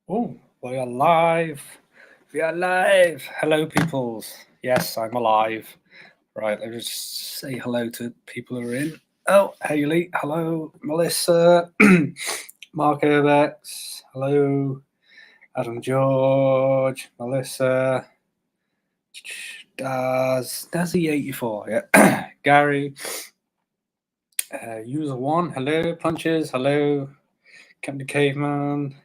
Oh, we are live. We are live. Hello, peoples. Yes, I'm alive. Right, let's just say hello to people who are in. Oh, Haley. Hello, Melissa. Mark Urbex. Hello, Adam George. Melissa. Dazzy84. Yeah. Gary. User 1. Hello, Punches. Hello, Captain Caveman.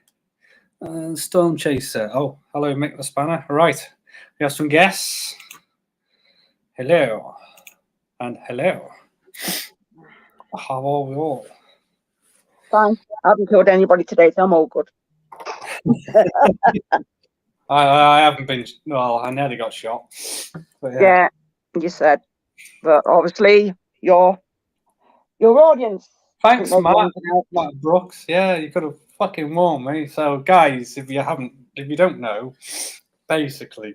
Storm Chaser. Oh, hello, Mick the Spanner. Right, we have some guests. Hello. And hello. How are we all? Fine. I haven't killed anybody today, so I'm all good. I haven't been. Well, I nearly got shot. But yeah, you said. But obviously, your audience. Thanks, Matt Brooks. Yeah, you could have fucking warned me. So, guys, if you don't know, basically,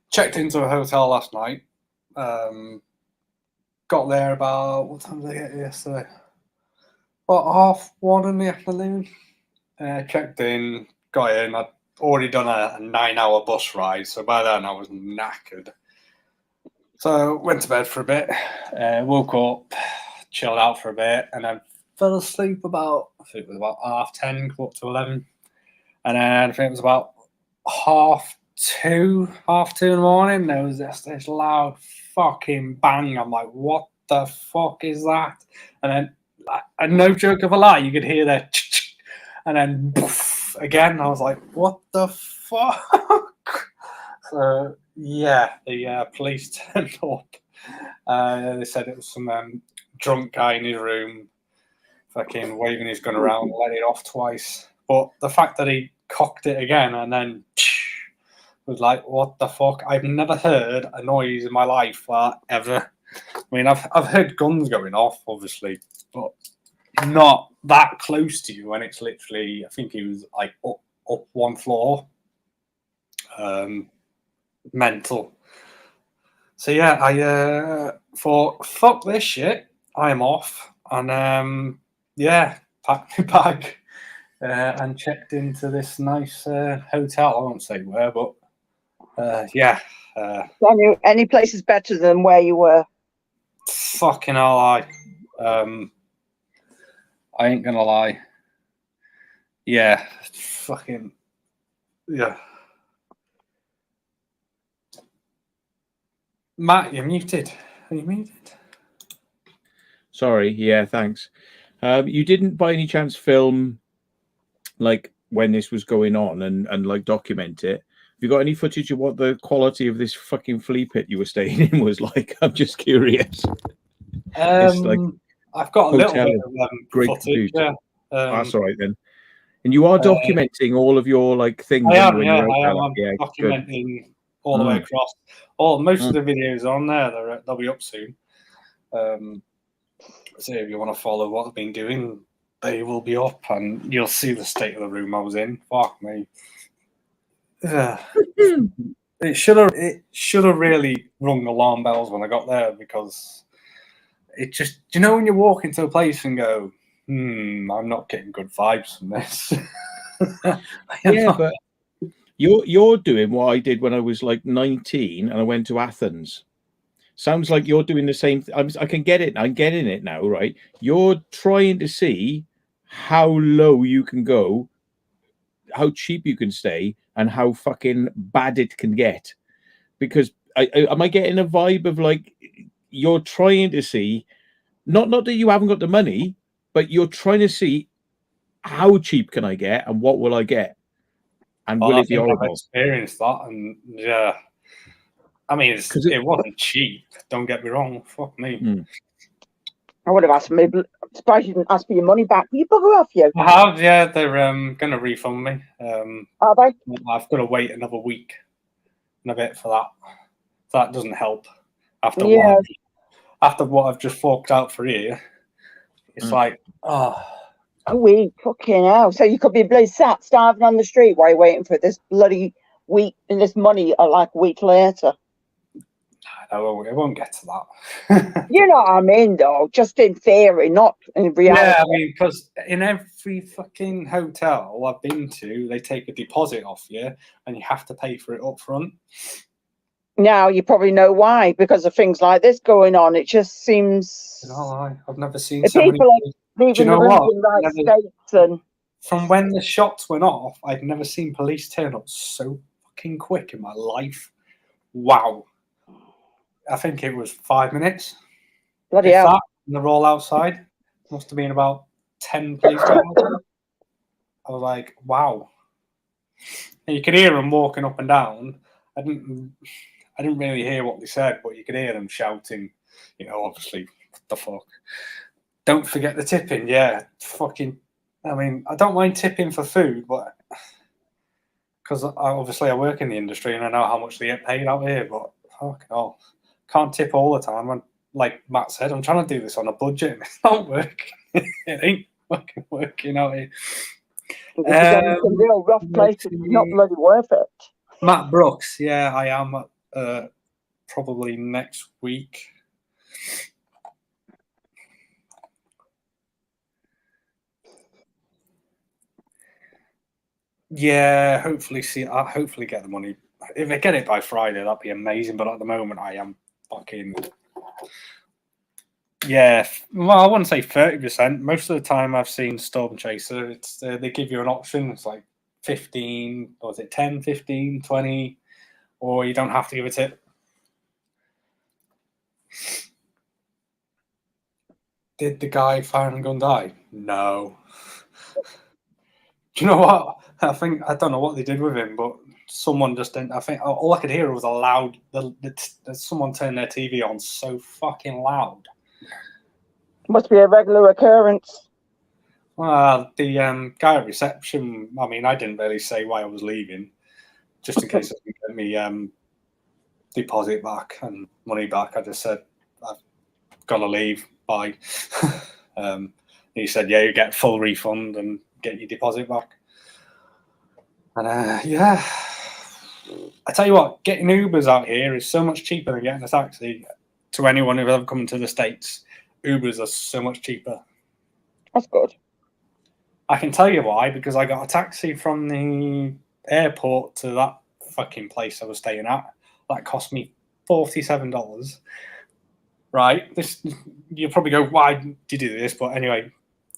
checked into a hotel last night. Got there about, what time did I get here yesterday? About 1:30 in the afternoon. Checked in, got in. I'd already done a 9-hour bus ride, so by then I was knackered. So went to bed for a bit, woke up, chilled out for a bit, and then fell asleep about, I think it was about 10:30, 11. And then I think it was about 2:30 in the morning. There was this loud fucking bang. I'm like, what the fuck is that? And then, and no joke of a lie, you could hear that, and then poof, again. I was like, what the fuck? So yeah, the police turned up. They said it was some drunk guy in his room, fucking waving his gun around, let it off twice. But the fact that he cocked it again and then was like, what the fuck? I've never heard a noise in my life ever. I mean, I've heard guns going off, obviously, but not that close to you when it's literally, I think he was like up one floor. Mental. So yeah, I thought, fuck this shit, I'm off. And yeah, packed my bag and checked into this nice hotel. I won't say where, but yeah. Any place is better than where you were? Fucking hell, I ain't gonna lie. Yeah, fucking yeah. Matt, you're muted. Are you muted? Sorry. Yeah, thanks. You didn't by any chance film like when this was going on and like document it? Have you got any footage of what the quality of this fucking flea pit you were staying in was like? I'm just curious. It's like I've got a little bit of great footage. Yeah. That's all right then. And you are documenting all of your like things. I am. Yeah, I am. I'm documenting all the way across. Most of the videos are on there. They'll be up soon. So if you want to follow what I've been doing, they will be up, and you'll see the state of the room I was in. Fuck me. It should have really rung alarm bells when I got there, because it just, you know, when you walk into a place and go, I'm not getting good vibes from this. Yeah, but you're doing what I did when I was like 19 and I went to Athens. Sounds like you're doing the same I can get it. I'm getting it now, right? You're trying to see how low you can go, how cheap you can stay, and how fucking bad it can get. Because am I getting a vibe of like you're trying to see, not that you haven't got the money, but you're trying to see how cheap can I get and what will I get, and will it be horrible? I've experienced that, and yeah. I mean, it wasn't cheap. Don't get me wrong. Fuck me. I would have asked. Maybe I'm surprised you didn't ask for your money back. Will you bugger off, you? I have. Yeah, they're going to refund me. Are they? I've got to wait another week and a bit for that. So that doesn't help. After what I've just forked out for here, it's like, a week, fucking hell. So you could be bloody sat starving on the street while you're waiting for this bloody week and this money like a week later. I won't get to that. You know what I mean, though? Just in theory, not in reality. Yeah, I mean, because in every fucking hotel I've been to, they take a deposit off you, and you have to pay for it up front. Now you probably know why, because of things like this going on. It just seems I've never seen if so many. people are Do leaving you know the what? right states and From when the shots went off, I've never seen police turn up so fucking quick in my life. Wow. I think it was 5 minutes. bloody If hell. that, and they're all outside. Must have been about 10 police cars. I was like, wow. And you could hear them walking up and down. I didn't really hear what they said, but you could hear them shouting, obviously, what the fuck. Don't forget the tipping, yeah. Fucking, I mean, I don't mind tipping for food, but because obviously I work in the industry and I know how much they get paid out here, but fucking hell, can't tip all the time. And like Matt said, I'm trying to do this on a budget and it's not working. It ain't fucking working out here. if you get into some real rough places, it's not bloody worth it. Matt Brooks, yeah, I am probably next week. Yeah, hopefully hopefully get the money. If I get it by Friday, that'd be amazing. But at the moment, I am fucking well, I wouldn't say 30%. Most of the time, I've seen Storm Chaser. It's they give you an option. It's like 15, or is it 10, 15, 20, or you don't have to give a tip. Did the guy firing a gun die? No. Do you know what? I don't know what they did with him, but someone just didn't. I think all I could hear was a loud. Someone turned their TV on so fucking loud. Must be a regular occurrence. The guy at reception. I mean, I didn't really say why I was leaving, just in case I could get me deposit back and money back. I just said I've got to leave. Bye. He said, "Yeah, you get full refund and get your deposit back." And yeah, I tell you what, getting Ubers out here is so much cheaper than getting a taxi. To anyone who's ever come to the States, Ubers are so much cheaper. That's good. I can tell you why, because I got a taxi from the airport to that fucking place I was staying at. That cost me $47. Right? You'll probably go, why did you do this? But anyway,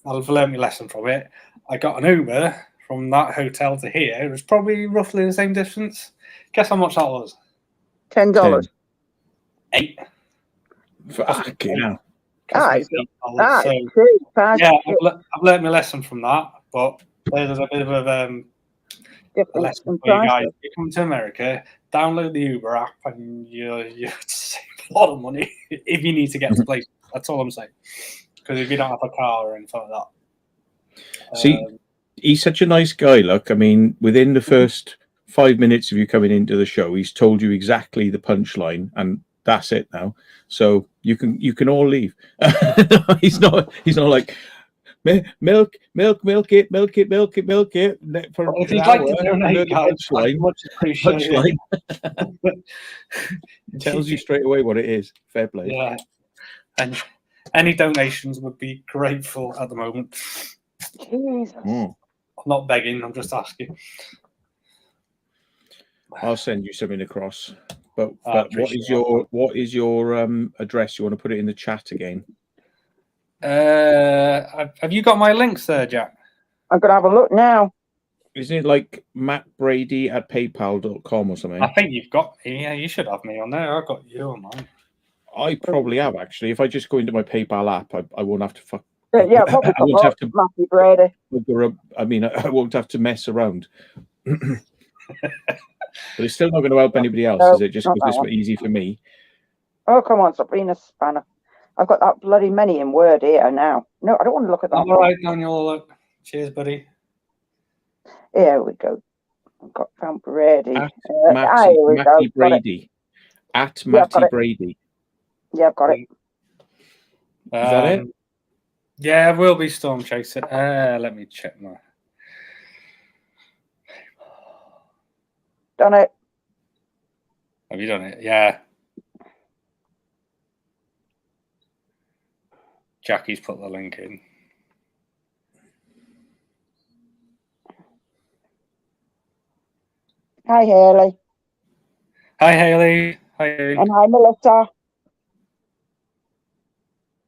I've learned my lesson from it. I got an Uber from that hotel to here. It was probably roughly the same distance. Guess how much that was? $10. $8. Fucking hell. Yeah, I've learned my lesson from that, but there's a bit of a lesson for you guys. If you come to America, download the Uber app and you save a lot of money if you need to get to places. That's all I'm saying. Because if you don't have a car or anything like that. See, he's such a nice guy. Look, I mean, within the first 5 minutes of you coming into the show, he's told you exactly the punchline, and that's it now. So you can all leave. He's not like milk it. For if you'd like to donate, guys, much appreciated. Tells you straight away what it is. Fair play. Yeah, and any donations would be grateful at the moment. Jesus. I'm not begging. I'm just asking. I'll send you something across. But what is your address? You want to put it in the chat again? Have you got my links there, Jack? I'm gonna have a look now. Isn't it like mattbrady@paypal.com or something? I think you've got me. Yeah, you should have me on there. I've got you on mine. I probably have, actually. If I just go into my PayPal app, I won't have to fuck. Yeah, probably. I won't have to. Matthew Brady. I mean, I won't have to mess around. But it's still not going to help anybody else, is it? Just because it's easy for me. Oh, come on, Sabrina Spanner. I've got that bloody many in Word here now. No, I don't want to look at that. All right, Daniel. Look. Cheers, buddy. Here we go. I've got Frank Brady. Matty Brady. At Matty Brady. Yeah, I've got it. Is that it? Yeah, we'll be Storm Chaser. Let me check my. Done it. Have you done it? Yeah. Jackie's put the link in. Hi, Haley. Hi, Haley. Hi, Haley. And hi, Melissa.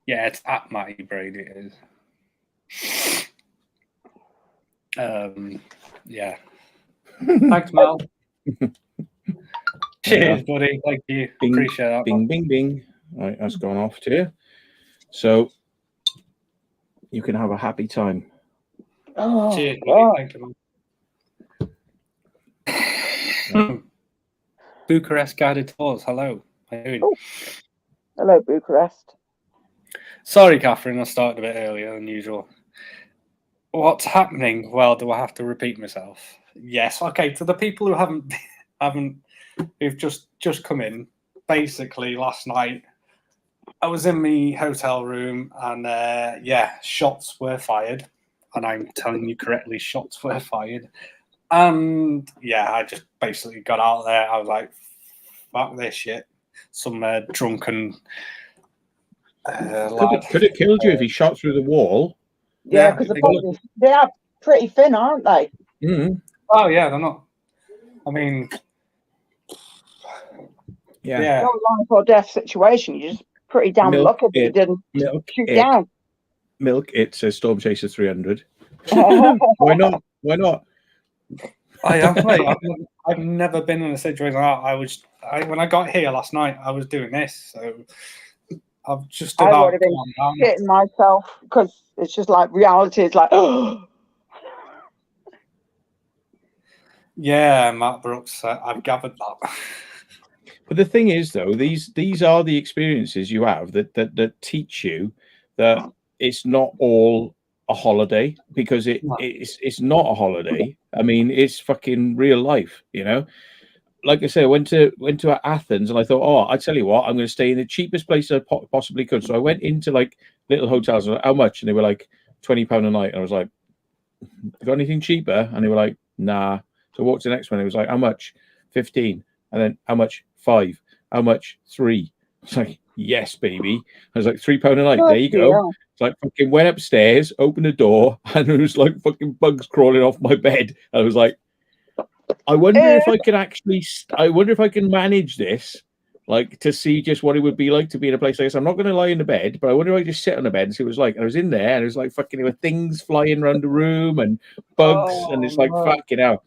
Yeah, it's at Matty Brady. It is. Yeah. Thanks, Mel. Cheers, buddy. Thank you. Bing, Appreciate that. bing, bing, bing. Right, that's gone off to you. So you can have a happy time. Oh, Cheers, buddy. God. Thank you. Bucharest guided tours. Hello. How you doing? Oh. Hello, Bucharest. Sorry, Catherine. I started a bit earlier than usual. What's happening? Well, do I have to repeat myself? Yes. Okay. To the people who who've just come in, basically last night I was in my hotel room and shots were fired, and I'm telling you correctly, shots were fired. And yeah, I just basically got out there. I was like, fuck this shit. Some drunken lad. Could have killed you if he shot through the wall. Yeah, because they are pretty thin, aren't they? Mm-hmm. Oh yeah, they're not. I mean, yeah. No life or death situation. You're just pretty damn lucky that you didn't shoot down. Milk it, says Storm Chaser 300. Why not? Why not? I am. I've never been in a situation like that. When I got here last night, I was doing this. So I've just about I would have been shitting myself because it's just like reality is like, oh. Yeah, Matt Brooks, I've gathered that. But the thing is, though, these are the experiences you have that teach you that it's not all a holiday, because it's not a holiday. I mean, it's fucking real life, you know. Like I say, I went to Athens and I thought, oh, I tell you what, I'm going to stay in the cheapest place I possibly could. So I went into like little hotels. And how much? And they were like £20 a night. And I was like, got anything cheaper? And they were like, nah. So I walked to the next one. It was like, how much? 15. And then how much? 5. How much? 3. It's like, yes, baby. I was like, £3 a night. There you go. Yeah. It's like fucking went upstairs, opened the door, and there was like fucking bugs crawling off my bed. I was like, I wonder if I can actually. I wonder if I can manage this, like to see just what it would be like to be in a place like this. I'm not going to lie in the bed, but I wonder if I just sit on the bed and see what it was like. And I was in there, and it was like fucking. There were things flying around the room and bugs, and it's like fucking hell.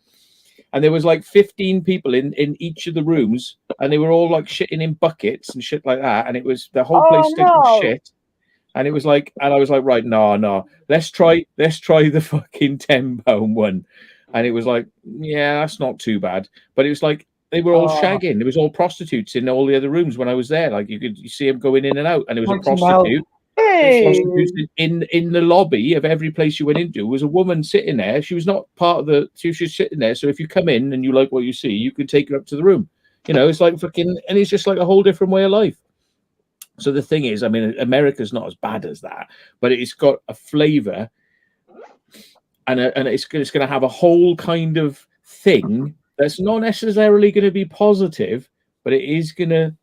And there was like 15 people in each of the rooms, and they were all like shitting in buckets and shit like that. And it was the whole place stinking shit. And it was like, and I was like, right, no, let's try the fucking £10 one. And it was like, yeah, that's not too bad. But it was like they were all shagging. There was all prostitutes in all the other rooms when I was there. Like you see them going in and out, and it was a prostitute. Prostitutes in the lobby of every place you went into was a woman sitting there. She was not part of the. She was just sitting there. So if you come in and you like what you see, you can take her up to the room. You know, it's like fucking, and it's just like a whole different way of life. So the thing is, I mean, America's not as bad as that, but it's got a flavor, and it's going to have a whole kind of thing that's not necessarily going to be positive, but it is going to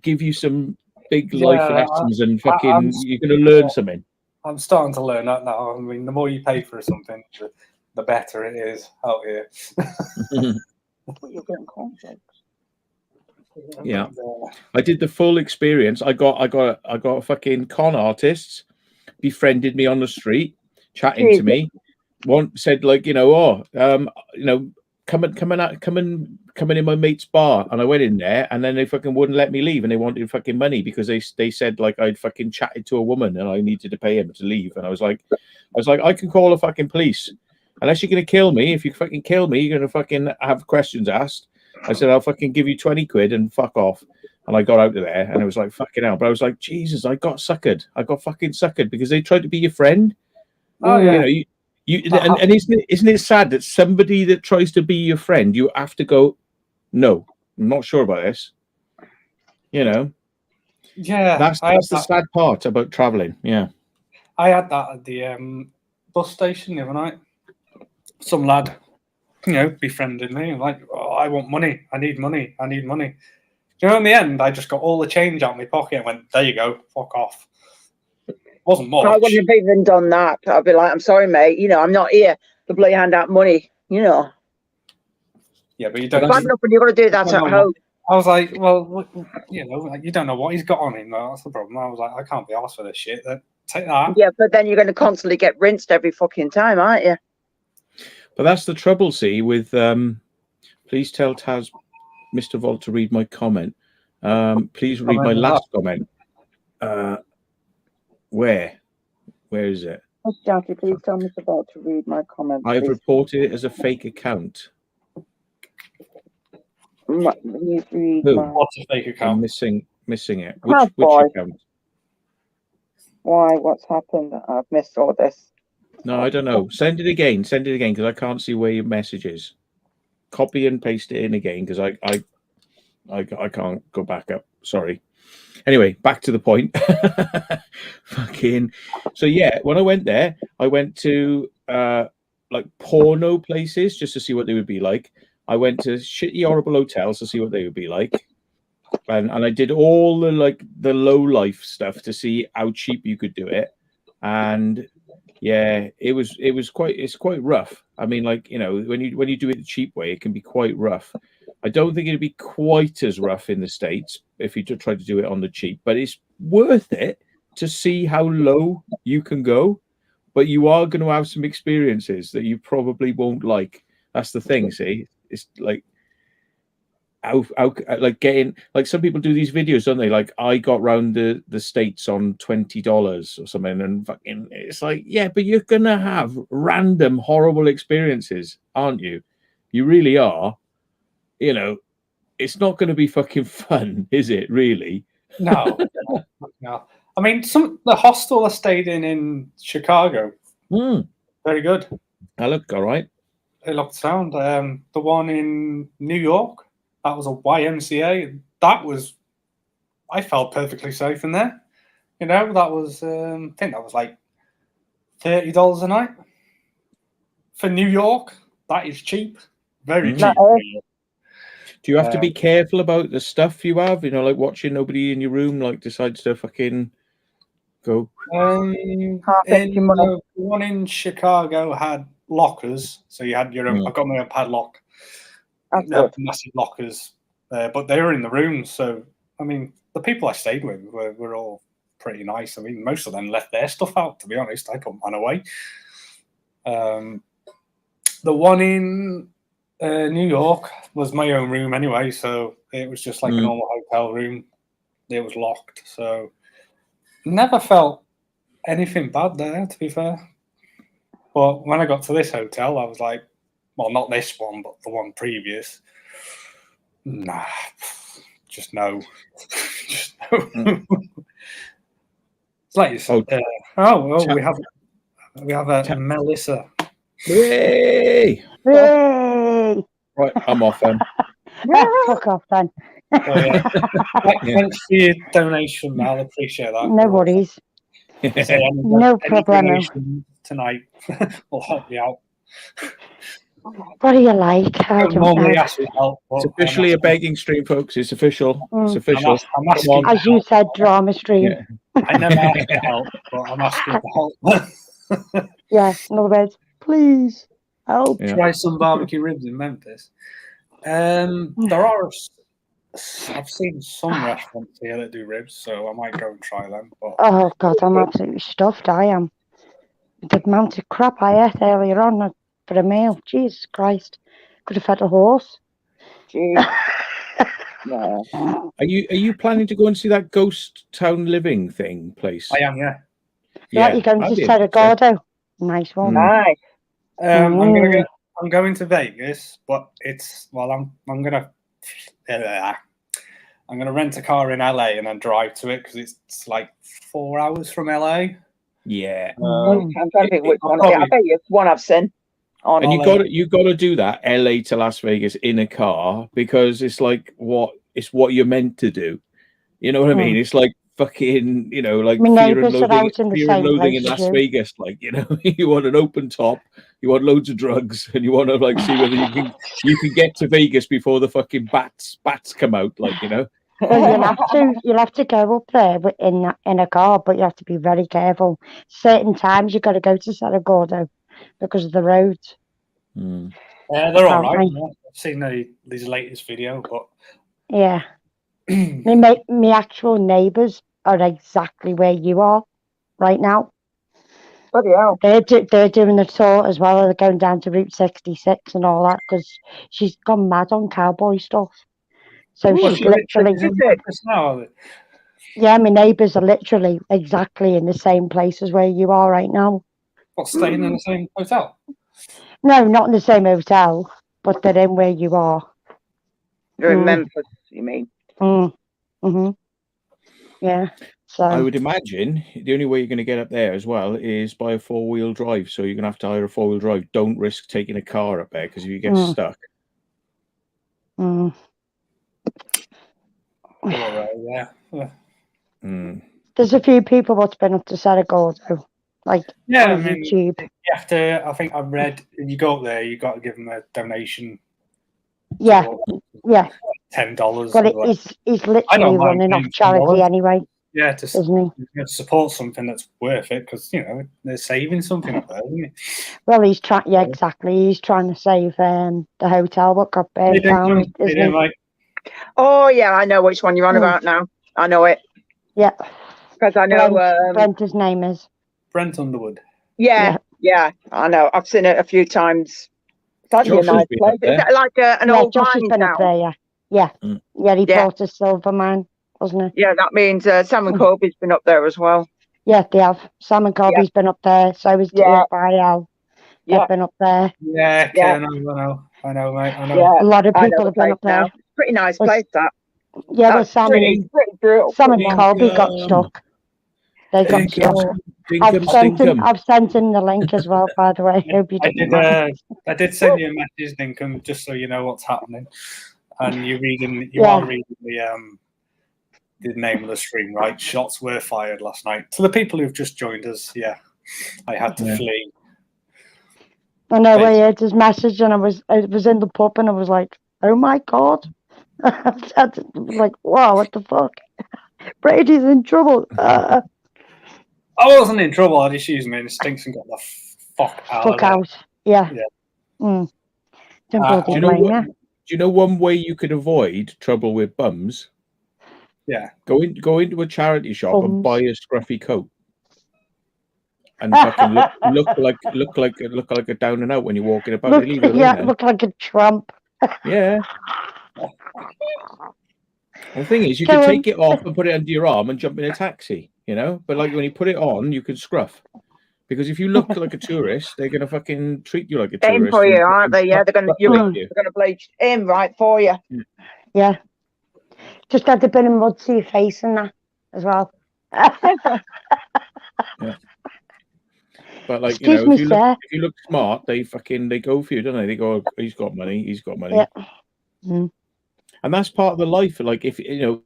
give you some big life lessons, and fucking you're going to learn something. I'm starting to learn that now. I mean, the more you pay for something, the better it is out here. You're getting conflict. Yeah, I did the full experience. I got fucking con artists befriended me on the street, chatting to me. One said like, come in my mate's bar, and I went in there, and then they fucking wouldn't let me leave, and they wanted fucking money because they said like I'd fucking chatted to a woman and I needed to pay him to leave, and I was like, I can call the fucking police unless you're gonna kill me. If you fucking kill me, you're gonna fucking have questions asked. I said, I'll fucking give you 20 quid and fuck off. And I got out of there, and it was like fucking hell. But I was like, Jesus, I got suckered. I got fucking suckered because they tried to be your friend. Oh yeah. And isn't it sad that somebody that tries to be your friend, you have to go, no, I'm not sure about this. You know. Yeah. That's the sad part about traveling. Yeah. I had that at the bus station the other night. Some lad, befriended me. Like, oh, I want money. I need money. In the end, I just got all the change out of my pocket and went, there you go, fuck off. Wasn't much. I wouldn't have even done that. I'd be like, I'm sorry, mate. You know, I'm not here to bloody hand out money. You know. Yeah, but you don't. Bad enough when you've got to do that at home. I was like, well, you know, like, you don't know what he's got on him. That's the problem. I was like, I can't be asked for this shit. Take that. Yeah, but then you're going to constantly get rinsed every fucking time, aren't you? But that's the trouble, see, with please tell Taz, Mr. Volt, to read my comment. Please read my last comment. Where is it? Jackie, please tell Mr. Volt to read my comment. I've reported it as a fake account. What's a fake account? I'm missing it. Which account? Why? What's happened? I've missed all this. No, I don't know. Send it again, because I can't see where your message is. Copy and paste it in again, because I can't go back up. Sorry. Anyway, back to the point. Fucking. So yeah, when I went there, I went to like porno places just to see what they would be like. I went to shitty, horrible hotels to see what they would be like, and I did all the low life stuff to see how cheap you could do it. And yeah, it's quite rough. I mean, like, you know, when you do it the cheap way, it can be quite rough. I don't think it'd be quite as rough in the States if you try to do it on the cheap, but it's worth it to see how low you can go. But you are going to have some experiences that you probably won't like. That's the thing. See, it's like how like getting, like, some people do these videos, don't they? Like, I got round the States on $20 or something, and fucking, it's like, yeah, but you're gonna have random horrible experiences, aren't you? You really are. You know, it's not going to be fucking fun, is it? Really? No. I mean, the hostel I stayed in Chicago, very good. I look all right. It looked sound. The one in New York, that was a YMCA. I felt perfectly safe in there. You know, that was, I think that was like $30 a night for New York. That is cheap, very cheap. Do you have to be careful about the stuff you have? You know, like watching nobody in your room like decides to fucking go. The one in Chicago had lockers, so you had your own. I got my own padlock. Massive lockers, but they were in the rooms. So I mean, the people I stayed with were all pretty nice. I mean, most of them left their stuff out. To be honest, I put mine away. The one in New York was my own room anyway, so it was just like a normal hotel room. It was locked, so never felt anything bad there, to be fair. But when I got to this hotel, I was like, well, not this one, but the one previous. Nah, just no. Just no. It's like you said. We have a Melissa. Yay! Yay! Right, I'm off then. Fuck off then. Thanks for your donation, Mel. Appreciate that. No worries. No problem. Tonight will help you out. What do you like? I don't normally know. ask for help, It's officially a begging stream, folks. It's official. It's official. I'm asking as you said, drama stream. Yeah. I never ask for help, but I'm asking for help. Yeah, in other words, please help. Yeah. Try some barbecue ribs in Memphis. I've seen some restaurants here that do ribs, so I might go and try them. But Oh God, I'm absolutely stuffed. I am. The amount of crap I ate earlier on for a meal. Jesus Christ, could have fed a horse. Yeah. Are you planning to go and see that ghost town living thing place? I am, yeah. Yeah, you're going to Saragordo. Nice one. Nice. I'm going to Vegas, but I'm gonna rent a car in LA and then drive to it because it's like 4 hours from LA. Yeah. I'm trying to think which one. I bet you it's one I've seen. And you got to do that LA to Las Vegas in a car because it's like what you're meant to do. You know what I mean? It's like fucking, you know, like Fear and Loathing in Las Vegas. Like, you know, you want an open top, you want loads of drugs, and you want to like see whether you can get to Vegas before the fucking bats come out. Like, you know, Well, you'll have to go up there in a car, but you have to be very careful. Certain times you've got to go to Saragordo because of the roads. Mm. Yeah, they're all right. Apparently. I've seen his latest video, but Yeah. My actual neighbours are exactly where you are right now. Bloody hell. They're doing the tour as well. They're going down to Route 66 and all that because she's gone mad on cowboy stuff. So Ooh, she's literally, yeah, my neighbours are literally exactly in the same place as where you are right now. What, staying in the same hotel? No, not in the same hotel, but they're in where you are. You're in Memphis, you mean? Mm-hmm. Yeah. So I would imagine the only way you're going to get up there as well is by a 4-wheel drive. So you're going to have to hire a 4-wheel drive. Don't risk taking a car up there because if you get stuck. Mm. Yeah. There's a few people what's been up to Saragordo, like on YouTube. You have to. I think I read. If you go up there, you got to give them a donation. Yeah. $10. But he's literally running off charity anyway. Yeah, to support something that's worth it because they're saving something up there, isn't it? Well, he's trying. Yeah, exactly. He's trying to save the hotel what got burned down, isn't he? Like... Oh yeah, I know which one you're on about now. I know it. Yeah. Because I know Brent, his name is Brent Underwood. Yeah, I know. I've seen it a few times. That's a nice place. Is that like an old mining town? Up there, yeah. He bought a silver mine, wasn't it? Yeah, that means Sam and Colby's been up there as well. Yeah, they have. Sam and Colby's been up there. So was TFIL. They've been up there. Yeah, I know, mate. I know. Yeah, a lot of people have been up there. Now. Pretty nice place, that. Yeah, well, Sam and Colby got stuck. They got stuck. I've sent him the link as well, by the way. Hope you didn't mind. I did send you a message, Dinkum, just so you know what's happening. And you are reading the name of the stream, right? Shots were fired last night. To the people who've just joined us, I had to flee. I know, I heard his message and I was in the pub and I was like, oh my God. I was like, wow, what the fuck? Brady's in trouble. I wasn't in trouble. I just used my instincts and got the fuck out. Yeah. Do you know one way you could avoid trouble with bums? Yeah. Go into a charity shop and buy a scruffy coat. And fucking look like a down and out when you're walking about. Look like a tramp. Yeah. The thing is, you can take it off and put it under your arm and jump in a taxi, But like when you put it on, you can scruff. Because if you look like a tourist, they're gonna fucking treat you like a tourist. Aim for you, aren't they? Yeah, they're gonna bleach aim right for you. Yeah. Just had a bit of mud to your face and that as well. Yeah. But like if you look smart, they go for you, don't they? They go, oh, he's got money. Yeah. Mm. And that's part of the life. Like if people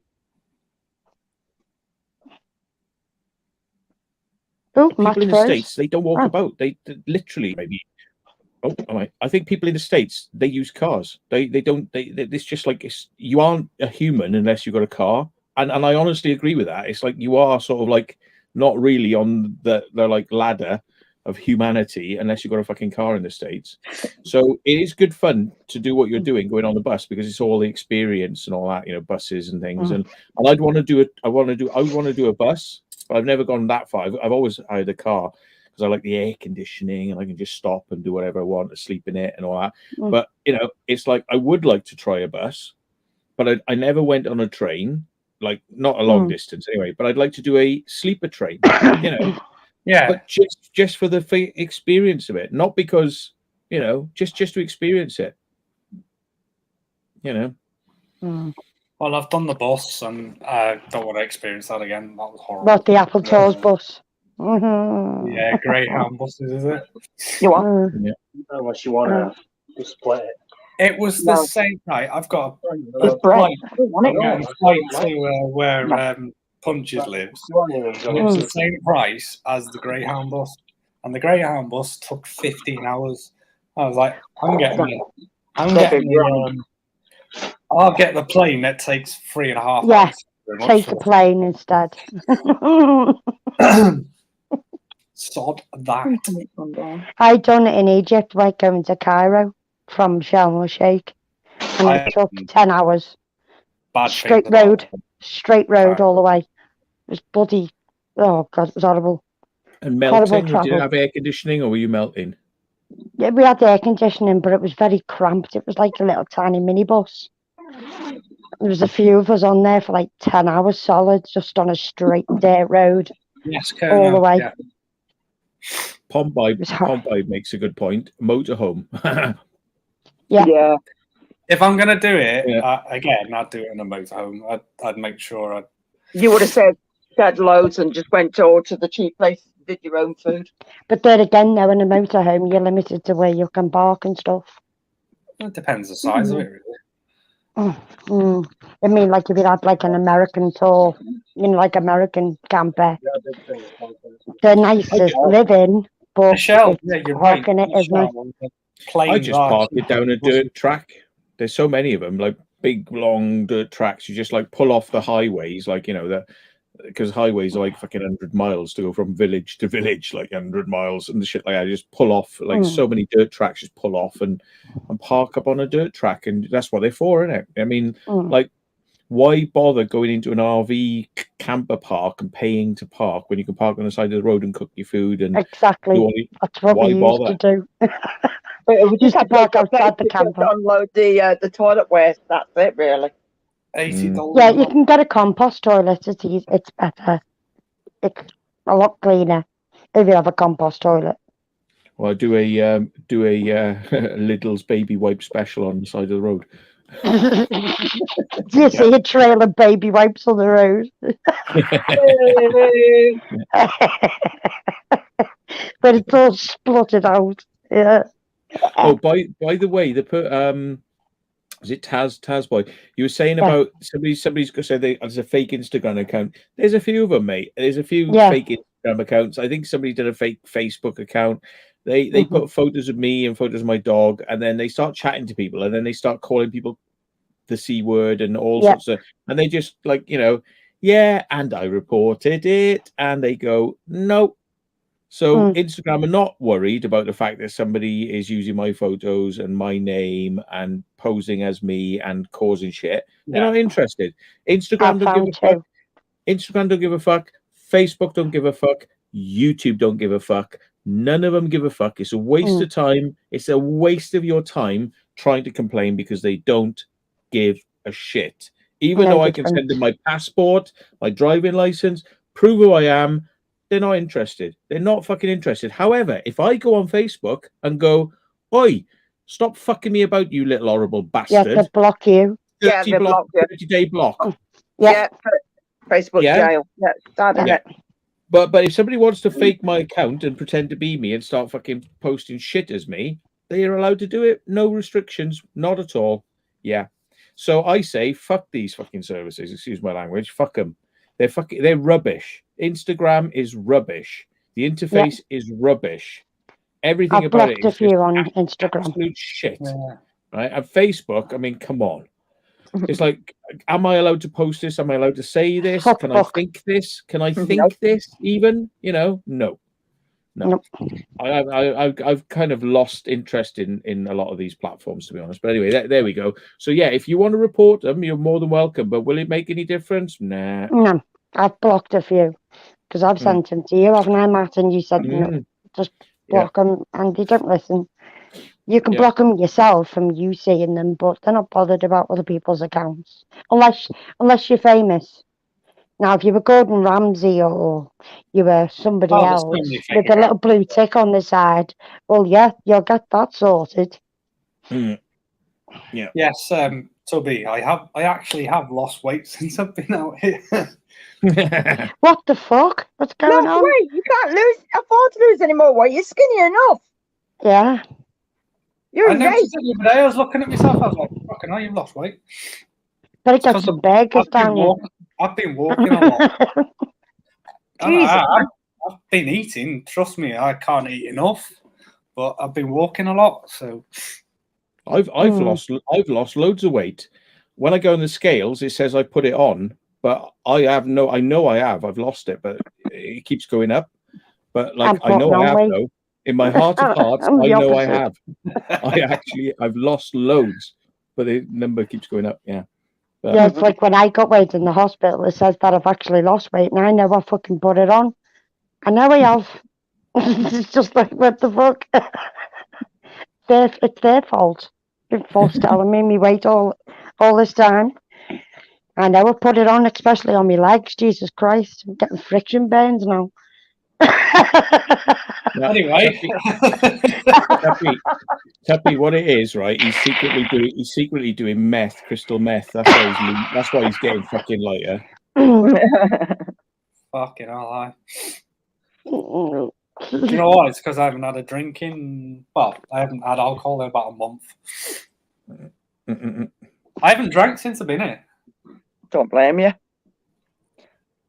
in the States, they don't walk about. They literally maybe. Oh, all right. I think people in the States, they use cars. It's just like you aren't a human unless you've got a car. And I honestly agree with that. It's like you are sort of like not really on the like ladder of humanity unless you've got a fucking car in the States. So it is good fun to do what you're doing, going on the bus, because it's all the experience and all that, buses and things. And I'd want to do it. I want to do a bus, but I've never gone that far. I've always hired a car because I like the air conditioning and I can just stop and do whatever I want to sleep in it and all that. But it's like I would like to try a bus, but I never went on a train, like not a long distance anyway. But I'd like to do a sleeper train, Yeah, but just for the experience of it, not because just to experience it. Well, I've done the bus, and I don't want to experience that again. That was horrible. What, the Apple Tours bus? Yeah, Greyhound buses, is it? You want? Yeah. Unless you want to display it. It was the same. Right, I've got a flight to where Punches lives. It was the same price as the Greyhound bus, and the Greyhound bus took 15 hours. I was like, I'm getting I'll get the plane that takes 3.5 Yeah, hours. take the plane instead. Sod that. I done it in Egypt, like going to Cairo from Sharm el Sheikh, and it took 10 hours. Straight road all the way. It was bloody. Oh god, it was horrible. And melting? Did you have air conditioning, or were you melting? Yeah, we had air conditioning, but it was very cramped. It was like a little tiny minibus. There was a few of us on there for like 10 hours solid, just on a straight dirt road. Yes, all the way. Yeah. Pompey makes a good point. Motorhome. Yeah. If I'm gonna do it again, I'd do it in a motorhome. I'd make sure. You would have said loads and just went all to the cheap place, did your own food. But then again, though, in a motorhome, you're limited to where you can park and stuff. It depends the size of it, really. I mean, like if you had like an American tour, like American camper, they're nice to live in, but Michelle, you're parking it, isn't it? I just park it down a dirt track. There's so many of them, like big long dirt tracks. You just like pull off the highways, like because highways are like fucking 100 miles to go from village to village, like 100 miles and the shit like that. You just pull off like so many dirt tracks, just pull off and park up on a dirt track, and that's what they're for, isn't it? I mean, like, why bother going into an RV camper park and paying to park when you can park on the side of the road and cook your food? And exactly, that's what we used to do. But we just have to park outside the camper, unload the toilet waste. That's it, really. $80. Yeah, you can get a compost toilet. It's better. It's a lot cleaner if you have a compost toilet. Well, I do a Lidl's baby wipe special on the side of the road. Do you see a trail of baby wipes on the road? But it's all spluttered out. Yeah. Oh, by the way, they put is it Taz boy? You were saying about somebody's going to say there's a fake Instagram account. There's a few of them, mate. There's a few fake Instagram accounts. I think somebody did a fake Facebook account. They put photos of me and photos of my dog, and then they start chatting to people, and then they start calling people the C word and all sorts of, and they just like, and I reported it, and they go, no. So Instagram are not worried about the fact that somebody is using my photos and my name and posing as me and causing shit. They're not interested. Instagram don't give a fuck. Instagram don't give a fuck. Facebook don't give a fuck. YouTube don't give a fuck. None of them give a fuck. It's a waste of time. It's a waste of your time trying to complain because they don't give a shit. Even though I can send them my passport, my driving license, prove who I am, they're not interested. They're not fucking interested. However, if I go on Facebook and go, oi, stop fucking me about, you little horrible bastard. Yeah, they block you. 30-day block. Yeah. Facebook jail. Yeah, sad, isn't it? But if somebody wants to fake my account and pretend to be me and start fucking posting shit as me, they are allowed to do it. No restrictions. Not at all. Yeah. So I say, fuck these fucking services. Excuse my language. Fuck them. They're rubbish. Instagram is rubbish. The interface is rubbish. Everything about it is on Instagram. Absolute shit. Yeah. Right? And Facebook, I mean, come on. It's like, am I allowed to post this? Am I allowed to say this? Can I think this? Can I think this even? No. I've kind of lost interest in a lot of these platforms, to be honest. But anyway, there we go. So yeah, if you want to report them, you're more than welcome. But will it make any difference? Nah. No, I've blocked a few because I've sent them to you, haven't I, Matt? And you said no, just block them, and they don't listen. You can block them yourself from you seeing them, but they're not bothered about other people's accounts unless you're famous. Now, if you were Gordon Ramsay or you were somebody else with a little blue tick on the side, well, yeah, you'll get that sorted. Yeah. Yes, Tubby, I actually have lost weight since I've been out here. What the fuck? What's going on? Wait, you can't afford to lose any more weight. You're skinny enough. Yeah. I noticed it the other day. I was looking at myself. I was like, "Fucking hell, you've lost weight." But it got some burgers down here. I've been walking a lot. I've been eating. Trust me, I can't eat enough, but I've been walking a lot. So I've lost loads of weight. when I go on the scales, it says I put it on, but I know I have. I've lost it, but it keeps going up. But like I know I have though. In my heart of hearts, I know I have. I've lost loads, but the number keeps going up. Yeah. But, yeah, it's like when I got weighed in the hospital, it says that I've actually lost weight, and I know I fucking put it on. I know I have. It's just like, what the fuck? It's their fault. They're false telling me weight all this time. I know I put it on, especially on my legs. Jesus Christ, I'm getting friction burns now. Anyway, Tuppy, what it is, right? He's secretly doing meth, crystal meth. That's why he's getting fucking lighter. Fucking hell, do you know what? It's because I haven't had a drink in. Well, I haven't had alcohol in about a month. I haven't drank since I've been here. Don't blame you.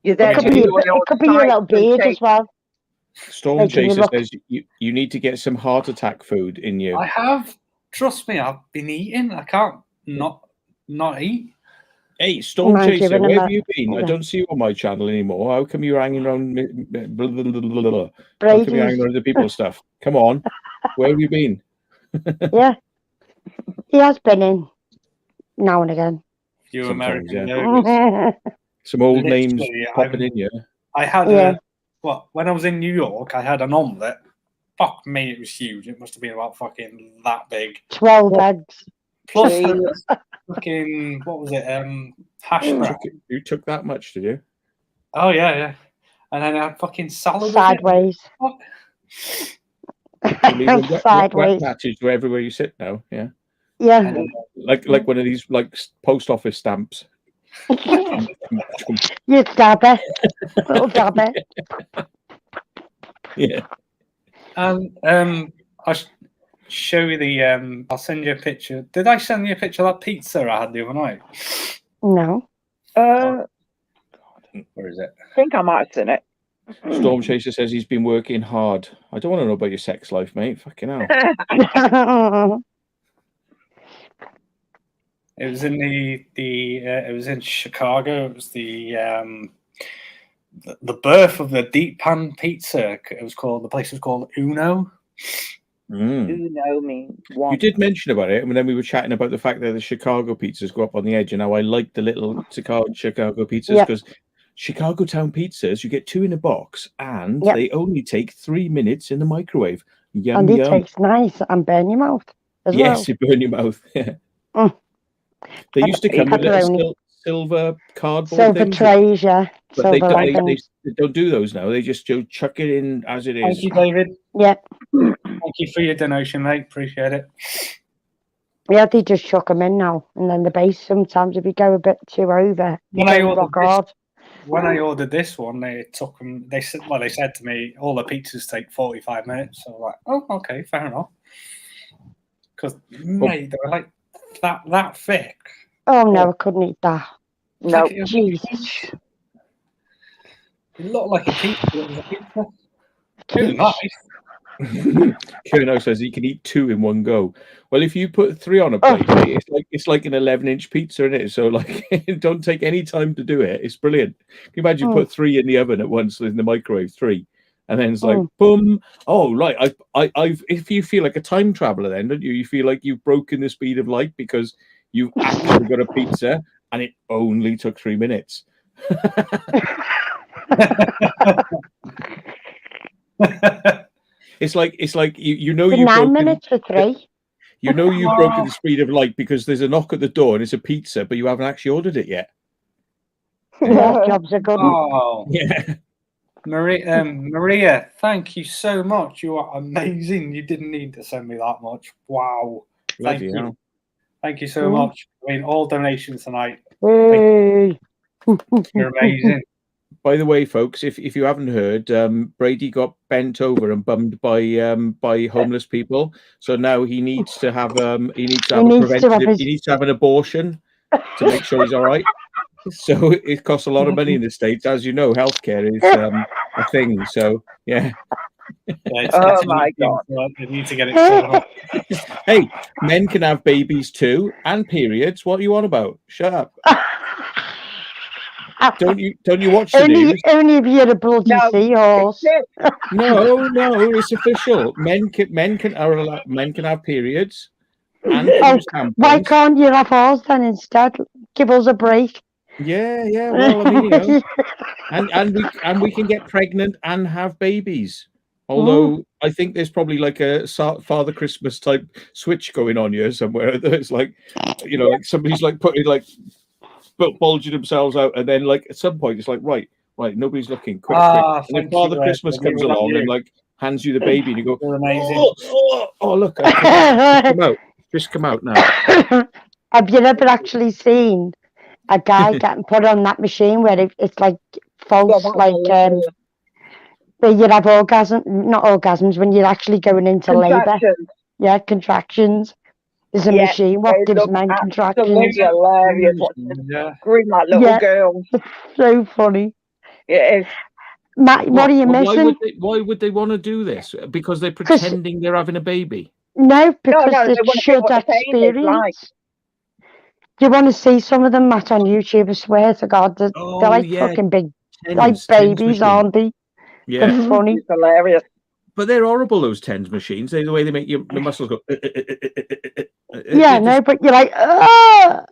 You're there. It could be your little beard as well. Storm Chaser says you need to get some heart attack food in you. I have. Trust me, I've been eating. I can't not eat. Hey, Storm Chaser, where have you been? I don't see you on my channel anymore. How come you're hanging around? How come you're hanging around the people's stuff? Come on, where have you been? Yeah, he has been in now and again. You Sometimes, American some old names popping in you. I had when I was in New York, I had an omelette. Fuck me, it was huge. It must have been about fucking that big. 12 eggs. Plus fucking, what was it? Hash brown. You took that much, did you? Oh yeah. And then I had fucking salad. Sideways. Sideways. Matches to everywhere you sit now. Yeah. Yeah. Like one of these like post office stamps. You dabber. Little dabber. Yeah. I'll show you the I'll send you a picture. Did I send you a picture of that pizza I had the other night? No. Where is it? I think I might have seen it. Storm Chaser says he's been working hard. I don't want to know about your sex life, mate. Fucking hell. It was in it was in Chicago. It was the birth of the deep pan pizza. The place was called Uno. Uno means one. You did mention about it, and then we were chatting about the fact that the Chicago pizzas go up on the edge, and how I like the little Chicago pizzas because Chicago town pizzas, you get 2 in a box, and they only take 3 minutes in the microwave. Yum, and it tastes nice and burn your mouth as well. Yes, you burn your mouth. Yeah. They used to come with little silver cardboard things, trays, yeah. But they don't do those now. They just chuck it in as it is. Thank you, David. Yeah. Thank you for your donation, mate. Appreciate it. Yeah, they just chuck them in now, and then the base sometimes if you go a bit too over, when I ordered this one, they took them. They said to me, all the pizzas take 45 minutes. So I was like, oh, okay, fair enough. Because mate, they were like that thick. Oh no, I couldn't eat that. No, Jesus. It looked like a pizza. It was a pizza. It was nice. Kurno says he can eat 2 in one go. Well, if you put 3 on a plate, mate, it's like an 11-inch pizza in it. So like, don't take any time to do it. It's brilliant. Can you imagine put 3 in the oven at once in the microwave, 3, and then it's like boom. Oh, right. I've. If you feel like a time traveler, then don't you? You feel like you've broken the speed of light because you've actually got a pizza and it only took 3 minutes. It's like you know you've 9 minutes for 3. You know you've broken the speed of light because there's a knock at the door and it's a pizza, but you haven't actually ordered it yet. Yeah, jobs are good. Oh yeah. Maria, thank you so much. You are amazing. You didn't need to send me that much. Wow. Thank you. Thank you so much. I mean, all donations tonight. Hey. You're amazing. By the way, folks, if you haven't heard, Brady got bent over and bummed by homeless people. So now he needs to have he needs to have an abortion to make sure he's all right. So it costs a lot of money in the States, as you know. Healthcare is a thing. So yeah. Oh my God. They need to get it sorted. Hey, men can have babies too and periods. What are you on about? Shut up. Don't you watch the news? Only if you're a bloody seahorse. No, it's official. Men can have periods and use tampons. Why can't you have ours then instead? Give us a break. Yeah. Well, I mean, you know, and we can get pregnant and have babies. Although I think there's probably like a Father Christmas type switch going on here somewhere. There's like, you know, like somebody's like putting like bulging themselves out, and then like at some point it's like right, nobody's looking. Quick. And then Father Christmas comes along and like hands you the baby, and you go, oh look, just come out now. Have you ever actually seen a guy getting put on that machine where it's like false, where you have not orgasms, when you're actually going into labour. Yeah, contractions. There's a machine what gives men contractions. Hilarious. Scream like little girls. It's so funny. It is. Matt, what are you missing? Why would they want to do this? Because they're pretending they're having a baby. No, because they should experience. Like. Do you want to see some of them, Matt, on YouTube? I swear to God, they're like fucking big, like babies, aren't they? Yeah, they're funny. It's hilarious. But they're horrible, those TENS machines. The way they make your muscles go. Yeah, no, but you're like, I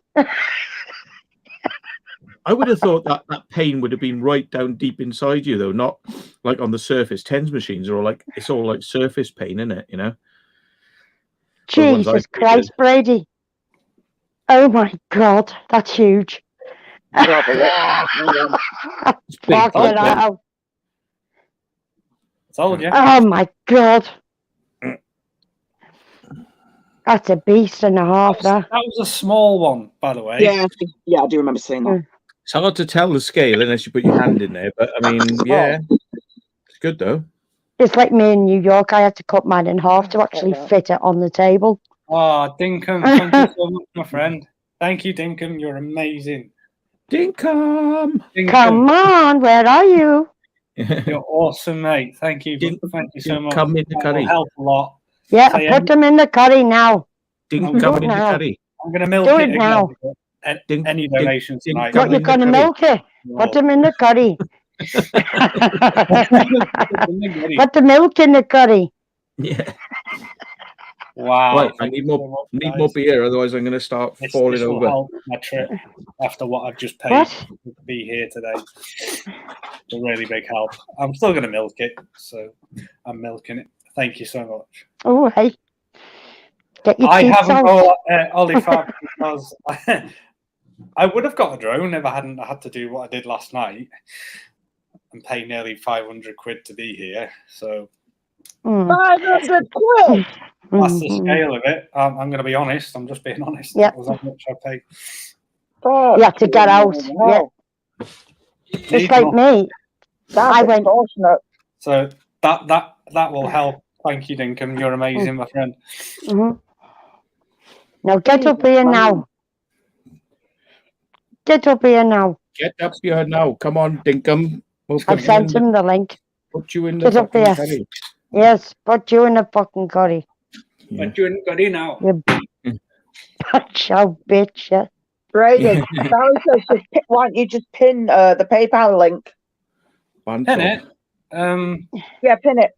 would have thought that pain would have been right down deep inside you, though, not like on the surface. TENS machines are all like, it's all like surface pain, isn't it? You know? Jesus Christ, Brady. Oh my God, that's huge. Fucking hell. Told you. Oh my God. That's a beast and a half. That was a small one, by the way. Yeah, I do remember seeing that. It's hard to tell the scale unless you put your hand in there, but I mean, yeah, it's good though. It's like me in New York. I had to cut mine in half to actually fit it on the table. Oh, Dinkum, thank you so much, my friend. Thank you, Dinkum. You're amazing. Dinkum. Come on, where are you? You're awesome, mate. Thank you. Thank you so much. Come in the curry. Help a lot. Yeah, put them in the curry now. Come in the curry. I'm going to milk it now. Any donations tonight. What, you're going to milk it? Put them in the curry. Put the milk in the curry. Yeah. Wow. Right, I need more beer, otherwise I'm going to start falling this will over. Help my trip after what I've just paid to be here today. It's a really big help. I'm still going to milk it, so I'm milking it. Thank you so much. Oh, hey. I haven't got Olifab because I would have got a drone if I hadn't had to do what I did last night and pay nearly 500 quid to be here. So 500 quid. That's the scale of it. I'm going to be honest. I'm just being honest. Yeah. That was how much I paid. You have to get out. Yeah. It's like me. I went. So that will help. Thank you, Dinkum. You're amazing, my friend. Now get up here now. Get up here now. Get up here now. Come on, Dinkum. I've sent him the link. Put you in the fucking curry. Yes, put you in the fucking curry. Put you in the curry now. You bitch. Yeah. Brady, why don't you just pin the PayPal link? Pin it? Yeah, pin it.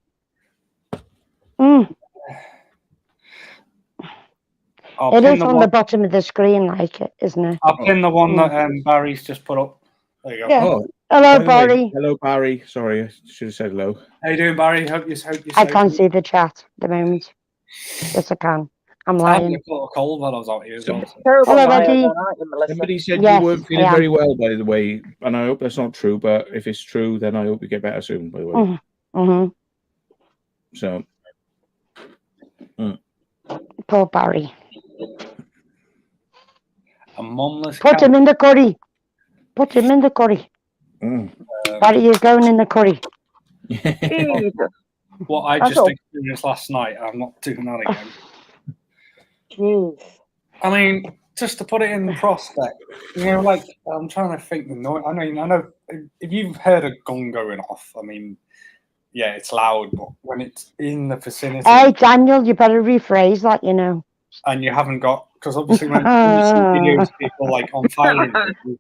It is on the bottom of the screen, like it, isn't it? I'll pin the one that Barry's just put up. There you go. Yeah. Oh. Hello, Barry. Hello, Barry. Sorry, I should have said hello. How you doing, Barry? Hope you. I can't see the chat at the moment. Yes, I can. I'm lying. I caught a cold while I was out here as well. Hello, Buddy. Somebody said you weren't feeling very well, by the way, and I hope that's not true. But if it's true, then I hope you get better soon. By the way. So. Poor Barry. A mumless. Put him in the curry. Put him in the curry. Barry, you're going in the curry. What I just experienced last night, I'm not doing that again. I mean, just to put it in prospect, you know, like I'm trying to think the noise. I know. If you've heard a gun going off, I mean, yeah, it's loud, but when it's in the vicinity, Hey, Daniel, you better rephrase that, you know. and you haven't got, because obviously when you see videos of people like on fire,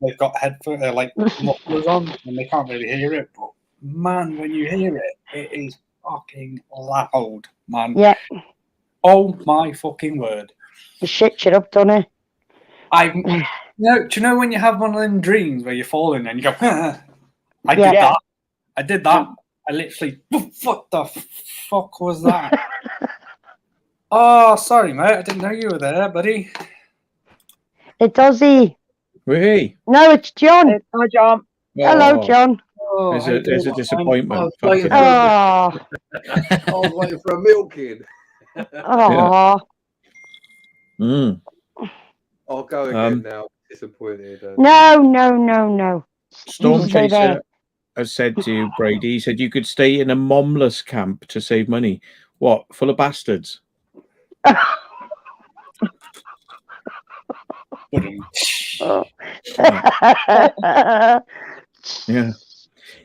they've got headphones, like mufflers on, and they can't really hear it. But man, when you hear it, it is fucking loud, man. Yeah. Oh my fucking word! The shit up, don't it? Do you know when you have one of them dreams where you're falling and you go, I did Yeah. that. I did that. I literally, what the fuck was that? Oh, sorry, mate. I didn't know you were there, buddy. It's Ozzy. Hey. No, it's John. Hi, John. Hello, John. Oh, There's a disappointment. I was waiting for a milking. Oh. I'll go again now. Disappointed. No. Storm stay there. Chaser has said to Brady, he said you could stay in a momless camp to save money. What? Full of bastards? Yeah.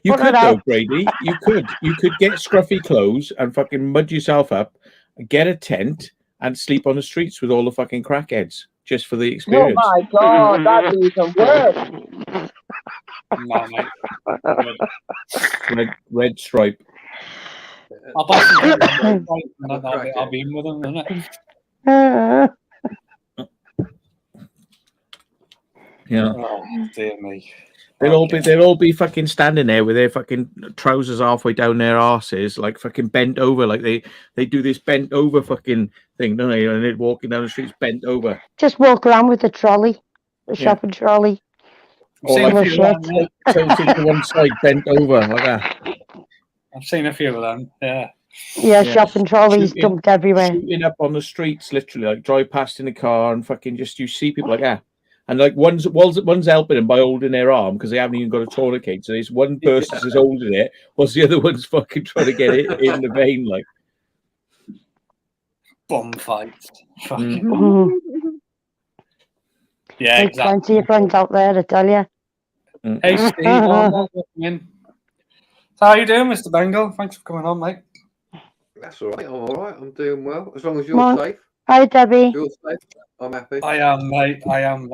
You could though, Brady. You could get scruffy clothes and fucking mud yourself up, get a tent and sleep on the streets with all the fucking crackheads just for the experience. Oh my god, that'd be even worse. No, mate. Red stripe. I'll buy some. I'll be in with them, innit? Yeah. Oh, dear me. They'll all be fucking standing there with their fucking trousers halfway down their arses, like fucking bent over, like they do this bent over fucking thing, don't they? And they're walking down the streets bent over. Just walk around with the trolley, the shopping trolley. Or like tilted to one side, bent over like that. I've seen a few of them. Yeah. Yeah, shopping trolleys dumped everywhere. Shooting up on the streets, literally, like drive past in a car and fucking just you see people like that. And like one's helping them by holding their arm because they haven't even got a tourniquet. So there's one person who's holding it, whilst the other one's fucking trying to get it in the vein, like bomb fights. Yeah, exactly. Plenty of friends out there, I tell you. Hey, Steve. So how you doing, Mr. Bengal? Thanks for coming on, mate. That's all right. I'm all right. I'm doing well. As long as you're safe. Hi, Debbie. You're safe. I'm happy. I am, mate. I am.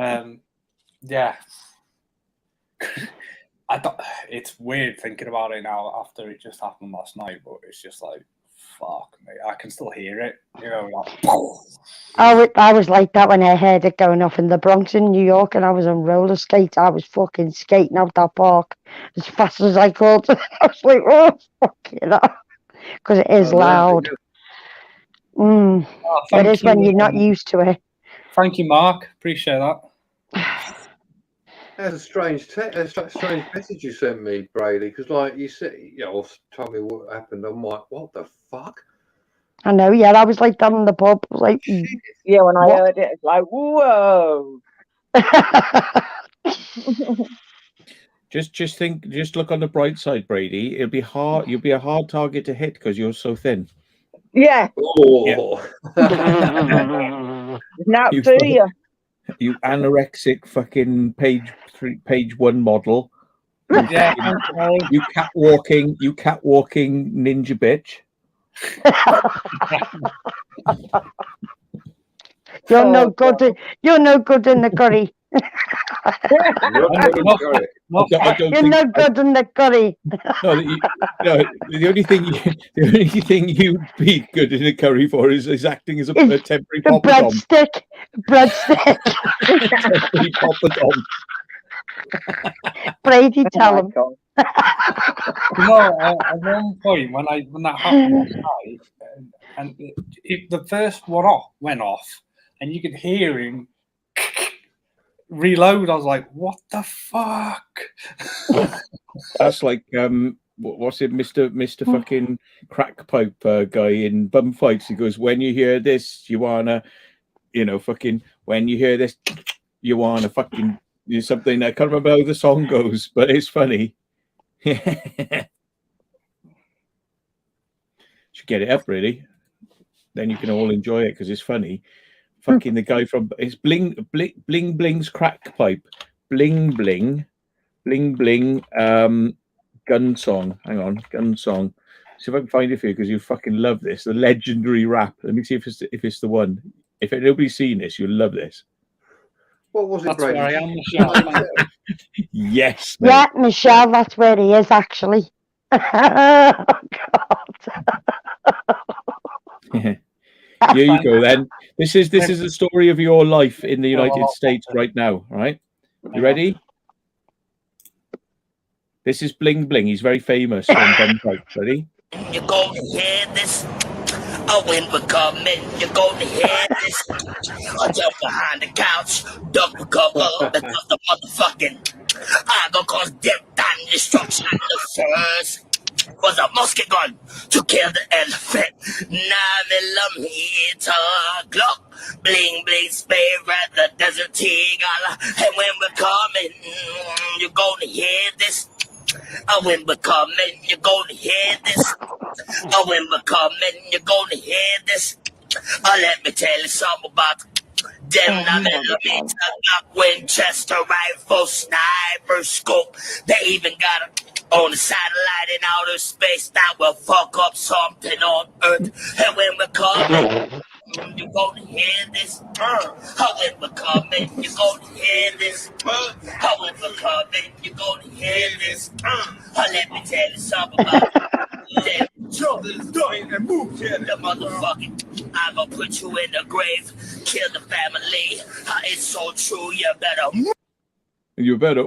Yeah. It's weird thinking about it now after it just happened last night, but it's just like, fuck me. I can still hear it. You know, like. I was like that when I heard it going off in the Bronx in New York, and I was on roller skates. I was fucking skating out that park as fast as I could. I was like, oh, fuck it up. Because it is loud. It is when you're not used to it. Thank you, Mark. Appreciate that. That's a strange message you sent me, Brady. Because, like you said, told me what happened. I'm like, what the fuck? I know. Yeah, I was like that in the pub. I was like, yeah, when I heard it, it's like, whoa. Just look on the bright side, Brady. It'll be hard. You'll be a hard target to hit because you're so thin. Yeah. Oh. Now to you. You anorexic fucking page 1 model. Yeah. You catwalking ninja bitch. You're no good in the curry. You're not good in the curry. The only thing you'd be good in a curry for is acting as a temporary poppadom. Breadstick. Temporary poppadom. Brady, tell him. At one point when that happened last night, and the first one went off, and you could hear him reload. I was like, "What the fuck?" That's like what's it, Mr. fucking crack pipe guy in Bum Fights. He goes, "When you hear this, you wanna, fucking. When you hear this, you wanna fucking do something." I can't remember how the song goes, but it's funny. Should get it up, really. Then you can all enjoy it because it's funny. Fucking the guy from it's Bling Bling's crack pipe. Bling Bling. Gun song. Hang on, gun song. See if I can find it for you because you fucking love this. The legendary rap. Let me see if it's the one. If nobody's seen this, you'll love this. What was it, That's Brady? where I am, Michelle. Thank you. Yes, mate. Yeah, Michelle, that's where he is actually. Oh, God. Here you go then. This is the story of your life in the United States right now, right? You ready? This is Bling Bling. He's very famous from Bum Fight. Ready? You're going to hear this. A wind will come in. You're going to hear this. I jump behind the couch, duck for cover, because the motherfucking I go cause death and destruction. The first was a musket gun to kill the elephant. 9mm Glock, bling bling spray at the desert eagle. And when we're coming, you're gonna hear this. When we're coming, you're gonna hear this. When we're coming, you're gonna hear this. Let me tell you something about them 9mm Glock, Winchester rifle, sniper scope. They even got a on a satellite in outer space that will fuck up something on Earth. And when we're coming, you're gonna hear this. When we're coming, you're gonna hear this. When we're coming, you're gonna hear this. Let me tell you something about them. The motherfucking, I'm gonna put you in the grave, kill the family. It's so true, you better. You better.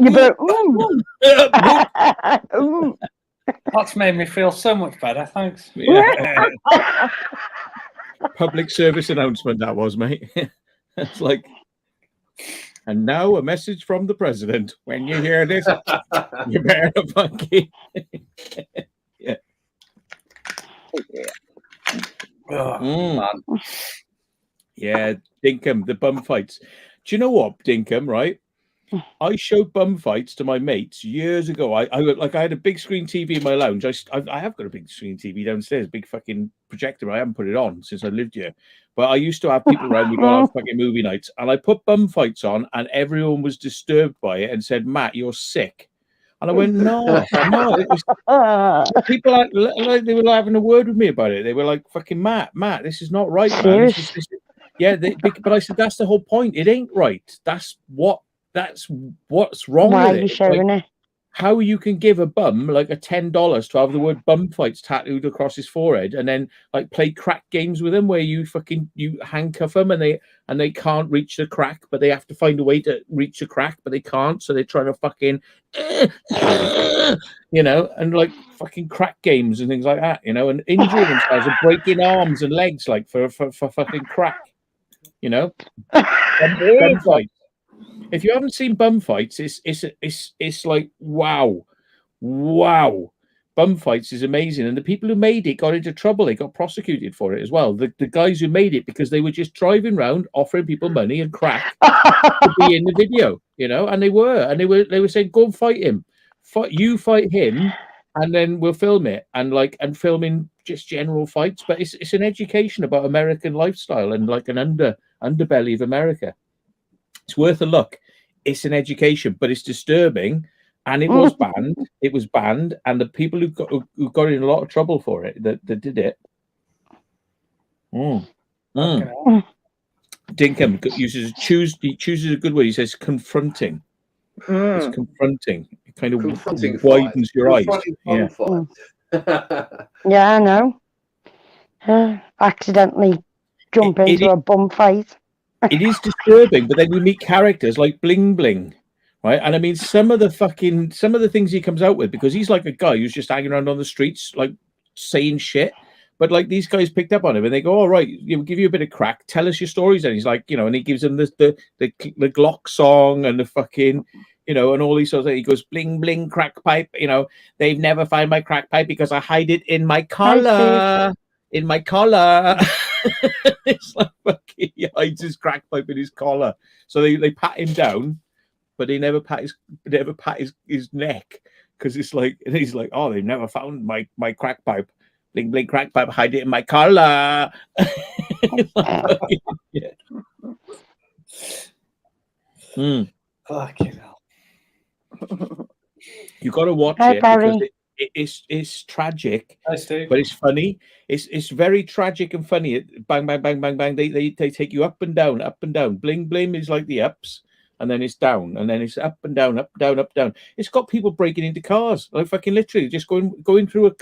That's made me feel so much better. Thanks. Yeah. Public service announcement that was, mate. It's like, and now a message from the president. When you hear this, you better fucking. Yeah. Yeah, Dinkum, the bum fights. Do you know what, Dinkum, right? I showed bum fights to my mates years ago. I had a big screen TV in my lounge. I have got a big screen TV downstairs, big fucking projector. I haven't put it on since I lived here. But I used to have people around me going on fucking movie nights, and I put bum fights on, and everyone was disturbed by it and said, "Matt, you're sick." And I went, "No, no." It was people like they were having a word with me about it. They were like, "Fucking Matt, this is not right, man." This is, yeah, but I said that's the whole point. It ain't right. That's what's wrong Why with it. are you showing it? How you can give a bum like a $10 to have the word bum fights tattooed across his forehead and then like play crack games with him where you handcuff them and they can't reach the crack, but they have to find a way to reach the crack, but they can't, so they're trying to fucking and like fucking crack games and things like that, and injuring themselves and breaking arms and legs like for fucking crack, bum fights. If you haven't seen bum fights, it's like wow. Bum fights is amazing, and the people who made it got into trouble. They got prosecuted for it as well. The guys who made it, because they were just driving around offering people money and crack to be in the video, and they were saying, "Go and fight him, fight him, and then we'll film it," and filming just general fights. But it's an education about American lifestyle and like an underbelly of America. It's worth a look. It's an education, but it's disturbing, and it was banned. It was banned, and the people who got in a lot of trouble for it that did it. Dinkum chooses a good word. He says confronting. It's confronting. It kind of widens your eyes. Yeah. Yeah, I know. Accidentally jump into a bum fight. It is disturbing, but then you meet characters like Bling Bling, right? And I mean, some of the things he comes out with, because he's like a guy who's just hanging around on the streets, like saying shit. But like these guys picked up on him and they go, "All right, we'll give you a bit of crack. Tell us your stories." And he's like, and he gives them the Glock song and the fucking, and all these sorts of things. He goes, "Bling Bling crack pipe." They've never found my crack pipe because I hide it in my collar. In my collar. It's like fucking, he hides his crack pipe in his collar. So they pat him down, but they never pat his neck, because it's like, and he's like, "Oh, they've never found my crack pipe. Bling Bling crack pipe, hide it in my collar." Yeah. Fucking hell. You got to watch it because it's tragic. But it's funny. It's very tragic and funny. Bang, bang, bang, bang, bang. They take you up and down, up and down. Bling, bling is like the ups, and then it's down, and then it's up and down, up, down, up, down. It's got people breaking into cars, like fucking literally just going through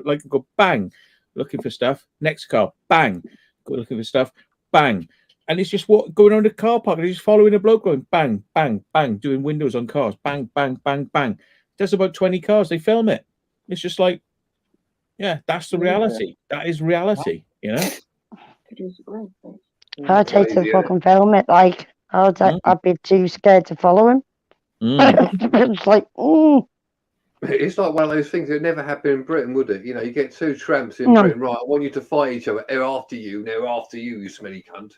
like go bang, looking for stuff. Next car, bang, go looking for stuff, bang. And it's just going around the car park and he's just following a bloke going bang, bang, bang, doing windows on cars, bang, bang, bang, bang. There's about 20 cars. They film it. It's just like, yeah, that's the reality. That is reality, you know? I'd hate to fucking film it. Like, I'd be too scared to follow him. It's like, It's like one of those things that never happen in Britain, would it? You know, you get two tramps in Britain, right? I want you to fight each other. They're after you. They're after you, you smelly cunt.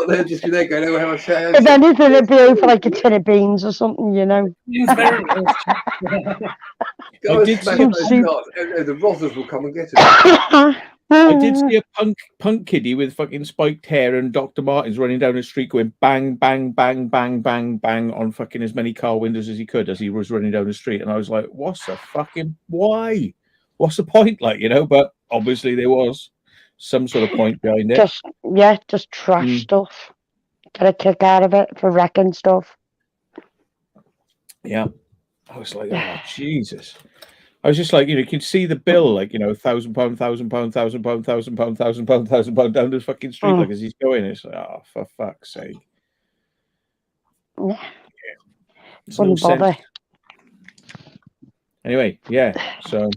They're just going to go, if anything, it'd be over like a tin of beans or something, you know. Go and smash those cars. The Rozzers will come and get it. I did see a punk kiddie with fucking spiked hair and Dr. Martens running down the street going bang, bang, bang, bang, bang, bang on fucking as many car windows as he could as he was running down the street. And I was like, what's the fucking, why? What's the point? Like, you know, but obviously there was some sort of point behind it. Just trash stuff. Get a kick out of it for wrecking stuff. Yeah. I was like, oh, Jesus. I was just like, you know, you could see the bill, like, you know, £1,000, £1,000, £1,000, £1,000, £1,000, £1,000 down the fucking street, like as he's going. It's like, oh, for fuck's sake. Yeah. Wouldn't bother. Anyway, yeah. So,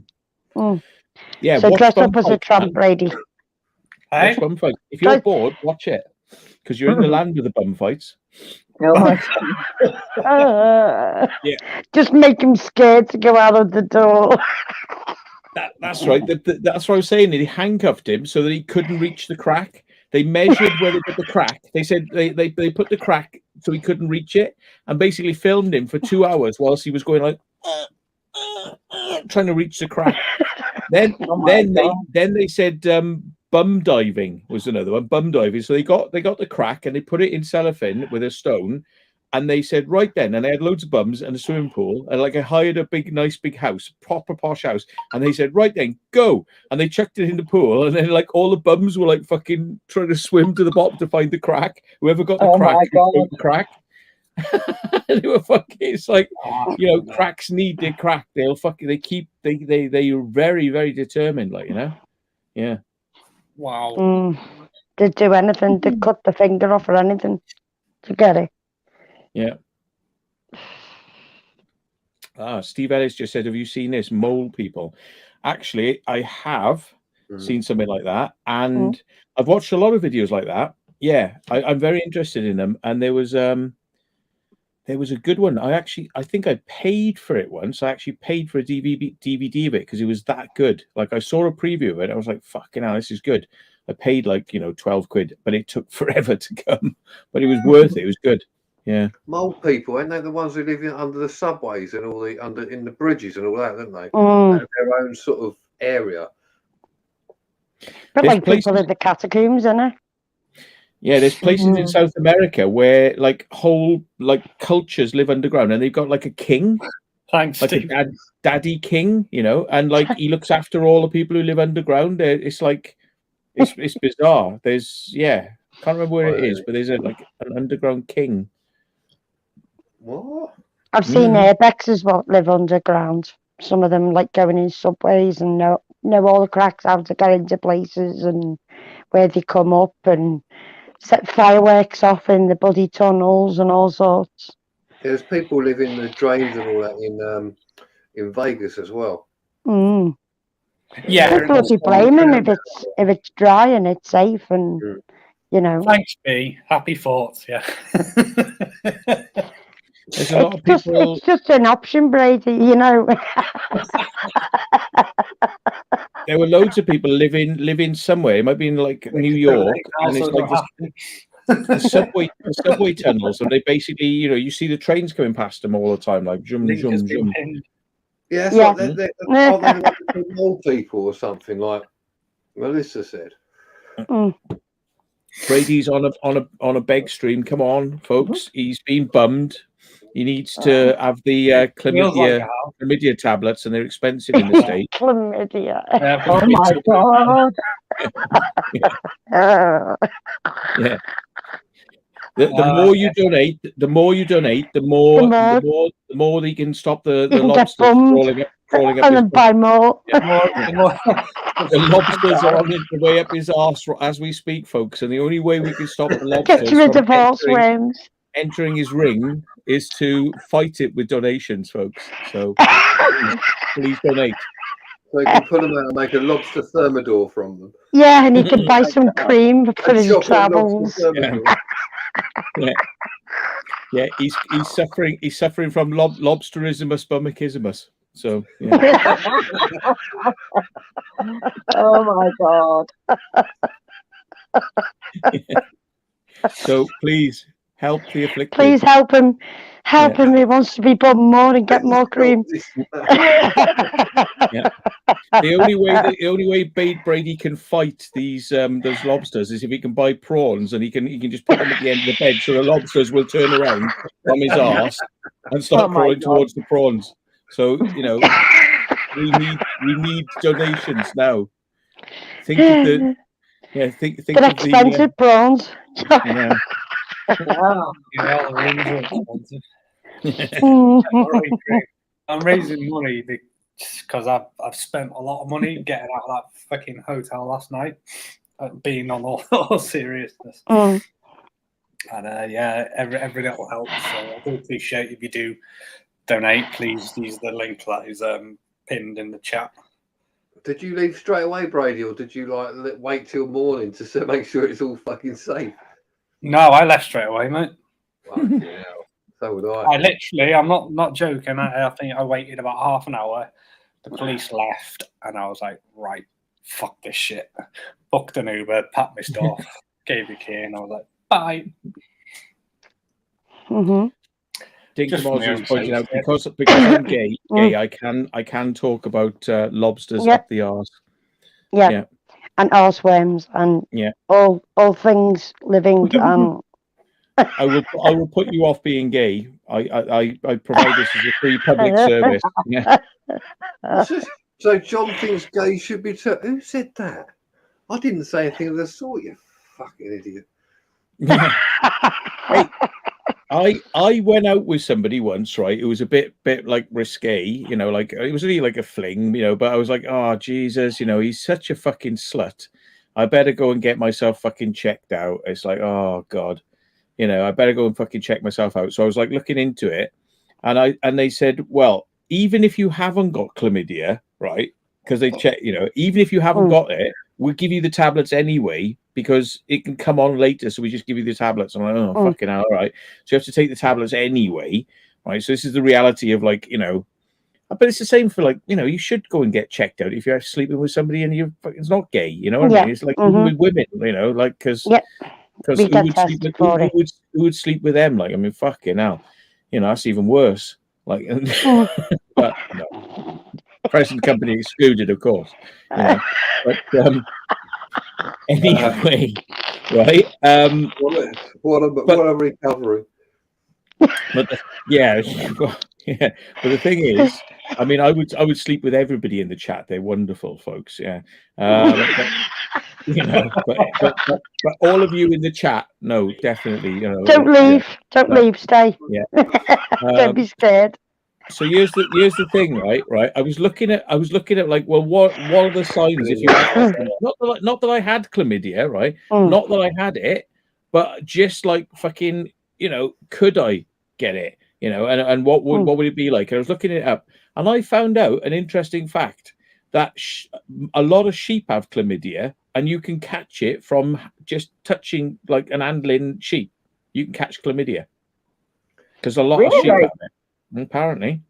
yeah. So dress up as a Trump, Brady. Watch bum fight. If you're bored, watch it because you're in the land of the bum fights. Just make him scared to go out of the door. That's right. That's what I was saying. They handcuffed him so that he couldn't reach the crack. They measured where they put the crack. They said they put the crack so he couldn't reach it, and basically filmed him for 2 hours whilst he was going like trying to reach the crack. Then they said bum diving was another one. Bum diving. So they got the crack and they put it in cellophane with a stone. And they said, right then, and they had loads of bums and a swimming pool, and like I hired a nice big house, proper posh house, and they said, right then, go, and they chucked it in the pool, and then like all the bums were like fucking trying to swim to the bottom to find the crack. Whoever got the crack, they were fucking. It's like, you know, cracks need their crack. They'll fucking they are very, very determined, like, you know, yeah. Wow. They'd do anything. They'd cut the finger off or anything to get it. Yeah. Steve Ellis just said, have you seen this? Mole people. Actually, I have seen something like that. And I've watched a lot of videos like that. Yeah, I'm very interested in them. And there was a good one. I think I paid for it once. I actually paid for a DVD of it because it was that good. Like I saw a preview of it. I was like, fucking hell, this is good. I paid like, 12 quid, but it took forever to come. But it was worth it. It was good. Yeah, mole people, aren't they the ones who live under the subways and all in the bridges and all that, don't they? Have their own sort of area. But like people in the catacombs, isn't it? Yeah, there's places in South America where like whole like cultures live underground, and they've got like a king, like Steve. A daddy king, and like he looks after all the people who live underground. It's like it's bizarre. Can't remember where it is, but there's an underground king. What? I've seen airbexes what live underground. Some of them like going in subways and know all the cracks, how to get into places and where they come up and set fireworks off in the bloody tunnels and all sorts. There's people live in the drains and all that in Vegas as well. Yeah, people would blame them if it's dry and it's safe and Thanks, B. Happy thoughts. Yeah. There's a lot of people. It's just an option, Brady. There were loads of people living somewhere. It might be in like New York, and it's like the subway tunnels, and they basically, you see the trains coming past them all the time, like jum jum jum. Yeah, so they're old people or something, like Melissa said. Brady's on a beg stream. Come on, folks. He's been bummed. He needs to have the chlamydia tablets, and they're expensive in the States. Chlamydia. Oh my God. Yeah. The more you donate, the more they can stop the lobsters crawling up and his then buy more. The lobsters are on the way up his arse as we speak, folks. And the only way we can stop the lobsters Get rid of horse worms. Entering his ring is to fight it with donations, folks. So please donate. So you can put them out and make a lobster thermidor from them. Yeah, and he can buy some cream for his travels. Yeah, he's suffering. He's suffering from lobsterismus, bummockismus. So yeah. Oh my God. So please help the afflicted. Please help him. Help him. He wants to be bum more and get more cream. Yeah. The only way Brady can fight those lobsters is if he can buy prawns, and he can just put them at the end of the bed, so the lobsters will turn around from his arse and start crawling towards the prawns. So we need donations now. Think of the think but of expensive prawns. Yeah. Wow. I'm raising money because I've spent a lot of money getting out of that fucking hotel last night, being on all seriousness. And every little helps. So I do appreciate if you do donate. Please use the link that is pinned in the chat. Did you leave straight away, Brady, or did you wait till morning to make sure it's all fucking safe? No, I left straight away, mate. Yeah, so would I. I'm not joking. I think I waited about half an hour. The police left, and I was like, right, fuck this shit. Booked an Uber, packed my stuff, gave the key, and I was like, bye. Dink was pointing out because I'm gay, I can talk about lobsters up the arse. Yeah. And arse worms and all things living. I will put you off being gay. I provide this as a free public service. Yeah. So John thinks gay should be. Who said that? I didn't say anything of the sort. You fucking idiot. Hey, I went out with somebody once, right? It was a bit like risque, like it was really like a fling, but I was like, oh Jesus, he's such a fucking slut. I better go and get myself fucking checked out. It's like, oh God, I better go and fucking check myself out. So I was like looking into it, and they said, well, even if you haven't got chlamydia, right? Because they check, even if you haven't got it, we'll give you the tablets anyway, because it can come on later. So we just give you the tablets. I'm like, oh, fucking hell, all right. So you have to take the tablets anyway, right? So this is the reality of but it's the same for you should go and get checked out if you're sleeping with somebody and it's not gay, you know what I mean? It's like with women, because who would sleep with them? I mean, fucking hell, that's even worse. But no. Present company excluded, of course. But anyway, right? What a recovery. But But the thing is, I mean, I would sleep with everybody in the chat. They're wonderful folks. Yeah. But all of you in the chat, no, definitely. Don't leave. Don't leave. Stay. Yeah. Don't be scared. So here's the thing, right? I was looking at what are the signs if you have, not that I had chlamydia, right? Not that I had it, but just fucking, could I get it? And what would it be like? And I was looking it up, and I found out an interesting fact that a lot of sheep have chlamydia, and you can catch it from just touching an handling sheep. You can catch chlamydia because a lot of sheep have it. Apparently.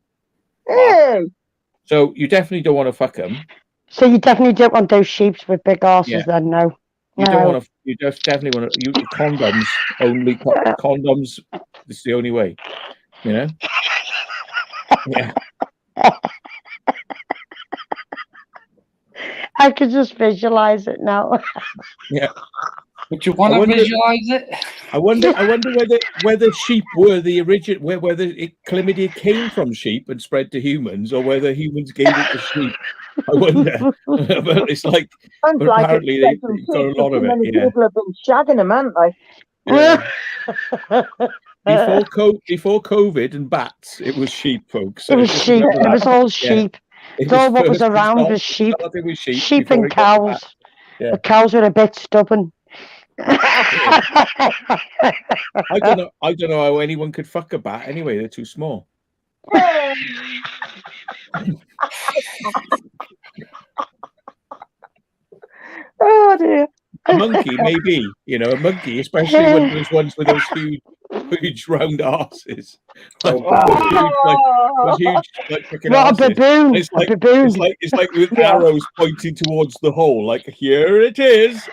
So you definitely don't want to fuck them. So you definitely don't want those sheep with big asses, then? No. You don't want to. You just definitely want to. Condoms only. Condoms. It's the only way. Yeah. I could just visualize it now. Yeah. Would you want to visualize it? I wonder whether sheep were the origin, whether chlamydia came from sheep and spread to humans, or whether humans gave it to sheep. I wonder. But it's like, but apparently they've got a lot of it. Yeah. People have been shagging them, haven't they? Yeah. Before COVID and bats, it was sheep, folks. So it was sheep. It was all sheep. It's all what was around was sheep. Sheep and cows. Yeah. The cows were a bit stubborn. I don't know how anyone could fuck a bat anyway. They're too small. Oh dear. A monkey, maybe, you know, a monkey, especially when there's ones with those huge round asses. Like, huge, like freaking what asses. a baboon! It's like, a baboon. It's like with arrows pointing towards the hole. Like, here it is.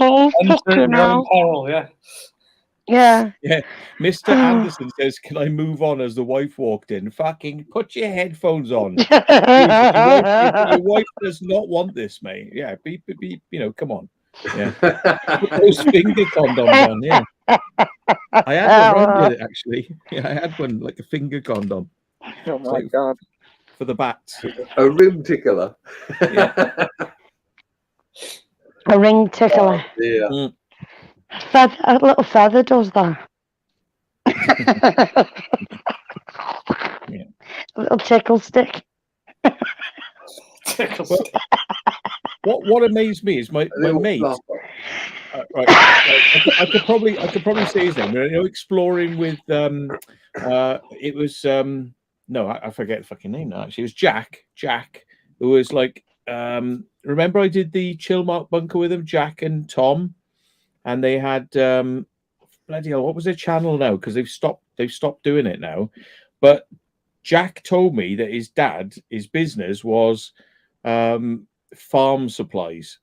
Oh, fucking hell. Peril, yeah. Yeah. Yeah. Mr. Anderson says, "Can I move on?" As the wife walked in. Fucking put your headphones on. Dude, your wife does not want this, mate. Yeah, be you know, come on. Yeah. Put those finger condoms on, yeah. I had one with it, actually. Yeah, I had one, like a finger condom. Oh my God. For the bats. A rim tickler. Yeah. A ring tickler. Oh, yeah. A little feather does that. Yeah. A little tickle stick. What amazed me is my mate. Right, I could probably say his name. You know, exploring with it was no, I forget the fucking name now. Actually, it was Jack, who was like remember I did the Chill Mark bunker with him, Jack and Tom. And they had bloody hell, what was their channel now? Because they've stopped doing it now. But Jack told me that his business was farm supplies.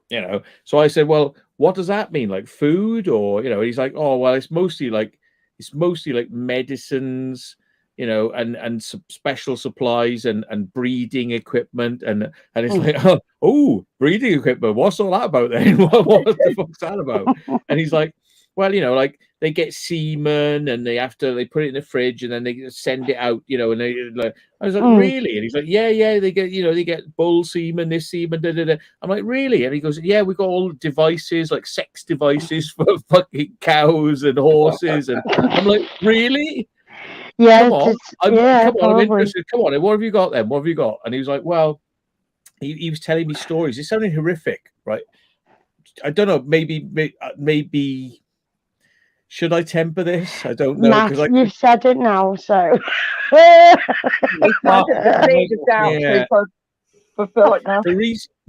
You know, so I said, well, what does that mean? Like food, or you know? He's like, oh, well, it's mostly like medicines, you know, and some special supplies and breeding equipment, and it's like, oh, breeding equipment. What's all that about then? what the fuck's that about? And he's like, well, you know, like they get semen and they put it in the fridge and then they send it out, you know, and they like, I was like, really? And he's like, yeah, they get bull semen, this semen, da, da, da. I'm like, really? And he goes, yeah, we got all devices, like sex devices for fucking cows and horses. And I'm like, really? Yeah, come on, I'm probably. interested. Come on, what have you got then? What have you got? And he was like, well, he was telling me stories. It's sounding horrific, right? I don't know. Maybe should I temper this? I don't know. Matt, you've said it now, so. The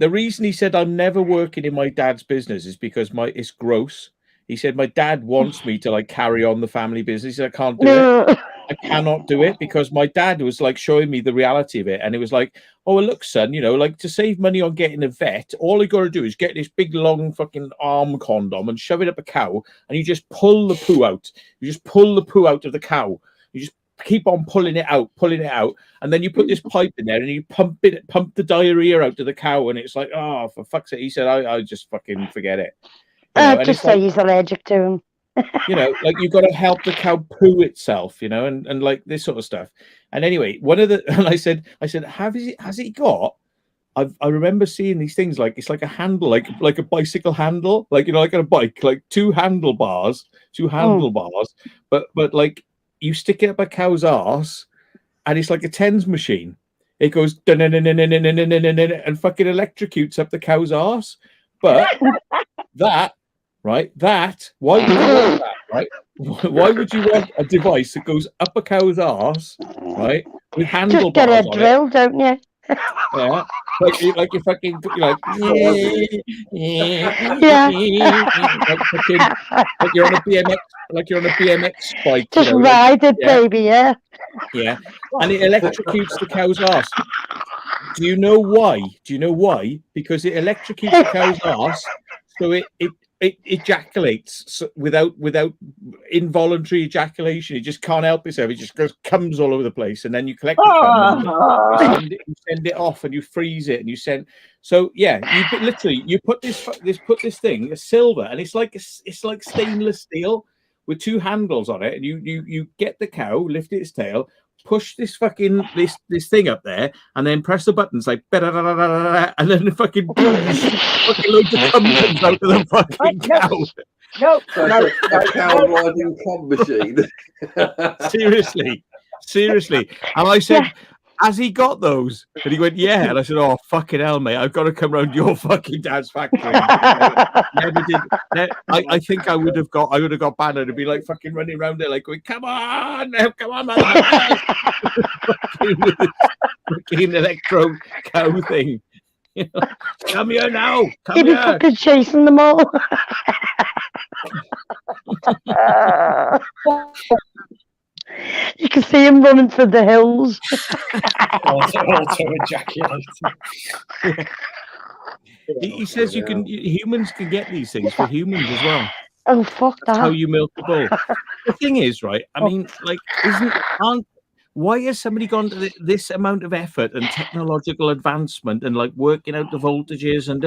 reason he said I'm never working in my dad's business is because it's gross. He said my dad wants me to like carry on the family business. He said I can't do it. I cannot do it because my dad was like showing me the reality of it, and it was like, oh, well, look, son, you know, like to save money on getting a vet, all you got to do is get this big long fucking arm condom and shove it up a cow, and you just pull the poo out. You just pull the poo out of the cow. You just keep on pulling it out, and then you put this pipe in there and you pump the diarrhea out of the cow, and it's like, oh, for fuck's sake. He said, I just fucking forget it. You know, just say he's allergic to him. You know, like you've got to help the cow poo itself, you know, and like this sort of stuff. And anyway, and I said, has he got? I remember seeing these things like it's like a handle, like a bicycle handle, like you know, like on a bike, like two handlebars, but like you stick it up a cow's arse, and it's like a tens machine. It goes and fucking electrocutes up the cow's arse. But that. Right, why would you want that, right? Why would you want a device that goes up a cow's arse, right, with handlebars? Just get a drill, don't you? Yeah, like you fucking like like you're on a BMX bike. Just ride it, baby, yeah. Yeah, and it electrocutes the cow's arse. Do you know why? Because it electrocutes the cow's arse, so it it ejaculates without involuntary ejaculation. It just can't help itself. It just comes all over the place, and then you collect the cum, and you send it off, and you freeze it, and you send. So yeah, you put this thing, a silver, and it's like stainless steel with two handles on it, and you get the cow, lift its tail, push this fucking this thing up there, and then press the buttons like and then the fucking loads of cum comes out of the fucking cow. No, a cow riding cum machine. Seriously. And I said, has he got those? And he went, yeah. And I said, oh fucking hell, mate, I've got to come round your fucking dad's factory. Never did. I think I would have got banned. I'd be like fucking running around there, like going, come on, man. Fucking electro cow thing. You know, come here now. He'd be fucking chasing them all. You can see him running through the hills. auto ejaculating. He says humans can get these things for humans as well. Oh fuck that! That's how you milk the bull. The thing is, right? I mean, like, why has somebody gone to this amount of effort and technological advancement and like working out the voltages and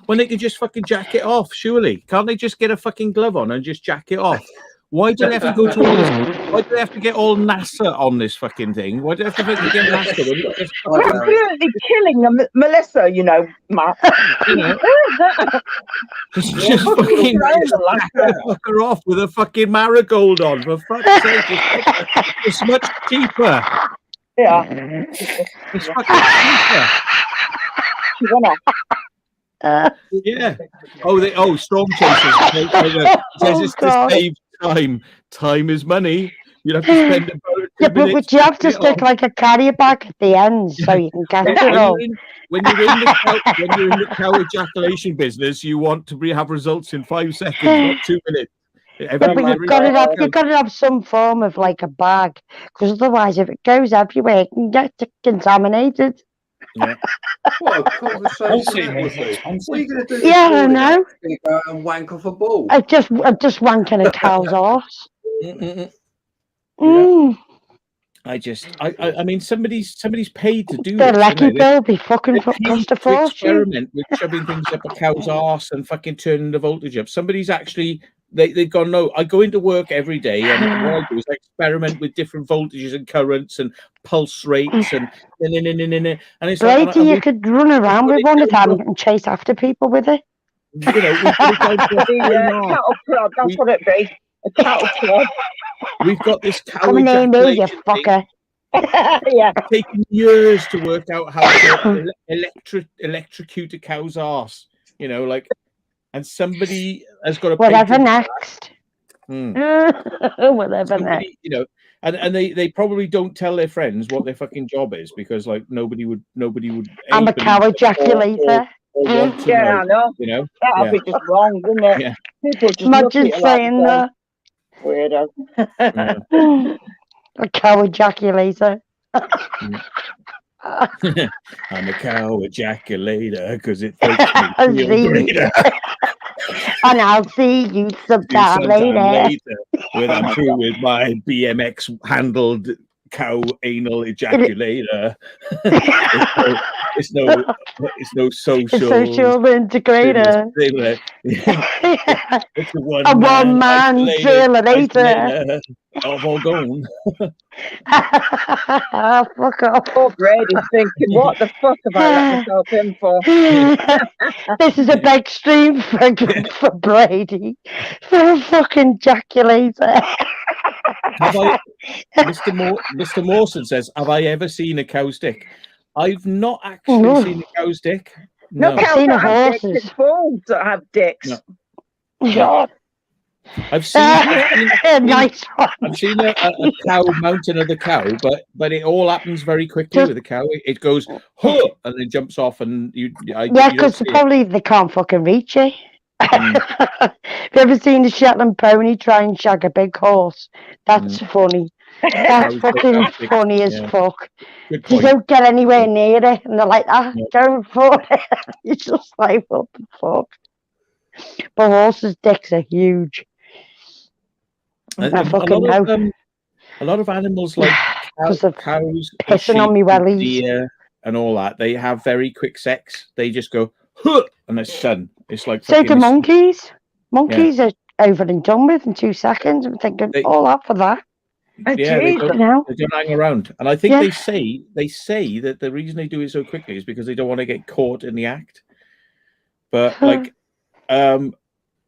when they can just fucking jack it off? Surely, can't they just get a fucking glove on and just jack it off? Why do they have to go to all this? Why do they have to get all NASA on this fucking thing? Why do they have to fucking get NASA? You're absolutely killing Melissa, you know, Matt. You know, just fucking fuck her off with a fucking marigold on, for fuck's sake. It's much cheaper. Yeah. It's fucking cheaper. Yeah. Storm chasers. Says it's to save time. Time is money. You have to spend about 2 but would you have to stick like a carrier bag at the end so you can catch it all? When you're in the cow ejaculation business, you want to have results in 5 seconds, not 2 minutes. But you've got to have some form of like a bag, because otherwise, if it goes everywhere, it can get contaminated. Yeah. What a conversation that would be. What are you going to do? Yeah, I know. Go and wank off a ball. I'm just wanking a cow's arse. I mean, somebody's paid to do the this. lucky bill be fucking cost a fortune. Experiment with shoving things up a cow's arse and fucking turning the voltage up. Somebody's actually they've gone, no, I go into work every day and what I do is I experiment with different voltages and currents and pulse rates and it's Brady, like, you could run around with one of them and chase after people with it. You know, cattle prod, that's what it be. A cattle prod. We've got this cow Come near me, you fucker. Yeah. It's taken years to work out how to electrocute a cow's arse. You know, like, and somebody has got a whatever next. Whatever next. You know, and they probably don't tell their friends what their fucking job is because like nobody would. I'm a cow ejaculator. Yeah, I know. You know, that'd be just wrong, wouldn't it? Yeah. People just imagine saying that. Weirdo. A cow ejaculator. I'm a cow ejaculator because it makes me feel greater. And I'll see you sometime later. When I'm through with my BMX handled cow anal ejaculator. It's no social integrator. It's a one-man trailer. I've all gone. Fuck off. Poor Brady's thinking, what the fuck have I let myself in for? This is a big stream for Brady. For a fucking ejaculator. Mr. Mawson says, have I ever seen a cow's dick? I've not actually seen a cow's dick. No, cows don't have dicks. It's bulls that have dicks. No. I've seen nice one. I've seen a cow mount another cow, but it all happens very quickly with a cow. It goes huh, and then jumps off, and because probably they can't fucking reach it. Have you ever seen a Shetland pony try and shag a big horse? That's funny. That's fucking funny as fuck. You don't get anywhere near it, and they're like, go for it. It's just like, what the fuck? But horses' dicks are huge. I fucking know. A lot of animals like cows, and pissing on me wellies, deer, and all that. They have very quick sex. They just go, huh, and it's done. It's like so do monkeys. Monkeys are over and done with in 2 seconds. I'm thinking, all up for that. Yeah, they don't hang around. And I think they say that the reason they do it so quickly is because they don't want to get caught in the act. But like,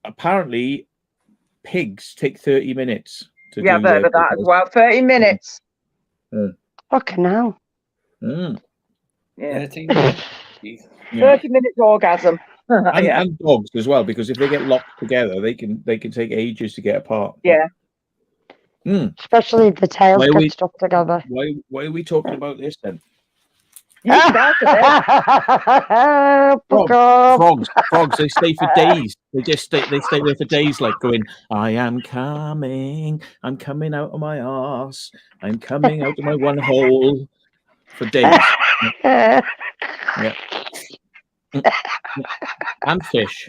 apparently, pigs take 30 minutes. Yeah, I've heard of that as well. 30 minutes. Fucking hell. Yeah. 30 minutes orgasm. And dogs as well, because if they get locked together, they can take ages to get apart. Yeah. Especially if the tails get stuck together. Why are we talking about this then? Frogs, they stay for days. They stay there for days, like going, I am coming out of my arse, I'm coming out of my one hole, for days. Yeah. And fish.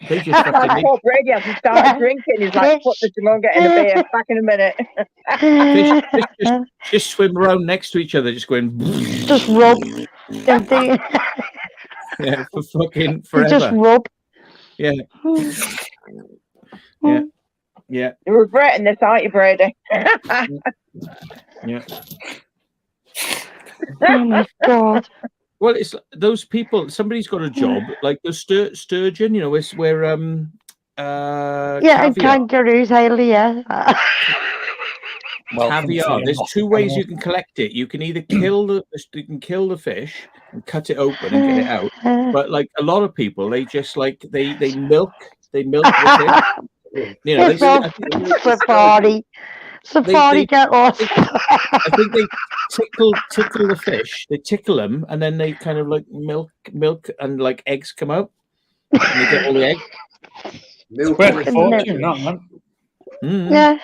They just poor Brady hasn't started drinking. He's like, put the Jamonga in a beer, back in a minute. Fish just swim around next to each other, just going, just rub. Yeah, for fucking forever. Just rub. Yeah. Yeah. You're regretting this, aren't you, Brady? Yeah. Oh my God. Well, it's those people. Somebody's got a job, like the sturgeon. You know, it's where and caviar. kangaroos, Haley. Yeah. Caviar. There's two ways you can collect it. You can either kill the fish and cut it open and get it out. But like a lot of people, they just like they milk the fish. You know, Safari get lost. I think they tickle the fish. They tickle them, and then they kind of like milk, and like eggs come out, and they get all the eggs. Milk worth a fortune, not man. Yeah.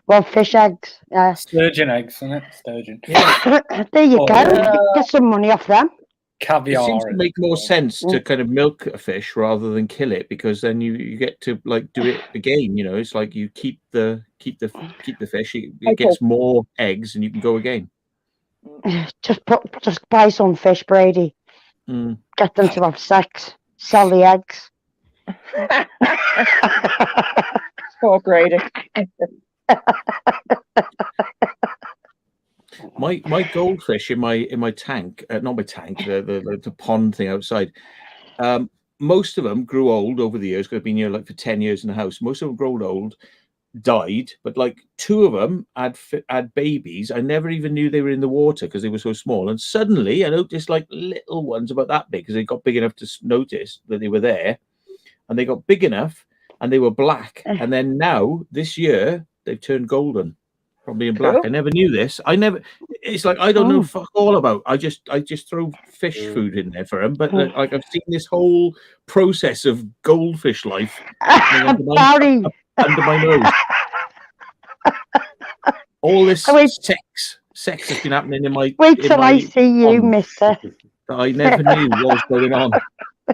Well, fish eggs. Yeah. Sturgeon eggs, isn't it? Sturgeon. Yeah. There you go. Get some money off them. Caviar. It seems to make more sense to kind of milk a fish rather than kill it, because then you get to like do it again. You know, it's like you keep the fish. It gets more eggs, and you can go again. Just buy some fish, Brady. Get them to have sex. Sell the eggs. Poor Brady. My goldfish in my tank, not my tank, the pond thing outside. Most of them grew old over the years. Because I've been here like for 10 years in the house. Most of them grew old, died, but like 2 of them had babies. I never even knew they were in the water because they were so small. And suddenly I noticed like little ones about that big, because they got big enough to notice that they were there, and they got big enough, and they were black. And then now this year they've turned golden. Probably in black. I never knew this. It's like I don't know fuck all about. I just throw fish food in there for them. But like I've seen this whole process of goldfish life under my nose. All this sex has been happening in my. Wait till I see you, mister. That I never knew what was going on.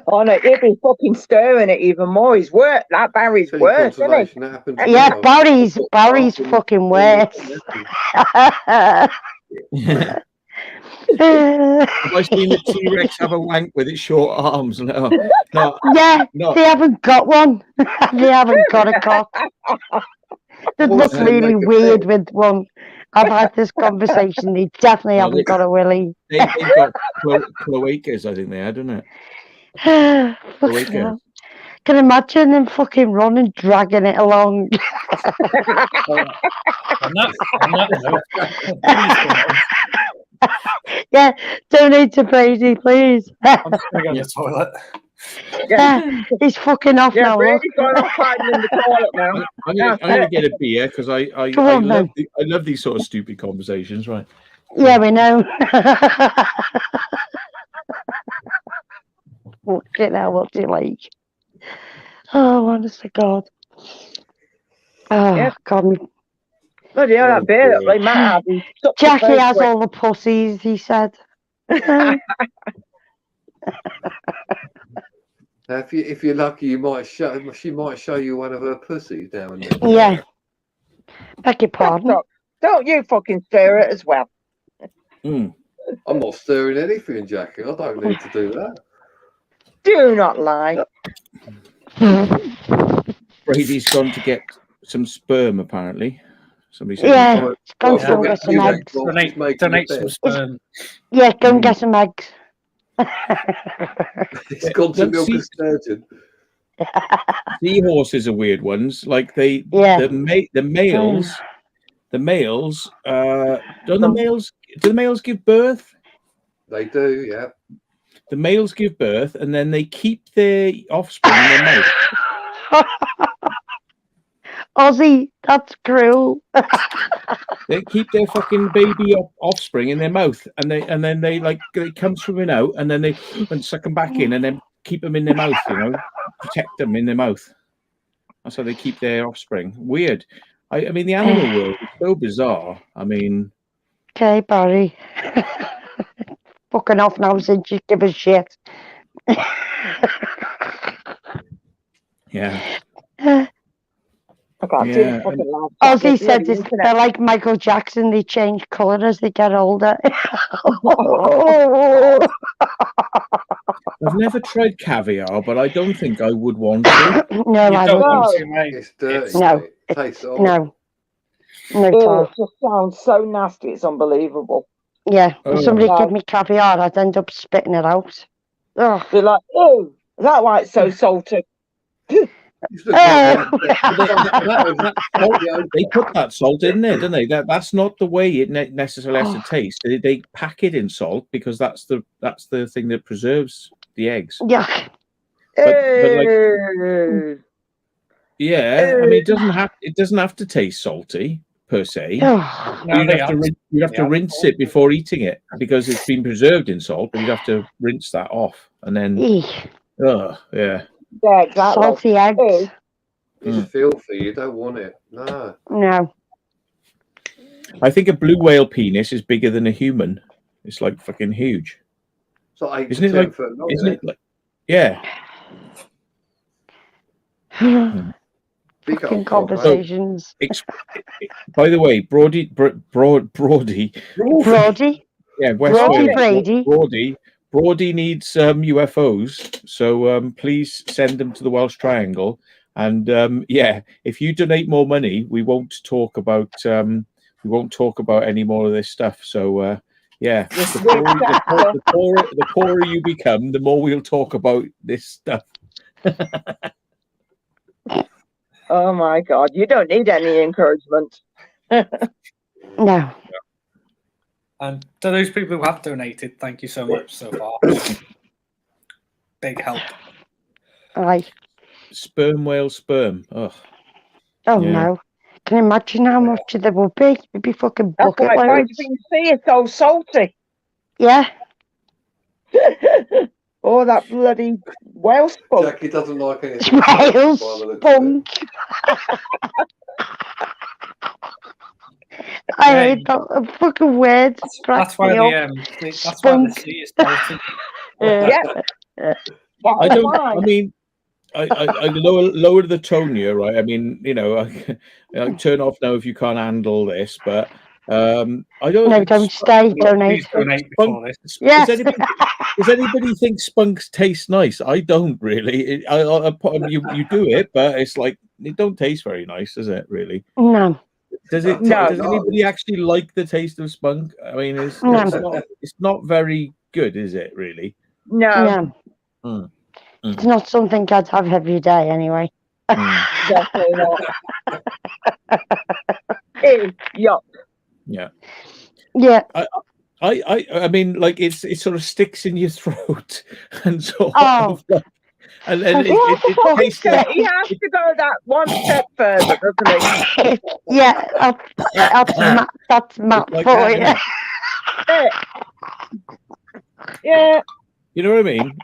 Oh no, he'll be fucking stirring it even more. He's worse. That Barry's worse, isn't he? Yeah, Barry's fucking worse. Have I seen the T-Rex have a wank with its short arms? No. They haven't got one. They haven't got a cock. They look really weird with one. I've had this conversation. They definitely haven't got a willy. They got cloacas, I think they had, didn't it? Can imagine them fucking running, dragging it along. Yeah, donate to Brady, please. I'm just gonna go to the toilet. Yeah, he's fucking off now. Brady's going off hiding in the toilet now. I'm gonna get a beer because I love these sort of stupid conversations, right? Yeah, we know. Fucking hell, what do you like? Oh, honest to God. Oh, God. Bloody hell, that beer, like Matt. Jackie has all the pussies, he said. Now, if you're lucky, she might show you one of her pussies now and then. Yeah. Beg your pardon. Don't you fucking stir it as well. I'm not stirring anything, Jackie. I don't need to do that. Do not lie. Brady's gone to get some sperm, apparently. Somebody said. Yeah, go and get some eggs. Donate some sperm. Yeah, go and get some eggs. It's gone to milk a sturgeon. Seahorses are weird ones. Like the males. The males. Do the males give birth? They do, yeah. The males give birth, and then they keep their offspring in their mouth. Ozzy, that's cruel. They keep their fucking baby offspring in their mouth, and then they come swimming out, and then they suck them back in, and then keep them in their mouth. Protect them in their mouth. That's how they keep their offspring. Weird. I mean, the animal world is so bizarre. I mean, okay, Barry. Fucking off now since you give a shit. Yeah. I can't see the fucking laugh. Ozzy said they're like Michael Jackson, they change colour as they get older. I've never tried caviar, but I don't think I would want to. No, I don't. It's dirty. No, it tastes no. horrible. No, it just sounds so nasty. It's unbelievable. Yeah, if somebody give me caviar, I'd end up spitting it out. They're like, oh, is that why it's so salty? They put that salt in there, don't they? That's not the way it necessarily has to taste. They pack it in salt because that's the thing that preserves the eggs. Yeah. But like, yeah, I mean, it doesn't have to taste salty per se. You'd have to rinse it before eating it because it's been preserved in salt, but you'd have to rinse that off and then. Yeah, exactly. Salty eggs. It's filthy. You don't want it. No. I think a blue whale penis is bigger than a human. It's like fucking huge. It's like 8 isn't to 10 it like? foot long, Isn't it like? Yeah. Fucking conversations. So, by the way, Brody. Yeah, Brody needs UFOs, so please send them to the Welsh Triangle. And if you donate more money, we won't talk about any more of this stuff. So the poorer you become, the more we'll talk about this stuff. Oh my God, you don't need any encouragement. No. And to those people who have donated, thank you so much so far. Big help. Aye. Sperm whale sperm. Oh no. Can you imagine how much there would be? It'd be fucking bucket loads. Why do you see it so salty? Yeah. Oh, that bloody whale spunk. Jackie doesn't like anything. Whale spunk. I hate that fucking word. That's why the sea is salty. I don't. I mean, I lower the tone here, right? I mean, I turn off now if you can't handle this, but I don't. No, don't stay. Donate. Donate before this. Yeah. Does anybody think spunks taste nice? I don't really. You do it, but it's like it don't taste very nice, does it? Really? No. Does it? Does anybody actually like the taste of spunk? I mean, it's not very good, is it? Really? No. It's not something I'd have every day, anyway. Definitely not. Yuck. Yeah. Yeah. I mean, like it sort of sticks in your throat, and so. And it tastes like, he has to go that one step further, doesn't he? Yeah, that's Matt like for you. Yeah. You know what I mean?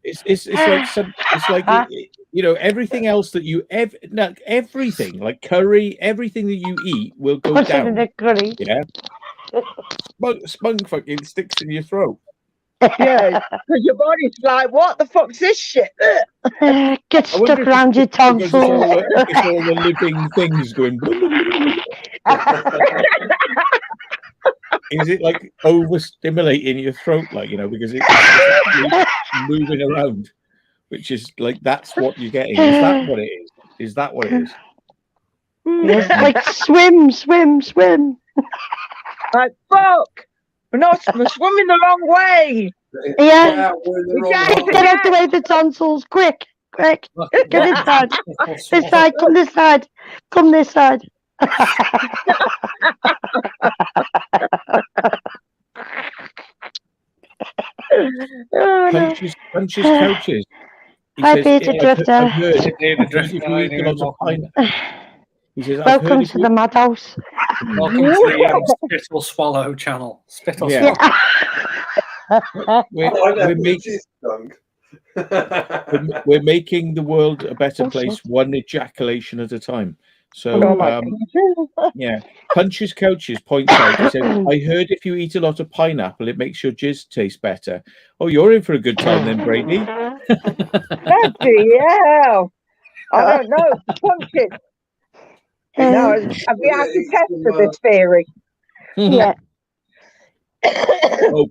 It's like everything else that you everything like curry, everything that you eat will go down. In the curry. Yeah. Spunk fucking sticks in your throat. Yeah, because your body's like, what the fuck's this shit? Get stuck around your tonsils. It's all the living things going. Is it like overstimulating your throat, like, you know, because it's moving around, which is like, that's what you're getting. Is that what it is? Is that what it is? It's like swim. Like, fuck! We're swimming the wrong way. Yeah. Get Get out the way, the tonsils, quick. Get inside. This side, come this side. Come this side. Punches couches. Hi, Peter Drifter. I've heard if you eat a lot of pineapple. He says, welcome to the madhouse. Welcome to the Spit or Swallow channel. Spit or Swallow. We're making the world a better place, one ejaculation at a time. So, yeah. Punches couches points out, he said, I heard if you eat a lot of pineapple, it makes your jizz taste better. Oh, you're in for a good time then, Brady. Yeah. I don't know. Punches. No, have we had to test for this theory? Yeah. Oh,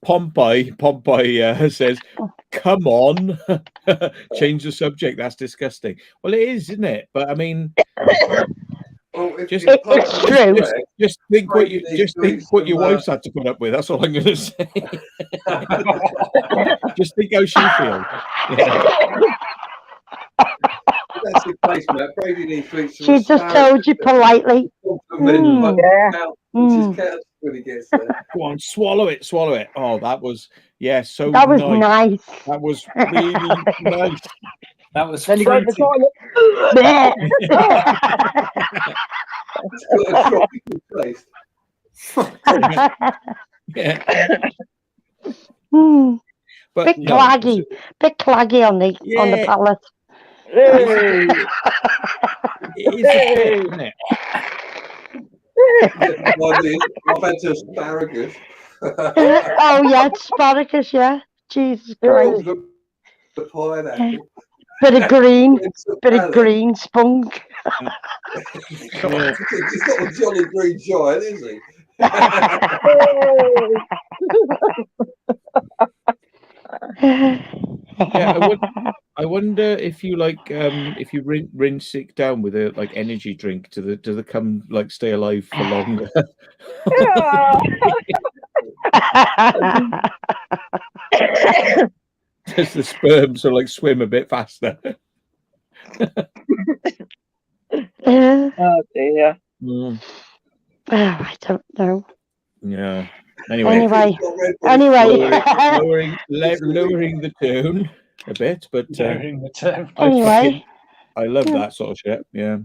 Pompey says, come on, change the subject. That's disgusting. Well, it is, isn't it? But I mean, it's true. Just think what your wife's had to put up with. That's all I'm going to say. Just think how she feels. Yeah. That's the case, Matt. Brady needs to eat some. She just told you politely. When he gets there. Go on, swallow it. Oh, that was so. That was nice. That was really nice. That was. Then you go to the toilet. It's got a tropical taste. Yeah. But bit claggy on the palate. It is a bit, isn't it? I've had asparagus. Oh yeah, asparagus, yeah. Jesus Christ. The pineapple. Bit of green spunk. He's not a jolly green giant, is he? I wonder if you if you rinse it down with a energy drink, do they come stay alive for longer? Does the sperm swim a bit faster? Oh dear. Oh, I don't know. Yeah. Anyway, lowering the tune a bit, but anyway, I love that sort of shit. Yeah.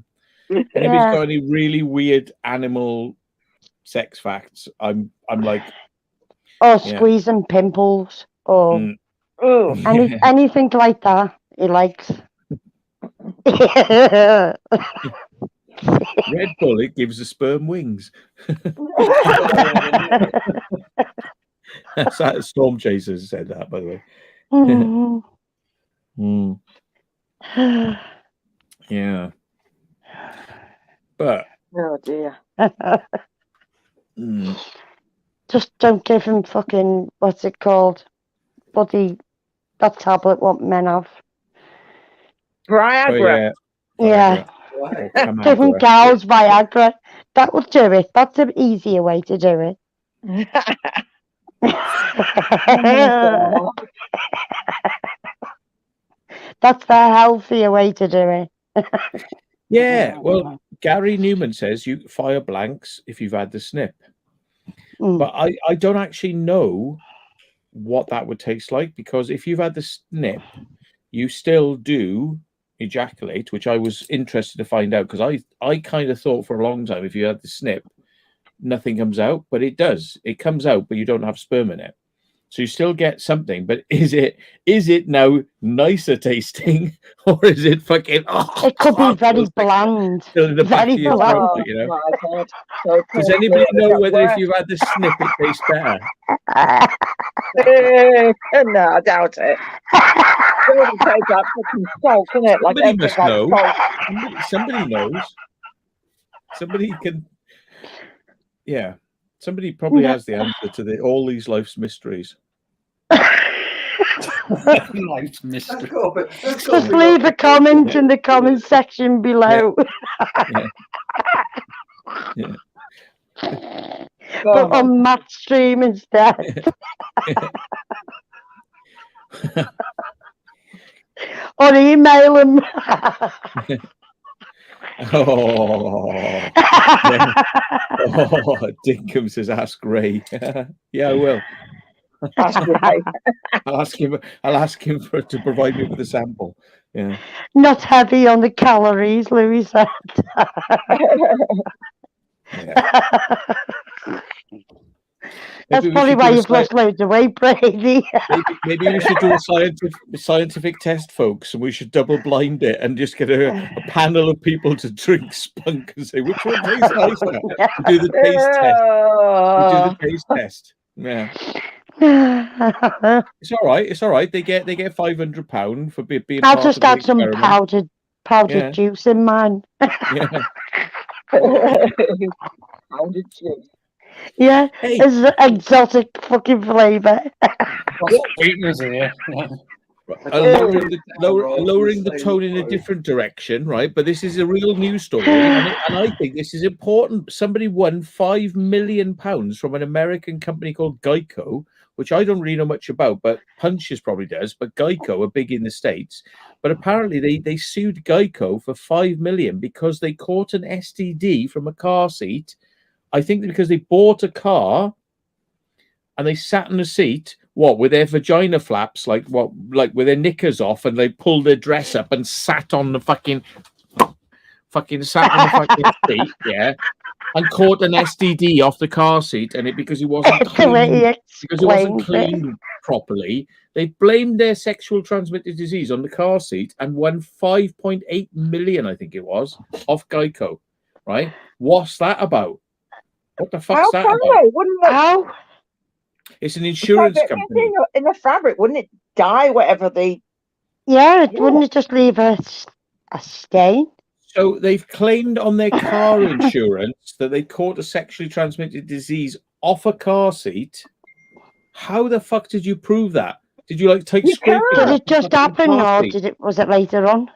Anybody's got any really weird animal sex facts? I'm like, squeezing pimples or anything like that. He likes. Red Bull, it gives the sperm wings. That's that Storm Chasers said that, by the way. Yeah. But oh dear. Just don't give him fucking what's it called? That tablet what men have. Viagra. Yeah. Give him cows Viagra. That will do it. That's an easier way to do it. That's the healthier way to do it. Yeah, well, Gary Newman says you fire blanks if you've had the snip. But I don't actually know what that would taste like, because if you've had the snip, you still do ejaculate, which I was interested to find out, because I kind of thought for a long time if you had the snip, nothing comes out, but it does. It comes out, but you don't have sperm in it. So you still get something, but is it now nicer tasting, or is it fucking? Oh, it could be very bland. Still in the back Very of your bland. throat, you know. My God. So Does anybody know whether if worse? you've had the snip, it tastes better? No, I doubt it. It only tastes like fucking salt, isn't it? Like Somebody must everything like know. salt. Somebody knows. Somebody can. Yeah, somebody probably has the answer to all these life's mysteries. Life's mystery. Just leave a comment in the comment section below. Yeah. But on Matt's stream instead. Or email him. Oh, Dinkum says, ask Ray. Yeah, I will. Ask Ray. I'll ask him to provide me with a sample. Yeah. Not heavy on the calories, Louis said. That's probably why you've lost loads of weight, Brady. maybe we should do a scientific test, folks, and we should double blind it and just get a panel of people to drink spunk and say which one tastes nicer. Do the taste test. We do the taste test. Yeah. It's all right. It's all right. They get £500 for being. I'll just add some powdered juice in mine. Yeah. Powdered juice. Yeah, it's an exotic fucking flavour. Sweetness here. Lowering the tone in a different direction, right? But this is a real news story, and I think this is important. Somebody won £5 million from an American company called Geico, which I don't really know much about, but Punches probably does. But Geico are big in the States. But apparently they sued Geico for $5 million because they caught an STD from a car seat. I think because they bought a car and they sat in a seat, with their vagina flaps, like with their knickers off, and they pulled their dress up and sat on the fucking seat, yeah, and caught an STD off the car seat, and because he wasn't cleaned properly, they blamed their sexual transmitted disease on the car seat and won 5.8 million, I think it was, off Geico. Right? What's that about? What the fuck's that about? It's an insurance company. In the fabric, wouldn't it dye whatever they? Yeah, wouldn't it just leave a stain? So they've claimed on their car insurance that they caught a sexually transmitted disease off a car seat. How the fuck did you prove that? Did you take scraping? Did it just happen, or was it later on?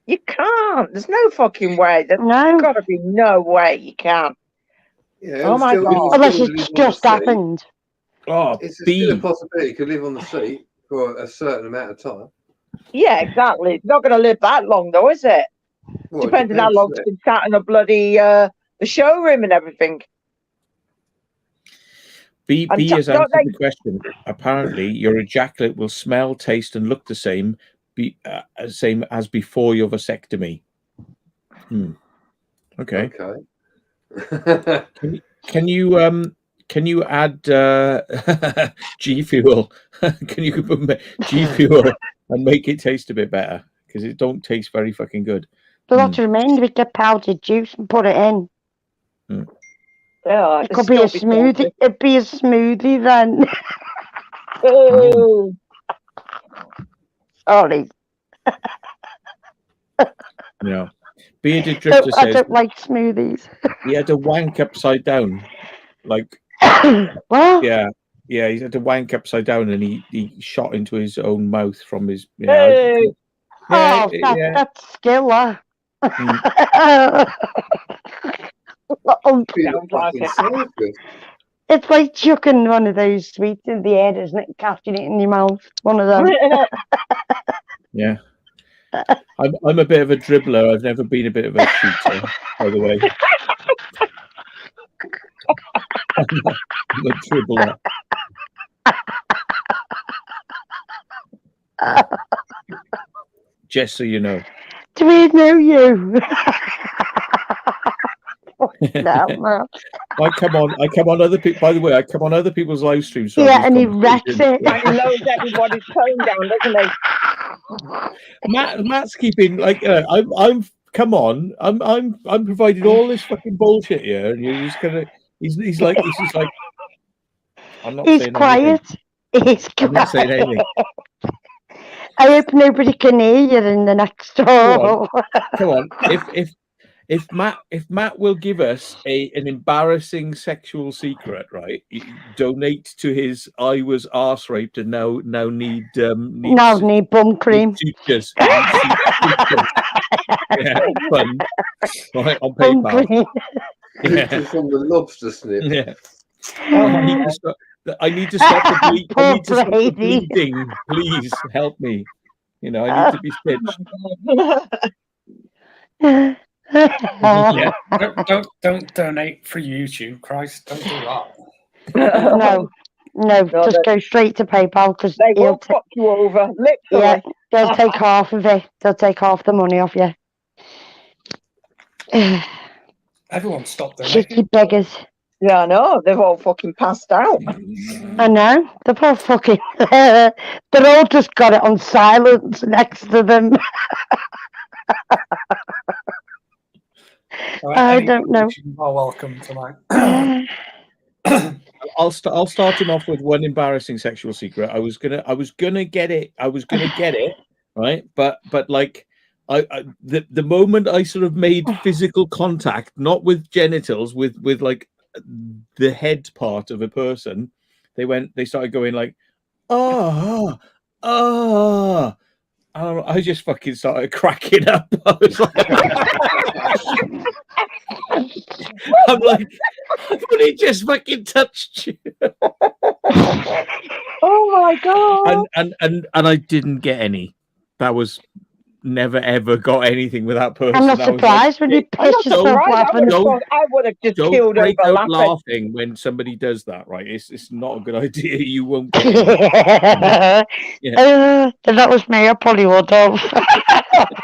You can't. There's no fucking way. There's got to be no way you can. Yeah, oh my God! Unless it's just happened. Oh, it's still a possibility. It could live on the seat for a certain amount of time. Yeah, exactly. It's not going to live that long, though, is it? Well, depends on how long it's been sat in a bloody the showroom and everything. B has answered the question. Apparently, your ejaculate will smell, taste, and look the same, same as before your vasectomy. Okay. Can you add G Fuel? Can you put G Fuel and make it taste a bit better? Because it don't taste very fucking good. But that's what I mean. We get powdered juice and put it in. Yeah, it could be a smoothie. It'd be a smoothie then. Sorry. Yeah. Bearded Drifter says, I don't like smoothies. He had to wank upside down. Like, what? Yeah, he had to wank upside down and he shot into his own mouth from his. That's skill, It's like chucking one of those sweets in the air, isn't it? Catching it in your mouth. One of them. Yeah. I'm a bit of a dribbler. I've never been a bit of a shooter, by the way. I'm a dribbler. Just so you know. Do we know you? No, man. I come on other people. By the way, I come on other people's live streams. So Yeah, and he wrecks it. And he knows everybody's tone down, doesn't he? Matt's keeping like I'm. Come on, I'm providing all this fucking bullshit here, and you're just gonna. He's just like. I'm not He's saying quiet. Anything. He's I'm not saying quiet. anything. I hope nobody can hear you in the next door. Come on. If Matt will give us an embarrassing sexual secret, right? Donate to his I was arse raped and now need bum cream. Sutures. Yeah, fun. Right, on PayPal. Yeah. From the lobster snip. Yeah. I need to stop the bleeding. I need to stop the bleeding. Please help me. You know, I need to be stitched. Yeah. Don't donate for YouTube, Christ! Don't do that. No, just go straight to PayPal because they will fuck you over. Literally. Yeah, they'll take half of it. They'll take half the money off you. Everyone stop donating. Shitty beggars. Yeah, I know. They've all fucking passed out. I know. They're all fucking. They're all just got it on silence next to them. I don't know. You are welcome tonight. I'll start him off with one embarrassing sexual secret. I was gonna get it. Right, but like the moment I sort of made physical contact, not with genitals, with like the head part of a person, they started going like, I just fucking started cracking up. I was like, I'm like, I've only just fucking touched you. Oh my god! And I didn't get any. That was never ever got anything with that person. I'm not surprised when you pissed yourself laughing. I would have just killed over laughing when somebody does that, right? It's not a good idea. You won't get it. If that was me, I probably would have.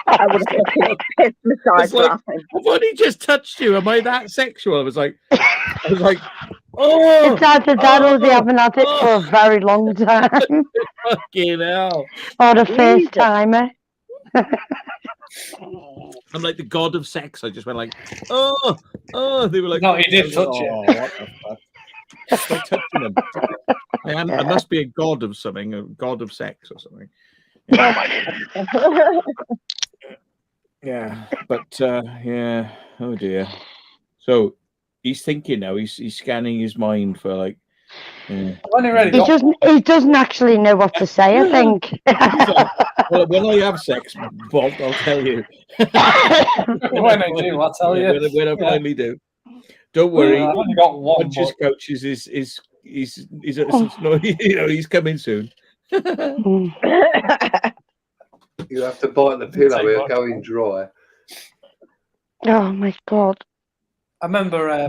I would have pissed myself laughing. I've only just touched you. Am I that sexual? I was like, It's either that or they haven't had it for a very long time. Fucking hell. Or the first timer. I'm like the god of sex. I just went like, they were like, no, he did touch it. What the fuck? Just like touching them. I must be a god of something, a god of sex or something. Yeah, but yeah. Oh dear. So he's thinking now. He's scanning his mind for like. Yeah. He doesn't actually know what to say, I think. Well, when I have sex, Bob, I'll tell you. When I do, I'll tell you. When I finally do. Don't worry. I've only got one. Punches coaches is he's coming soon. You have to bite the pillow. We're going dry. Oh my god. I remember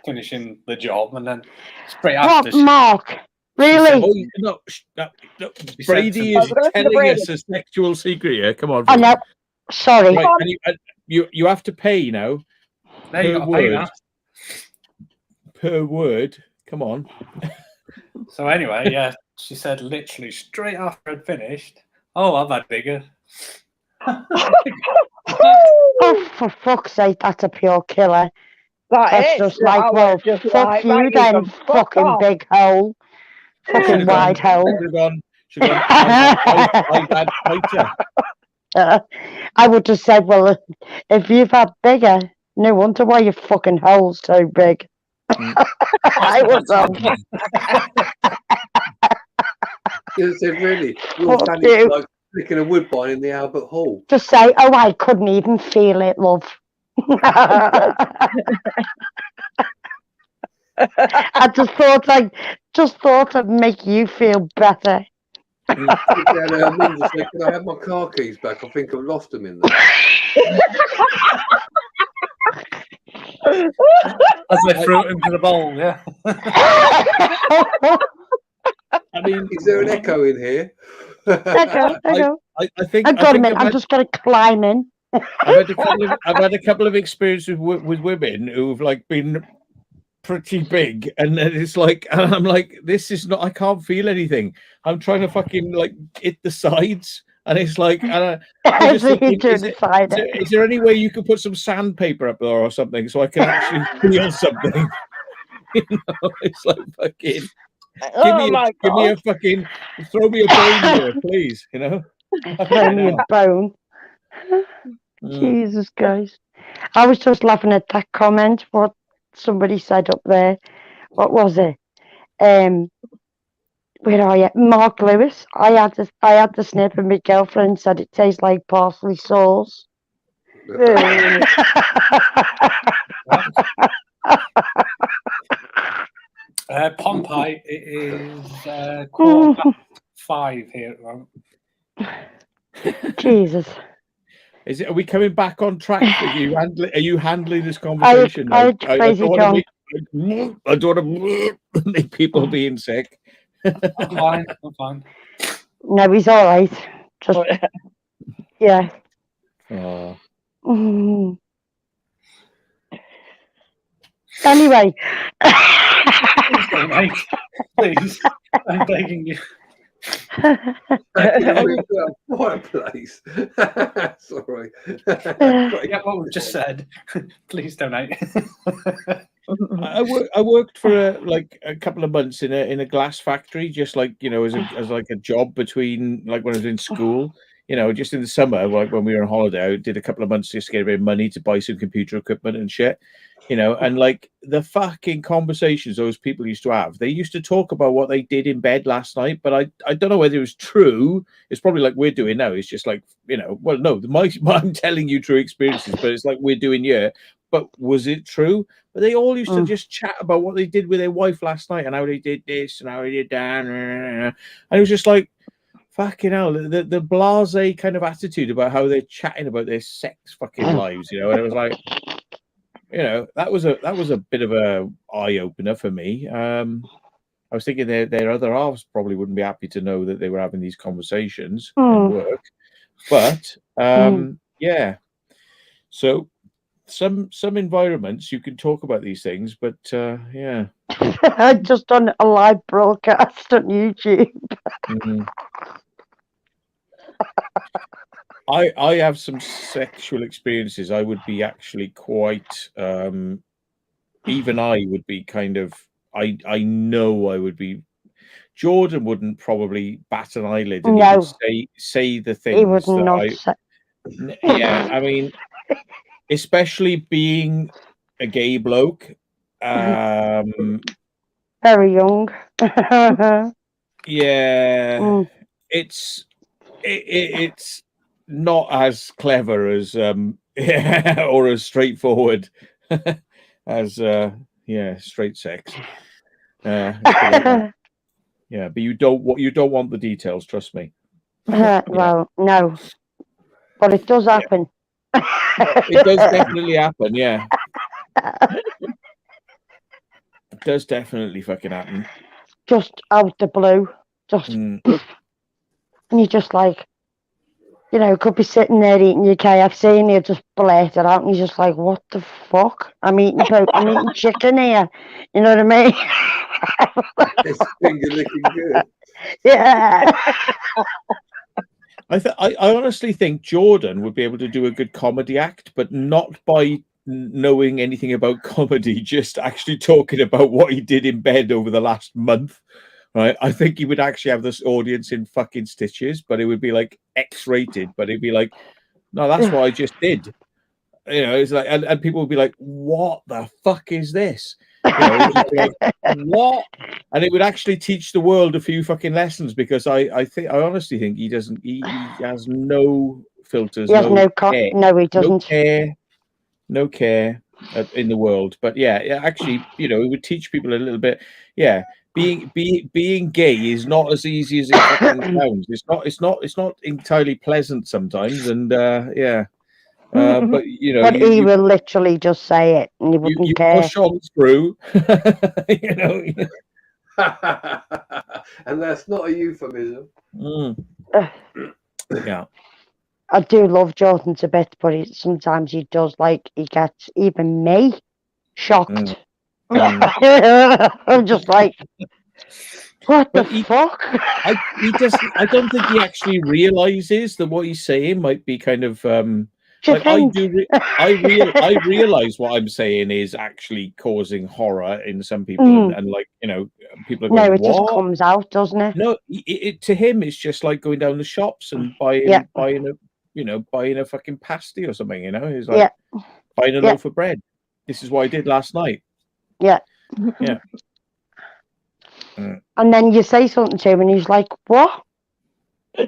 finishing the job and then straight after. What, Mark? Really? No, Brady is telling us a sexual secret here. Come on. I know. Sorry. Right, and you have to pay now. Per word. Come on. So anyway, yeah, she said literally straight after I'd finished, "Oh, I've had bigger." Oh, for fuck's sake, that's a pure killer. That's just like, well, fuck you then, fucking big hole. Fucking wide hole. I would have said, well, if you've had bigger, no wonder why your fucking hole's so big. I was You said, really? You're standing like flicking a woodbine in the Albert Hall. Just say, oh, I couldn't even feel it, love. I just thought I'd make you feel better. Can I have my car keys back? I think I've lost them in there. As they threw it into the bowl, yeah. I mean, is there an echo in here? Echo. I think I've got him in. I'm just going to climb in. I've had a couple of experiences with women who've like been pretty big, and then it's like, and I'm like, this is not. I can't feel anything. I'm trying to fucking like hit the sides, and it's like, and I'm just thinking, is there any way you could put some sandpaper up there or something so I can actually feel something? You know, it's like fucking. Give me a fucking, throw me a bone here, please. You know, throw me a bone. Jesus Christ! I was just laughing at that comment. What somebody said up there. What was it? Where are you? Mark Lewis. I had the snip, and my girlfriend said it tastes like parsley sauce. Pompeii, it is 5:15 here at the moment. Jesus. Are we coming back on track? Are you handling this conversation? I don't want to make people being sick. I'm fine. No, he's all right. Just yeah. Anyway. Please don't, mate. Please, I'm begging you. What a place. Sorry. Yeah, what we've just said. Please donate. I worked for a couple of months in a glass factory, just like, you know, as like a job between, like, when I was in school, you know, just in the summer, like when we were on holiday. I did a couple of months just to get a bit of money to buy some computer equipment and shit, you know. And like the fucking conversations those people used to have, they used to talk about what they did in bed last night, but I don't know whether it was true. It's probably like we're doing now. It's just like, you know, well, no, I'm telling you true experiences, but it's like we're doing here. But was it true? But they all used to just chat about what they did with their wife last night and how they did this and how they did that. And it was just like, fucking hell, the blasé kind of attitude about how they're chatting about their sex fucking lives, you know. And it was like, you know, that was a bit of a eye opener for me. I was thinking their other halves probably wouldn't be happy to know that they were having these conversations at work. But yeah, so some environments you can talk about these things, but yeah. I just done a live broadcast on YouTube. I have some sexual experiences. I would be actually quite even I would be kind of, I know I would be. Jordan wouldn't probably bat an eyelid, and he would say the things he would not say. Yeah, I mean, especially being a gay bloke, very young. Yeah, it's not as clever as or as straightforward as straight sex. Yeah, but you don't want the details, trust me. Well, no, but it does happen. It does definitely happen, yeah. It does definitely fucking happen. Just out the blue, and you're just like, you know, could be sitting there eating your KFC and you just blurt it out, and you're just like, what the fuck? I'm eating chicken here. You know what I mean? It's finger licking good. Yeah. I honestly think Jordan would be able to do a good comedy act, but not by knowing anything about comedy, just actually talking about what he did in bed over the last month. Right, I think he would actually have this audience in fucking stitches, but it would be like X-rated. But it'd be like, no, that's what I just did. You know, it's like, and people would be like, what the fuck is this? You know, like, what? And it would actually teach the world a few fucking lessons, because I honestly think he has no filters. He has no, he doesn't. No care in the world. But yeah, actually, you know, it would teach people a little bit. Yeah. Being gay is not as easy as it fucking sounds. It's not entirely pleasant sometimes, and yeah. But you know, but he will literally just say it, and he wouldn't care. Push on through, you know. And that's not a euphemism. Yeah. I do love Jordan to bits, but sometimes he does, like, he gets even me shocked. I'm just like, what the fuck? I don't think he actually realizes that what he's saying might be kind of like I realize what I'm saying is actually causing horror in some people, and like, you know, people are going, no, it what? just comes out, doesn't it? No, to him it's just like going down the shops and buying a fucking pasty or something, you know. He's like buying a loaf of bread. This is what I did last night. Yeah. And then you say something to him and he's like, what?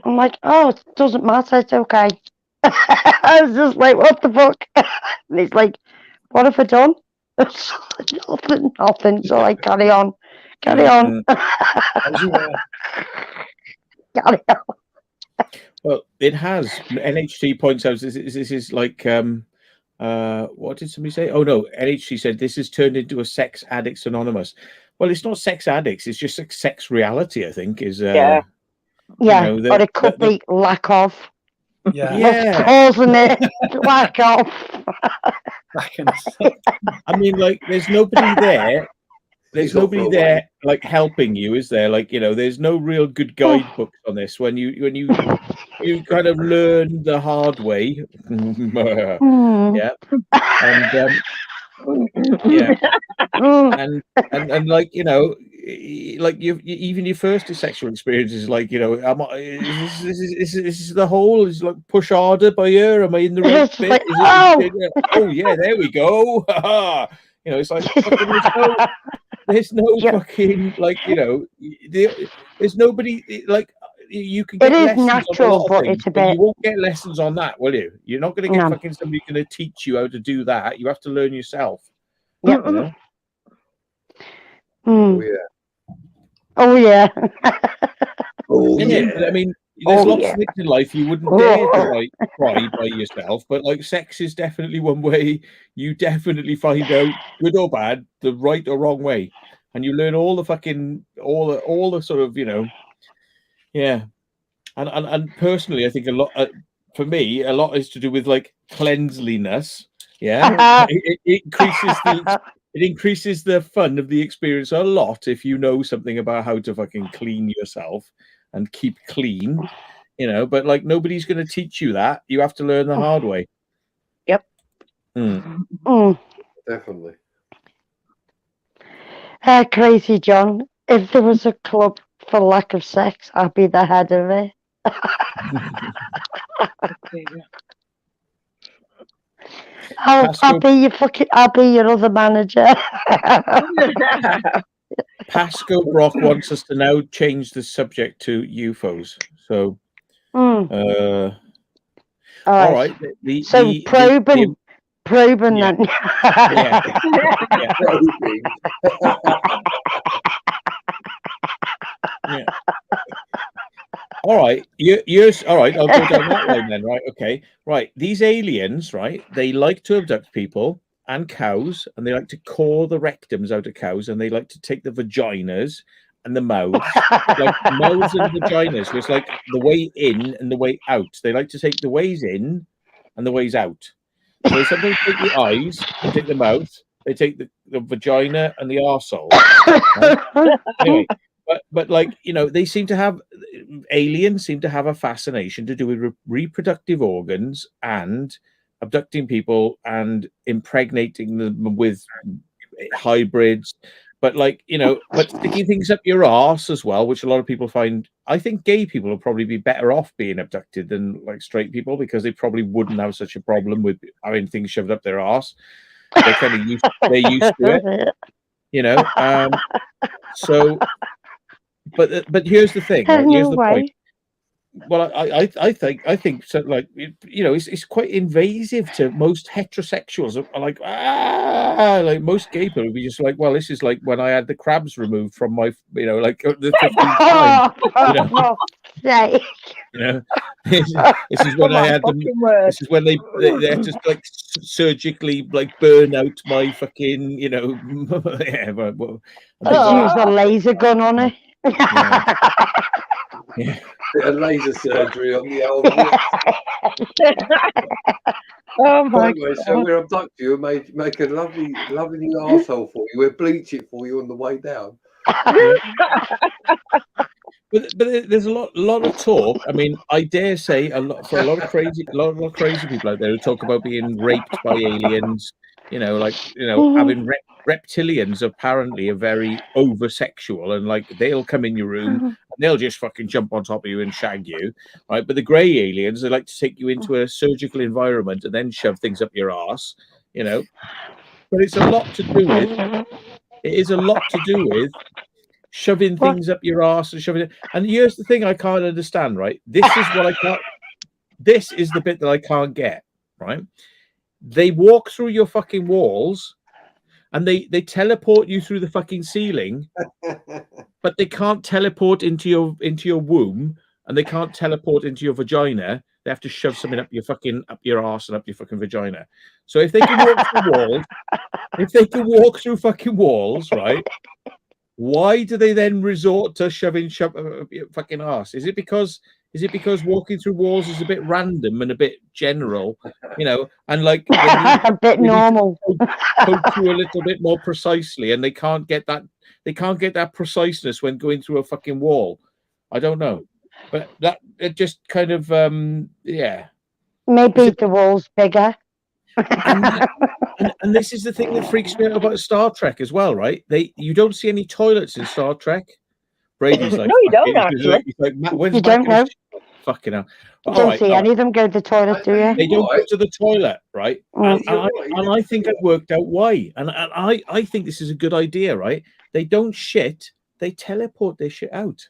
I'm like, oh, it doesn't matter, it's okay. I was just like, what the fuck? And he's like, what have I done? Nothing. So I carry on. Carry on. Well, it has. NHT points out this is like what did somebody say? Oh no, NHT said this has turned into a sex addicts anonymous. Well, it's not sex addicts, it's just like sex reality, I think, is but it could be lack of. What's causing it? Lack of. I mean, like, there's nobody there. There's nobody there like helping you, is there? Like, you know, there's no real good guidebooks on this. When you kind of learn the hard way, and like, you know, like even your first sexual experience is like, you know, is this the hole? Is like push harder by her? Am I in the right bit? Like, oh yeah, there we go. You know, it's like fucking, there's no fucking, like, you know, there's nobody like. You can get it is lessons natural, on a lot of but things, it's a but bit. you won't get lessons on that, will you? You're not going to get fucking somebody going to teach you how to do that. You have to learn yourself. Yeah. You know? Oh yeah. I mean, there's lots of things in life you wouldn't dare to try by yourself, but like sex is definitely one way you definitely find out, good or bad, the right or wrong way, and you learn all the fucking all the sort of, you know. Yeah, and personally, I think a lot for me, a lot is to do with like cleanliness. Yeah, it increases the fun of the experience a lot if you know something about how to fucking clean yourself and keep clean, you know. But like, nobody's going to teach you that. You have to learn the hard way. Yep. Definitely. Crazy John. If there was a club for lack of sex, I'd be the head of it. I'll be your other manager. Pasco Brock wants us to now change the subject to UFOs. So, all right. Probing then. Yeah. All right, yours. All right, I'll go down that line then. Right, okay, right. These aliens, right? They like to abduct people and cows, and they like to core the rectums out of cows, and they like to take the vaginas and the mouths, like mouths and vaginas. So it's like the way in and the way out. They like to take the ways in and the ways out. So they sometimes take the eyes, they take the mouth, they take the vagina and the arsehole. Right? Anyway. But like, you know, they seem to have, aliens seem to have a fascination to do with reproductive organs and abducting people and impregnating them with hybrids. But like, you know, but sticking things up your arse as well, which a lot of people find. I think gay people will probably be better off being abducted than like straight people, because they probably wouldn't have such a problem with having things shoved up their arse. They're kind of used to it, you know. So. But here's the thing. Right? Here's the point. Well, I think so. Like, you know, it's quite invasive to most heterosexuals. Are like, like most gay people would be just like, well, this is like when I had the crabs removed from my, you know, like the 15th time. You know, this is when I had them. This is when they had to like surgically like burn out my fucking, you know. Use a laser gun on it. Yeah. Bit of laser surgery on the old. Oh my Anyway, so we'll abduct you and make a lovely new arsehole for you. We'll bleach it for you on the way down. Yeah. But there's a lot of talk. I mean, I dare say a lot of crazy people out there who talk about being raped by aliens. Having reptilians apparently are very over sexual, and like they'll come in your room and they'll just fucking jump on top of you and shag you, right? But the grey aliens, they like to take you into a surgical environment and then shove things up your arse, But it's a lot to do with. It is a lot to do with shoving things up your arse and shoving it. And here's the thing I can't understand, right? This is what I can't. This is the bit that I can't get, right? They walk through your fucking walls and they teleport you through the fucking ceiling, but they can't teleport into your womb, and they can't teleport into your vagina. They have to shove something up your arse and up your fucking vagina. So if they can walk through fucking walls, right? Why do they then resort to shoving up your fucking arse? Is it because walking through walls is a bit random and a bit general, and like a bit normal, poke you a little bit more precisely, and they can't get that preciseness when going through a fucking wall? I don't know, but that it just kind of Maybe the wall's bigger. And this is the thing that freaks me out about Star Trek as well, right? You don't see any toilets in Star Trek. Brady's like, no, you don't actually. He's like, Matt, when's You don't know. Fucking hell. You don't see any of them go to the toilet, do you? They don't go to the toilet, right? And I think I've worked out why. And I think this is a good idea, right? They don't shit, they teleport their shit out.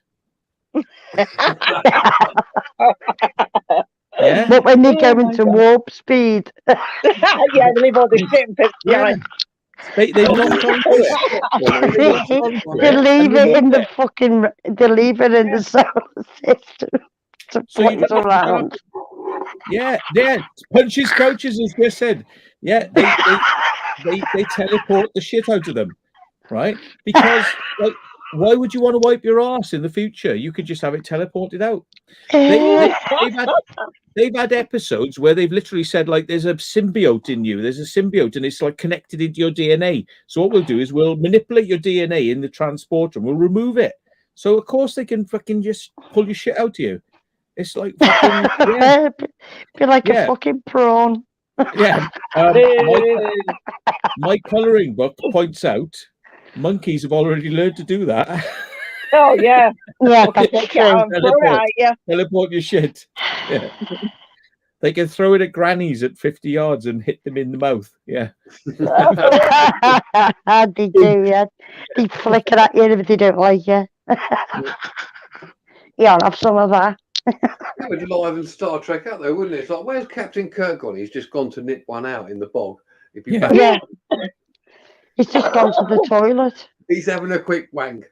Yeah. But when they go into warp speed. Yeah, they leave all the shit and piss behind. They lock onto it. They leave it in the fucking. They leave it in the solar system to point around. Yeah. Punches coaches, as we said. Yeah, they teleport the shit out of them, right? Because like, why would you want to wipe your ass in the future? You could just have it teleported out. They've had episodes where they've literally said, like, there's a symbiote in you. There's a symbiote, and it's like connected into your DNA. So what we'll do is we'll manipulate your DNA in the transporter, and we'll remove it. So of course they can fucking just pull your shit out of you. It's like fucking be like a fucking prawn. Yeah. My colouring book points out monkeys have already learned to do that. Oh yeah, that's true. Teleport your shit. Yeah. They can throw it at grannies at 50 yards and hit them in the mouth. Yeah. They do, yeah. They flick it at you if they don't like you. Yeah, I'll have some of that. That would liven Star Trek out though, wouldn't it? It's like, where's Captain Kirk gone? He's just gone to nip one out in the bog. Yeah. He's just gone to the toilet. He's having a quick wank.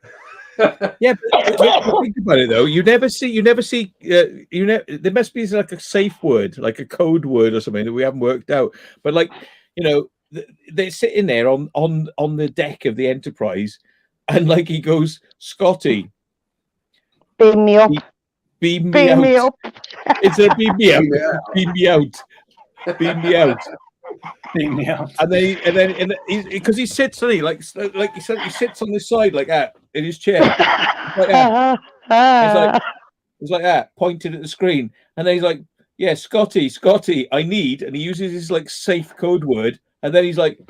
Yeah, but think about it though. You never see. There must be like a safe word, like a code word or something that we haven't worked out. But like, they're sitting there on the deck of the Enterprise, and like he goes, Scotty, beam me up. Beam me up. It's a beam me out. Beam me out. Beam me out. Beam me out. And then because he sits on he sits on this side like that in his chair. He's like that, pointing at the screen, and then he's like, "Yeah, Scotty, I need," and he uses his like safe code word, and then he's like,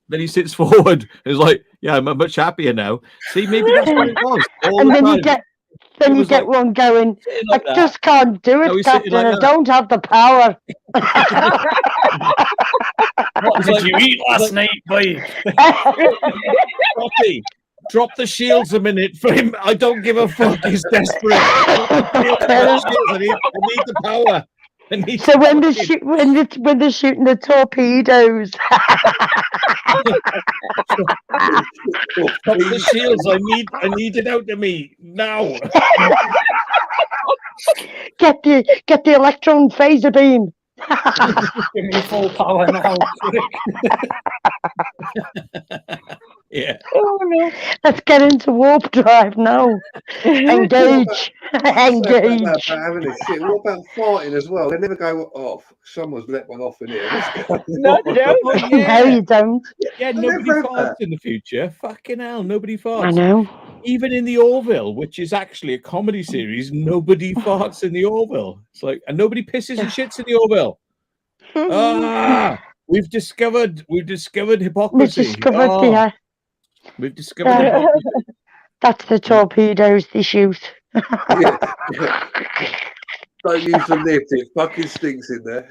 then he sits forward. He's like, "Yeah, I'm much happier now." See, maybe that's what it was. And then you get one going, I just can't do it, Captain. I don't have the power. What did you eat last night, boy? Scotty, drop the shields a minute for him. I don't give a fuck. He's desperate. I need the power. So when they're shooting the torpedoes. Drop the shields. I need it out of me now. Get the electron phaser beam. Give me full power now. Yeah. Oh no. Let's get into warp drive now. Engage. Engage. About having a shit. What about farting as well? They never go off. Someone's let one off in here. What's going No, on? don't. Oh, No, yeah. you don't. Yeah, I nobody never had farts that. in the future. Fucking hell, nobody farts. I know. Even in the Orville, which is actually a comedy series, nobody farts in the Orville. It's like, and nobody pisses and shits in the Orville. Ah, we've discovered hypocrisy. We discovered Oh, the, we've discovered hypocrisy. that's the torpedoes they shoot. Yeah. Don't use the lift. It fucking stinks in there.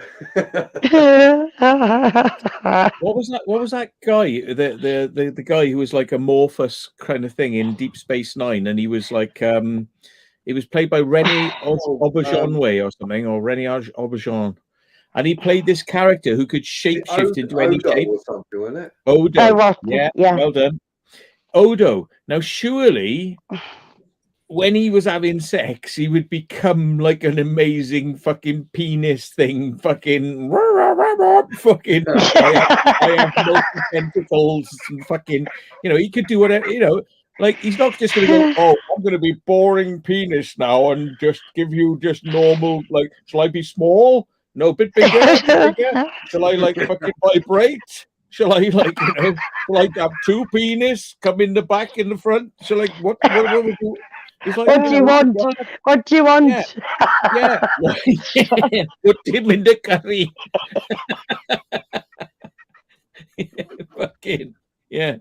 What was that guy? The guy who was like amorphous kind of thing in Deep Space Nine, and he was like he was played by René Auberjonois or something, or René Auberjonois, and he played this character who could shapeshift into any shape. Or something, wasn't it? Odo, yeah, well done. Odo. Now, surely, when he was having sex, he would become like an amazing fucking penis thing, fucking fucking. I have multi tentacles, and fucking. You know, he could do whatever. You know, like he's not just going to go. Oh, I'm going to be boring penis now and just give you just normal. Like, shall I be small? No, a bit bigger. Shall I like fucking vibrate? Shall I like, you know, shall I have two penis come in the back, in the front? Shall I what would you? He's like, What do you want? What do you want? Yeah. Put him in the curry. Fucking yeah.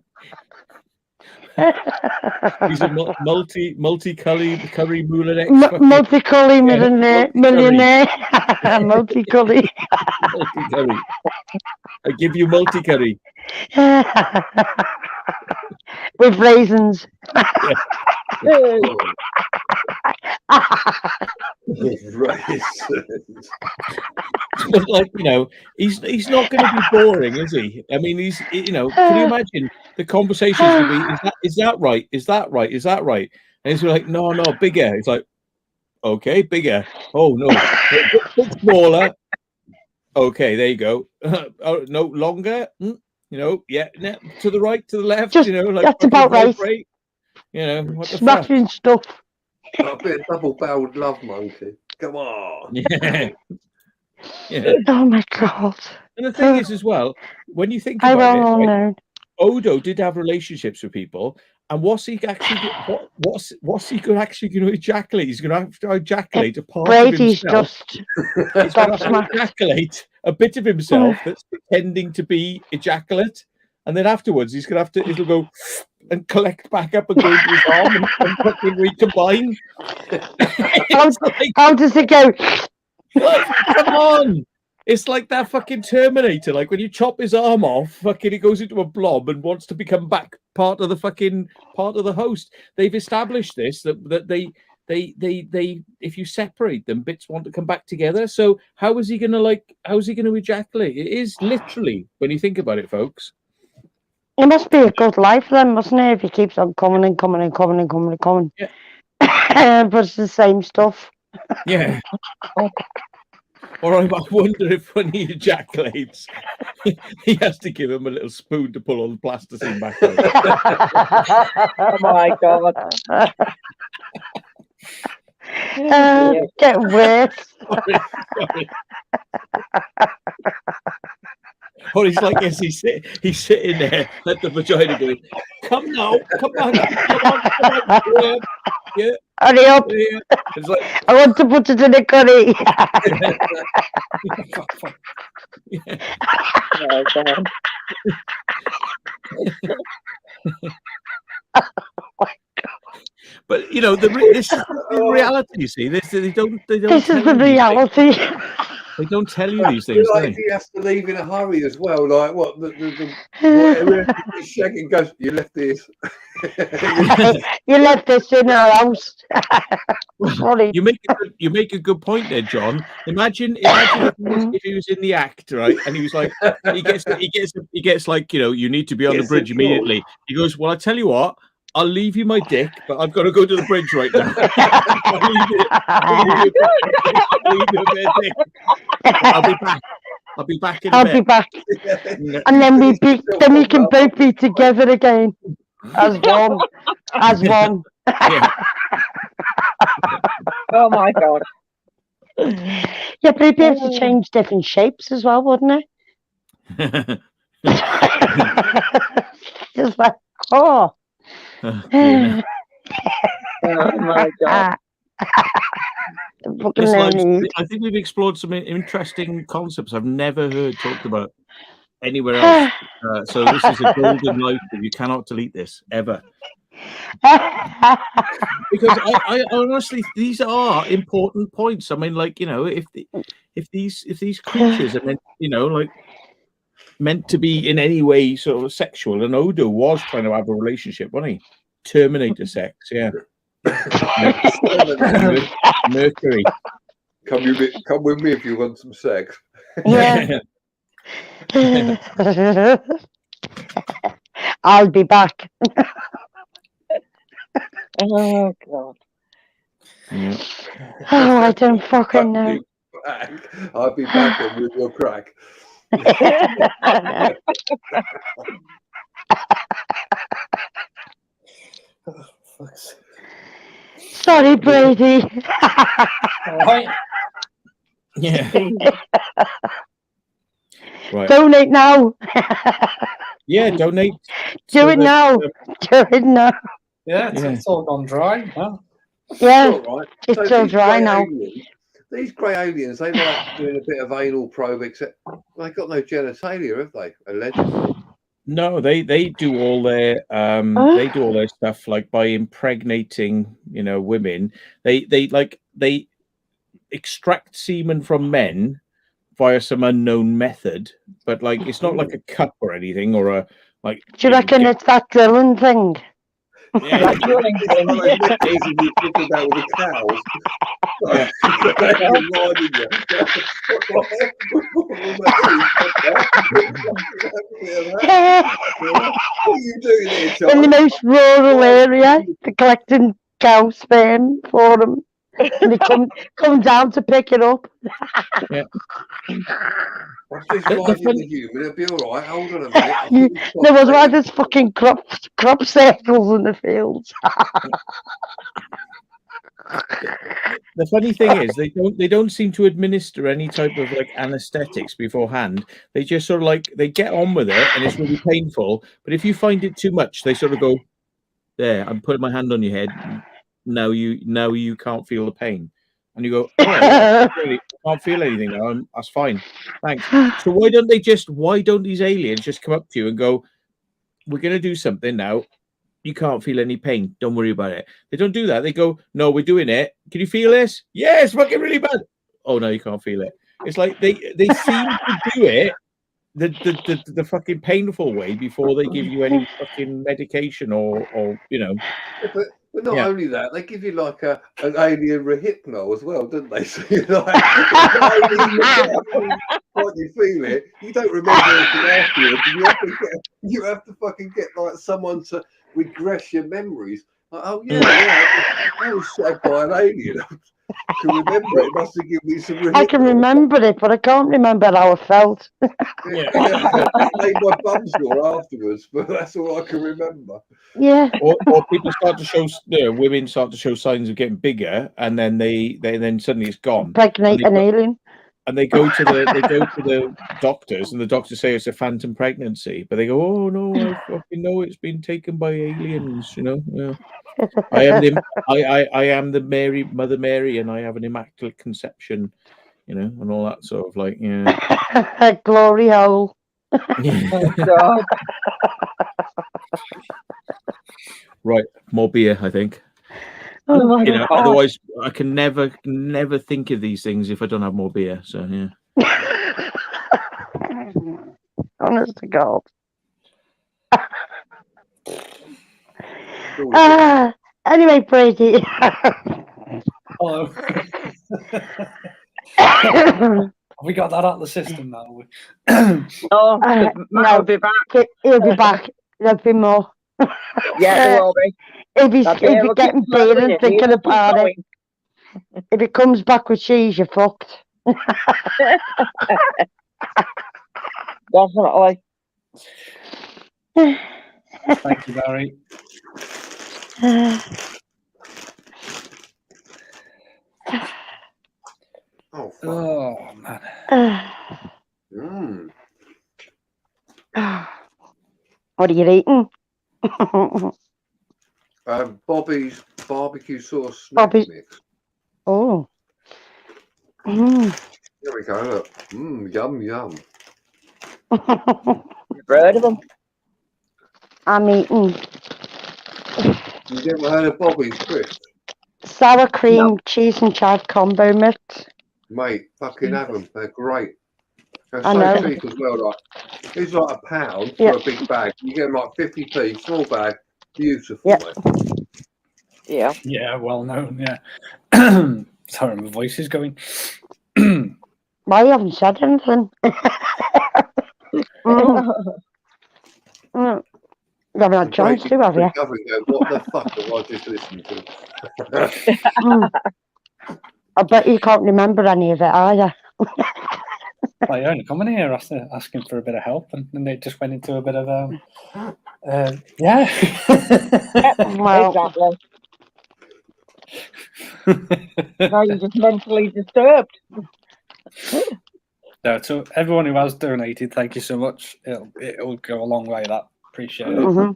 He's a multi curry millionaire. Multi curry millionaire. Multi curry. Multi curry. I give you multi curry. With raisins. But like, you know, he's not going to be boring, is he? I mean, he's, you know, can you imagine the conversation's going to be, is that right? Is that right? Is that right? And he's like, no, bigger. It's like, okay, bigger. Oh no, bit smaller. Okay, there you go. Oh, no, longer. You know, yeah, to the right, to the left. Just, you know, like that's about right. You know, what the smashing stuff. A bit of double-barreled love monkey. Come on. Yeah. Oh my god. And the thing is, as well, when you think about it, right, Odo did have relationships with people, and what's he actually actually going to ejaculate? He's going to have to ejaculate a part of himself. He's going to ejaculate a bit of himself that's pretending to be ejaculate, and then afterwards he's going to it'll go and collect back up and go into his arm and fucking recombine. How does it go? Come on. It's like that fucking Terminator. Like when you chop his arm off, fucking it goes into a blob and wants to become back part of the host. They've established this that they if you separate them, bits want to come back together. So how is he gonna ejaculate? It is literally, when you think about it, folks. It must be a good life then, mustn't it? If he keeps on coming and coming and coming and coming and coming. Yeah. But it's the same stuff. Yeah. Or I wonder if when he ejaculates, he has to give him a little spoon to pull all the plasticine back out. Oh my god. Get worse. Sorry. Or he's like, yes, he's sitting there, let the vagina go, come now, come on. Yeah. Hurry up. Yeah. It's like, I want to put it in the curry. Oh god. But you know, this is the reality. You see, they don't. This is the reality. They don't tell you these things. Like he has to leave in a hurry as well. Like what? Whatever he's shaking goes. You left this. You left this in our house. Sorry. You make a good point there, John. Imagine if he was in the act, right? And he was like, he gets like, you know, you need to be on the bridge immediately. He goes, well, I tell you what. I'll leave you my dick, but I've got to go to the bridge right now. I'll be back. I'll be back in a I'll bit. be back. Yeah. And then we can both be together again as one. As one. Yeah. Oh my God. Yeah, but he'd be able to change different shapes as well, wouldn't it? Just like, oh. Oh, dear. Oh my God. Listen, I think we've explored some interesting concepts I've never heard talked about anywhere else. So this is a golden life, and you cannot delete this ever. Because I honestly, these are important points. I mean, like, you know, if these creatures are meant, you know, like meant to be in any way sort of sexual, and Odo was trying to have a relationship, wasn't he? Terminator sex, yeah. Mercury. Come with me if you want some sex. Yeah. I'll be back. Oh God. Yeah. Oh, I don't fucking know. I'll be back and with your crack. Sorry, Brady. Right. Yeah. Right. Donate now. Yeah, donate. Do it now. Do it now. Yeah, it's all gone dry. Huh? Yeah, It's all right. it's so dry now. These grey aliens, they like doing a bit of anal probe, except they've got no genitalia, have they? Allegedly. No, they do all their stuff like by impregnating, you know, women. They extract semen from men via some unknown method, but like it's not like a cup or anything or a like. Do you reckon it's that drilling thing? Yeah, It's one of those mechanisms you talk about with the cows. Yeah. What are you doing here, Charlie? In the most rural area, they're collecting cow sperm for them. And they come down to pick it up. Yeah. What's this riding the human? It'll be all right. Hold on a minute. There was why there's fucking crop circles in the fields. The funny thing is they don't seem to administer any type of like anesthetics beforehand. They just sort of like they get on with it and it's really painful. But if you find it too much, they sort of go, there, I'm putting my hand on your head. Now you can't feel the pain. And you go, oh, yeah, I can't feel anything now. That's fine. Thanks. So why don't these aliens just come up to you and go, we're going to do something now. You can't feel any pain. Don't worry about it. They don't do that. They go, no, we're doing it. Can you feel this? Yeah, it's fucking really bad. Oh, no, you can't feel it. It's like they seem to do it the fucking painful way before they give you any fucking medication or you know. But not only that, they give you like an alien rehypno as well, don't they? So you're like, like you feel it, you don't remember anything afterwards. You have to fucking get like someone to regress your memories. Like, oh yeah, I was shot by an alien. I can remember it. Must have given me some rehypno. I can remember it, but I can't remember how I felt. Yeah. I made my bum sore afterwards, but that's all I can remember. Yeah. Or people start to show, women start to show signs of getting bigger, and then they suddenly it's gone. Impregnate an alien. And they go to the doctors, and the doctors say it's a phantom pregnancy, but they go, oh no, I fucking know it's been taken by aliens, you know. Yeah. I am the Mother Mary, and I have an immaculate conception, you know, and all that sort of like, yeah. Glory hole. Oh God. Right, more beer, I think. Oh my You know, God. otherwise I can never think of these things if I don't have more beer. So yeah. Honest to God. Anyway, Brady. Hello. Have we got that out of the system now? Oh, Matt will be back. He'll be back. There'll be more. Yeah, there will be. He'll be getting beer and thinking about it. If he comes back with cheese, you're fucked. Definitely. Thank you, Barry. Oh, fuck. Oh, man. What are you eating? Bobby's barbecue sauce snack Bobby's- mix. Oh. There we go. Look. Yum, yum. You've heard of them? I'm eating You ever heard of Bobby's crisps? sour cream, cheese and chive combo mix. Mate, fucking have them. They're great. They're I so know. cheap as well. Like, it's like £1 Yeah. for a big bag. You get them like 50p, small bag. Beautiful, Yeah. mate. Yeah. Yeah, well known, yeah. Sorry, my voice is going. Why you haven't said anything? You haven't had a chance to, have you? What the fuck have I just listened to? I bet you can't remember any of it either. Well, you're only coming here asking for a bit of help, and then they just went into a bit of yeah. Well, Exactly. Now you're just mentally disturbed. No, so everyone who has donated, thank you so much. It'll go a long way. That appreciate it. mhm.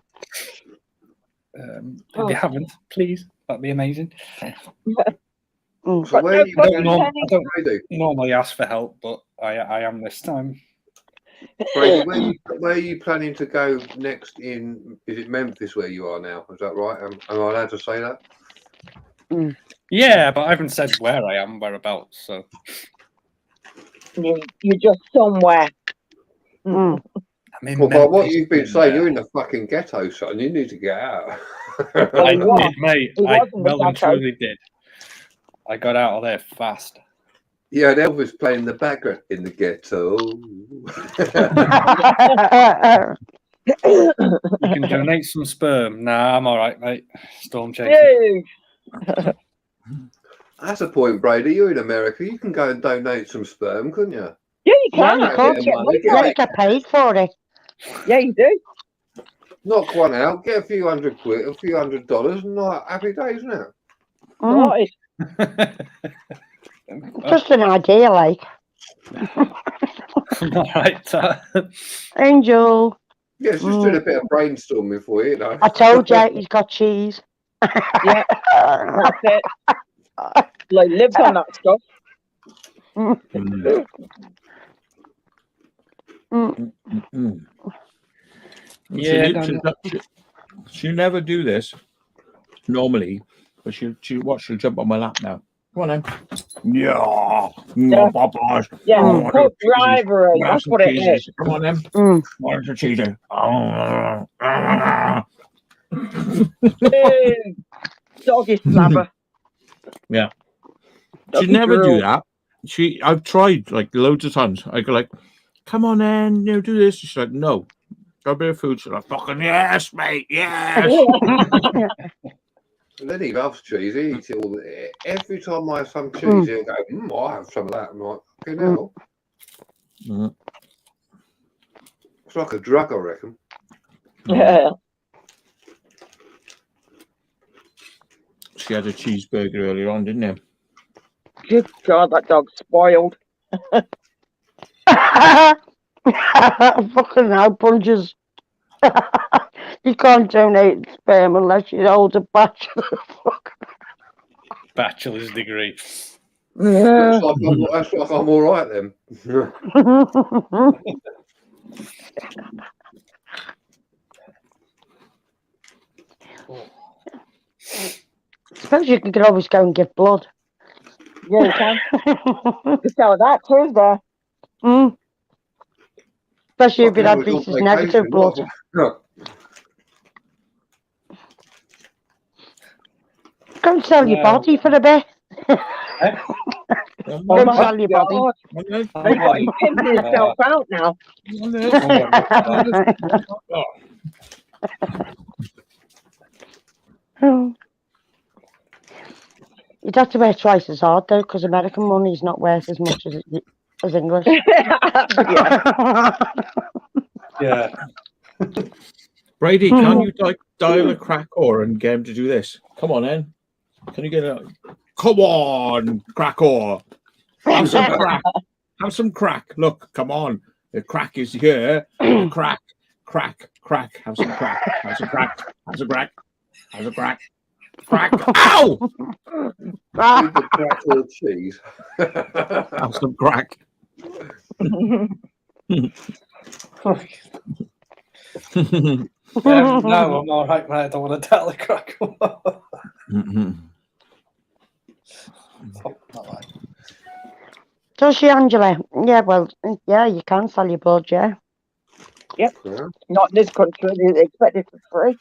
If you haven't, please, that'd be amazing. So But where no are you fucking going? I don't Brady, normally ask for help, but I am this time. Brady, where are you planning to go next in, is it Memphis where you are now? Is that right? Am I allowed to say that? Yeah, but I haven't said where I am, whereabouts. So You're just somewhere. Mm. I'm in Well, by what Memphis, you've been saying, you're in the fucking ghetto, son. You need to get out. I he was. did, mate. He I was in the well and ghetto. truly did. I got out of there fast. Yeah, and Elvis playing the background in the ghetto. You can donate some sperm. Nah, I'm all right, mate. Storm chaser. Dude. That's the point, Brady. You're in America. You can go and donate some sperm, couldn't you? Yeah, you can. Yeah, you actually could. get money for Yeah, you it. get paid for it. Yeah, you do. Knock one out, get a few £100, a few $100, and like, happy days, isn't it? Sorted. Just an idea, like. All right. Angel. Yeah, it's just doing a bit of brainstorming for you, you know. I told you he's got cheese. Yeah, that's it. Like, lives on that stuff. Yeah, she'll never do this normally, but she'll jump on my lap now. Come on then. Yeah. Yeah. Papa's. Yeah, cook rivalry. That's what it is. Come on then. Want some cheese? Doggy slabber. Yeah. Doggy She'd never drool. do that. I've tried like loads of times. I go like, come on then, do this. She's like, no. Got a bit of food. She's like, fucking yes, mate, yes. And then he loves cheese. He eats it all. Every time I have some cheese, he'll go, I'll have some of that. I'm like, fucking hell. It's like a drug, I reckon. Yeah. She had a cheeseburger earlier on, didn't you? Good God, that dog's spoiled. Fucking hell, punches. You can't donate sperm unless you hold a bachelor. bachelor's degree. Yeah. That's like I'm all right then. Suppose you could always go and give blood. Yeah, you can. You can tell that too there. Especially if Fucking it hell, had it's Lisa's on negative vacation, blood. what? Go and sell your body for a bit. Go and sell your body. He's pimping himself out now. You'd have to work twice as hard though, because American money is not worth as much as as English. Yeah. Brady, can you dial a crackor and get him to do this? Come on, then. Can you get a? Come on, crackor. Have some crack. Have some crack. Look, come on. The crack is here. The crack. Have some crack. Have some crack. Have some crack. Have some crack. Crack. Ow! With the crack or cheese. Have some crack. No, I'm all right, man. I don't want to tell the crack. Does she, Angela? Yeah, well, yeah, you can sell your blood, yeah. Yep. Yeah. Not in this country. They expect it for free.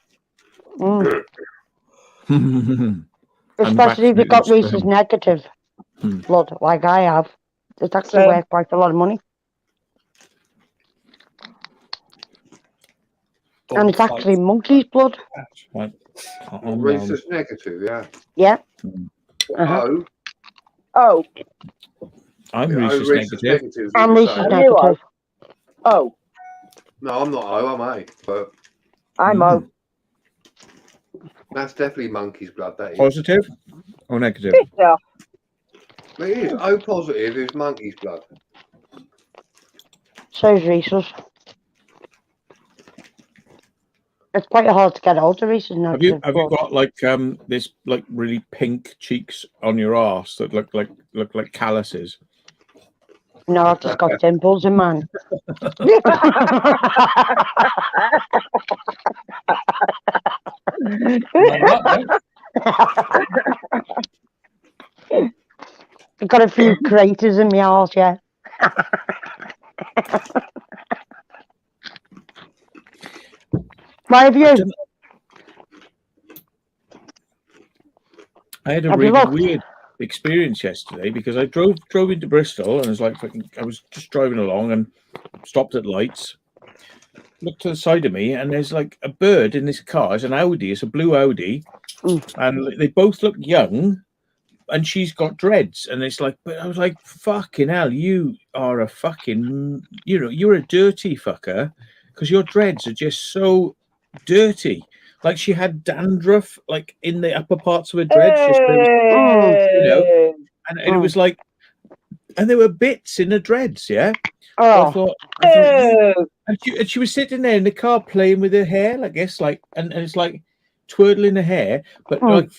Especially if you've got rhesus negative blood, like I have. It's actually worth quite a lot of money. And it's actually monkey's blood. Rhesus negative, yeah. Yeah. Oh. I'm rhesus negative. I'm rhesus negative. Oh. No, I'm not O, I'm A. But I'm O. That's definitely monkey's blood, that is. Positive or negative? Yeah. It is. O positive is monkey's blood. So is rhesus. It's quite hard to get hold of rhesus negative. Have you got like this like really pink cheeks on your arse that look like calluses? No, I've just got dimples in mine. I've got a few craters in my arse, yeah. Why have you? I had a really weird experience yesterday because I drove into Bristol and I was just driving along and stopped at lights, looked to the side of me, and there's like a bird in this car. It's an Audi, it's a blue Audi, and they both look young, and she's got dreads, and it's like, but I was like, fucking hell, you are a fucking, you're a dirty fucker because your dreads are just so dirty. Like she had dandruff, like in the upper parts of her dreads, and it was like, and there were bits in the dreads, yeah. Oh, so I thought and she was sitting there in the car playing with her hair, I guess, like, and it's like twirling her hair, but like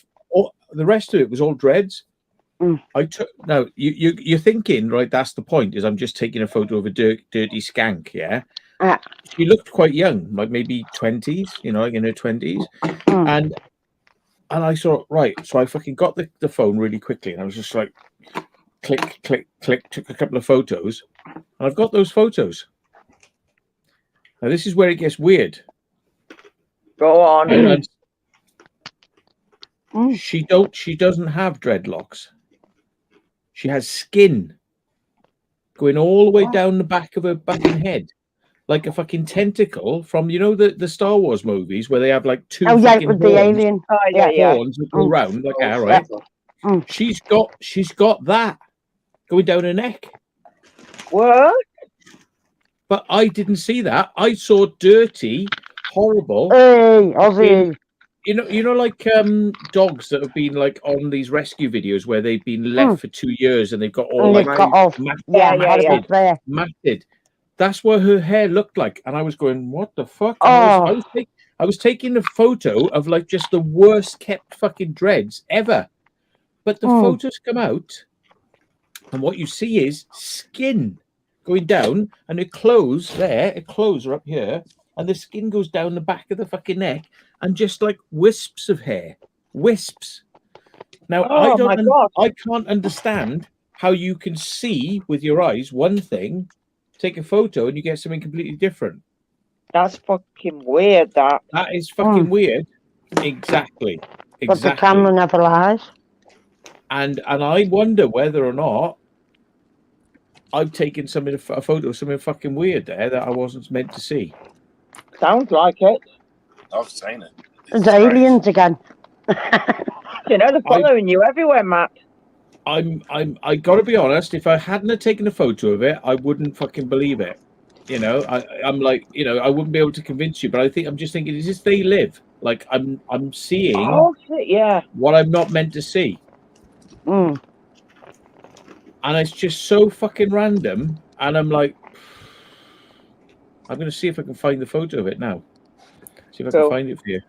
the rest of it was all dreads. I took you're thinking, right? That's the point. Is I'm just taking a photo of a dirty skank, yeah. She looked quite young, like maybe 20s, like in her 20s. And I saw, right, so I fucking got the phone really quickly, and I was just like, click, click, click, took a couple of photos, and I've got those photos. Now, this is where it gets weird. Go on. She doesn't have dreadlocks. She has skin going all the way down the back of her fucking head. Like a fucking tentacle from the Star Wars movies where they have like two with the alien horns that go round like that, right? She's got that going down her neck. What? But I didn't see that. I saw dirty, horrible. Hey, Ozzy. Like dogs that have been like on these rescue videos where they've been left for 2 years and they've got all like matted. That's what her hair looked like, and I was going, "What the fuck?" I was taking a photo of like just the worst kept fucking dreads ever, but the photos come out, and what you see is skin going down, and her clothes are up here, and the skin goes down the back of the fucking neck, and just like wisps of hair, wisps. Now I can't understand how you can see with your eyes one thing. Take a photo and you get something completely different. That's fucking weird. That is fucking weird. Exactly. But the camera never lies. And I wonder whether or not I've taken a photo of something fucking weird there that I wasn't meant to see. Sounds like it. I've seen it. It's aliens again. They're following you everywhere, Matt. I gotta be honest. If I hadn't have taken a photo of it, I wouldn't fucking believe it. You know, I'm like, you know, I wouldn't be able to convince you. But I'm just thinking, is this they live? Like I'm seeing Oh shit, yeah. what I'm not meant to see, Mm. and it's just so fucking random. And I'm like, I'm gonna see if I can find the photo of it now. See if I can Cool. find it for you.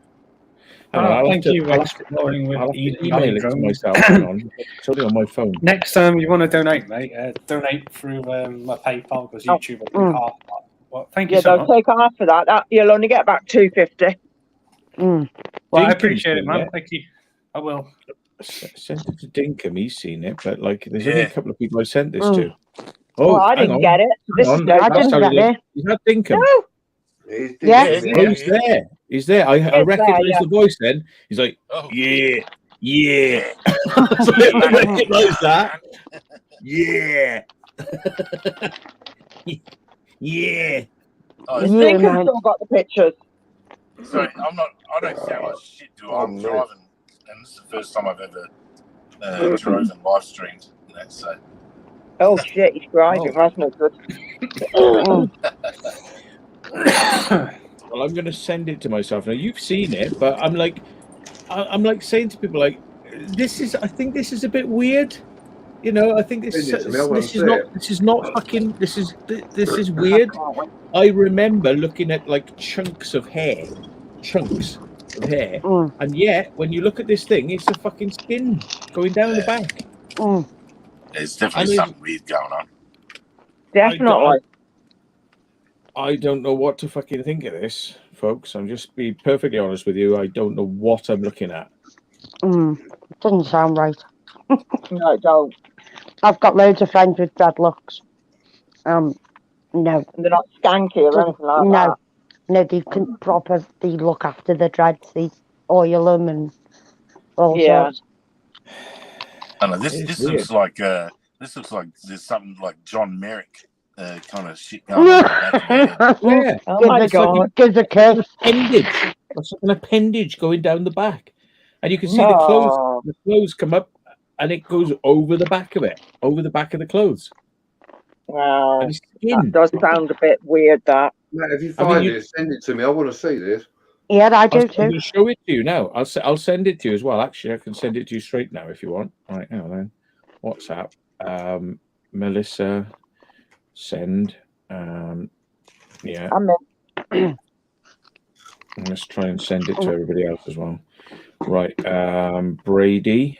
Hang on, Oh, I'll thank have you to, for I'll exploring with have to Eden email Valley it to Drones. myself. Hang on, it's only on my phone. Next time you want to donate, mate, donate through my PayPal because YouTube will take half that. Well, thank you Yeah, so they'll much. take half for that. You'll only get back $2.50. Mm. Well, I Dinkum's appreciate it, seen man. it. Thank you. I will. Sent it to Dinkum. He's seen it, but like, there's only a couple of people I sent this Mm. to. Oh, Well, I hang didn't on. get it. So this is no I That's didn't how get he it. looks. Is that Dinkum? No. Yeah. Oh, he's there. He's there. I there, recognise yeah. the voice then. He's like, yeah. So I recognise that. Yeah. Yeah. I Yeah, think I've man. still got the pictures. Sorry, I don't sound like shit, do I? I'm driving, and this is the first time I've ever drove and live streamed. You know, so. Oh shit, he's driving. That's not good. Mm. Well, I'm going to send it to myself now. You've seen it, but I'm like saying to people like, I think this is a bit weird. You know, I think this is weird. I remember looking at like chunks of hair, Mm. and yet when you look at this thing, it's a fucking skin going down the back. Mm. There's definitely something weird going on. Definitely. I don't know what to fucking think of this, folks. I'm just be perfectly honest with you. I don't know what I'm looking at. Mm. Doesn't sound right. No, it don't. I've got loads of friends with dreadlocks. No. And they're not skanky or anything like that. No, they can they look after the dreads. They oil them and all sorts. I know this looks like there's something like John Merrick kind of shit going on. Yeah. Oh my god. Gives a kiss. Appendage. It's like an appendage going down the back, and you can see the clothes. The clothes come up, and it goes over the back of it, over the back of the clothes. Wow. That does sound a bit weird, that. Matt, if you find it, send it to me. I want to see this. Yeah, I do too. I'm going to show it to you now. I'll send it to you as well. Actually, I can send it to you straight now if you want. All right, now then. WhatsApp. Melissa, send. Yeah. Let's try and send it to everybody else as well. Right. Brady,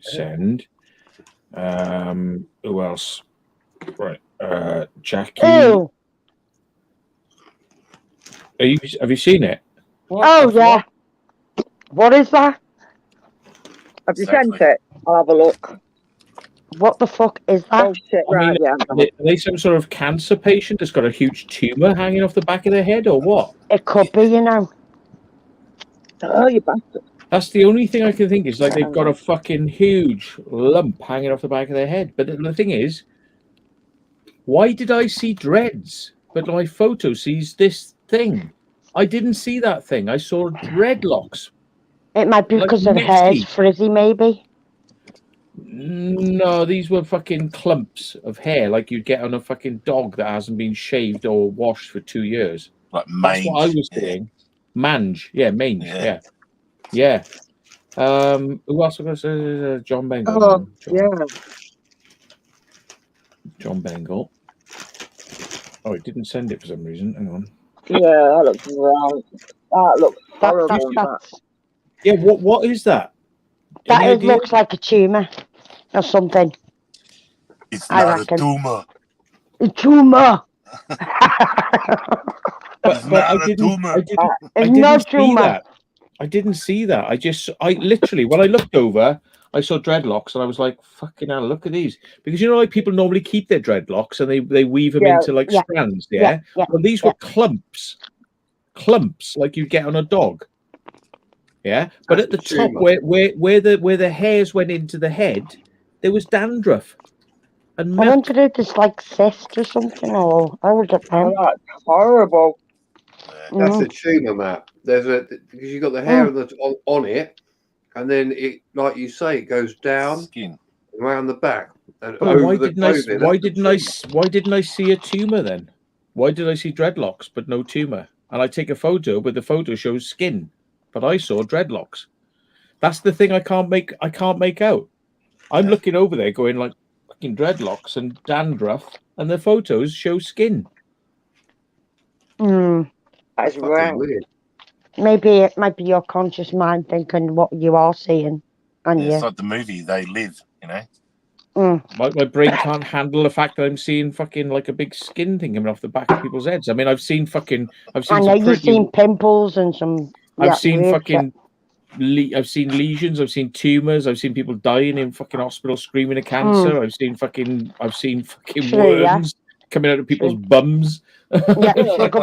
send. Who else? Right. Jackie. Ew. Have you seen it? Oh yeah. What is that? Have you sent it? I'll have a look. What the fuck is that? Oh shit! Right, yeah. Are they some sort of cancer patient that's got a huge tumor hanging off the back of their head, or what? It could be, you know. Oh, you bastard! That's the only thing I can think is like they've got a fucking huge lump hanging off the back of their head. But the thing is, why did I see dreads, but my photo sees this thing? I didn't see that thing. I saw dreadlocks. It might be because her hair's frizzy, maybe. No, these were fucking clumps of hair like you'd get on a fucking dog that hasn't been shaved or washed for 2 years. Like mange. That's what I was seeing. Mange. Yeah, mange. Yeah. Who else was I? John Bengal. Oh, yeah. John Bengal. Oh, it didn't send it for some reason. Hang on. Yeah, that looks wrong. That looks horrible. Yeah, what is that? That looks like a tumour or something. It's not a tumor. A tumour. but I didn't see that. I literally, when I looked over, I saw dreadlocks and I was like, fucking hell, look at these. Because you know, like people normally keep their dreadlocks and they weave them into like strands, yeah? Well, these were clumps like you get on a dog. Yeah, but at the top where the hairs went into the head, there was dandruff. And I wonder if it's like cyst or something, or Oh, that's horrible. That's a tumour, Matt. Because you've got the hair that's on it, and then it, like you say, it goes down. Skin. around the back and But over why the didn't I? clothing. Why didn't I see a tumor then? Why did I see dreadlocks but no tumor? And I take a photo, but the photo shows skin, but I saw dreadlocks. That's the thing I can't make out. I'm looking over there going like fucking dreadlocks and dandruff, and the photos show skin. That's right. Weird. Maybe it might be your conscious mind thinking what you are seeing. And It's like the movie They Live, you know. My brain can't handle the fact that I'm seeing fucking like a big skin thing coming off the back of people's heads. I mean, I've seen I know you've seen pimples and some. I've seen fucking. I've seen lesions. I've seen tumors. I've seen people dying in fucking hospital screaming of cancer. I've seen fucking worms coming out of people's bums. Yeah, sugar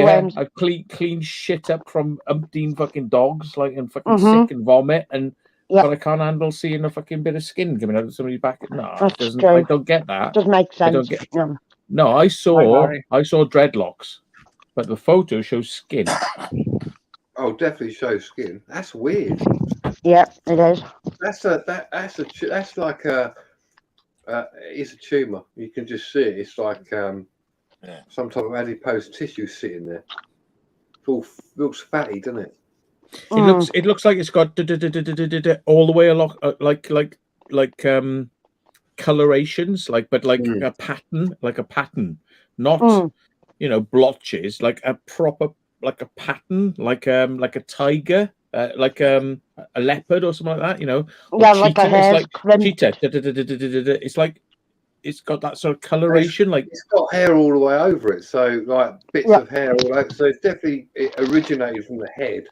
worms. I've cleaned shit up from umpteen fucking dogs, like, and fucking sick and vomit, and but I can't handle seeing a fucking bit of skin coming out of somebody's back. No, it doesn't. I don't get that. Doesn't make sense. I don't get. No, I saw dreadlocks, but the photo shows skin. Oh, definitely shows skin. That's weird. Yeah, it is. That's like it's a tumor. You can just see it. It's like some type of adipose tissue sitting there. It looks fatty, doesn't it? It looks like it's got all the way along, like colorations, but a pattern, not blotches, like a proper. Like a pattern, like a tiger, like a leopard or something like that, you know. Yeah, like a hair. Cheetah. It's like it's got that sort of coloration. It's got hair all the way over it, so like bits of hair all over. So it's definitely originated from the head,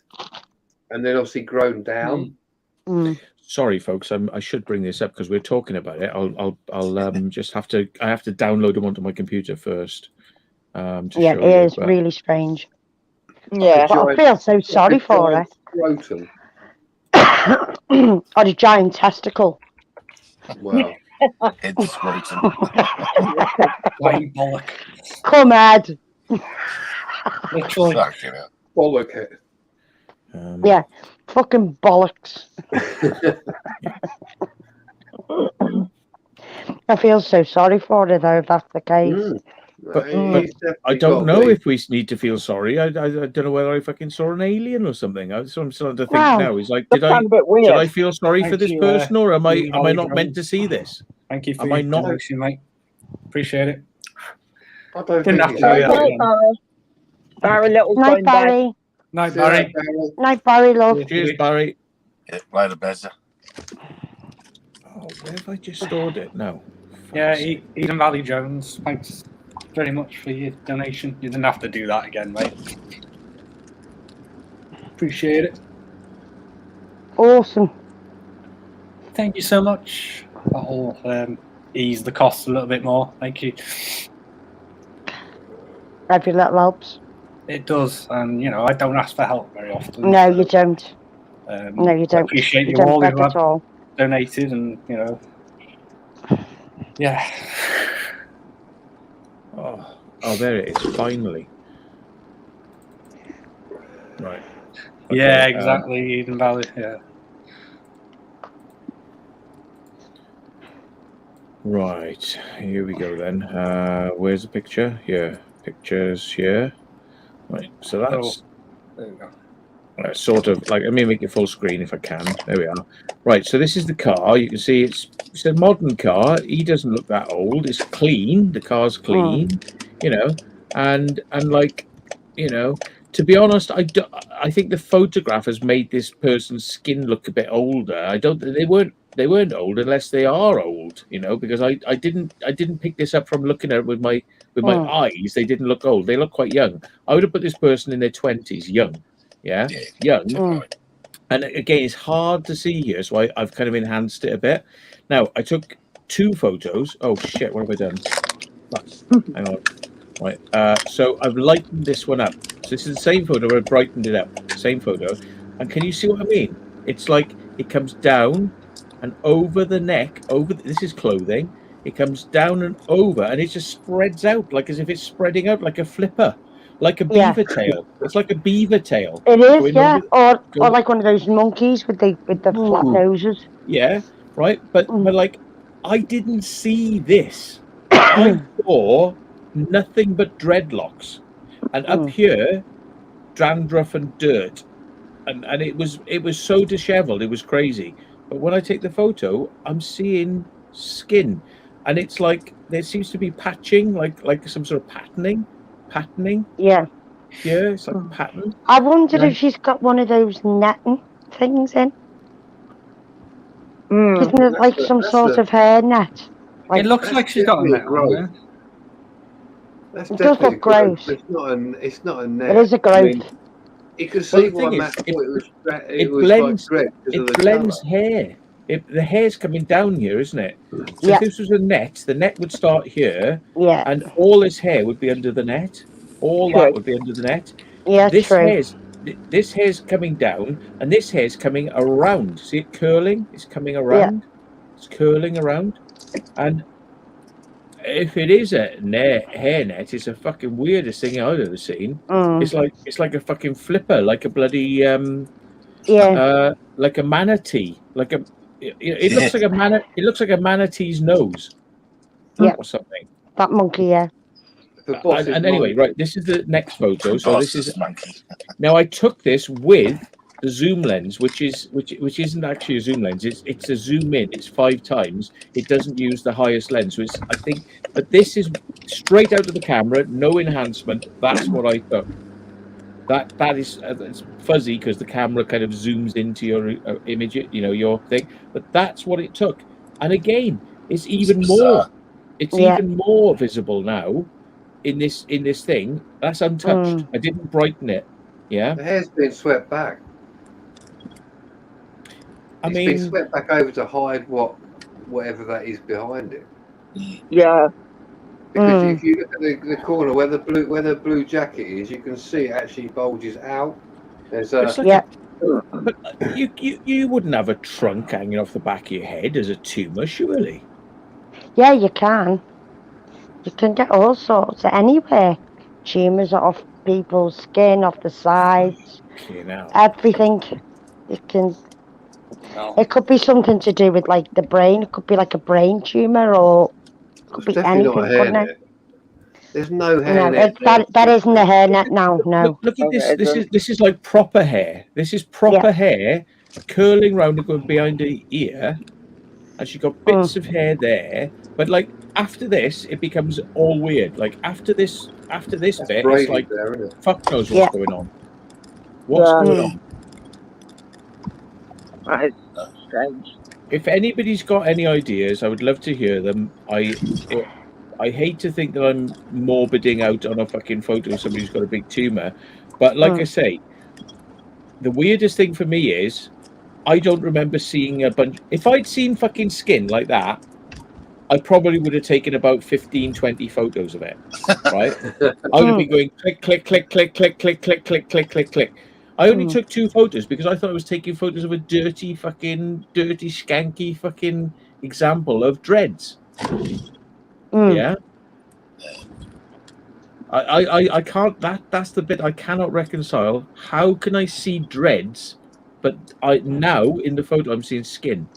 and then obviously grown down. Sorry, folks, I should bring this up because we're talking about it. I'll just have to. I have to download them onto my computer first. It is really strange. Yeah, but I feel so sorry for her. Scrotum. Or a giant testicle. Wow. Head scrotum. White bollock. Come Ed. Literally. Bollock head. Yeah, fucking bollocks. I feel so sorry for her though, if that's the case. But I don't know if we need to feel sorry. I don't know whether I fucking saw an alien or something. So I'm starting to think now. Is like, should I feel sorry for this person, or am I not meant to see this? Thank you for your donation, mate. Appreciate it. I don't Didn't have think to do that. Barry, little Night, Barry. Night, Barry. Night, Barry, love. Cheers, Barry. Yeah, later, Bezza. Oh, where have I just stored it? No. Yeah, Eden Valley Jones. Thanks very much for your donation. You didn't have to do that again, mate. Appreciate it. Awesome. Thank you so much. That'll ease the cost a little bit more. Thank you. Every little helps. It does, and I don't ask for help very often. No, you don't. No, you don't. I appreciate you all who have donated, and yeah. Oh, there it is. Finally. Right. Okay, yeah, exactly. Eden Valley. Yeah. Right. Here we go then. Where's the picture? Here. Pictures here. Right. So that's. There we go. Right, sort of like, let me make it full screen if I can. There we are. Right, so this is the car. You can see it's a modern car. He doesn't look that old. It's clean. The car's clean, and like, to be honest, I think the photograph has made this person's skin look a bit older. They weren't old unless they are old, because I didn't pick this up from looking at it with my eyes. They didn't look old. They look quite young. I would have put this person in their 20s, young. Yeah, young. And again, it's hard to see here, so I've kind of enhanced it a bit. Now, I took 2 photos. Oh shit, what have I done? Hang on. Right. So I've lightened this one up. So this is the same photo, but I've brightened it up. Same photo. And can you see what I mean? It's like it comes down and over the neck. This is clothing. It comes down and over, and it just spreads out, like as if it's spreading out like a flipper. Like a beaver tail. It's like a beaver tail. It is, yeah. Or like one of those monkeys with the flat noses. Yeah. right? But like, I didn't see this. I saw nothing but dreadlocks, and up here, dandruff and dirt, and it was so disheveled. It was crazy. But when I take the photo, I'm seeing skin, and it's like there seems to be patching, like some sort of patterning. Yeah. Yeah, it's like a pattern. I wondered if she's got one of those netting things in. Isn't it like some sort of hair net? Like, it looks like she's got a net on there. That's it does look gross. It's not a net. It is a growth. I mean, you can see why Matt thought it was blends, like dread it blends hair. The hair's coming down here, isn't it? So if this was a net, the net would start here, and all this hair would be under the net. All that would be under the net. Yeah, this hair's coming down, and this hair's coming around. See it curling? It's coming around. It's curling around, and if it is a hair net, it's the fucking weirdest thing I've ever seen. It's like a fucking flipper, like a bloody like a manatee, like a. It looks like a It looks like a manatee's nose. Or something. That monkey, yeah. And anyway, right, this is the next photo. So this is monkey. Now I took this with the zoom lens, which isn't actually a zoom lens. It's a zoom in. It's 5 times. It doesn't use the highest lens. So it's, I think, but this is straight out of the camera, no enhancement. That's what I took. That is it's fuzzy because the camera kind of zooms into your image, your thing. But that's what it took. And again, it's even more. It's even more visible now. In this thing, that's untouched. I didn't brighten it. Yeah, the hair's been swept back. It's been swept back over to hide whatever that is behind it. Yeah. Because if you look at the corner where the blue jacket is, you can see it actually bulges out. There's but you wouldn't have a trunk hanging off the back of your head as a tumor, surely? Yeah, you can. You can get all sorts anywhere. Tumours off people's skin, off the sides, everything. You can. It could be something to do with like the brain. It could be like a brain tumour, or it could be anything, couldn't it? There's no hair net. That isn't a hair net now. No. Look at this. This is like proper hair. This is proper hair curling round and going behind the ear, and she got bits of hair there. But like after this, it becomes all weird. Like after this bit, it's like fuck knows what's going on. What's going on? Right. Strange. If anybody's got any ideas, I would love to hear them. I hate to think that I'm morbiding out on a fucking photo of somebody who's got a big tumor, but like I say, the weirdest thing for me is I don't remember seeing a bunch. If I'd seen fucking skin like that, I probably would have taken about 15, 20 photos of it, right? I would have been going click, click, click, click, click, click, click, click, click, click, click. I only took 2 photos because I thought I was taking photos of a dirty, skanky fucking example of dreads. Yeah. I can't. That's the bit I cannot reconcile. How can I see dreads, but now in the photo I'm seeing skin?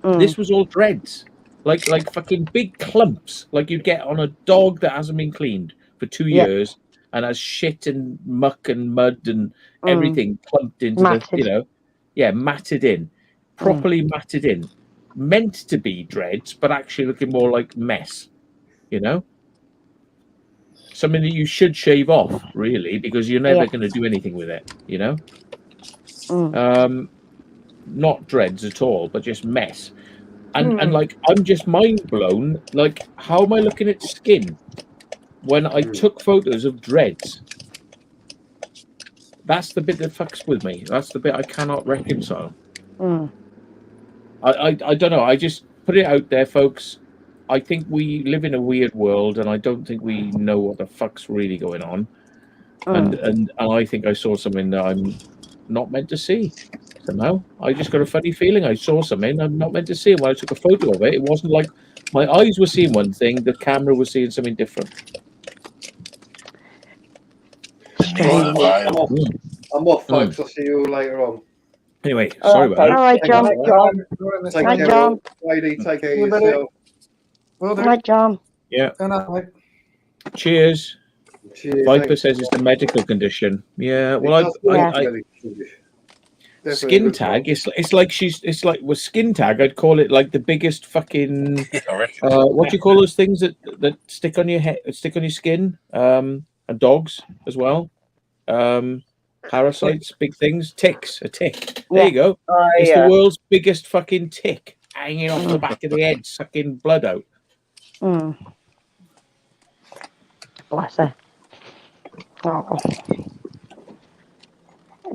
This was all dreads, like fucking big clumps, like you'd get on a dog that hasn't been cleaned for 2 years and has shit and muck and mud and everything clumped into matted in, properly matted in, meant to be dreads, but actually looking more like mess, something that you should shave off, really, because you're never going to do anything with it, not dreads at all, but just mess. And like, I'm just mind blown. Like, how am I looking at skin when I took photos of dreads? That's the bit that fucks with me. That's the bit I cannot reconcile. I don't know. I just put it out there, folks. I think we live in a weird world, and I don't think we know what the fuck's really going on. And I think I saw something that I'm not meant to see. Somehow, I just got a funny feeling I saw something I'm not meant to see. When I took a photo of it, it wasn't like my eyes were seeing one thing, the camera was seeing something different. I'm off, folks. I'll see you all later on. Anyway, sorry about All that. right, John. Take Night, care, John. lady. Take care of You better- yourself. Will do. Night, John. Yeah. Good night, mate. Cheers. Cheers. Viper Thanks. says it's a medical condition. Yeah. It Well, does look Yeah. like a medical condition. Definitely skin looks tag. like- It's like with skin tag. I'd call it like the biggest fucking. Yeah, I reckon. What do you call those things that stick on your head, stick on your skin? And dogs as well. Parasites, big things. Ticks. A tick. There you go. Oh, It's yeah. the world's biggest fucking tick hanging off the back of the head, sucking blood out. Mm. Bless her. Oh.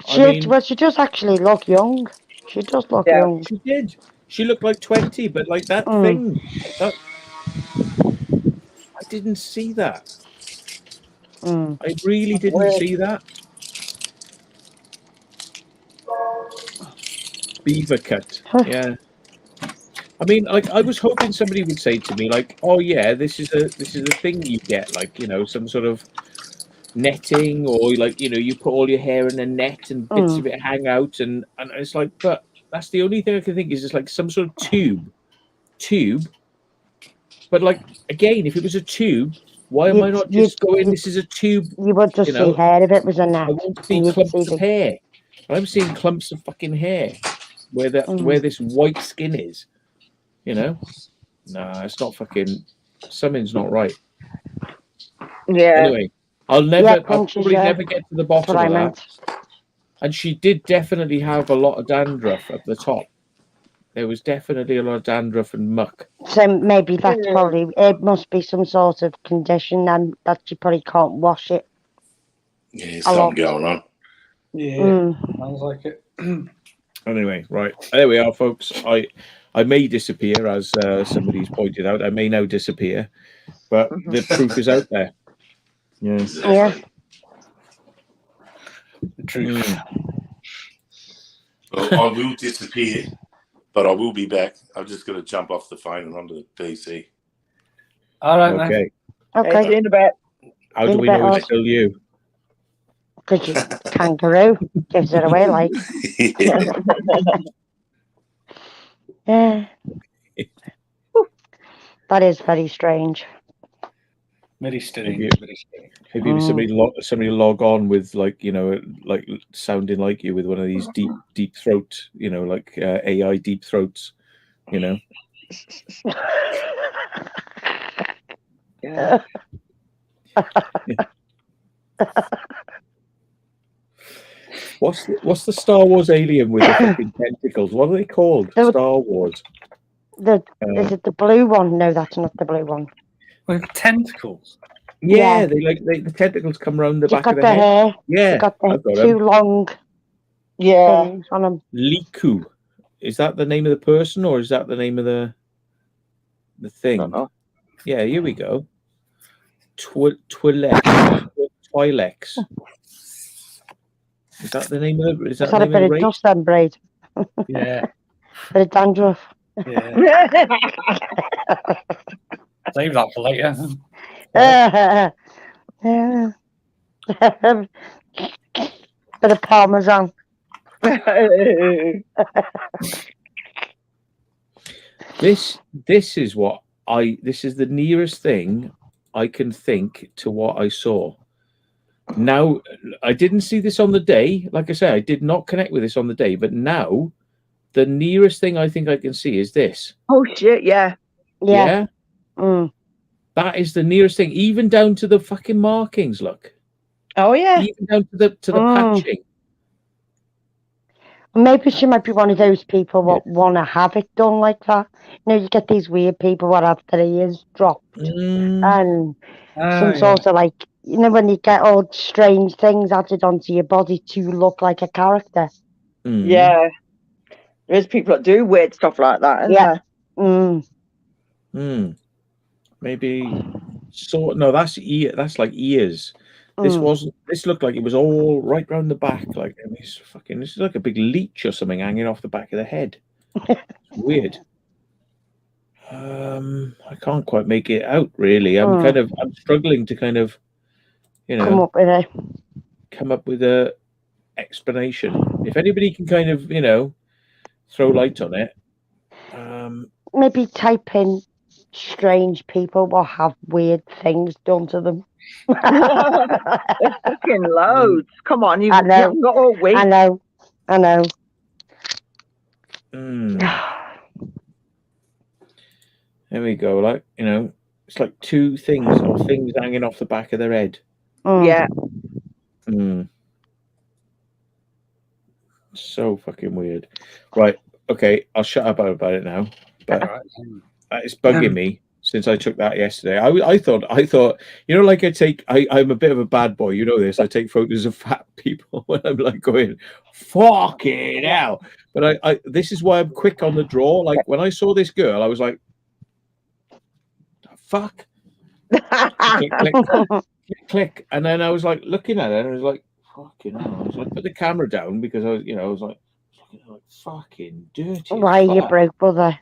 She does actually look young. She does look Yeah. young. She did. She looked like 20, but like that Mm. thing. I didn't see that. Mm. I really didn't Weird. see that. Beaver cut. Yeah. I mean, like, I was hoping somebody would say to me, like, "Oh yeah, this is a thing you get, like, you know, some sort of netting, or like, you know, you put all your hair in a net and bits of it hang out, and it's like, but that's the only thing I can think is it's like some sort of tube. But like, again, if it was a tube, why am I not just going? This is a tube. You would just see hair if it was a net. I won't see clumps of hair. I'm seeing clumps of fucking hair where this white skin is. You know, nah, it's not fucking. Something's not right. Yeah. Anyway, I'll probably never get to the bottom of that. And she did definitely have a lot of dandruff at the top. There was definitely a lot of dandruff and muck. So maybe that's probably, it must be some sort of condition and that you probably can't wash it. Yeah, something going on. Yeah, sounds like it. Anyway, right. There we are, folks. I may disappear, as somebody's pointed out. I may now disappear, but the proof is out there. Yeah. Exactly. The truth. Well, I will disappear, but I will be back. I'm just going to jump off the phone and onto the PC. All right, Okay. man. Okay. See you in a bit. How do we know it's still you? Because you kangaroo gives it away, like. Yeah. That is very strange. Very strange. Maybe somebody log on with, like, you know, like sounding like you with one of these deep throat, you know, like AI deep throats, you know. Yeah. What's the Star Wars alien with the fucking tentacles? What are they called? Star Wars. Is it the blue one? No, that's not the blue one. With tentacles. Yeah, the tentacles come around the back of the got the head. hair. Yeah, you got the I've got two long things on them. Liku. Is that the name of the person, or is that the name of the thing? Yeah, here we go. Twi'lex. Is that the name of it? Is that the a name bit of the of race? dust then, braid. Yeah. Bit of dandruff. Yeah. Save that for later. Bit of parmesan. This is what this is the nearest thing I can think to what I saw. Now, I didn't see this on the day. Like I said, I did not connect with this on the day, but now the nearest thing I think I can see is this. Oh shit, yeah. Yeah. Mm. That is the nearest thing, even down to the fucking markings, look. Oh yeah. Even down to the patching. Maybe she might be one of those people that want to have it done like that. You know, you get these weird people what have their ears dropped and some sort of, like, you know, when you get all strange things added onto your body to look like a character. Yeah. There's people that do weird stuff like that, isn't there? Maybe no, that's like ears. This looked like it was all right round the back, like, I mean, this is like a big leech or something hanging off the back of the head. Weird. I can't quite make it out, really. I'm struggling to kind of, you know, come up with explanation. If anybody can kind of, you know, throw light on it. Maybe type in strange people will have weird things done to them. There's fucking loads. Come on, you I know. haven't got all week. I know. There we go. Like, you know, it's like two things or things hanging off the back of their head. Yeah. So fucking weird. Right. Okay. I'll shut up about it now. But it's bugging me since I took that yesterday. I thought, you know, like I'm a bit of a bad boy. You know this. I take photos of fat people when I'm like going, fucking hell. But I this is why I'm quick on the draw. Like when I saw this girl, I was like, fuck. Click, click, click. And then I was like looking at it and I was like, fucking hell. I was like, put the camera down because I was like fucking dirty. Why are you broke, brother?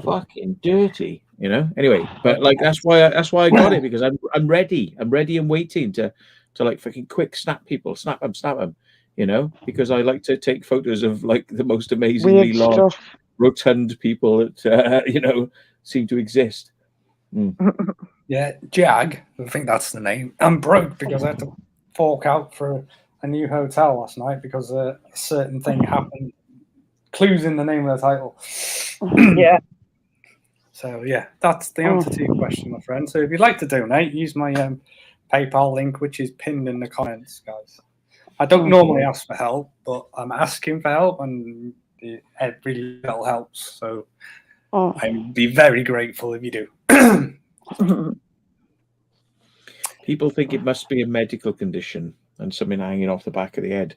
Fucking dirty, you know. Anyway, but like that's why I got it, because I'm ready and waiting to like fucking quick snap people, snap them, you know, because I like to take photos of like the most amazingly large, rotund people that you know, seem to exist. Yeah, Jag, I think that's the name. I'm broke because I had to fork out for a new hotel last night because a certain thing happened. Clues in the name of the title. Yeah. So yeah, that's the answer to your question, my friend. So if you'd like to donate, use my PayPal link, which is pinned in the comments, guys. I don't normally ask for help, but I'm asking for help, and every little helps. So I'd be very grateful if you do. People think it must be a medical condition and something hanging off the back of the head.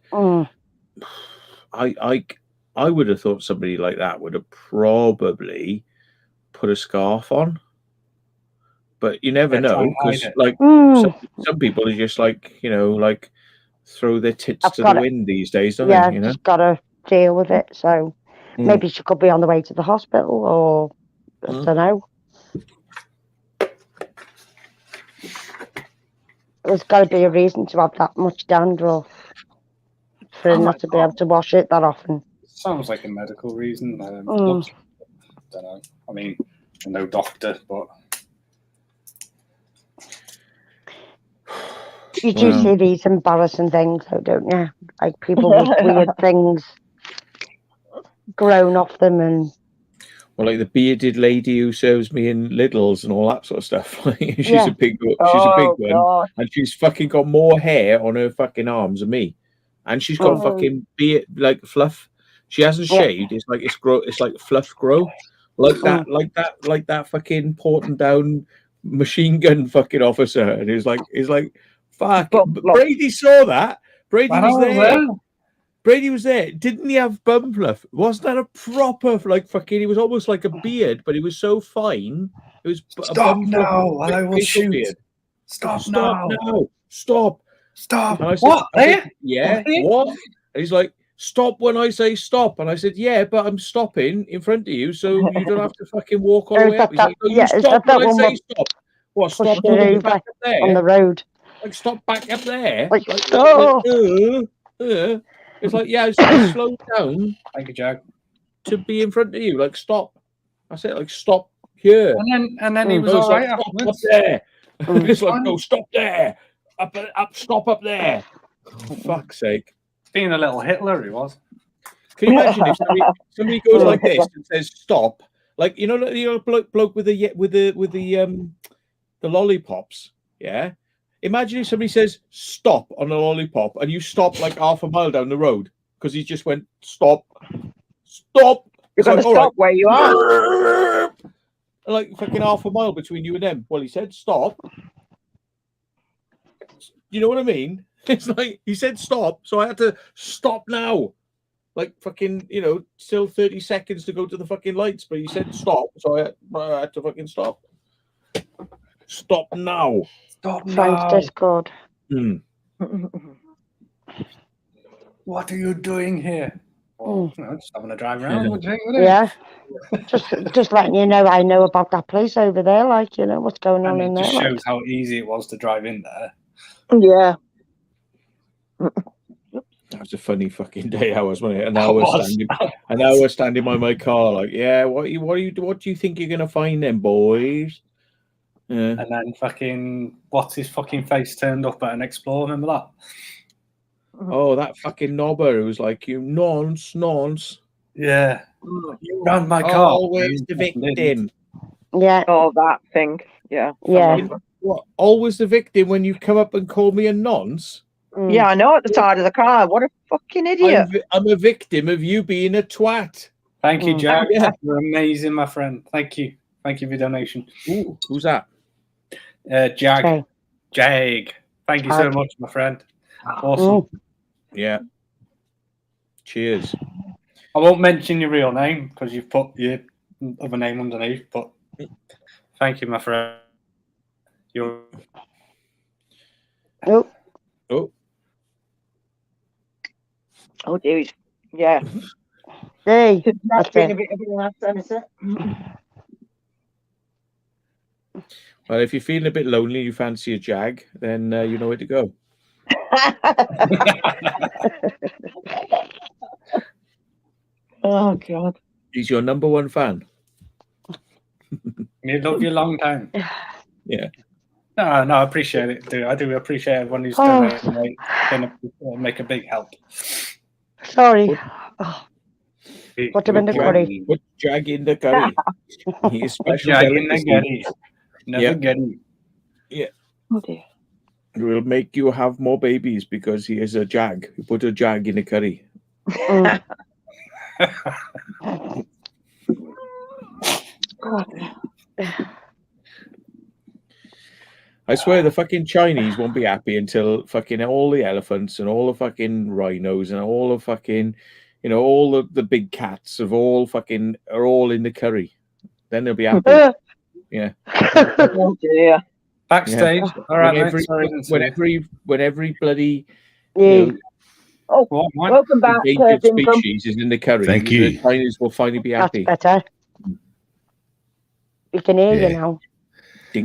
I would have thought somebody like that would have probably put a scarf on, but you never know, because like some people are just like, you know, like throw their tits to the wind these days, don't they? You know, just gotta deal with it. So maybe she could be on the way to the hospital, or I don't know. There's got to be a reason to have that much dandruff for him not to be able to wash it that often. Sounds like a medical reason. I don't know. I mean, I'm no doctor, but you do see these embarrassing things, though, don't you? Like people with weird things grown off them, and like the bearded lady who serves me in Lidl's and all that sort of stuff. She's a big one, and she's fucking got more hair on her fucking arms than me, and she's got fucking beard like fluff. She hasn't shaved. It's like it's like fluff grow, like that fucking Porton Down machine gun fucking officer, and he's like fuck. Brady saw that. Brady was there. Brady was there. Didn't he have bum fluff? Wasn't that a proper like fucking? It was almost like a beard, but it was so fine. It was stop now, and I will shoot. Beard. Stop now. Stop. And I said, yeah. What? And he's like, stop when I say stop. And I said, yeah, but I'm stopping in front of you, so you don't have to fucking walk all the way up. He's like, no, you stop when I say stop. What? Stop all the way back up there on the road. Like, stop back up there. Like it's like, yeah, slow down. Thank you, Jag. To be in front of you, like stop. I said, like stop here. And then he was all right. Stop up there. It's like, no, stop there. Stop up there. For fuck's sake. Being a little Hitler, he was. Can you imagine if somebody goes like this and says stop, like you know, bloke with the lollipops, yeah. Imagine if somebody says stop on a lollipop and you stop like half a mile down the road because he just went stop. You're going to stop where you are. Like fucking half a mile between you and them. Well, he said stop. You know what I mean? It's like he said stop, so I had to stop now. Like fucking, you know, still 30 seconds to go to the fucking lights, but he said stop, so I had to fucking stop. Stop now. Stop now. Discord. What are you doing here? Well, just having a drive around. Yeah. just letting you know, I know about that place over there. Like, you know, what's going on in there. It just shows how easy it was to drive in there. Yeah. That was a funny fucking day. I was, wasn't it? An hour standing by my car, like, yeah. What do you think you're gonna find then, boys? Yeah. And then fucking what's his fucking face turned up at an Explorer. Remember that? Oh, that fucking knobber who was like, you nonce. Yeah. You ran my car. Always the victim. Yeah. Oh, that thing. Yeah. Yeah. What? Always the victim when you come up and call me a nonce? Yeah, I know, at the side of the car. What a fucking idiot. I'm a victim of you being a twat. Thank you, Jag. Yeah. You're amazing, my friend. Thank you. Thank you for your donation. Ooh, who's that? Jag. Okay. Jag. Thank you so much, my friend. Awesome. Yeah. Cheers. I won't mention your real name because you've put your other name underneath, but thank you, my friend. You're... Oh. Oh, dude. Yeah. Hey. That's been a bit of an ass, is it? Well, if you're feeling a bit lonely, you fancy a Jag, then you know where to go. Oh, God. He's your number one fan. You love you a long time. Yeah. No, I appreciate it, dude. I do appreciate everyone who's donating. It's going to make a big help. Sorry. Put him in the curry. Put Jag in the curry. He is special. Jag in the curry. Never get it. Yeah. Oh, dear. It will make you have more babies because he is a Jag. You put a Jag in a curry. I swear the fucking Chinese won't be happy until fucking all the elephants and all the fucking rhinos and all the fucking, all the big cats are all in the curry. Then they'll be happy. Yeah. Oh, dear. Backstage. Yeah. All right, when every bloody welcome back, endangered species is in the curry. Thank you. The Chinese will finally be happy. That's better. We can hear you now.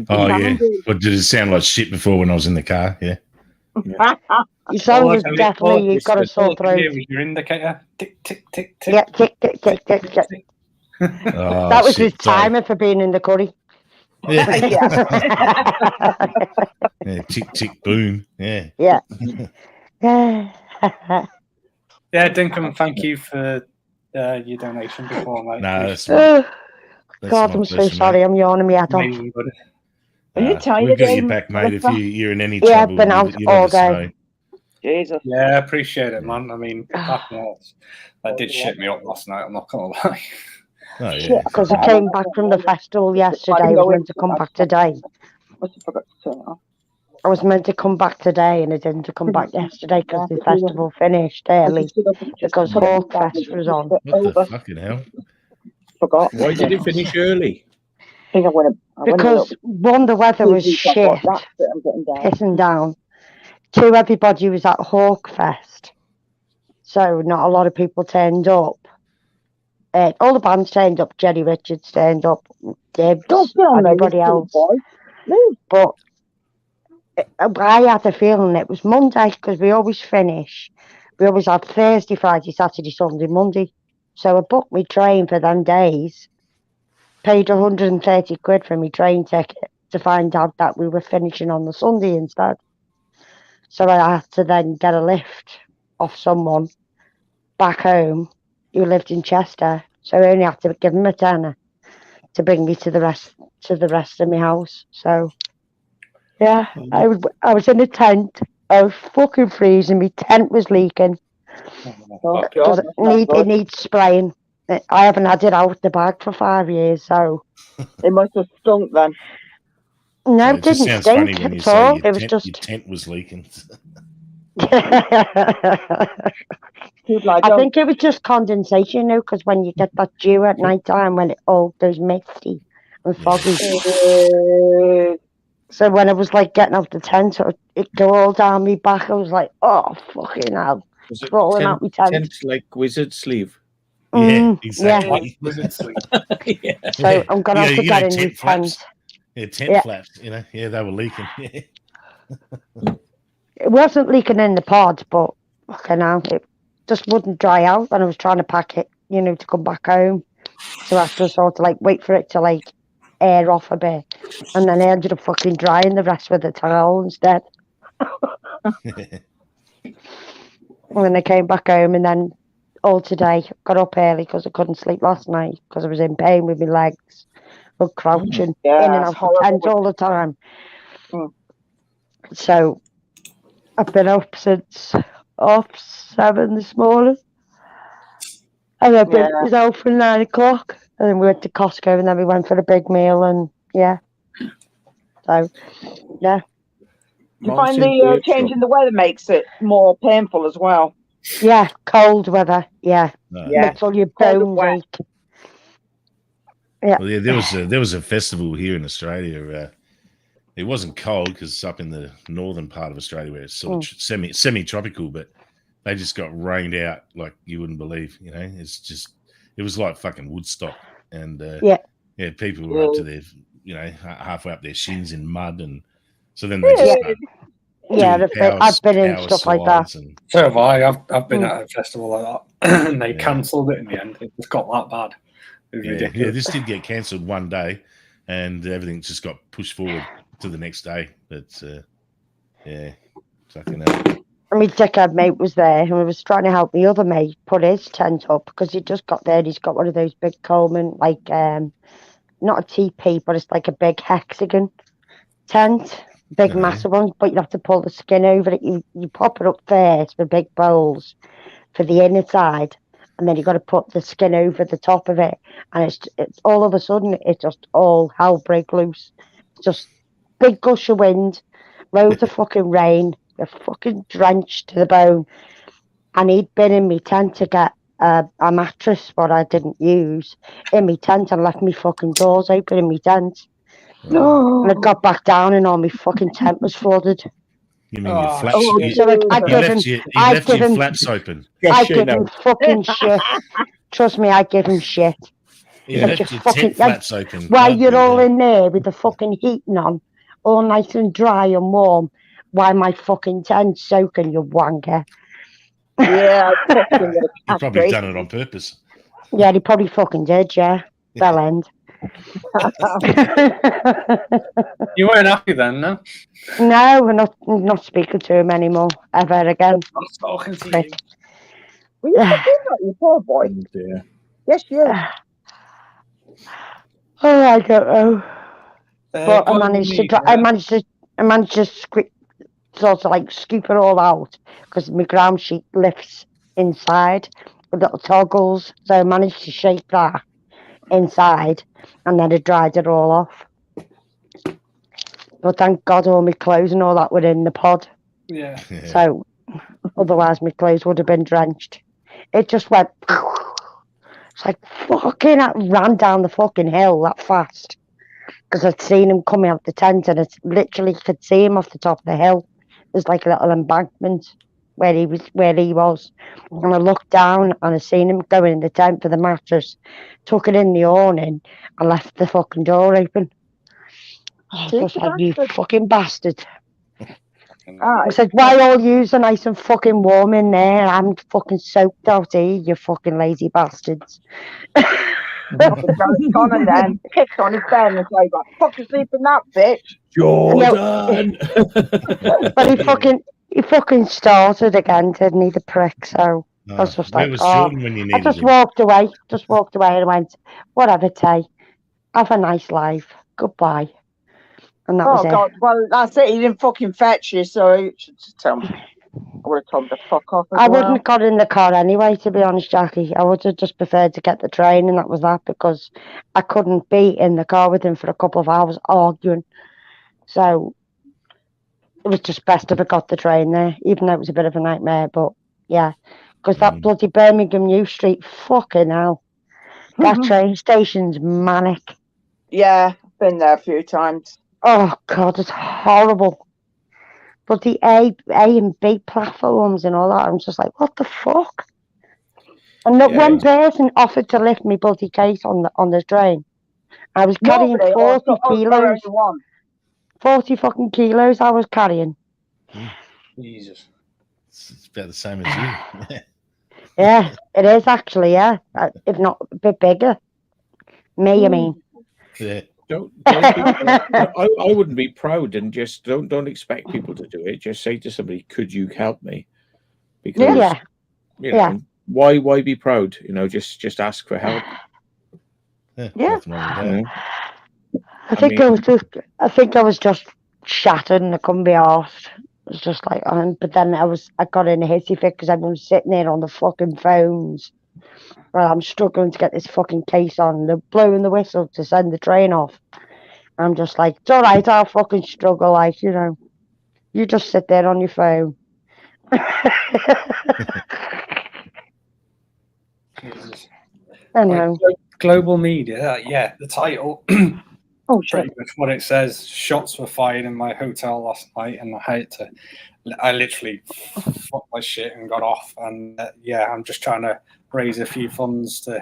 Oh, yeah. But did it sound like shit before when I was in the car? Yeah. You sounded definitely, you've got a sore throat. Your indicator. Tick, tick, tick, tick. Yeah, tick, tick, tick, tick, tick. That was his timer for being in the curry. Yeah. Yeah, tick, tick, boom. Yeah. Yeah. Yeah, Dinkum, thank you for your donation before, mate. No, that's God, I'm so sorry. I'm yawning me head off. Are you tired? We've got you back, mate. If you're in any yeah, trouble, I've been out all day. Jesus. Yeah, I appreciate it, man. I mean, that did shit me up last night. I'm not gonna lie. Oh, yeah. Because I came back from the festival yesterday. I was meant to come back today. I was meant to come back today, and I didn't come back yesterday because the festival finished early because Hawk Fest was on. What the fucking hell? Forgot. Why did it finish early? Because one, the weather was shit, pissing down. Two, everybody was at Hawk Fest, so not a lot of people turned up. All the bands turned up. Jerry Richards turned up. Dibs, everybody else. But I had a feeling it was Monday because we always finish. We always had Thursday, Friday, Saturday, Sunday, Monday. So I booked my train for them days. Paid 130 quid for my train ticket to find out that we were finishing on the Sunday instead. So I had to then get a lift off someone back home who lived in Chester. So I only had to give him a tenner to bring me to the rest of my house. So yeah, I was in a tent. I was fucking freezing. My tent was leaking. It needs spraying. I haven't had it out the bag for 5 years, so it must have stunk then. No, it didn't stink at all. It was just your tent was leaking. I think it was just condensation, because when you get that dew at night time, when it all goes misty and foggy. So when I was like getting out the tent, it go all down my back. I was like, oh fucking hell! Crawling out my tent. Tent like wizard sleeve. Yeah, exactly. Yeah. Yeah. So I'm gonna have to get a new tent. Yeah, tent flaps. Yeah, they were leaking. It wasn't leaking in the pod, but fucking hell, it just wouldn't dry out when I was trying to pack it, you know, to come back home. So I had to sort of like wait for it to like air off a bit, and then I ended up fucking drying the rest with a towel instead. And then I came back home, and then all today got up early because I couldn't sleep last night because I was in pain with my legs, but crouching in and out the tent all the time. So I've been up since 7:30 this morning, and I've been out from 9 o'clock, and then we went to Costco, and then we went for a big meal, and so yeah. Do you find the change in the weather makes it more painful as well? Yeah, cold weather. Yeah, makes all your bones ache. Yeah. Well, yeah, there was a festival here in Australia. It wasn't cold because it's up in the northern part of Australia where it's sort of semi-tropical, but they just got rained out like you wouldn't believe. You know, it was like fucking Woodstock, and people were up to their, you know, halfway up their shins in mud, and so then they just I've been in stuff like that. So have I. I've been at a festival like that, and they cancelled it in the end. It just got that bad. It was ridiculous. Yeah, this did get cancelled one day, and everything just got pushed forward to the next day. But fucking hell. And my dickhead mate was there, and was trying to help the other mate put his tent up because he just got there. He's got one of those big Coleman, like not a teepee, but it's like a big hexagon tent, big massive ones. But you have to pull the skin over it. You pop it up first with big bowls for the inner side, and then you got to put the skin over the top of it, and it's all of a sudden it's just all hell break loose. It's just big gush of wind, loads of fucking rain. You're fucking drenched to the bone. And he'd been in my tent to get a mattress, what I didn't use, in my tent, and left me fucking doors open in my tent. No. And I got back down, and all my fucking tent was flooded. You mean your flaps? I left your flaps open. I give him fucking shit. Trust me, I give him shit. You left your tent flaps open. While you're all in there with the fucking heating on, all nice and dry and warm, why my fucking tent's soaking, you wanker. Yeah. He probably done it on purpose. Yeah, he probably fucking did, yeah. Bell end. You weren't happy then, no? No, we're not speaking to him anymore, ever again. I'm talking to you. Well, you poor boy. Oh, dear. Yes, you. Oh, I don't know. But I managed to sort of like scoop it all out because my ground sheet lifts inside with little toggles. So I managed to shape that inside, and then I dried it all off. But thank God all my clothes and all that were in the pod. Yeah. So otherwise my clothes would have been drenched. It just went. It's like fucking ran down the fucking hill that fast. Because I'd seen him coming out the tent, and it's literally could see him off the top of the hill. There's like a little embankment where he was. And I looked down, and I seen him going in the tent for the mattress, took it in the awning, and left the fucking door open. I was like, you fucking bastard. I said, why all yous are nice and fucking warm in there? I'm fucking soaked out here, you fucking lazy bastards. Gone and then kicked on his bed and like, fucking sleep in that bitch. Jordan. But he fucking started again, didn't he, the prick? So I was just like, I just walked away and went, whatever, Tay. Have a nice life. Goodbye. And that was God. it. Well, that's it. He didn't fucking fetch you, so you should just tell me. I would have told him to fuck off. I wouldn't have got in the car anyway, to be honest, Jackie. I would have just preferred to get the train, and that was that, because I couldn't be in the car with him for a couple of hours arguing. So it was just best if I got the train there, even though it was a bit of a nightmare. But yeah, because that bloody Birmingham New Street, fucking hell. That train station's manic. Yeah, been there a few times. Oh, God, it's horrible. But the A and B platforms and all that, I'm just like, what the fuck? And that one person offered to lift me bloody case on the train. I was carrying 40 kilos. 40 fucking kilos I was carrying. Jesus. It's about the same as you. Yeah, it is actually. Yeah, if not a bit bigger. Me, I mean. Yeah. Don't be, I wouldn't be proud, and just don't expect people to do it. Just say to somebody, "Could you help me?" Because you know, why be proud? You know, just ask for help. Yeah. Yeah. Nothing wrong with that. I think I was just shattered and I couldn't be arsed. It was just like, but then I got in a hissy fit because everyone's sitting there on the fucking phones. Well, I'm struggling to get this fucking case on. They're blowing the whistle to send the train off. I'm just like, it's all right, I'll fucking struggle. Like, you know, you just sit there on your phone. Jesus. I know. Global media, yeah, the title. Oh, pretty much what it says. Shots were fired in my hotel last night, and I literally fucked my shit and got off. And I'm just trying to raise a few funds to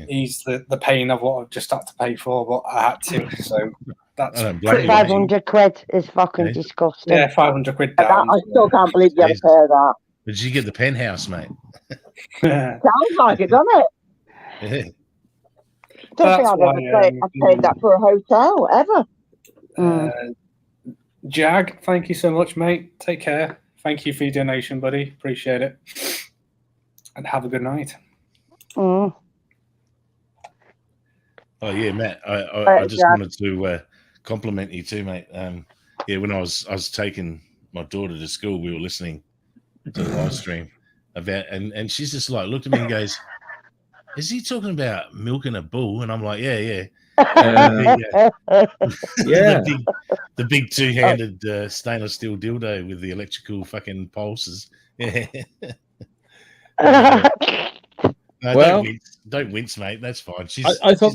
ease the pain of what I've just had to pay for, but I had to. So that's pretty 500 quid is fucking disgusting. Yeah, 500 quid down. I still can't believe you had to pay that. Did you get the penthouse, mate? Sounds like it, doesn't it? Don't think I've ever paid that for a hotel ever. Jag, thank you so much, mate. Take care. Thank you for your donation, buddy. Appreciate it. And have a good night. Oh yeah, Matt. I just wanted to compliment you too, mate. When I was taking my daughter to school, we were listening to the live stream about, and she's just like looked at me and goes, "Is he talking about milking a bull?" And I'm like, "Yeah." The big two-handed stainless steel dildo with the electrical fucking pulses. Yeah. Well, don't wince, mate. That's fine. I thought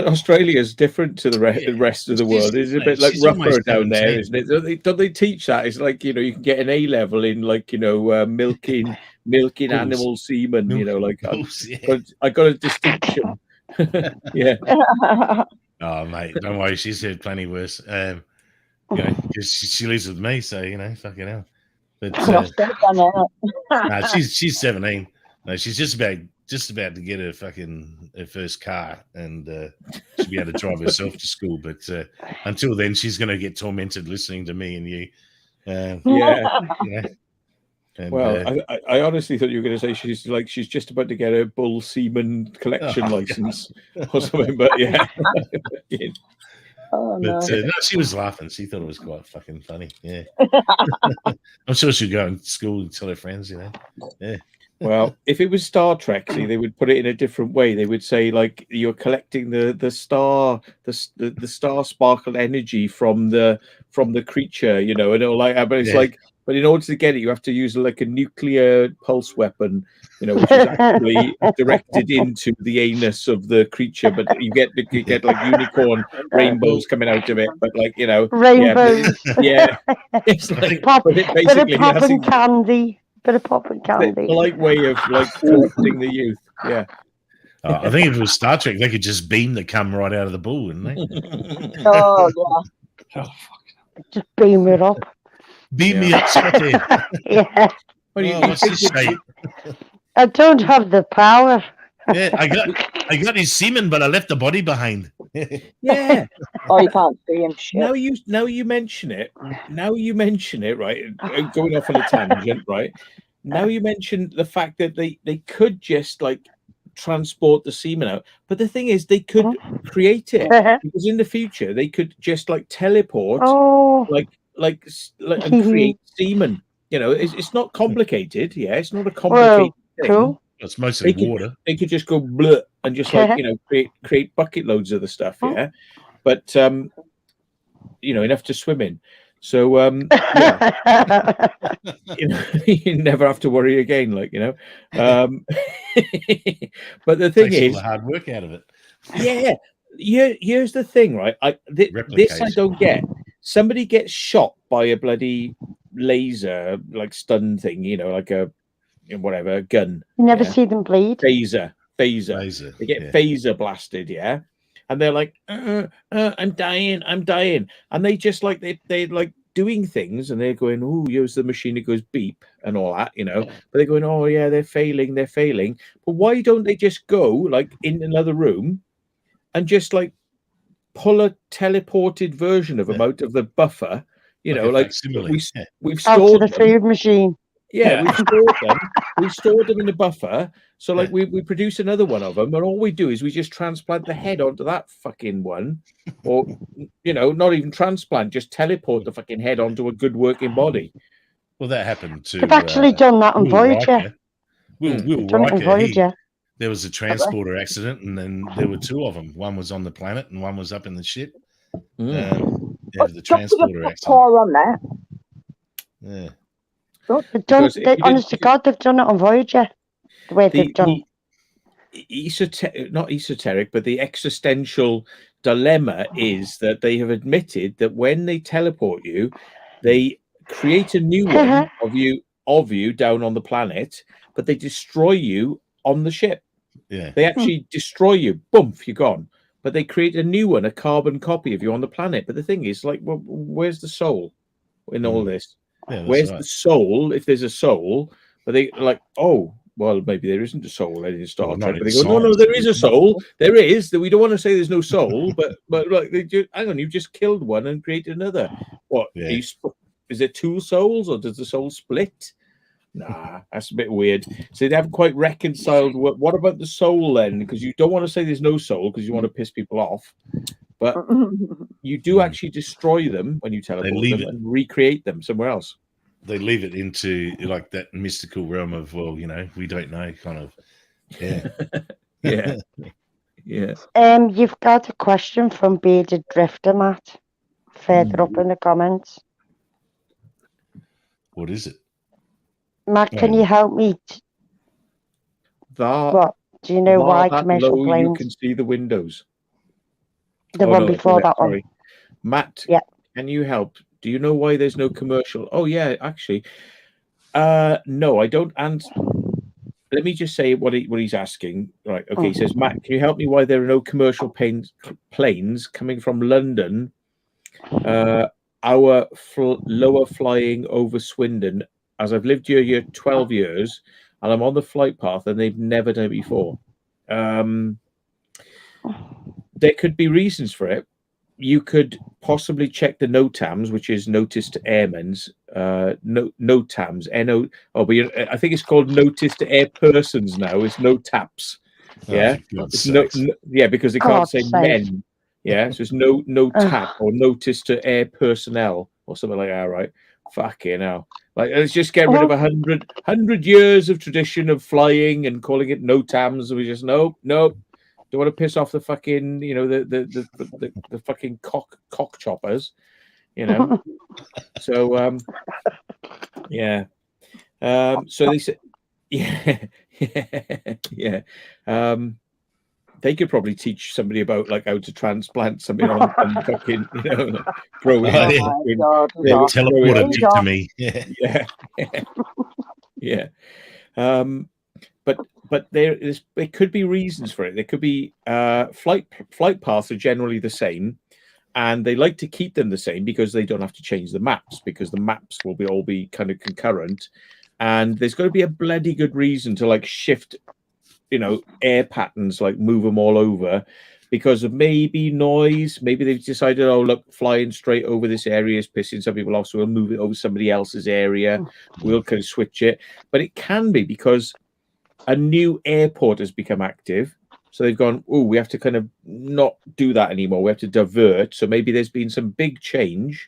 Australia is different to the rest of the world. It's a bit like rougher down there, isn't it? Don't they teach that? It's like, you know, you can get an A level in, like, you know, milking animal semen. You know, like I got a distinction. Yeah. Oh, mate, don't worry. She's had plenty worse. You know, because she lives with me, so you know, fucking hell. But she's 17. No, she's just about to get her first car, and she'll be able to drive herself to school. But until then, she's going to get tormented listening to me and you. And, well, I honestly thought you were going to say she's just about to get a bull semen collection license or something. But yeah. No, she was laughing. She thought it was quite fucking funny. Yeah. I'm sure she'll go in school and tell her friends, you know. Yeah. Well, if it was Star Trek, see, they would put it in a different way. They would say, like, you're collecting the star sparkle energy from the creature, you know, and all like that. But it's like, but in order to get it, you have to use like a nuclear pulse weapon, you know, which is actually directed into the anus of the creature. But you get like unicorn rainbows coming out of it. But like, you know, rainbows. It's like bit of popping candy. Bit of popping candy. The polite way of like corrupting the youth. Yeah. I think if it was Star Trek, they could just beam the cum right out of the bull, wouldn't they? Oh yeah. Just beam it up. Beam me up, Scotty. Yeah. What's this shape? I don't have the power. Yeah, I got his semen, but I left the body behind. Yeah. Oh, you can't see him. Shit. Now you mention it, right? Going off on a tangent, right? Now you mention the fact that they could just like transport the semen out, but the thing is, they could create it because in the future they could just like teleport, like and create semen. You know, it's not complicated. Yeah, it's not a complicated thing. Cool. It's mostly water. They could just go bleh and just like, you know, create bucket loads of the stuff. Yeah, but you know, enough to swim in. So yeah. You know, you never have to worry again. Like, you know, but the thing is, all the hard work out of it. Yeah. Here's the thing, right? This I don't get. Somebody gets shot by a bloody laser, like stun thing, you know, like a whatever gun. You never see them bleed. Phaser. They get phaser blasted, and they're like, I'm dying, and they just like they like doing things and they're going, oh, use the machine, it goes beep and all that, you know. But they're going, oh yeah, they're failing. But why don't they just go like in another room and just like pull a teleported version of them out of the buffer? You know, like we've stored out to the food machine. Yeah, we've stored them. We've stored them in the buffer. So like we produce another one of them, and all we do is we just transplant the head onto that fucking one, or you know, not even transplant, just teleport the fucking head onto a good working body. Well, that happened to. They've actually done that on Voyager. Will Riker. There was a transporter accident, and then there were two of them. One was on the planet, and one was up in the ship. The transporter accident. On that. Yeah. Honest to God, they've done it on Voyager. The way they've done. Not esoteric, but the existential dilemma is that they have admitted that when they teleport you, they create a new one of you down on the planet, but they destroy you on the ship. Yeah. They actually destroy you. Boom, you're gone. But they create a new one, a carbon copy of you on the planet. But the thing is, like, well, where's the soul in all this? Yeah, where's the soul, if there's a soul? But they like, oh, well, maybe there isn't a soul in Star Trek. But they go, no, there is a soul. There is. We don't want to say there's no soul, but like, hang on, you've just killed one and created another. What? Yeah. Is there two souls, or does the soul split? Nah, that's a bit weird. So they haven't quite reconciled. What about the soul then? Because you don't want to say there's no soul because you want to piss people off. But you do actually destroy them when you teleport them and recreate them somewhere else. They leave it into like that mystical realm of, well, you know, we don't know, kind of. Yeah. Yeah. You've got a question from Bearded Drifter, Matt, further up in the comments. What is it? Matt, can you help me? What? Do you know why commercial planes? You can see the windows. The one before that one. Matt, can you help? Do you know why there's no commercial? Oh, yeah, actually. No, I don't. And let me just say what he's asking. Right. Okay. He says, Matt, can you help me why there are no commercial planes coming from London, lower flying over Swindon, as I've lived here 12 years and I'm on the flight path and they've never done it before. There could be reasons for it. You could possibly check the NOTAMs, which is Notice to Airmen's, NOTAMs, I think it's called Notice to Air Persons now. It's NOTAPs. Yeah. Because they can't say men. Yeah. So it's no tap or Notice to Air Personnel or something like that, right? Fucking hell. Like, let's just get rid of 100 years of tradition of flying and calling it NOTAMs. We just nope. Don't want to piss off the fucking, you know, the fucking cock choppers, you know. So yeah. So they said, yeah. They could probably teach somebody about like how to transplant something on fucking, you know, like, grow it. Teleport a dick to me. Yeah. But there could be reasons for it. There could be flight paths are generally the same, and they like to keep them the same because they don't have to change the maps, because the maps will all be kind of concurrent, and there's got to be a bloody good reason to like shift, you know, air patterns, like move them all over because of maybe noise. Maybe they've decided, oh look, flying straight over this area is pissing some people off, so we'll move it over somebody else's area. We'll kind of switch it, but it can be because a new airport has become active. So they've gone, oh, we have to kind of not do that anymore. We have to divert. So maybe there's been some big change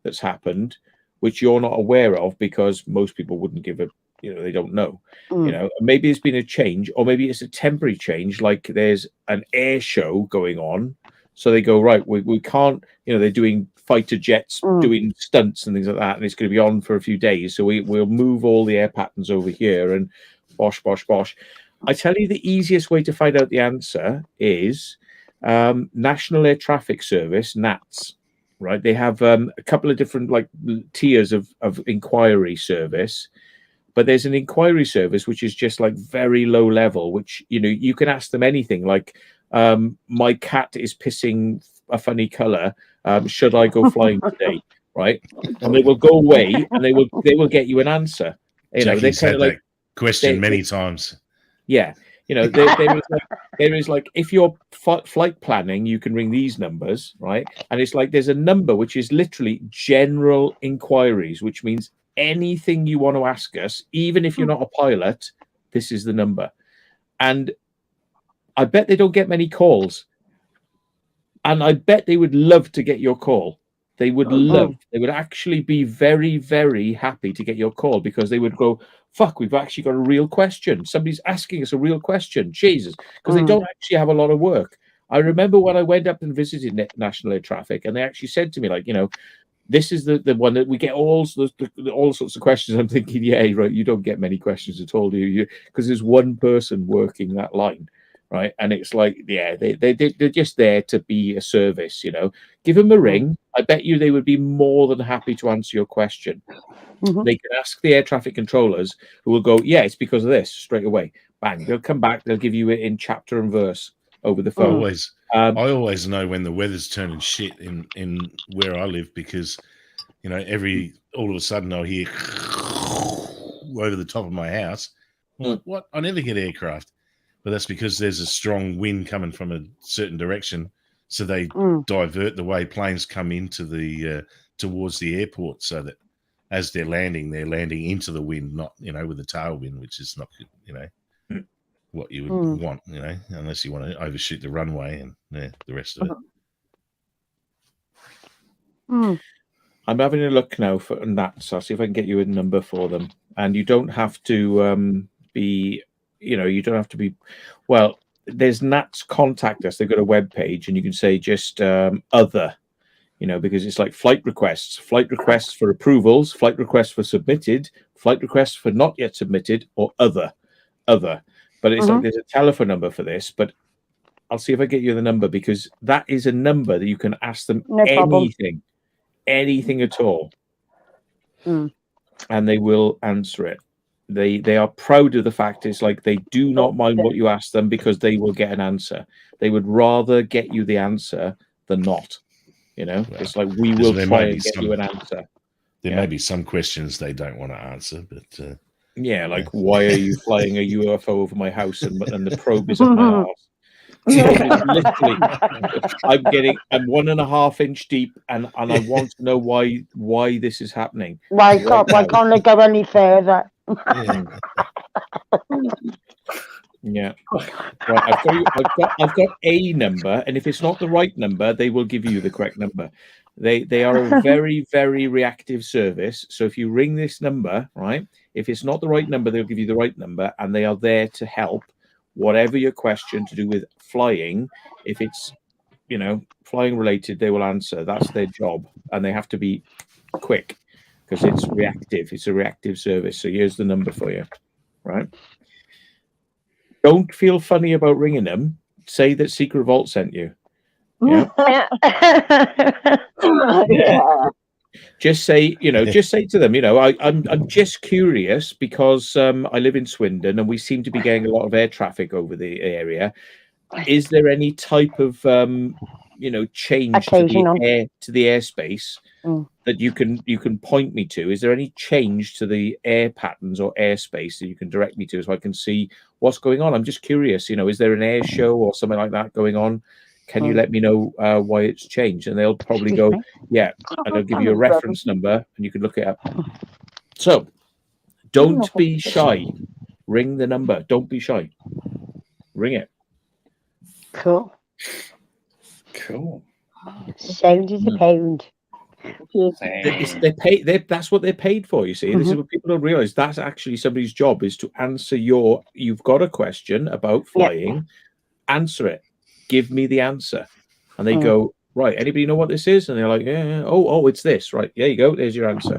that's happened, which you're not aware of because most people wouldn't give a, you know, they don't know. You know, maybe it's been a change, or maybe it's a temporary change. Like there's an air show going on. So they go, right, we can't, you know, they're doing fighter jets, doing stunts and things like that. And it's going to be on for a few days. So we'll move all the air patterns over here and bosh. I tell you, the easiest way to find out the answer is National Air Traffic Service, NATS, right? They have a couple of different like tiers of inquiry service, but there's an inquiry service which is just like very low level, which, you know, you can ask them anything like, my cat is pissing a funny color. Should I go flying today? right? And they will go away and they will get you an answer. You know, they're Jackie's kind had of like that question many times. Yeah, you know, there is like if you're flight planning, you can ring these numbers, right? And it's like there's a number which is literally general inquiries, which means anything you want to ask us, even if you're not a pilot, this is the number. And I bet they don't get many calls. And I bet they would love to get your call. They would they would actually be very, very happy to get your call because they would go, fuck, we've actually got a real question. Somebody's asking us a real question. Jesus. Because they don't actually have a lot of work. I remember when I went up and visited National Air Traffic and they actually said to me, like, you know, this is the one that we get all sorts of questions. I'm thinking, yeah, right, you don't get many questions at all, do you? Because there's one person working that line. Right. And it's like, yeah, they're just there to be a service, you know. Give them a ring. I bet you they would be more than happy to answer your question. They can ask the air traffic controllers who will go, yeah, it's because of this straight away. Bang. They'll come back. They'll give you it in chapter and verse over the phone. I always know when the weather's turning shit in where I live because, you know, all of a sudden I'll hear over the top of my house. What? I never get aircraft. But that's because there's a strong wind coming from a certain direction, so they divert the way planes come into the towards the airport, so that as they're landing into the wind, not, you know, with the tailwind, which is not, you know, what you would want, you know, unless you want to overshoot the runway and the rest of it. I'm having a look now for that, so I'll see if I can get you a number for them, and you don't have to be. You know, you don't have to be. Well, there's Nats contact us. They've got a web page, and you can say just other. You know, because it's like flight requests for approvals, flight requests for submitted, flight requests for not yet submitted, or other. But it's like there's a telephone number for this. But I'll see if I get you the number because that is a number that you can ask them anything at all, and they will answer it. They are proud of the fact it's like they do not mind what you ask them because they will get an answer. They would rather get you the answer than not. You know, it's like we will try and get you an answer. There may be some questions they don't want to answer, but like why are you flying a UFO over my house and the probe is up my arse? Literally, I'm 1.5 inch deep, and I want to know why this is happening. Why can't they go any further? Yeah. Right, I've got a number, and if it's not the right number, they will give you the correct number. They are a very, very reactive service. So if you ring this number, right, if it's not the right number, they'll give you the right number, and they are there to help. Whatever your question to do with flying, if it's, you know, flying related, they will answer. That's their job, and they have to be quick because it's reactive. It's a reactive service. So here's the number for you, right? Don't feel funny about ringing them. Say that Secret Vault sent you. Yeah. Just say, you know, just say to them, you know, I'm just curious because I live in Swindon and we seem to be getting a lot of air traffic over the area. Is there any type of you know, change to the airspace that you can point me to? Is there any change to the air patterns or airspace that you can direct me to so I can see what's going on? I'm just curious, you know, is there an air show or something like that going on? Can you let me know why it's changed? And they'll probably go, yeah, and they'll give you a reference number and you can look it up. So don't be shy. Ring the number. Don't be shy. Ring it. Cool. Sound is a pound. That's what they're paid for, you see. This is what people don't realize. That's actually somebody's job, is to answer you've got a question about flying, answer it. Give me the answer. And they go, right, anybody know what this is? And they're like, yeah. Oh, it's this. Right, there you go. There's your answer.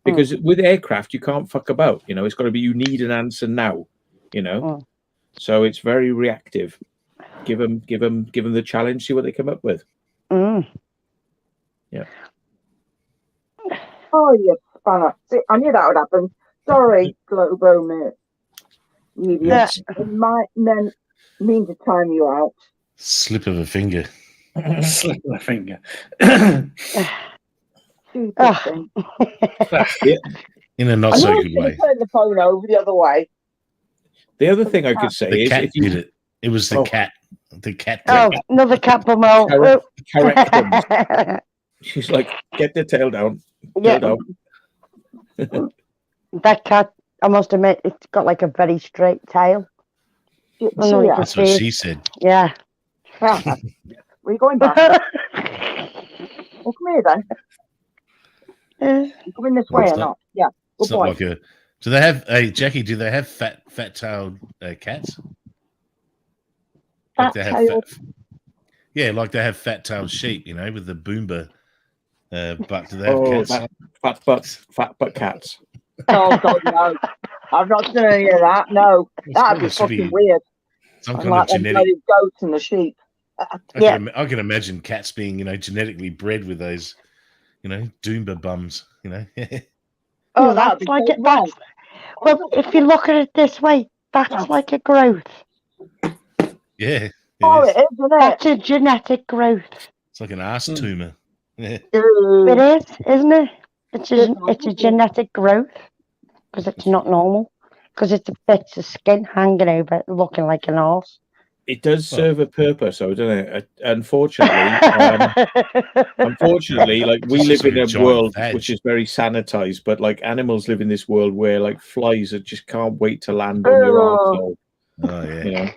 Because with aircraft, you can't fuck about. You know, it's got to be, you need an answer now, you know. So it's very reactive. Give them the challenge, see what they come up with. Yeah. Oh, you spanner. See, I knew that would happen. Sorry, Globo, mate. Yes. It might mean to time you out. Slip of a finger. Slip of a finger. thing. In a not I so know good way. turn the phone over the other way. The other thing I could say The is cat if you did it. It was the Oh. cat. The cat. Oh, another cat bummo. correct them. She's like, get the tail down. Yeah. Tail down. That cat, I must admit, it's got like a very straight tail. That's what she said. Yeah. Where are you going back? Well, come here then. You coming this way or not? Yeah. It's not like a. Do they have? Hey, Jackie, do they have fat-tailed cats? Like they have yeah, like they have fat-tailed sheep, with the boomba butt. Do they have cats? Fat butt cats. Oh God, no! I've not seen any of that. No, that'd be fucking weird. Some kind like of genetic goats and the sheep. I can imagine cats being, genetically bred with those, Doomba bums. Oh, that's like it. Well, if you look at it this way, that's like a growth. Yeah. It is, isn't it? That's a genetic growth. It's like an arse tumor. Yeah. It is, isn't it? It's a genetic growth because it's not normal. Because it's a bits of skin hanging over it, looking like an arse. It does serve a purpose, though, doesn't it? Unfortunately, like we live in a world which is very sanitized, but like animals live in this world where like flies just can't wait to land on your arsehole. Oh yeah.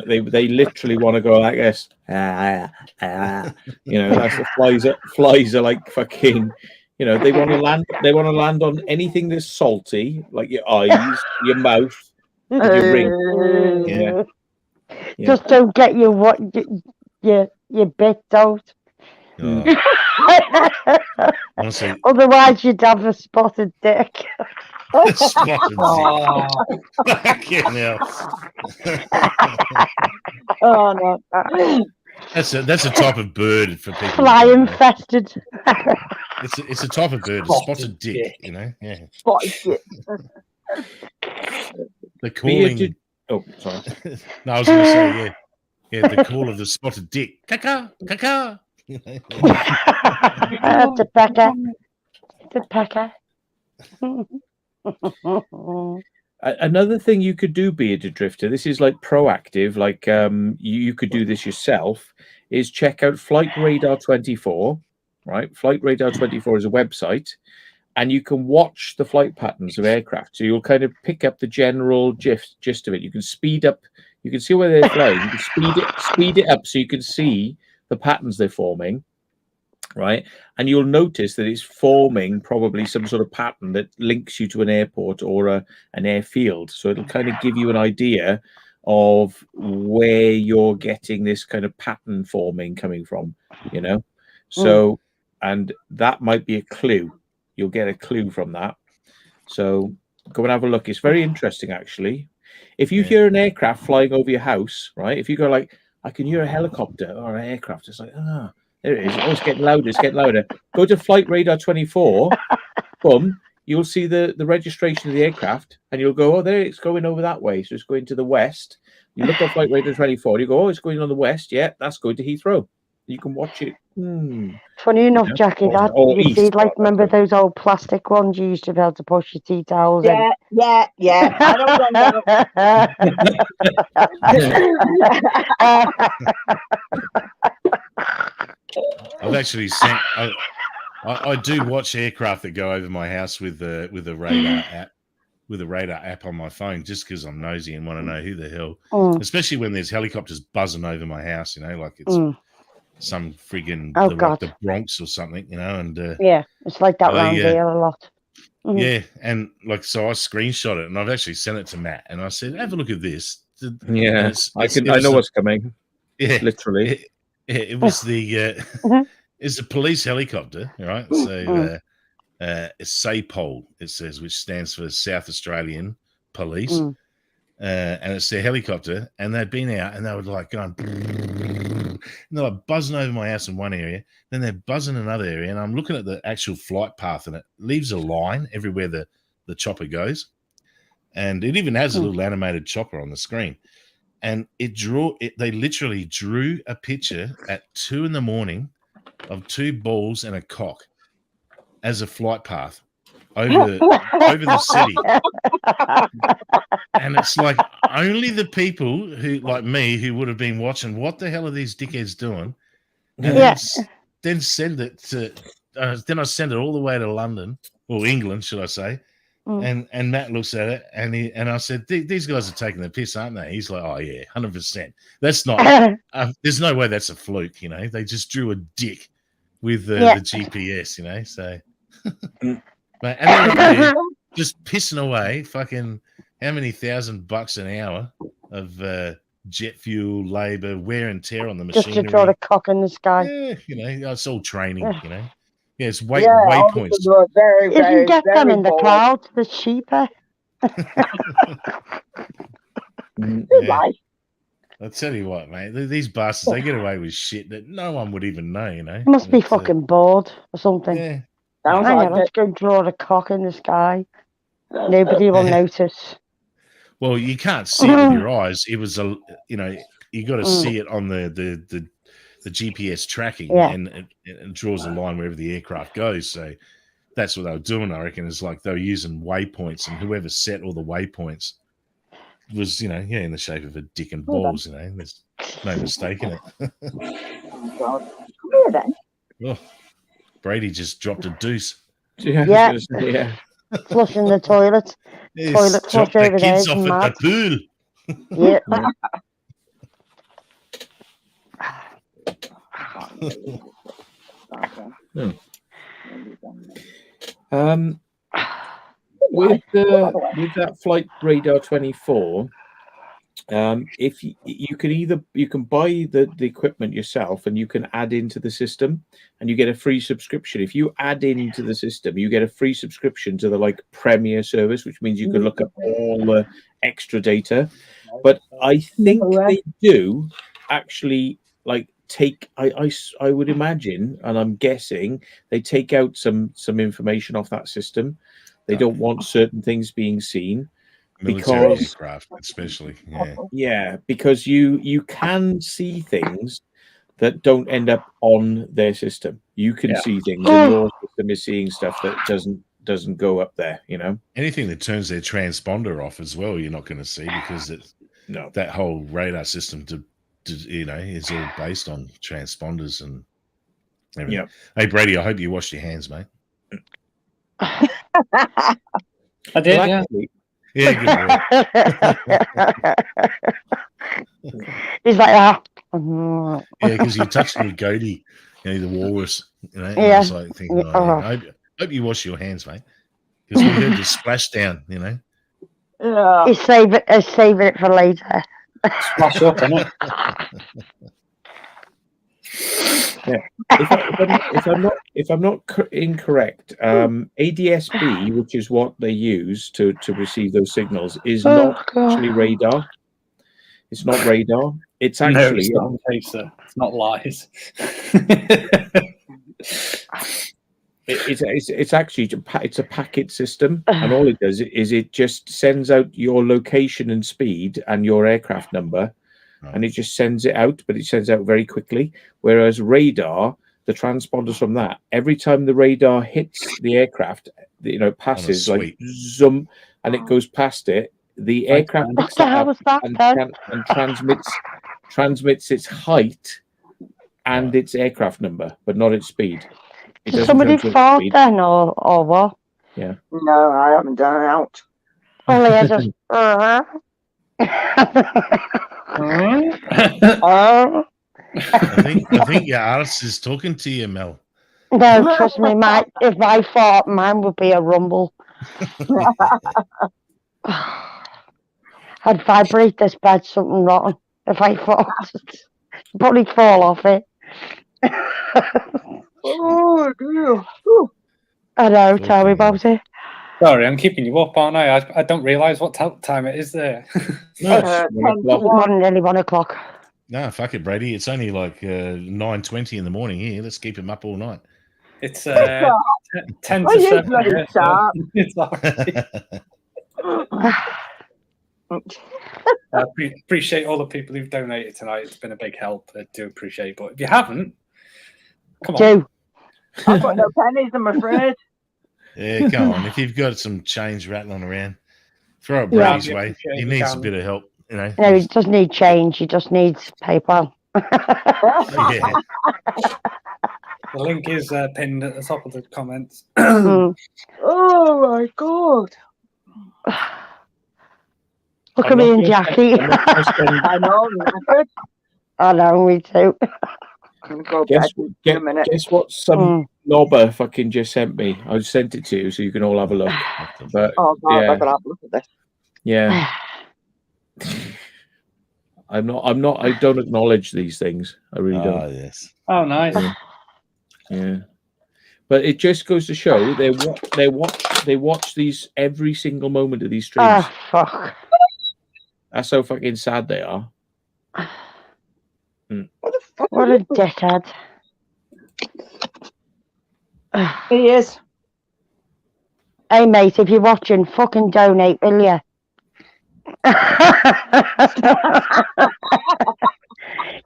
They literally want to go like this. That's the flies are like fucking. They want to land. They want to land on anything that's salty, like your eyes, your mouth, your ring. Yeah. Just don't get your bit out. Honestly, otherwise you'd have a spotted dick. Spotted dick. Oh no. That's a type of bird for people. Fly infested. It's a type of bird, a spotted dick, Yeah. Spotted dick. The calling. Oh, sorry. No, I was going to say, yeah, the call of the spotted dick. Caca, caca. It's a pecker. It's a pecker. Another thing you could do, bearded drifter, this is like proactive, like you could do this yourself, is check out Flight Radar 24, right? Flight Radar 24 is a website, and you can watch the flight patterns of aircraft. So you'll kind of pick up the general gist of it. You can speed up, you can see where they're flying, you can speed it up so you can see the patterns they're forming. Right, and you'll notice that it's forming probably some sort of pattern that links you to an airport or an airfield. So it'll kind of give you an idea of where you're getting this kind of pattern forming coming from, So, and that might be a clue. You'll get a clue from that. So go and have a look. It's very interesting, actually. If you hear an aircraft flying over your house, right? If you go like, I can hear a helicopter or an aircraft, it's like, there it is. Oh, it's getting louder. It's getting louder. Go to Flight Radar 24. Boom. You'll see the registration of the aircraft, and you'll go, there, it's going over that way. So it's going to the west. You look at Flight Radar 24. You go, it's going on the west. Yeah, that's going to Heathrow. You can watch it. Funny enough, Jackie, you see, like, remember those old plastic ones you used to be able to push your tea towels in? Yeah. I don't I've actually sent. I do watch aircraft that go over my house with a radar app on my phone, just because I'm nosy and want to know who the hell. Especially when there's helicopters buzzing over my house, like it's some friggin' the Bronx or something, and it's like that around here a lot. Yeah, and so I screenshot it and I've actually sent it to Matt and I said, "Have a look at this." Yeah, I know what's coming. Yeah, literally. It was the it's a police helicopter, right? So it's SAPOL, it says, which stands for South Australian Police, and it's their helicopter. And they'd been out and they were like going, and they're like buzzing over my house in one area, then they're buzzing in another area, and I'm looking at the actual flight path, and it leaves a line everywhere the chopper goes, and it even has a little animated chopper on the screen. And they literally drew a picture at 2 a.m. of 2 balls and a cock. as a flight path over the city. And it's like only the people who, like me, who would have been watching, what the hell are these dickheads doing? And then send it to, then I send it all the way to London, or England, should I say. And Matt looks at it, and I said, these guys are taking the piss, aren't they? He's like, oh, yeah, 100%. That's not, there's no way that's a fluke, you know? They just drew a dick with the GPS, you know? So, and they're up there just pissing away fucking how many $1,000 an hour of jet fuel, labour, wear and tear on the machinery. Just to draw a cock in the sky. Yeah, you know, it's all training, you know. Yeah, it's waypoints. Very, if you get them in the clouds, the cheaper. I'll tell you what, mate. These bastards, they get away with shit that no one would even know, you know. Must be fucking bored or something. Yeah. Let's go draw a cock in the sky. Nobody will notice. Well, you can't see it with your eyes. It was you know, you got to see it on the GPS tracking, and it draws a line wherever the aircraft goes. So that's what they were doing, I reckon. Is like they were using waypoints, and whoever set all the waypoints was, you know, in the shape of a dick and balls. You know, there's no mistaking it. Come here then. Oh, Brady just dropped a deuce. Yeah. Flushing the toilet. Toilet flush over there. Kids off at the pool. Yeah. With that Flight Radar 24, if you can buy the equipment yourself, and you can add into the system, and you get a free subscription. If you add into the system, you get a free subscription to the Premier service, which means you can look up all the extra data. But I think they do actually take, I would imagine, and I'm guessing, they take out some information off that system. They don't want certain things being seen. Military Because aircraft, especially. Because you can see things that don't end up on their system. You can see things, and your system is seeing stuff that doesn't go up there. You know, anything that turns their transponder off as well, you're not going to see, because that whole radar system is all based on transponders and everything. Yeah. Hey Brady, I hope you washed your hands, mate. I did. Well, yeah. actually, Yeah, good boy. He's like, Yeah, because you're touching your goatee, the walrus, and I was like thinking, I hope you wash your hands, mate, because we heard the splashdown, Yeah. he's saving it for later. Splash up, innit? If I'm not incorrect, ADS-B, which is what they use to receive those signals, is not actually radar. It's not radar. It's actually it's not lies. It's actually a packet system, and all it does is it just sends out your location and speed and your aircraft number, and it just sends it out, but it sends out very quickly. Whereas radar, the transponders from that, every time the radar hits the aircraft, passes like zoom, and it goes past it, the aircraft picks that up and transmits its height and its aircraft number, but not its speed. Did somebody fart then, or what? Yeah. No, I haven't done it out. Only I just. I think your arse is talking to you, Mel. No, trust me, if I fart, mine would be a rumble. I'd vibrate this bed something rotten if I fart. I'd probably fall off it. Oh, dear. I know, tell me about it. Sorry, I'm keeping you up, aren't I? I don't realise what time it is there. No, It's nearly 1 o'clock. No, fuck it, Brady. It's only like 9:20 in the morning here. Let's keep him up all night. It's 10 to 7. Bloody start. It's all right. I appreciate all the people who've donated tonight. It's been a big help. I do appreciate it. But if you haven't, come on. I've got no pennies, I'm afraid. Yeah, come on. If you've got some change rattling around, throw it Yeah. Brodie's way. He needs a bit of help, you know. No, he doesn't need change. He just needs PayPal. Yeah. The link is pinned at the top of the comments. Mm. Oh my god! Look I'm at me not and gonna Jackie. I'm not gonna spend- I know, knackered. I know, me too. I'm gonna go guess, bed in a minute. guess what some knobber fucking just sent me? I sent it to you so you can all have a look. But Oh god, yeah, I gotta have a look at this. yeah. I don't acknowledge these things. I really don't. Oh, yes. Oh, nice. Yeah. But it just goes to show they watch these every single moment of these streams. Oh, fuck. That's how fucking sad they are. What the fuck? What a dickhead. He is. Hey, mate, if you're watching, fucking donate, will you?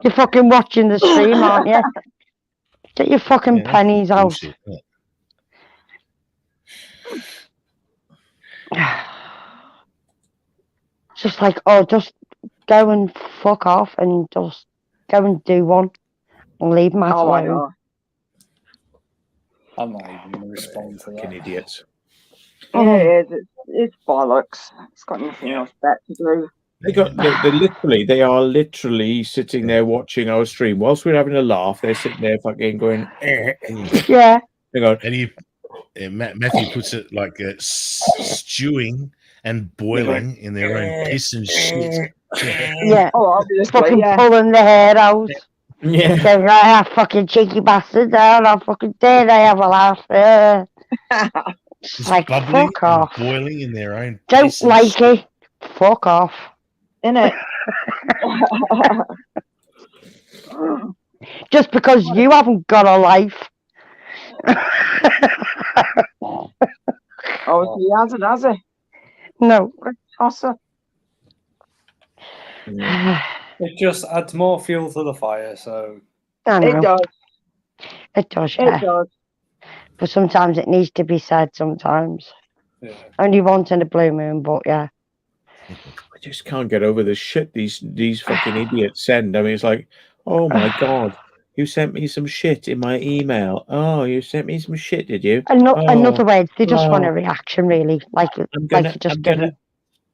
You're fucking watching the stream, aren't you? Get your fucking pennies out. Bullshit, isn't it? Just like, oh, just go and fuck off and just go and do one and leave Matt Oh, I alone. know. I'm not even going to respond to Fucking that. idiots. Yeah, it is. It's bollocks. It's got nothing else better to do. They are literally sitting there watching our stream whilst we're having a laugh. They're sitting there fucking going, Yeah. Hang on. And Matthew puts it like stewing and boiling in their own piss and shit. Yeah. Oh, obviously, Fucking yeah. pulling the hair out. Yeah. Saying, right, fucking cheeky bastard down. I fucking dare they have a laugh. Just Like, bubbling fuck off. and boiling in their own Don't piss and like shit. it. Fuck off. Innit? Just because you haven't got a life. Oh, he hasn't, has he? No. Tosser. It just adds more fuel to the fire, so... I know. It does. It does, yeah. It does. But sometimes it needs to be said sometimes. Yeah. Only once in a blue moon, but yeah. I just can't get over the shit these fucking idiots send. I mean, it's like, oh my god, you sent me some shit in my email. Oh, you sent me some shit, did you? Another way, they just want a reaction, really. Like you just give it.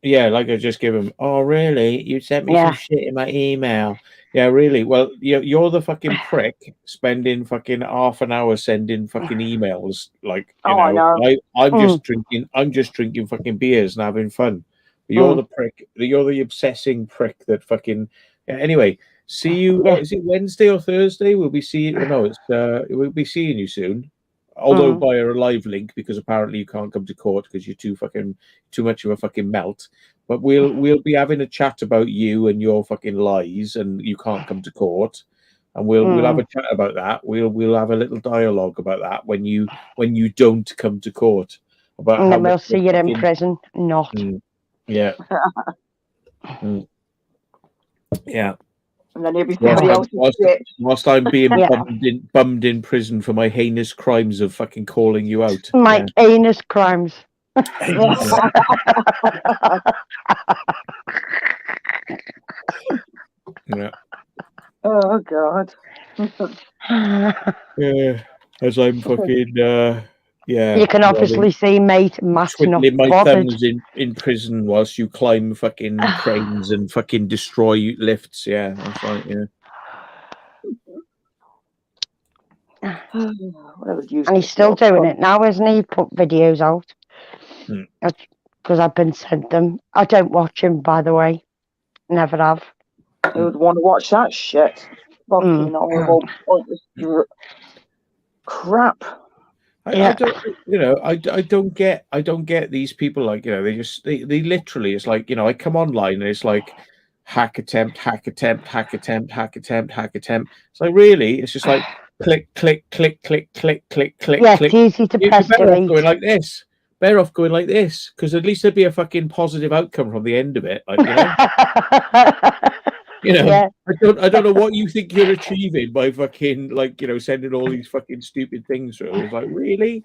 Yeah, like I just give them. Oh, really? You sent me some shit in my email. Yeah, really. Well, you're the fucking prick spending fucking half an hour sending fucking emails. Like, I know. I'm just drinking. I'm just drinking fucking beers and having fun. But you're the prick. You're the obsessing prick that fucking. Anyway, see you. Is it Wednesday or Thursday? We'll be seeing. No, it's. We'll be seeing you soon. Although via a live link, because apparently you can't come to court because you're too much of a fucking melt. But we'll be having a chat about you and your fucking lies, and you can't come to court, and we'll have a chat about that. We'll have a little dialogue about that when you don't come to court. About and how then we'll much see you in prison. Not. Yeah. Yeah. And then he'll be somebody else's shit. Whilst I'm being bummed in prison for my heinous crimes of fucking calling you out. My heinous crimes. Yeah. Oh god. Yeah. As I'm fucking You can obviously see, mate, Matt's not twiddling my bothered. thumbs in prison whilst you climb fucking cranes and fucking destroy lifts. Yeah, that's right. Yeah. And he's still doing it now, isn't he? Put videos out. Because I've been sent them. I don't watch him, by the way. Never have. Who would want to watch that shit? Fucking horrible, pointless crap. I don't get these people, like, they literally, it's like, I come online and it's like hack attempt. It's like, really? It's just like click. Yeah, it's easy to press delete. Going like this. Better off going like this, because at least there'd be a fucking positive outcome from the end of it. Like, Yeah. I don't know what you think you're achieving by fucking, like, sending all these fucking stupid things through. It's like, really?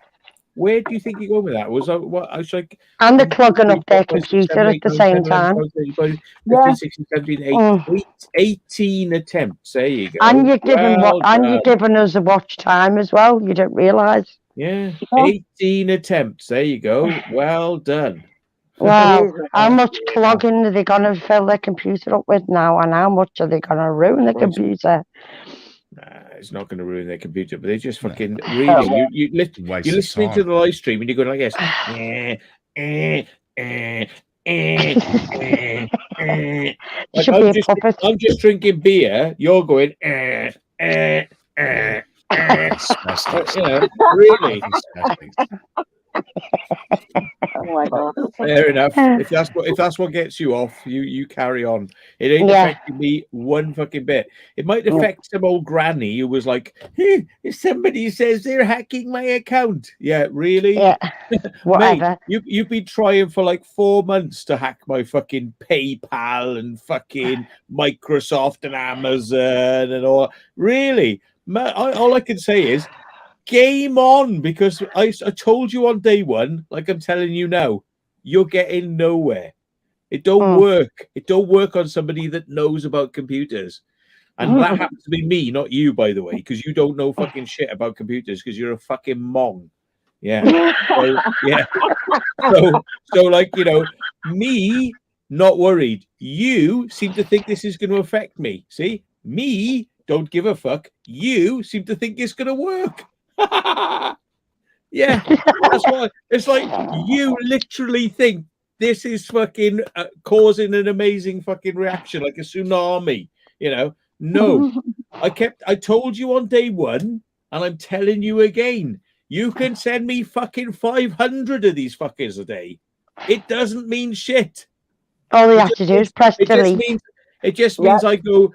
Where do you think you're going with that? Was I was like, and they're clogging up their computer at the same time. 15, Yeah. 16, 17, Mm. 18 attempts. There you go. And you're giving Well you're done. giving us a watch time as well. You don't realise. Yeah, Yeah. 18 attempts. There you go. Well done. Wow. Jesus. How much clogging are they going to fill their computer up with now? And how much are they going to ruin the computer? Nah, it's not going to ruin their computer, but they just fucking really. You're listening to the live stream and you're going like this. Like, I'm just drinking beer. You're going. You know, really. Oh my God. Fair enough. If that's what gets you off, you carry on. It ain't affecting me one fucking bit. It might affect some old granny who was like, hey, if somebody says they're hacking my account. Yeah, really? Yeah. Whatever. Mate, you've been trying for like 4 months to hack my fucking PayPal and fucking Microsoft and Amazon and all. Really? All I can say is game on, because I told you on day one, like I'm telling you now, you're getting nowhere. It don't work. It don't work on somebody that knows about computers. And that happens to be me, not you, by the way, because you don't know fucking shit about computers because you're a fucking mong. Yeah. So, yeah. So like, you know, me, not worried. You seem to think this is going to affect me. See? Me, don't give a fuck. You seem to think it's going to work. Yeah, that's why it's like you literally think this is fucking causing an amazing fucking reaction, like a tsunami. You know, no, I told you on day one, and I'm telling you again. You can send me fucking 500 of these fuckers a day. It doesn't mean shit. All you have to do is press delete. It just means I go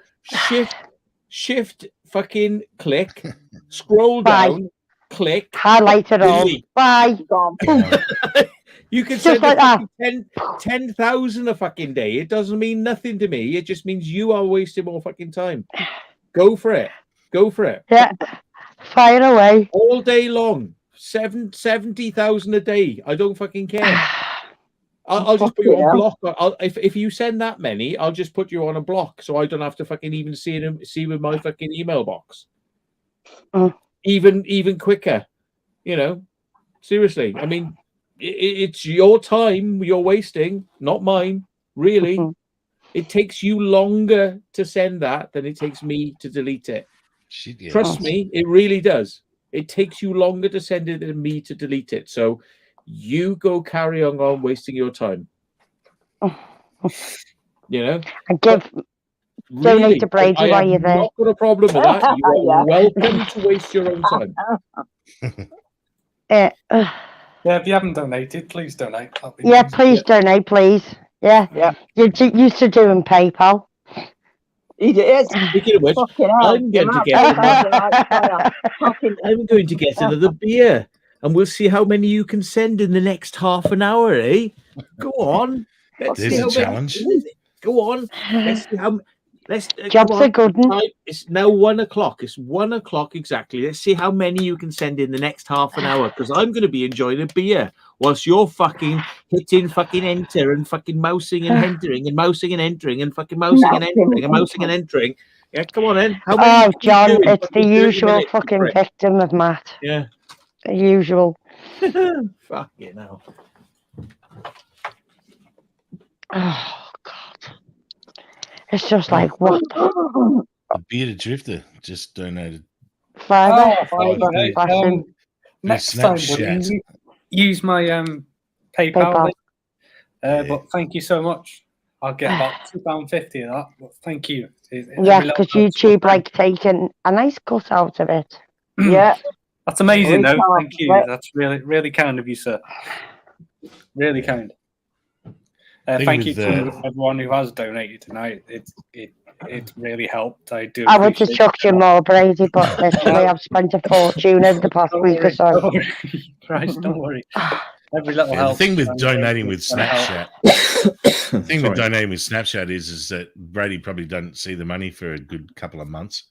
shift fucking click, scroll down, click, highlight it all. Bye. You can send like 10,000 a fucking day. It doesn't mean nothing to me. It just means you are wasting more fucking time. Go for it. Go for it. Yeah. Fire away. All day long. 70,000 a day. I don't fucking care. I'll just put you on block. If you send that many, I'll just put you on a block, so I don't have to fucking even see with my fucking email box. Even quicker, you know. Seriously, I mean, it's your time you're wasting, not mine. Really, it takes you longer to send that than it takes me to delete it. Shit, yeah. Trust me, it really does. It takes you longer to send it than me to delete it. So. You go carry on wasting your time. You know? And donate to Brady while you're there. I've not got a problem with that. You are welcome to waste your own time. Yeah, if you haven't donated, please donate. Yeah, please donate, please. Yeah. You're used to doing PayPal. It is. Speaking of which, I'm going to get another beer. And we'll see how many you can send in the next half an hour, eh? Go on. There's a challenge. Go on. Let's see how. Jobs are good. It's now 1 o'clock. It's 1 o'clock exactly. Let's see how many you can send in the next half an hour, because I'm going to be enjoying a beer whilst you're fucking hitting fucking enter and fucking mousing and entering and mousing and entering and fucking mousing and entering and mousing and entering. Yeah, come on then. Oh, John, it's the usual fucking victim of Matt. Yeah. Usual. Fucking hell. Oh God. It's just like what? A bearded drifter just donated. Next time, use my PayPal. But thank you so much. I'll get about £2.50 of that. But thank you. Yeah, because YouTube like taking a nice cut out of it. Yeah. That's amazing, though. Thank you. That's really, really kind of you, sir. Really kind. Thank you to everyone who has donated tonight. It really helped. I do. I would have chucked you more, Brady, but literally I've spent a fortune over the past week or so. Christ, don't worry. Every little help. The thing with donating with Snapchat, is that Brady probably doesn't see the money for a good couple of months.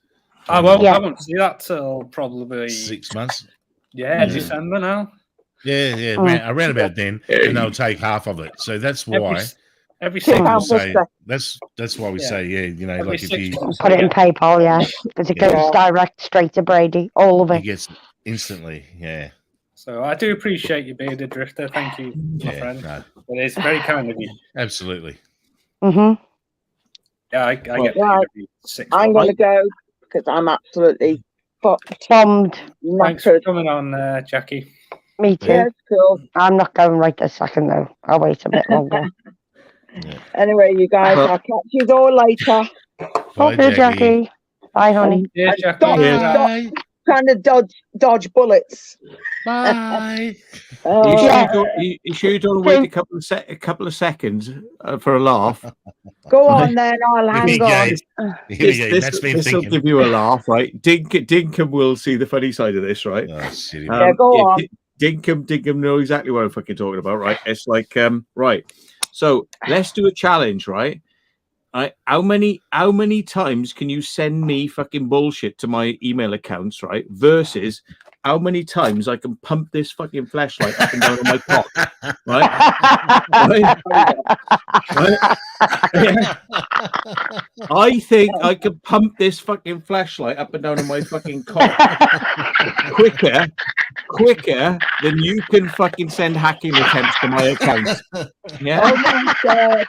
I won't see that till probably 6 months. Yeah, December now. Yeah, around about then, and they'll take half of it. So that's why every £2 months. say that's why we say, you know, Every like if 6 you months, Put it in PayPal, yeah, because it goes direct straight to Brady, all of he it. gets it instantly, yeah. So I do appreciate you, Bearded Drifter. Thank you, my friend. No, It is very kind of you. absolutely. Mm-hmm. Yeah, I get paid Right. every 6 I'm months. going to go because I'm absolutely fucked. Bombed. Thanks for Knackered. coming on, Jackie. Me too. Yes, cool. I'm not going right this second though. I'll wait a bit longer. Anyway, you guys, I'll catch you all later. Bye, Okay, Jackie. Jackie. Bye, honey. Yeah, And Jackie. stop trying to dodge bullets. Bye. You sure, Yeah. you sure you don't wait a couple of seconds for a laugh? Go on then, I'll hang on. Here we go. That's been This will thinking. give you a laugh, right? Dinkum will see the funny side of this, right? Oh, shit. Yeah, go on. Dinkum know exactly what I'm fucking talking about, right? It's like, right. So let's do a challenge, right? How many times can you send me fucking bullshit to my email accounts, right? Versus how many times I can pump this fucking flashlight up and down on my cock, right? Yeah. I think I could pump this fucking flashlight up and down on my fucking cock quicker than you can fucking send hacking attempts to my account. Yeah. Oh my god,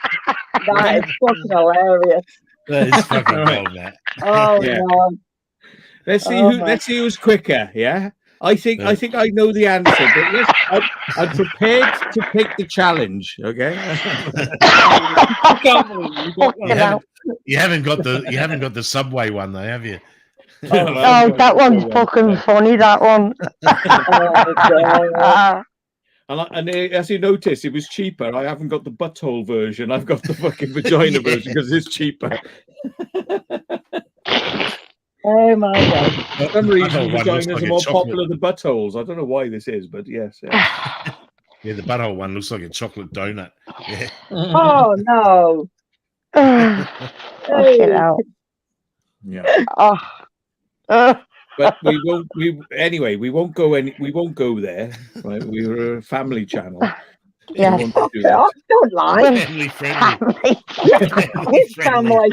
that is fucking hilarious. That is fucking gold, Matt. Oh Yeah. no. Let's see who's quicker. Yeah. I think I know the answer, but I'm prepared to take the challenge. Okay. You haven't got the Subway one though, have you? Oh, that one's fucking funny. That one. And as you notice, it was cheaper. I haven't got the butthole version. I've got the fucking vagina version because it's cheaper. Oh my god. For some reason, Butthole one looks vaginas like are a more chocolate. popular than buttholes. I don't know why this is, but yes. Yeah, the butthole one looks like a chocolate donut. Yeah. Oh no. Shit out. Yeah. But we won't go there. Right? We were a family channel. Yeah. Don't lie. Family friendly. His family.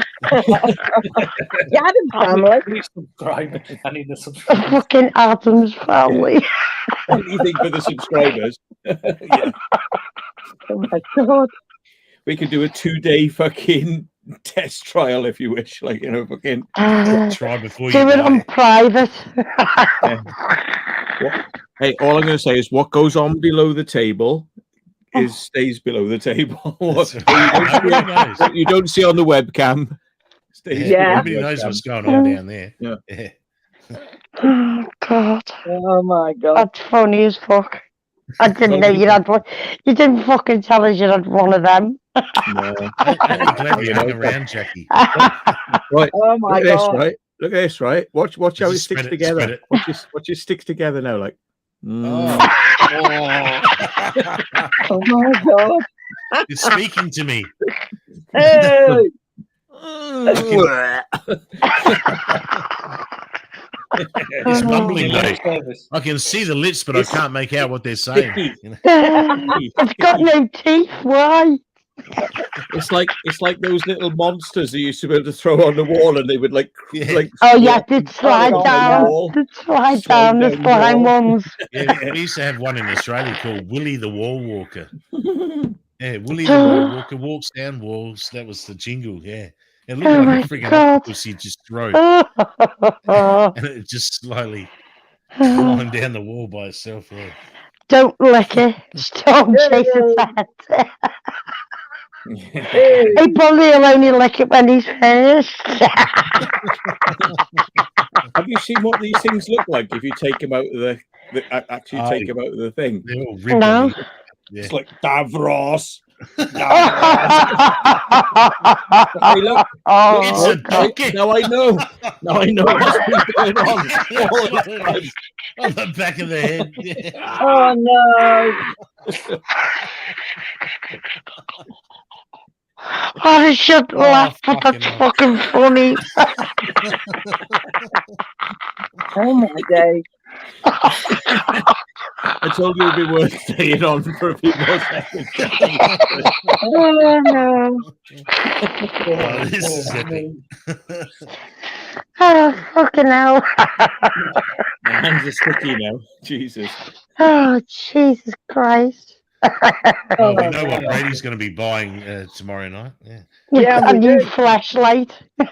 Adam's family. Please subscribe. I need the subscribe. Fucking Adam's family. Anything for the subscribers. Yeah. Oh my god. We could do a 2-day fucking test trial if you wish. Like, you know, fucking try before you do it die. on private. Hey, all I'm going to say is what goes on below the table stays below the table. What you don't see on the webcam stays. Yeah. Nobody knows what's going on down there. Yeah. Oh god. Oh my god. That's funny as fuck. I didn't know you had one. You didn't fucking tell us you had one of them. No. I'm glad you hung around, Jackie. Right. Oh my Look at god. this, right? Look at this, right? Watch how it Just sticks spread it, together. spread it. Watch it sticks together now, like. Oh. Oh my god. It's speaking to me. Hey. It's mumbling though. I can see the lips, but I can't make out what they're saying. It's got no teeth. Why? It's like those little monsters that you used to be able to throw on the wall, and they would like. Oh yeah, they'd slide on the down. wall. They'd slide down the down the slime wall. ones. Yeah, we used to have one in Australia called Willie the Wall Walker. Yeah, Willie the Wall Walker walks down walls. That was the jingle. Yeah, it looked Oh like my a freaking God. octopus you just throw, and it just slowly climbed down the wall by itself. Yeah. Don't lick it. Don't chase its head. He probably will only lick it when he's finished. Have you seen what these things look like if you take them out of the take them out of the thing? They're all ripped. No. Yeah. It's like Davros. Hey, Oh, look. It's a donkey. Now I know. Now I know what's been going on. All the time. On the back of the head. Yeah. Oh no. I should laugh, but that's fucking funny. Oh my days. I told you it'd be worth staying on for a few more seconds. Oh no. Oh, this is epic. Oh, fucking hell. My hands are sticky now. Jesus. Oh, Jesus Christ. Well, we know what Brady's going to be buying tomorrow night. Yeah. Yeah, A we new do. flashlight. Well,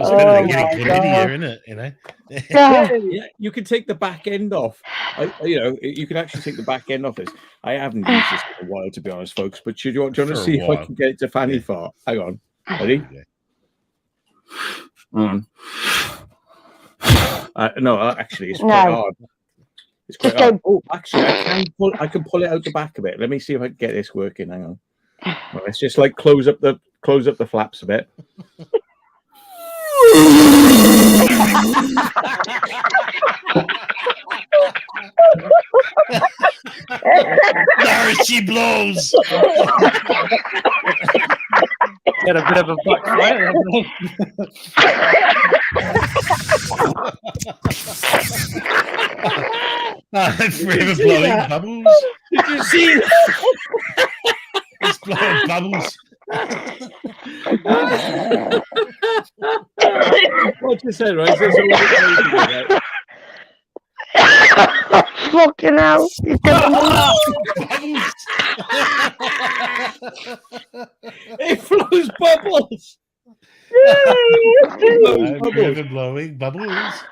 it's better than Oh, getting my chlamydia, God. isn't it? You know. Yeah. Yeah, you can take the back end off. You can actually take the back end off this. I haven't used this in a while, to be honest, folks. But do you want to For a see if I while. can get it to fanny fart? Hang on. Ready? No, actually, it's quite hard. It's quite hard. Oh, actually, I can pull it out the back a bit. Let me see if I can get this working. Hang on. Well, let's just like close up the flaps a bit. There she blows. Get a bit of a backfire. Forever blowing bubbles. Did you see that? It's blowing bubbles. What you said, right? There's a lot of right? Fucking hell. It flows bubbles. I'm forever blowing bubbles.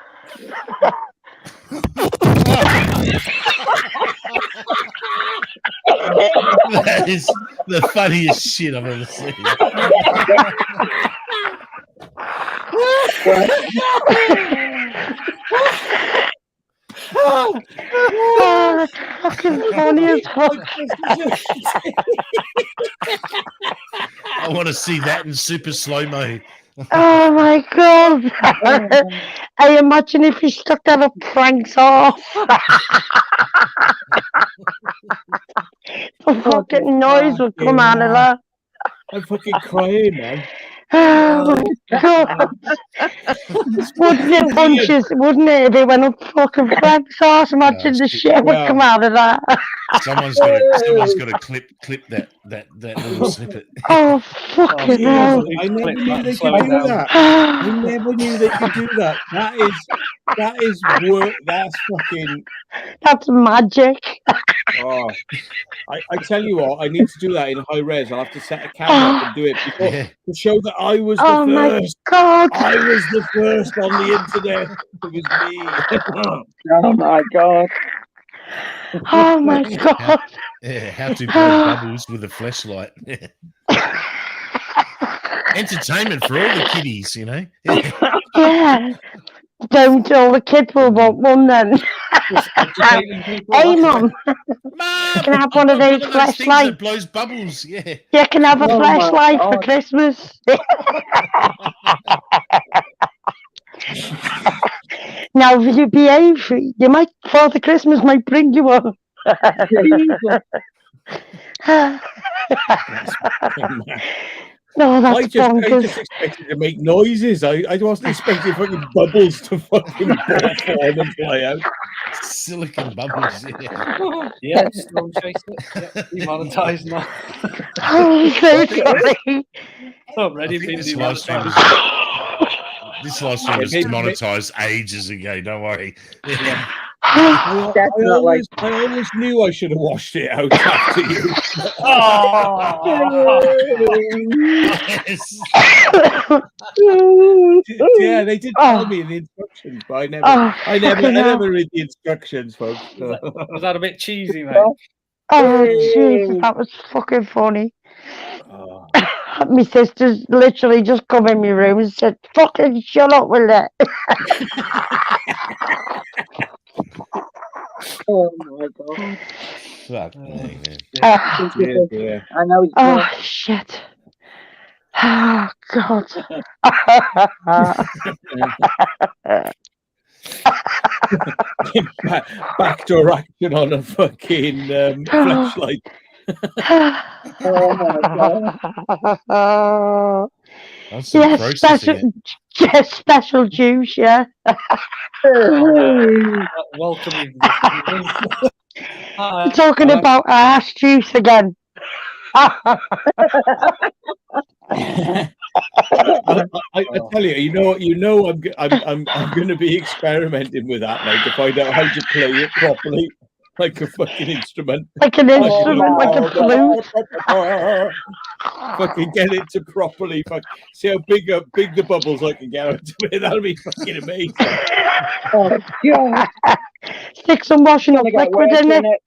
That is the funniest shit I've ever seen. Oh, that's fucking funny as fuck. I want to see that in super slow-mo. Oh my God. I imagine if you stuck that up Frank's off. The fucking noise would come out of that. I'm fucking crying, man. Oh my God. Wouldn't it bunches, wouldn't it, if it went up fucking Frank's ass? Imagine the shit would come out of that. Someone's got to clip that little snippet. Oh fucking hell. I never knew they could do that. I never knew they could do that. That is work. That's fucking. That's magic. Oh, I tell you what, I need to do that in high res. I'll have to set a camera up and do it to show that I was the Oh my first. God. I was the first on the internet. It was me. Oh my God. Oh my God. How to blow bubbles with a flashlight. Entertainment for all the kiddies, you know. Yeah. Don't all the kids will want one then. Hey, Mum. Can I have one of those flashlights? That blows bubbles, yeah. Yeah, can I have a flashlight for Christmas? Now, if you behave, you might, Father Christmas might bring you one. No, that's I just expected to make noises. I wasn't expecting fucking bubbles to fucking form and fly out. Silicon bubbles, yeah. Yeah, Storm Chaser. Yeah, demonetized now. Oh, so sorry. Already been This live stream demonetized. was demonetized ages ago, don't worry. Yeah. I always knew I should have washed it out after you. Yeah, they did tell me in the instructions, but I never read the instructions, folks. So. Was that a bit cheesy, mate? Oh, Jesus, that was fucking funny. My sister's literally just come in my room and said, fucking shut up with it. Oh my God. Fuck me, man. Yeah. I know. Oh, shit. Oh, God. Backdoor action on a fucking flashlight. Oh my God. That's some Yeah, processing special juice, yeah. Welcoming. Talking about ass juice again. I tell you, I'm going to be experimenting with that now to find out how to play it properly, like a fucking instrument, like an instrument, like a flute. Fucking get it to properly. See how big the bubbles I can get out of it. That'll be fucking amazing. Oh, God. Stick some washing up liquid in it.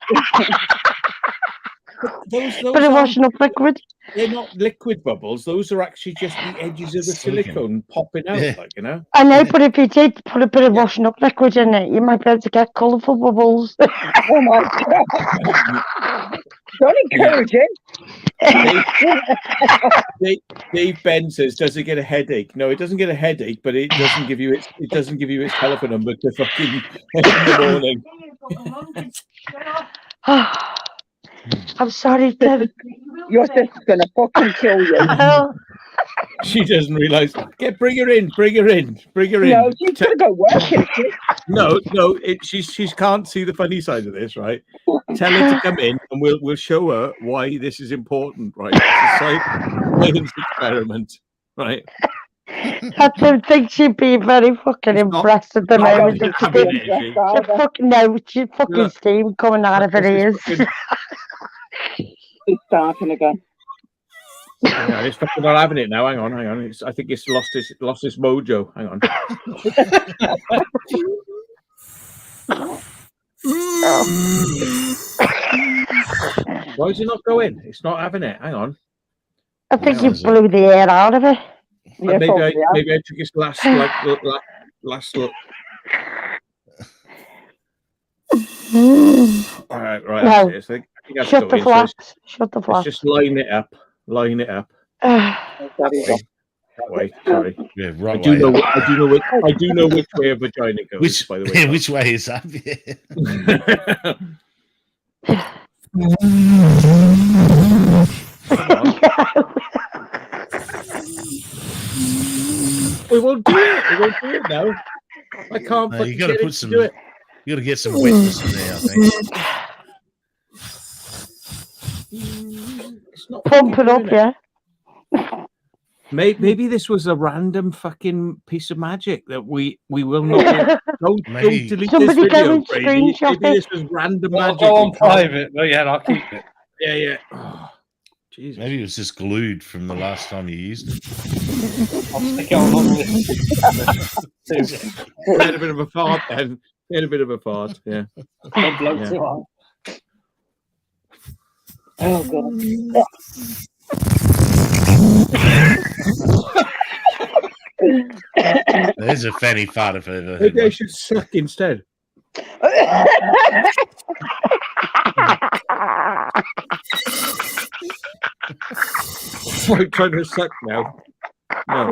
Those Bit of washing up liquid. They're not liquid bubbles. Those are actually just the edges of the silicone popping out, like, you know. I know, but if you did put a bit of washing up liquid in it, you might be able to get colourful bubbles. Oh my God. Don't encourage it. Dave Ben says, "Does it get a headache?" No, it doesn't get a headache, but it doesn't give you its telephone number to fucking in the morning. I'm sorry, Deb. Your sister's gonna fucking kill you. She doesn't realise. Bring her in. No, she's gonna go working. No, she can't see the funny side of this, right? Tell her to come in, and we'll show her why this is important, right? It's a science experiment, right? I don't think she'd be very fucking impressed at the moment. She's fucking steam coming out of her ears. It's starting again. Yeah, it's fucking not having it now. Hang on. I think it's lost its mojo. Hang on. Why is it not going? It's not having it. Hang on. I think you blew the air out of it. Yeah, maybe I took its last look. All right. No. I think that's Shut the going. flaps. Shut the flaps. Just line it up. That way. Sorry. Yeah, right. I do know which way a vagina goes. By the way. Yeah, which way is up? Yeah. We won't do it now. I can't. No, you got to put some. You got to get some wetness in there, I think. It's not pump it up, yeah. Maybe this was a random fucking piece of magic that we will not. Don't delete Somebody this video, maybe this was random magic. Go on private, but yeah, I'll keep it. Yeah. Oh, Jesus. Maybe it was just glued from the last time you used it. I'll stick it on He had a bit of a fart then. Yeah. Oh God. There's a fanny fart if I ever heard Maybe I one. should suck instead. I'm trying to suck now. No.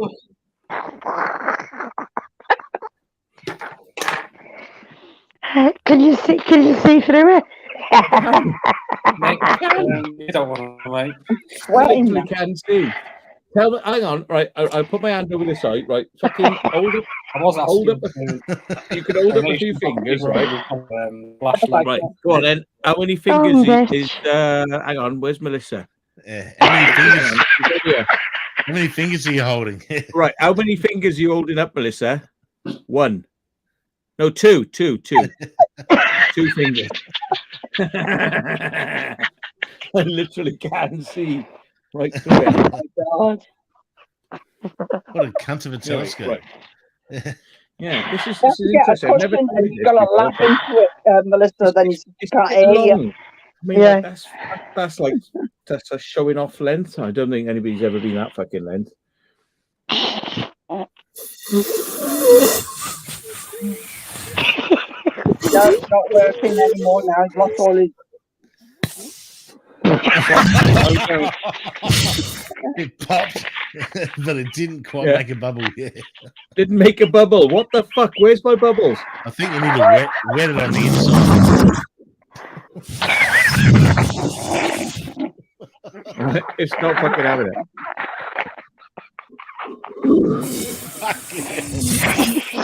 Can you see through it? You don't want to, mate. Well, can see. Tell me, hang on, right? I'll put my hand over the side, right? Fucking hold up. You can hold up a few fingers, right? Right, go on then. How many fingers is hang on, where's Melissa? How many fingers are you holding? Right, how many fingers are you holding up, Melissa? One. No, two. Two fingers. I literally can't see right through it. Oh my God. What a cunt of a telescope. Right. Yeah, this is interesting. I've never you've got to laugh into it, Melissa, then you can't hear you. I mean, yeah. That's a showing off length. I don't think anybody's ever been that fucking length. No, it's not working anymore now. He's lost all his. It popped, but it didn't quite make a bubble yet. Didn't make a bubble. What the fuck? Where's my bubbles? I think we need to wet it on the inside. It's not fucking having it. Fucking hell.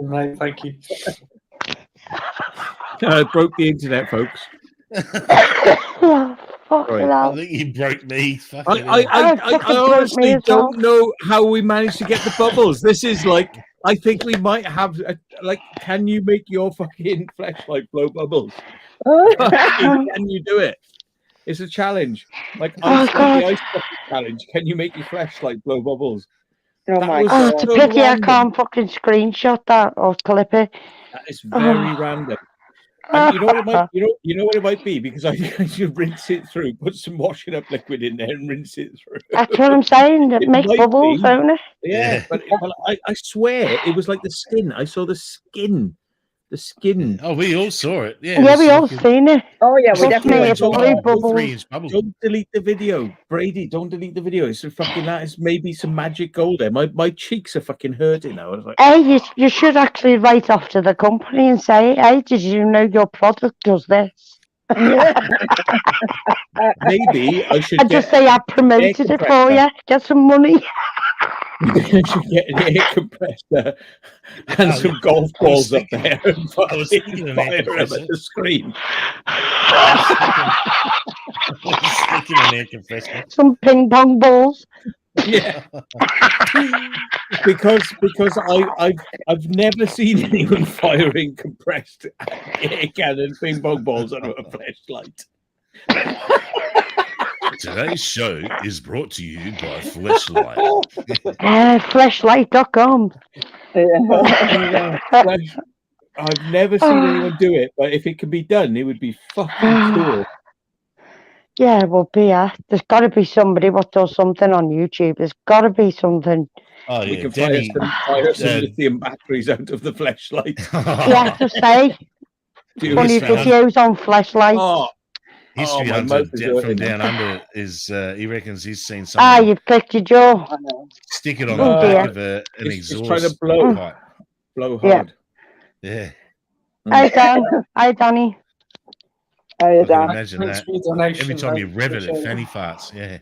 Mate, thank you. Broke the internet, folks. Oh, fucking Right. I hell. think you broke me. Fucking I hell. fucking broke me honestly as well. don't know how we managed to get the bubbles. This is like, I think we might have, can you make your fucking flashlight blow bubbles? Can you do it? It's a challenge. Like, Oh, the God. ice bucket challenge. Can you make your flashlight blow bubbles? Oh That my was God. Oh, it's a so pity I random. can't fucking screenshot that or clip it. That is very random. And you know what it might, you know what it might be, because I should rinse it through, put some washing up liquid in there and rinse it through. That's what I'm saying. It makes might bubbles, be. don't it? Yeah, but I swear it was like the skin. I saw the skin. The skin. Oh, we all saw it. Yeah, Yeah, it we was all like seen it. Oh yeah, we Trust definitely me, it's saw blue it. bubbles. 3-inch bubble. Don't delete the video, Brady. Don't delete the video. It's a fucking, that is maybe some magic gold there. My cheeks are fucking hurting now. I was like, Hey, you should actually write off to the company and say, hey, did you know your product does this? maybe I should And just say I promoted it for compressor. you. Get some money. I should get an air compressor and some golf balls up there and I was thinking an air fire them compressor. at the screen. Sticking an air compressor. Some ping pong balls. Yeah. because I've never seen anyone firing compressed air cannon ping pong balls out of a flashlight. Today's show is brought to you by Fleshlight. Fleshlight.com. I've never seen anyone do it, but if it could be done, it would be fucking cool. Yeah, well, Pia, there's got to be somebody what does something on YouTube. There's got to be something. Oh, We yeah, can Danny, fire some lithium batteries out of the flashlight. Yeah, to say. Funny History videos on flashlights. History my Hunter mouth is from hurting. down under is he reckons he's seen Ah, someone you've clicked your jaw. stick it on Oh, the back dear. of an It's exhaust trying to blow pipe. hard. Yeah. Hi, Dan. Hi, Danny. Oh, I can Dan. imagine Thanks that. for your donation, Every time you mate. rev it, it Appreciate fanny farts. Yeah.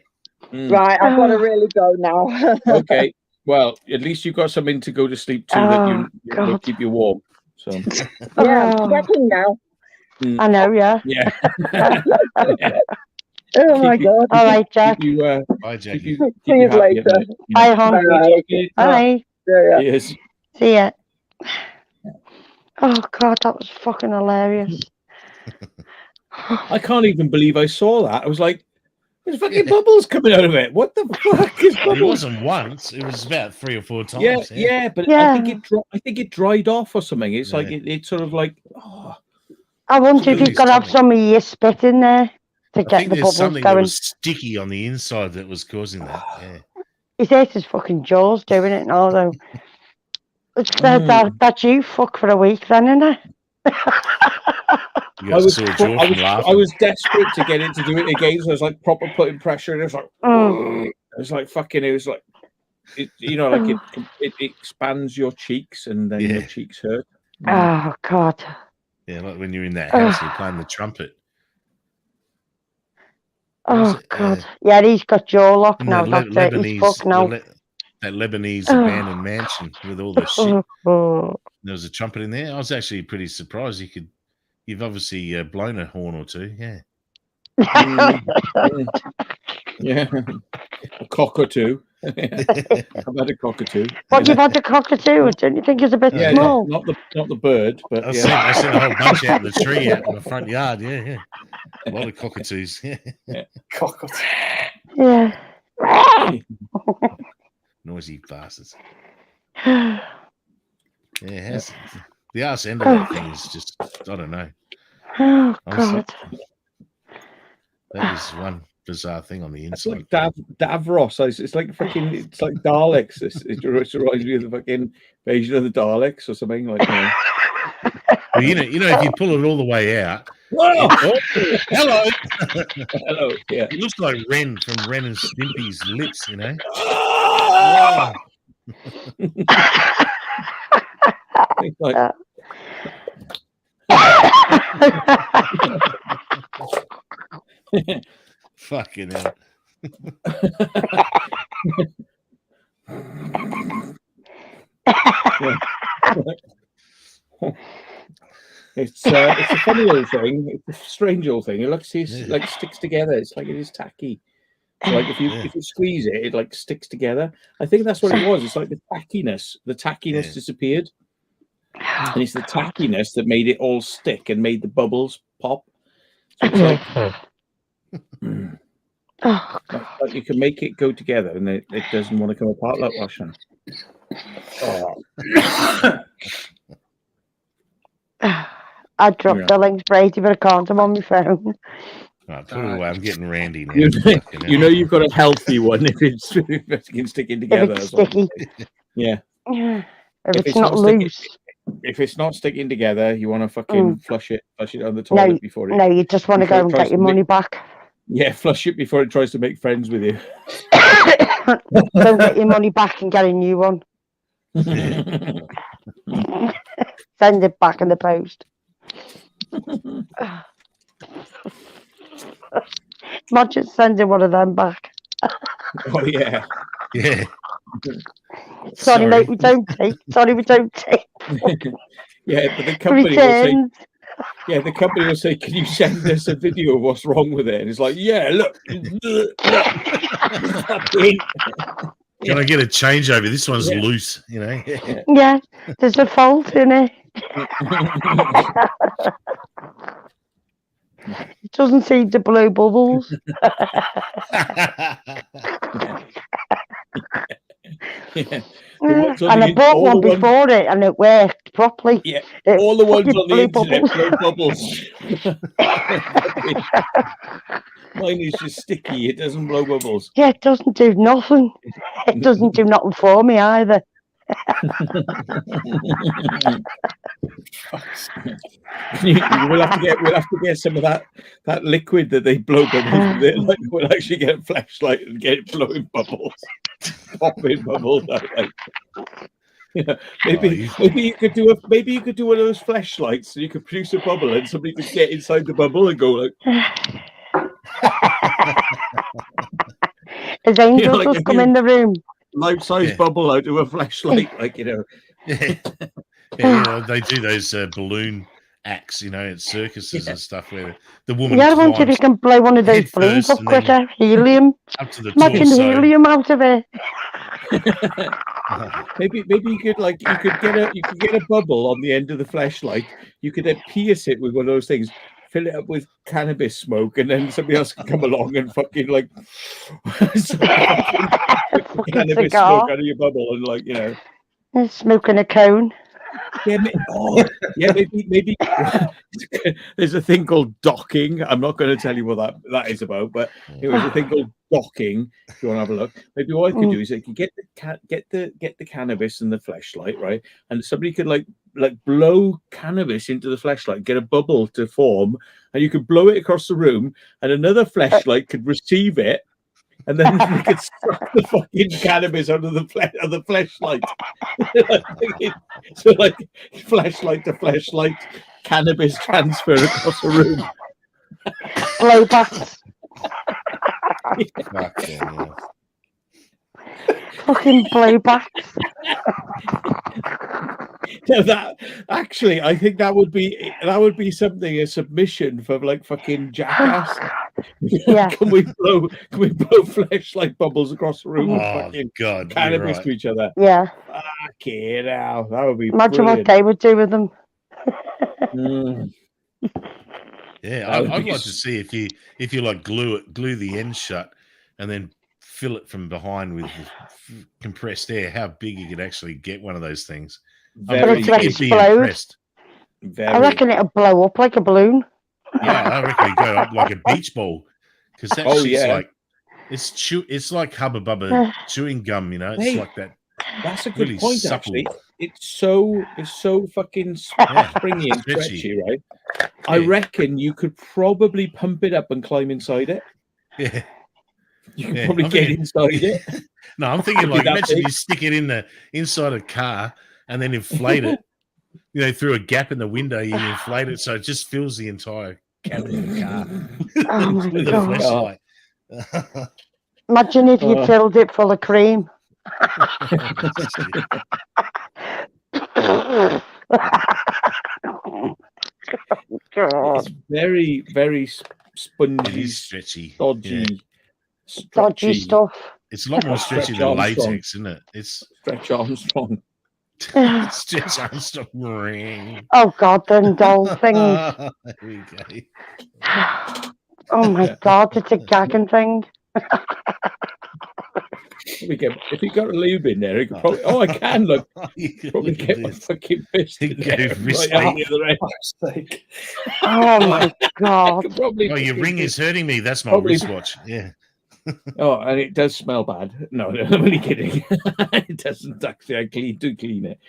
Right, I've got to really go now. Okay. Well, at least you've got something to go to sleep to that will God. keep you warm. So Yeah, I'm sweating now. I know, yeah. yeah. Oh my God. All right, Jack. Keep you, Bye, keep Jackie. you, keep See you you happy later. at night. Bye, hon. Bye. Bye. Yeah. Yes. See ya. Oh, God, that was fucking hilarious. I can't even believe I saw that. I was like, there's fucking bubbles coming out of it. What the fuck is It bubbles? wasn't once. It was about 3 or 4 times. Yeah, but Yeah. I think it dried off or something. It's like it sort of like I wonder if you've got to have some of your spit in there to I get think the there's bubbles something that going. was sticky on the inside that was causing that. Yeah. He's ate his fucking jaws doing it now, though. That's you fuck for a week then, isn't it? You got a sore jaw from laughing. I was desperate to get it to do it again, so I was like proper putting pressure, and it was like it was like fucking. It was like it expands your cheeks, and then your cheeks hurt. Oh God. Yeah, like when you're in that house, you're playing the trumpet. Oh God. Yeah, he's got jaw lock now. That That's it. He's fucked now. That Lebanese abandoned mansion with all the shit. There was a trumpet in there. I was actually pretty surprised. You've obviously blown a horn or two. Yeah. Yeah. A cockatoo. I've had a cockatoo. What, you've had the cockatoo? Don't you think it's a bit small? Not the bird, but I seen a whole bunch out in the tree out in the front yard. Yeah. A lot of cockatoos. Yeah. Cockatoo. Yeah. Noisy bastards. Yeah, the arse end of that thing is just, I don't know. Oh Honestly, God. that is one bizarre thing on the It's inside. like Davros. It's like fucking. It's like Daleks. It reminds me of the fucking invasion of the Daleks or something like that. Well, you know, if you pull it all the way out. Whoa! Hello. Hello. Yeah. It looks like Ren from Ren and Stimpy's lips. You know. Like, Fucking hell. It's a funny little thing. It's a strange little thing. It looks like sticks together. It's like it is tacky. So like if you squeeze it, it like sticks together. I think that's what it was. It's like the tackiness. The tackiness disappeared, and it's the tackiness that made it all stick and made the bubbles pop. So it's like you can make it go together, and it doesn't want to come apart like washing. I dropped the links, Brady, but I can't. I'm on my phone. Oh, put it away. I'm getting randy now. You know you've got a healthy one if it's sticking together. If it's sticky. Yeah. If it's not loose. If it's not sticking together, you want to fucking flush it on the toilet before it. No, you just want to go and get your money back. Yeah, flush it before it tries to make friends with you. Don't get your money back and get a new one. Send it back in the post. Imagine sending one of them back. Oh yeah. Yeah. Sorry, mate, we don't take. Sorry, we don't take. Yeah, but the company will say, the company will say, "Can you send us a video of what's wrong with it?" And it's like, "Yeah, look." Can I get a changeover? This one's loose, you know. Yeah, there's a fault in it. It doesn't seem to blow bubbles. And I bought one before it, and it worked properly. Yeah, all the ones on the internet blow bubbles. Mine is just sticky. It doesn't blow bubbles. Yeah, it doesn't do nothing. It doesn't do nothing for me either. We'll have to get some of that liquid that they blow bubbles with. Like we'll actually get a flashlight and get it blowing bubbles, popping bubbles out. Like, maybe you could do one of those flashlights so you could produce a bubble and somebody could get inside the bubble and go like. As angels just come in the room. Life-size bubble out of a flashlight, like you know. They do those balloon acts, you know, at circuses and stuff where the woman. Yeah, I wonder if you can blow one of those balloons up quicker. Helium. Up to the Imagine helium out of it. Maybe you could get a bubble on the end of the flashlight. You could then pierce it with one of those things. Fill it up with cannabis smoke, and then somebody else can come along and fucking like cannabis smoke out of your bubble, and like you know, smoking a cone. Yeah, maybe. There's a thing called docking. I'm not going to tell you what that is about, but it was a thing called docking. If you want to have a look, maybe what I could do is I could get the cannabis and the flashlight, right, and somebody could like blow cannabis into the flashlight, get a bubble to form, and you could blow it across the room, and another flashlight could receive it. And then we could suck the fucking cannabis out of the flashlight. So like flashlight to flashlight, cannabis transfer across the room. Blowbacks. Fucking blowbacks. No, that actually, I think that would be something, a submission for like fucking Jackass. Yeah. Can we blow flashlight bubbles across the room with fucking God, cannabis to each other? Yeah. Fucking hell, that would be imagine brilliant. what they would do with them. Yeah, I'd like to see if you like glue the end shut and then fill it from behind with compressed air, how big you could actually get one of those things. I reckon it'll blow up like a balloon. Yeah, I reckon it'd go up like a beach ball because that shit's like it's like Hubba Bubba chewing gum, you know. It's like that. That's a good really point, supple. actually. It's so fucking springy and stretchy, right? Yeah. I reckon you could probably pump it up and climb inside it. Yeah. You can probably get inside it. No, I'm thinking like imagine you stick it in the inside a car and then inflate it through a gap in the window, you inflate it so it just fills the entire cabin of the car Oh my with a God. flashlight. Imagine if you filled it full of cream. It's very, very spongy, It is stretchy, dodgy, Dodgy stuff. It's a lot more stretchy than latex, isn't it? It's Stretch Armstrong. Stretch Armstrong. Oh God, them doll things. Here we go. Oh my God, it's a gagging thing. If you got a lube in there, it could probably. Oh, I can look. Probably get my fucking fist in there. Right on the other end. Oh my God. Oh, your ring is hurting me. That's my wristwatch. Yeah. Oh, and it does smell bad. No, I'm only kidding. It doesn't actually. I do clean it.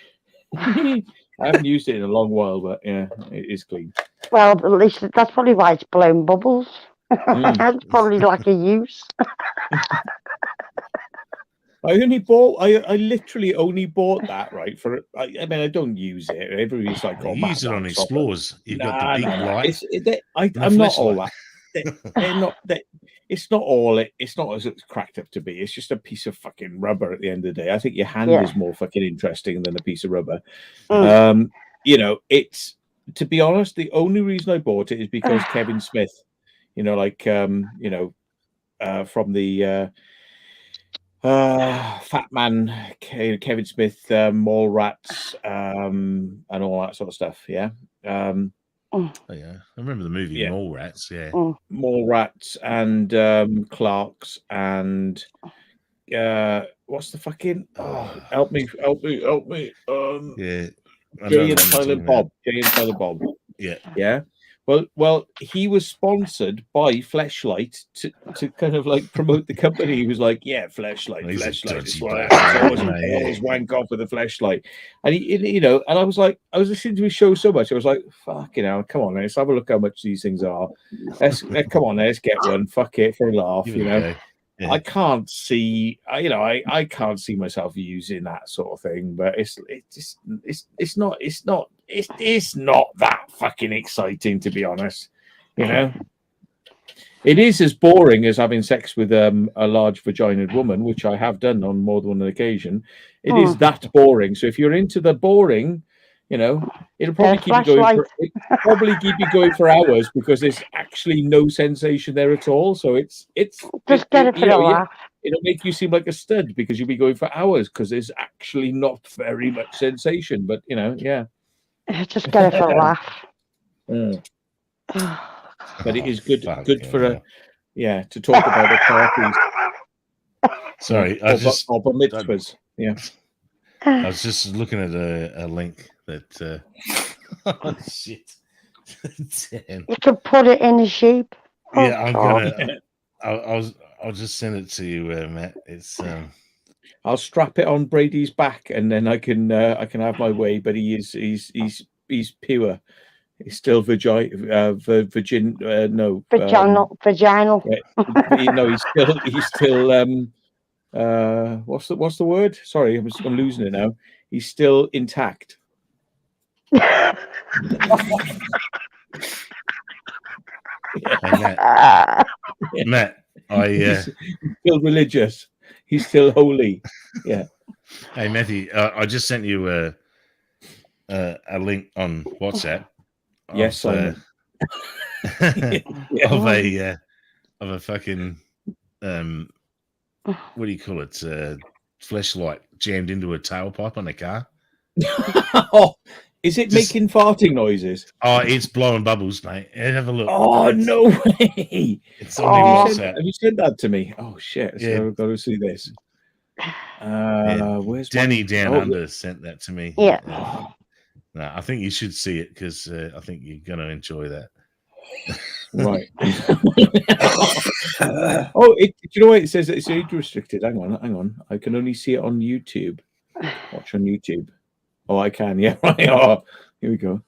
I haven't used it in a long while, but yeah, it is clean. Well, at least that's probably why it's blown bubbles. That's probably lack of use. I literally only bought that, right? I mean, I don't use it. Everybody's like, you use it on Explorers. You've got the big light. I'm not all that. They're not. It's not all. It's not as it's cracked up to be. It's just a piece of fucking rubber at the end of the day. I think your hand is more fucking interesting than a piece of rubber. It's, to be honest, the only reason I bought it is because Kevin Smith, from the Fat Man, Kevin Smith, Mallrats, and all that sort of stuff. Yeah. Oh yeah, I remember the movie Mallrats. Yeah, Mallrats and Clarks and what's the fucking? Help me! Yeah, Jay and Silent Bob. Yeah. Well, he was sponsored by Fleshlight to kind of like promote the company. He was like, "Yeah, Fleshlight is what I always wank off with a Fleshlight." And and I was listening to his show so much, I was like, "Fucking hell, come on, let's have a look how much these things are. Come on, let's get one. Fuck it for a laugh, Yeah. I can't see, I can't see myself using that sort of thing, but it's not that fucking exciting, to be honest. It is as boring as having sex with a large vaginaed woman, which I have done on more than one occasion. It is that boring. So if you're into the boring, it'll probably keep you going for hours, because there's actually no sensation there at all. So it's just get it for a laugh. It'll make you seem like a stud because you'll be going for hours, because there's actually not very much sensation. But just get it for a laugh. But it is good for to talk about the parties. Sorry, I was just looking at a link that. Oh shit! Damn. You can put it in a shape. I'm gonna. I'll just send it to you, Matt. It's. I'll strap it on Brady's back, and then I can have my way. But he's pure. He's still vaginal. Vaginal. He's still. What's the word? Sorry, I'm losing it now. He's still intact. Matt, he's still religious. He's still holy. Yeah. Hey Matthew, I just sent you a link on WhatsApp. Yes, of a fucking what do you call it? Fleshlight jammed into a tailpipe on a car. Oh, is it making farting noises? Oh, it's blowing bubbles, mate. Have a look. Oh, no way! It's on WhatsApp. Have you sent that to me? Oh shit! So I've got to see this. Where's Danny Down Under sent that to me? Yeah. No, I think you should see it, because I think you're going to enjoy that. Right. Oh, do you know what it says? It's age restricted. Hang on. I can only see it on YouTube. Watch on YouTube. Oh, I can. Yeah. Right. Oh, here we go.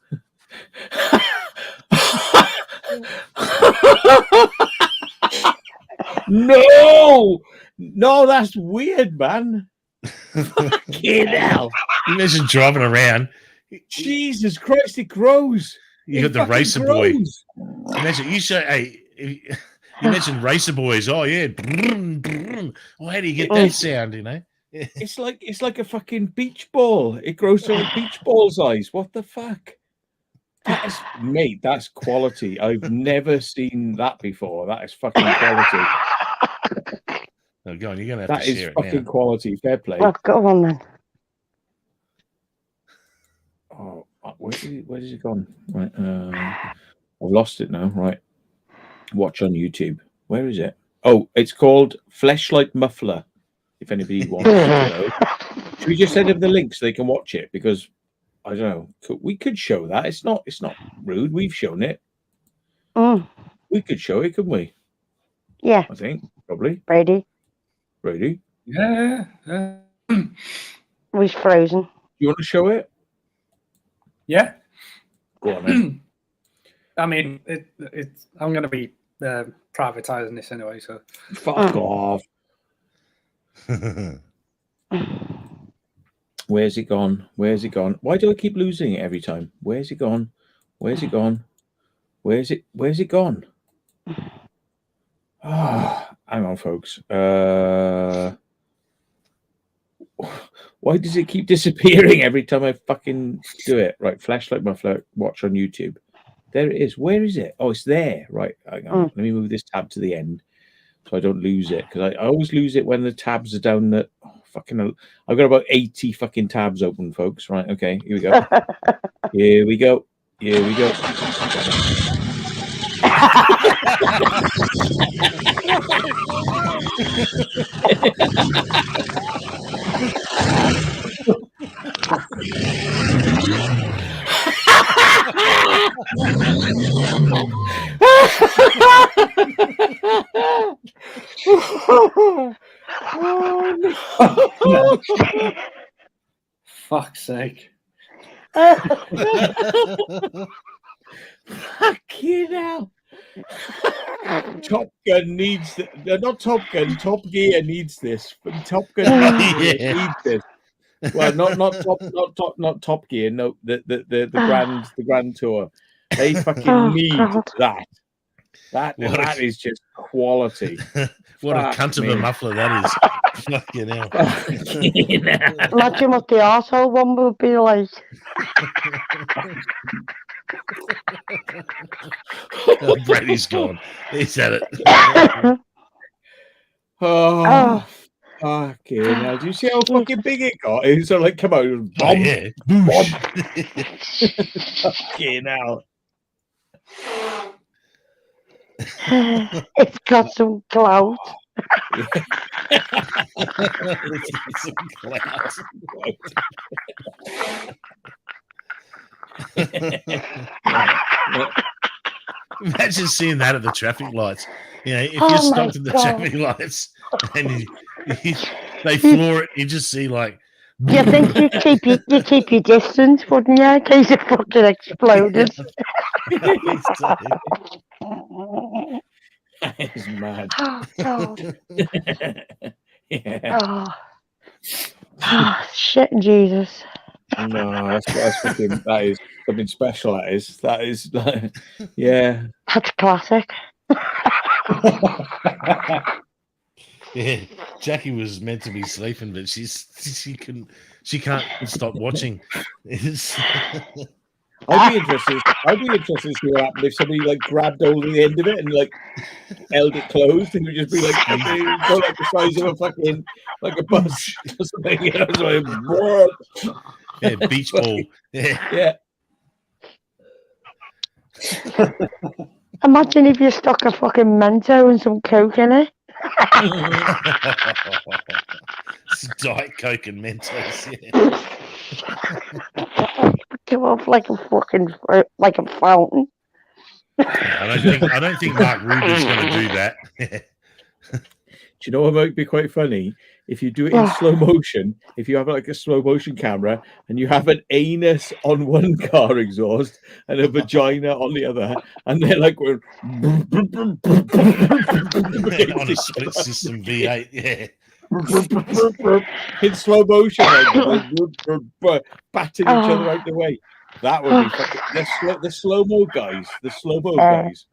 No, that's weird, man. Fucking hell. Imagine driving around. Jesus Christ, it grows. You got the racer boy. Imagine you say, hey, you mentioned racer boys. Oh yeah. Oh, how do you get that sound? You know, it's like a fucking beach ball. It grows to like beach ball size. What the fuck? That is, mate. That's quality. I've never seen that before. That is fucking quality. Oh, go on, you're gonna have That to is share it fucking now. quality. Fair play. Well, go on then. Oh, where's it gone? Right, I've lost it now. Right, watch on YouTube. Where is it? Oh, it's called Fleshlight Muffler. If anybody wants to know, should we just send them the link so they can watch it? Because I don't know, we could show that. It's not rude. We've shown it. We could show it, couldn't we? Yeah, I think probably. Brady. Yeah. We've frozen. You want to show it? Yeah. Go on then. I mean, I'm going to be privatizing this anyway, so fuck off. Where's it gone? Where's it gone? Why do I keep losing it every time? Where's it gone? Where's it gone? Where's it gone? Oh, hang on, folks. Why does it keep disappearing every time I fucking do it? Right, Flashlight Muffler, watch on YouTube. There it is. Where is it? Oh, it's there. Right, hang on. Let me move this tab to the end so I don't lose it, because I always lose it when the tabs are down the fucking. I've got about 80 fucking tabs open, folks. Right, okay, here we go. Here we go. Here we go. fuck's sake. Fucking hell. Top Gun needs not Top Gun, Top Gear needs this. Top Gun needs this. Well, not Top Gear, no, the Grand Tour. They fucking need that. That is just quality. What a cunt of a muffler that is. Fucking hell. Imagine what the arsehole one would be like. Oh, Brady's gone. He's at it. Oh, fucking hell. Do you see how fucking big it got? It's sort of like, come on, bomb. Oh, yeah. Bomb. Fucking hell. It's got some clout. Some clout. Imagine seeing that at the traffic lights. You know, if you're stopped at the traffic lights and they floor it, you just see like. You think you keep your distance, wouldn't you, in case it fucking exploded? That is mad. Oh God. Yeah. Oh, shit, Jesus. No, that's fucking, that is something special. That is like, yeah. That's classic. Yeah, Jackie was meant to be sleeping, but she can't stop watching. I'd be interested to see what happened if somebody like grabbed hold of the end of it and like held it closed, and it would just be like go like the size of a fucking like a bus or something. You know, it's like, yeah, beach ball. Yeah. Imagine if you stuck a fucking Mento and some Coke in it. It's Diet Coke and Mentos, yeah. Come off like a fucking fountain. I don't think Mark Ruby's going to do that. Do you know what might be quite funny? If you do it in slow motion, if you have like a slow motion camera and you have an anus on one car exhaust and a vagina on the other, and they're like we're on a split system V8, yeah. in slow motion, batting each other out the way. That would be fucking the slow-mo guys. The slow-mo guys.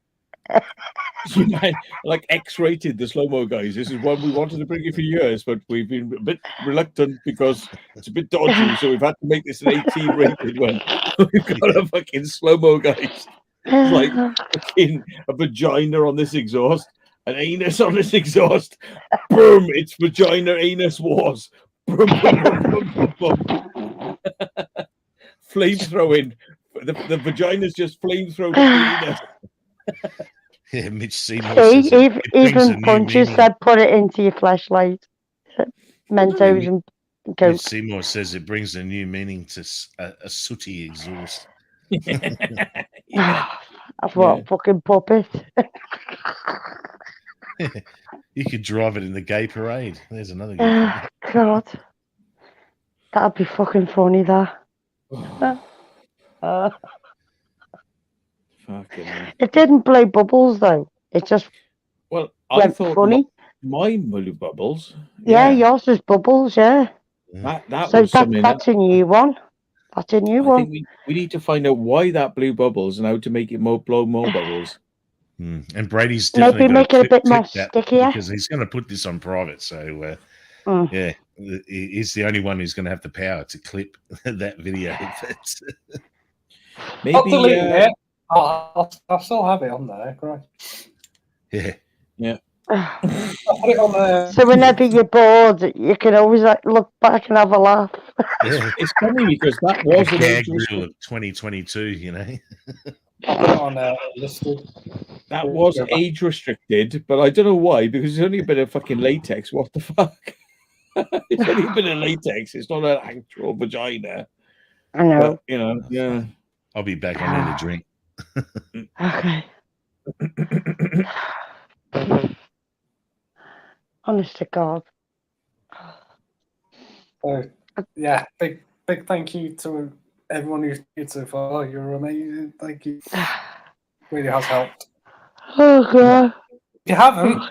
Like X-rated, the slow-mo guys. This is one we wanted to bring you for years, but we've been a bit reluctant because it's a bit dodgy, so we've had to make this an 18 rated one. We've got a fucking slow-mo guys. It's like fucking a vagina on this exhaust, an anus on this exhaust. Boom! It's vagina anus wars. Boom, boom, boom, boom, boom, boom. Flamethrowing. The vagina's just flamethrowing the anus. Yeah, Mitch Seymour says even Punches said put it into your flashlight. Mentos and Coke. Mitch Seymour says it brings a new meaning to a sooty exhaust. That's what fucking puppet. You could drive it in the gay parade. There's another good thing. God. That'd be fucking funny, that. It didn't blow bubbles, though. It just I thought funny. Mine blew bubbles. Yeah, yours was bubbles, yeah. That's a new one. That's a new one. I think we need to find out why that blew bubbles and how to make it blow more bubbles. And Brady's definitely maybe make it a bit more stickier because he's going to put this on private. So yeah, he's the only one who's going to have the power to clip that video. Maybe I'll delete it. I'll still have it on there, right? Yeah. Put it on there. So whenever you're bored, you can always look back and have a laugh. Yeah. It's funny because that was a gag reel of 2022, you know. On listed. That was age restricted, but I don't know why, because it's only a bit of fucking latex. What the fuck? It's only a bit of latex. It's not an actual vagina. I know. But, yeah. I'll be back. I need a drink. Okay. Honest to God. Yeah, big thank you to everyone who's here so far. You're amazing. Thank you. Really has helped. Oh God. If you haven't,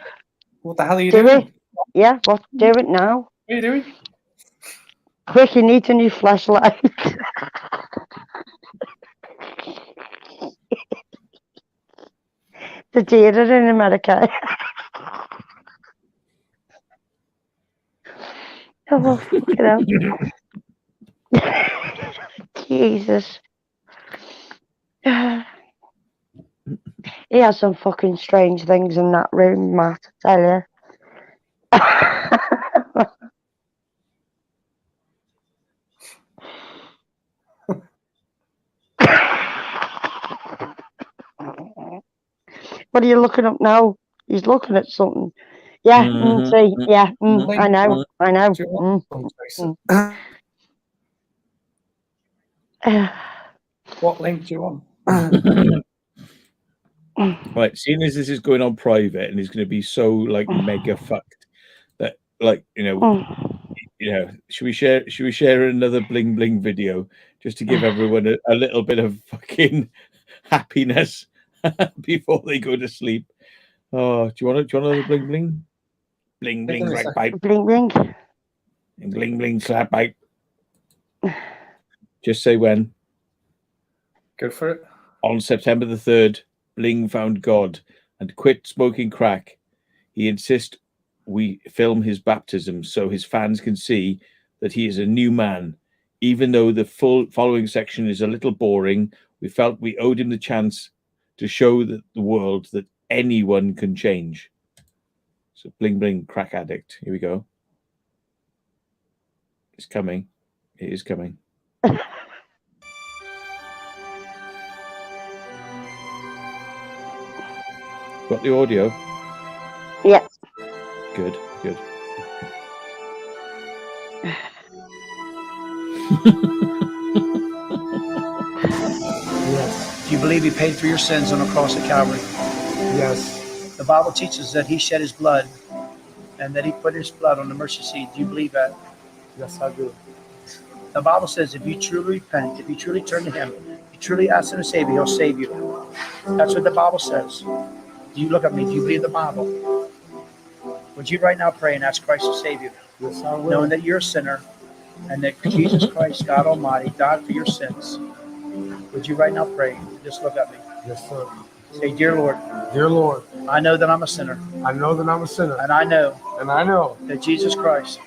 what the hell are you doing? Yeah, do it now. What are you doing? Quick, you need a new flashlight. The dealer in America. Oh, fucking hell. Jesus. He has some fucking strange things in that room, Matt, I tell you. What are you looking up now? He's looking at something. Yeah, see, yeah, I know. What link do you want? Right, seeing as this is going on private and he's going to be so mega fucked that should we share another bling bling video just to give everyone a little bit of fucking happiness before they go to sleep? Oh, do you want another bling bling? Bling bling crack pipe. Bling bling. Bling bling slap pipe. Just say when. Go for it. On September the 3rd, Bling found God and quit smoking crack. He insists we film his baptism so his fans can see that he is a new man. Even though the following section is a little boring, we felt we owed him the chance to show the world that anyone can change. So Bling Bling crack addict. Here we go. It's coming. It is coming. Got the audio? Yeah. Good. Yes. Do you believe he paid for your sins on the cross at Calvary? Yes. The Bible teaches that he shed his blood and that he put his blood on the mercy seat. Do you believe that? Yes, I do. The Bible says if you truly repent, if you truly turn to him, if you truly ask him to save you, he'll save you. That's what the Bible says. Do you look at me? Do you believe the Bible? Would you right now pray and ask Christ to save you? Yes, I will. Knowing that you're a sinner and that Jesus Christ, God Almighty, died for your sins. Would you right now pray? Just look at me. Yes, sir. Say, Dear Lord, Dear Lord, I know that I'm a sinner. I know that I'm a sinner. And I know that Jesus Christ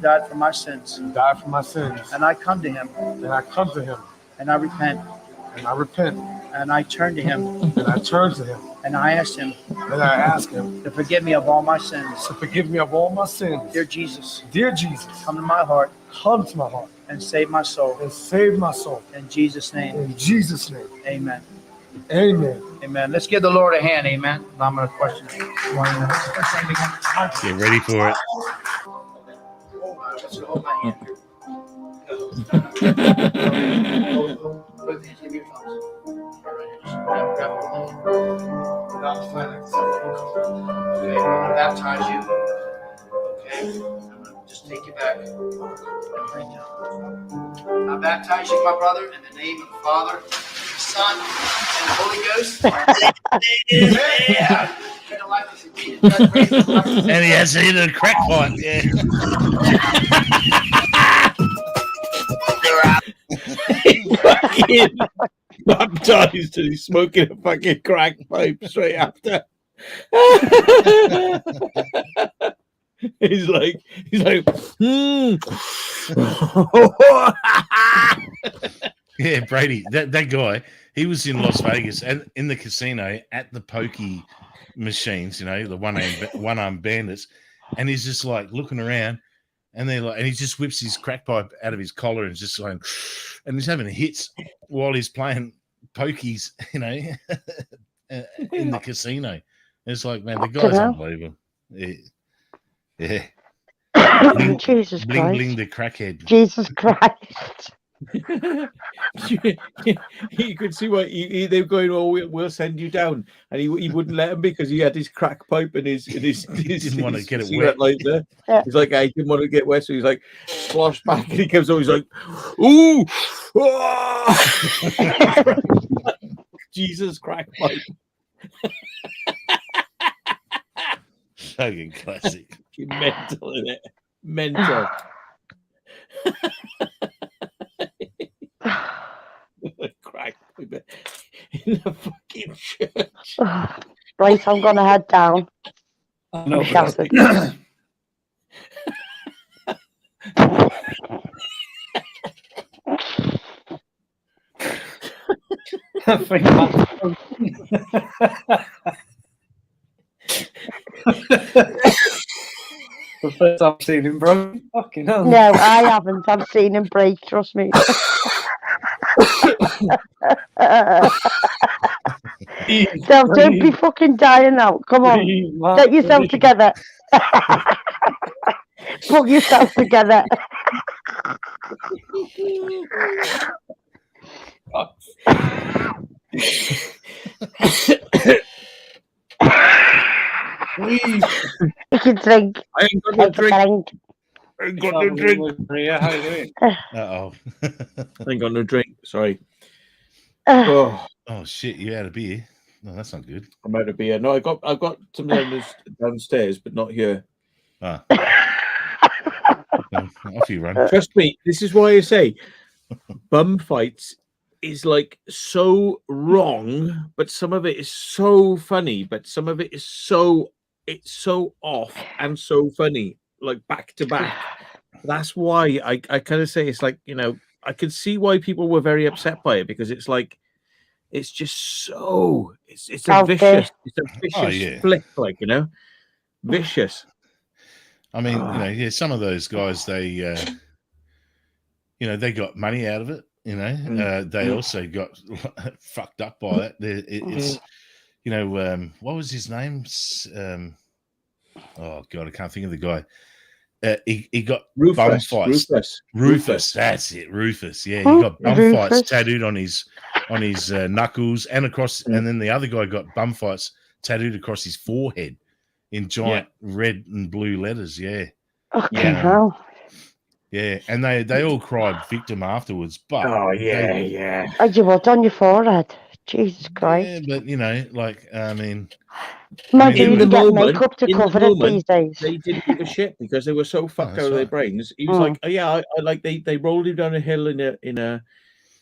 died for my sins. Died for my sins. And I come to him. And I come to him. And I repent. And I repent. And I turn to him. And I turn to him. And I ask him. And I ask him to forgive me of all my sins. to forgive me of all my sins. Dear Jesus, come to my heart. Come to my heart. And save my soul. And save my soul. In Jesus' name. In Jesus' name. Amen. Amen. Amen. Let's give the Lord a hand. Amen. I'm going to question. Get ready for it. Hold my hand here. Both hands, give me your thumbs. Grab okay, I'm going to baptize you. Okay, I'm going to just take you back and bring you. I baptize you, my brother, in the name of the Father, the Son, and the Holy Ghost. Yeah. And he has hit a crack pipe, yeah. He fucking baptized and he's smoking a fucking crack pipe straight after. He's like, Yeah, Brady, that guy, he was in Las Vegas and in the casino at the pokey machines, you know, the one-armed bandits, and he's just like looking around, and they're like, and he just whips his crack pipe out of his collar and just like, and he's having hits while he's playing pokies, you know, in the casino. It's like, man, the guy's unbelievable. Yeah. Bling, Jesus bling, Christ. bling the crackhead. Jesus Christ. You could see what they were going, oh, we'll send you down, and he wouldn't let him because he had his crack pipe and his he didn't want to get it wet. Lighter. Yeah. He's like, I didn't want to get wet, so he's like slosh back, and he comes over, he's like, ooh, Jesus crack pipe. Fucking classic. Mental, isn't it? Mental. Crack pipe in the fucking church. Right, I'm gonna head down. No, I think the first time I've seen him broke. Fucking hell. No, I haven't. I've seen him break, trust me. So don't be fucking dying now. Come on. Get yourself together. Put yourself together. Please. You can drink. I ain't got no drink. I ain't got no drink. Maria, how you doing? Uh-oh. I ain't got no drink. Sorry. Oh shit! You had a beer? No, that's not good. I'm out of beer. No, I've got some downstairs, but not here. Ah. Off you run. Trust me. This is why I say bum fights is like so wrong, but some of it is so funny, but some of it is so off and so funny, like back to back. That's why I kind of say it's like, you know, I could see why people were very upset by it, because it's like, it's just so it's a vicious flick, like, you know, vicious. I mean, you know, yeah, some of those guys, they, you know, they got money out of it. You know, they also got fucked up by it. It's, you know, what was his name? Oh God, I can't think of the guy. He got bum fights. Rufus, that's it. Rufus, yeah, he got bum fights tattooed on his knuckles and across, and then the other guy got bum fights tattooed across his forehead in giant red and blue letters. Yeah. Okay, hell. Yeah, and they all cried victim afterwards. But Oh, you what on your forehead? Jesus Christ. Yeah, but you know, like, I mean, Imagine in you the get moment, makeup to in the cover it moment, these days. they didn't give a shit because they were so fucked that's out of their right. brains. He was like, oh, yeah, I like they rolled him down a hill in a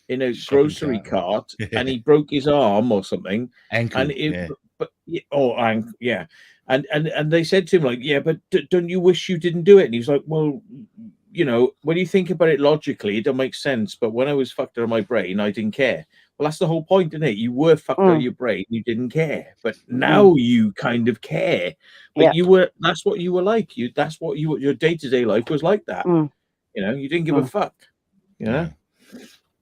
Shopping grocery cart. cart, and he broke his arm or something. Ankle. And it, Yeah. but yeah, and they said to him like, yeah, but don't you wish you didn't do it? And he was like, well, you know, when you think about it logically, it don't make sense. But when I was fucked out of my brain, I didn't care. Well, that's the whole point, isn't it? You were fucked out of your brain, you didn't care, but now you kind of care. But you were, that's what you were like. That's what your day-to-day life was like that. You know, you didn't give a fuck. You know?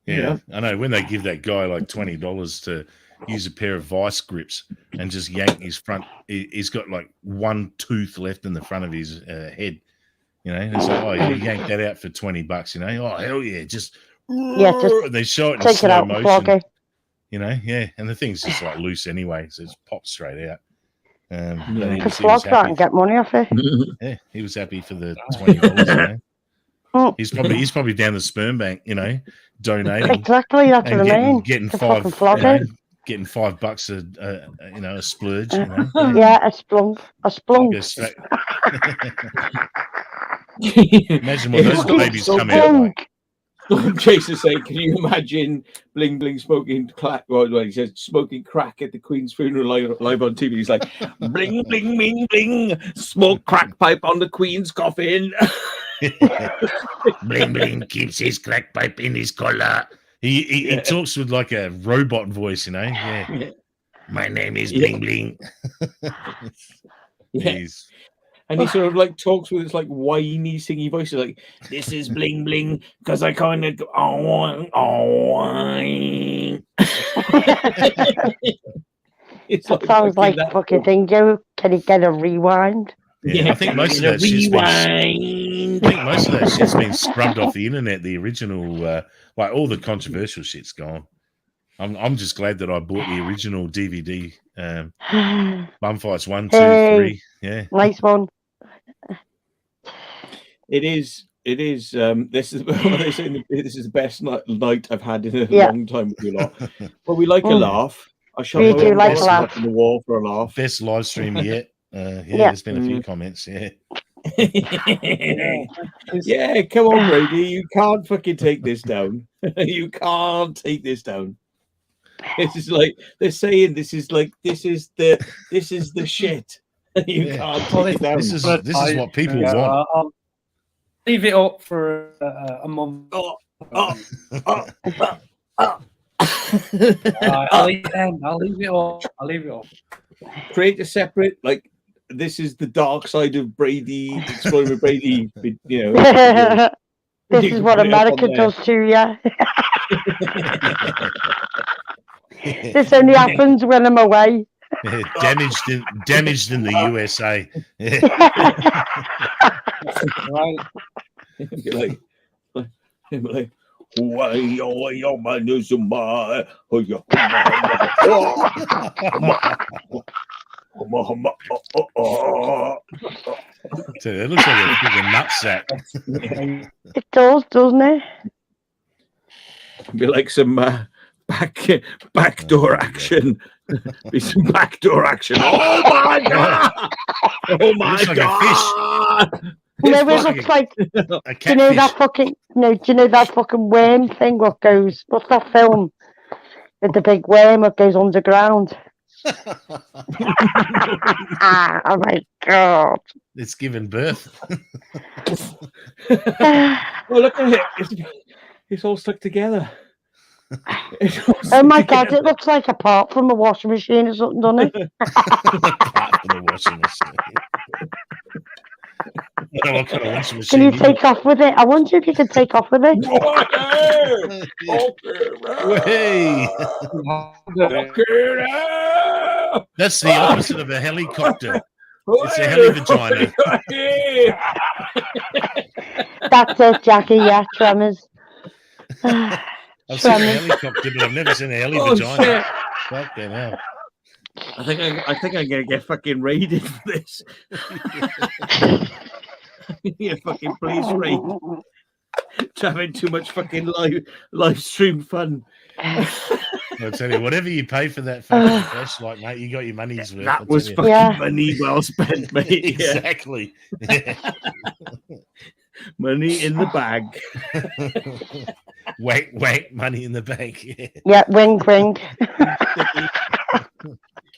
Yeah. You know? I know when they give that guy like $20 to use a pair of vice grips and just yank his front, he's got like one tooth left in the front of his head. You know, and it's like, oh, you yank that out for $20, you know? Oh, hell yeah, just they show it in take slow it out motion. flog it. You know, and the thing's just like loose anyway, so it's popped straight out. You could flog that and get money off it. Yeah, he was happy for the $20. You know, he's probably down the sperm bank, you know, donating. Exactly, that's what I mean. Getting To $5, fucking flog you know, it. getting $5 a splurge. You know, yeah, a splunk. Go straight. Imagine what those babies come out like. Jason saying, can you imagine Bling Bling smoking crack? Well, he says smoking crack at the Queen's funeral live on TV. He's like, bling, bling, bling, bling, smoke crack pipe on the Queen's coffin. Bling Bling keeps his crack pipe in his collar. He talks with like a robot voice, you know. Yeah. My name is Bling Bling. And he sort of like talks with this like whiny, singy voice, like, "This is Bling Bling because I kind of It sounds like fucking thing, Joe. Can you get a rewind? Yeah, I think most of that shit's been scrubbed off the internet. The original, like all the controversial shit's gone. I'm just glad that I bought the original DVD. Bum Fights 1, 2, 3. Yeah, nice one. It is. This is what they say. This is the best night I've had in a long time with you lot. But we like a laugh. I shot my own like laugh in the wall for a laugh. Best live stream yet. There's been a few comments. Yeah. Yeah, come on, Brady. You can't fucking take this down. You can't take this down. This is like they're saying. This is the shit. You can't take it down. This is what people want. I'll leave it up for a month. Oh. I'll leave it up. Create a separate, like, this is the dark side of Brady, exploring with Brady. You know, this is what America does to you. This only happens when I'm away. Damaged in the USA. Right. Like, why your man is my So it looks like a nutsack. It does, doesn't it? Be like some backdoor action. Be some backdoor action. Oh my god! Oh my god! You know, it looks like. Do you know that fucking? No, do you know that fucking worm thing? What goes? What's that film? With the big worm that goes underground. Oh my god! It's given birth. Well, look at it. It's all stuck together. Oh my god! It looks like a part from a washing machine or something, doesn't it? Part from a washing machine. What kind of washing machine? Can you take off with it? I wonder if you can take off with it. Hey. That's the opposite of a helicopter. It's a heli vagina. That's it, Jackie. Yeah, tremors. I've seen a helicopter, but I've never seen a heli vagina. Fucking hell. I think I'm gonna get fucking raided for this. Yeah, fucking police raid. having too much fucking live stream fun. I'll tell you, whatever you pay for that fucking flashlight, mate, you got your money's worth. That was fucking money well spent, mate. Exactly. Yeah. Money in the bag. Wank, money in the bank. Yeah, wink, wink.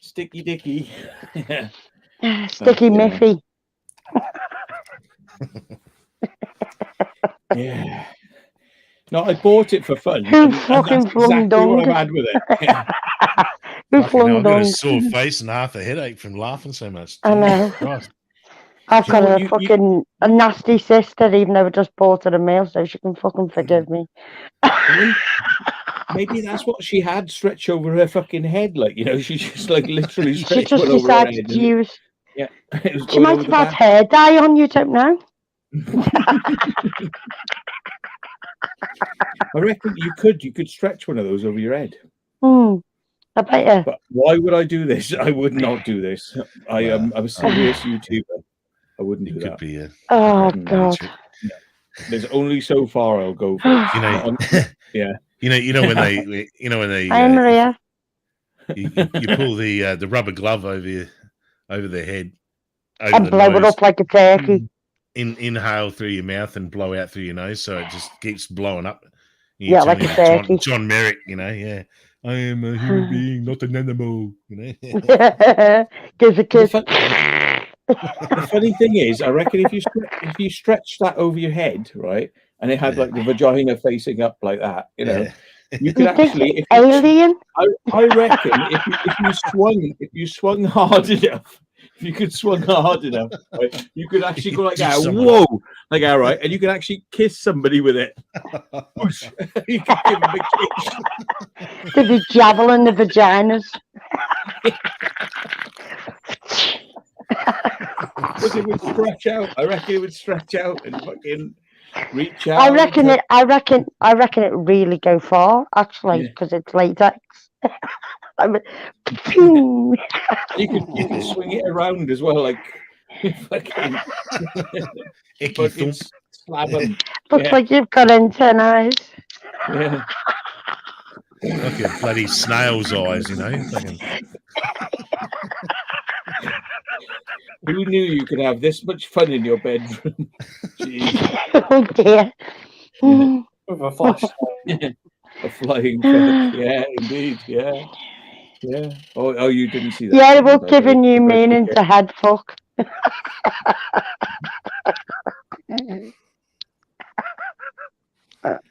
Sticky dicky. Yeah. Sticky Miffy. Yeah. No, I bought it for fun. Who and fucking that's flung exactly what dung? I've had with it. Yeah. Who Fucking hell, flung I've got a dung? sore face and half a headache from laughing so much. I know. Christ. I've Do you know got what, a fucking a nasty sister, even though I just bought her a meal, so she can fucking forgive me. Maybe that's what she had stretched over her fucking head, like, you know, she just like literally She stretched just one over her head. decided to use. Yeah, it was She going might over have the had back. hair dye on, you don't know. I reckon you could stretch one of those over your head. I bet you. But why would I do this? I would not do this. I'm a serious YouTuber. I wouldn't do that. Be Oh God. There's only so far I'll go for it. You know, yeah. You know when they Hi, Maria. you pull the rubber glove over their head, over And the blow it nose, up like a turkey. inhale through your mouth and blow out through your nose, so it just keeps blowing up. You Yeah, turn like a into turkey. John Merrick, you know. Yeah, I am a human being, not an animal. You know. Gives a kiss. The funny thing is, I reckon if you stretch that over your head, right, and it had like the vagina facing up like that, you know, you could actually. Alien. I reckon if you swung hard enough, if you could swung hard enough, right, you could actually go like that. Whoa, like that, right, and you could actually kiss somebody with it. You could give them a kiss. To be javelin the vaginas. Because it would stretch out. I reckon it would stretch out and fucking reach out. I reckon it really go far actually because it's latex. I mean, you could swing it around as well, like fucking slap them. Looks like you've got antennae. Yeah. Like a bloody snail's eyes, you know. Fucking... Who knew you could have this much fun in your bedroom? Jeez. Oh dear. With a flashlight. A flying fuck. Yeah, indeed. Yeah. Yeah. Oh, you didn't see that. Yeah, it was giving you meaning to head fuck.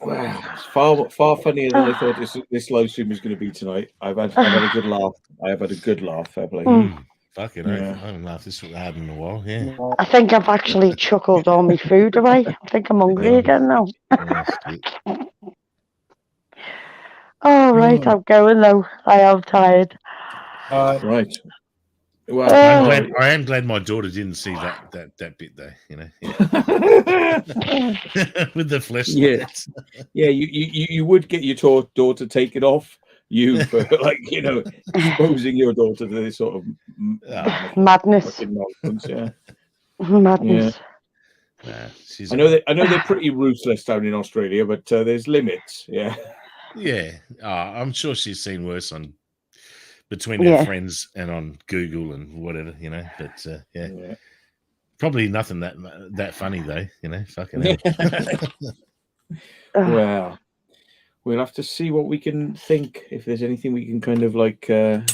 Wow, it's far funnier than I thought this live stream was going to be tonight. I've had a good laugh. I have had a good laugh. Fair play. Fucking hell. I haven't laughed this hard in a while. Yeah. I think I've actually chuckled all my food away. I think I'm hungry again now. All right, I'm going though. I am tired. Right. Well, I am glad my daughter didn't see that bit though. You know, with the flashlights. Yeah. You would get your daughter taken off you for like exposing your daughter to this sort of madness. Nonsense, yeah. Madness. Yeah. I know they're pretty ruthless down in Australia, but there's limits. Yeah. Yeah. I'm sure she's seen worse between her friends and on Google and whatever, you know. But yeah. Probably nothing that funny though, you know. Fucking hell. Well, we'll have to see what we can think, if there's anything we can kind of like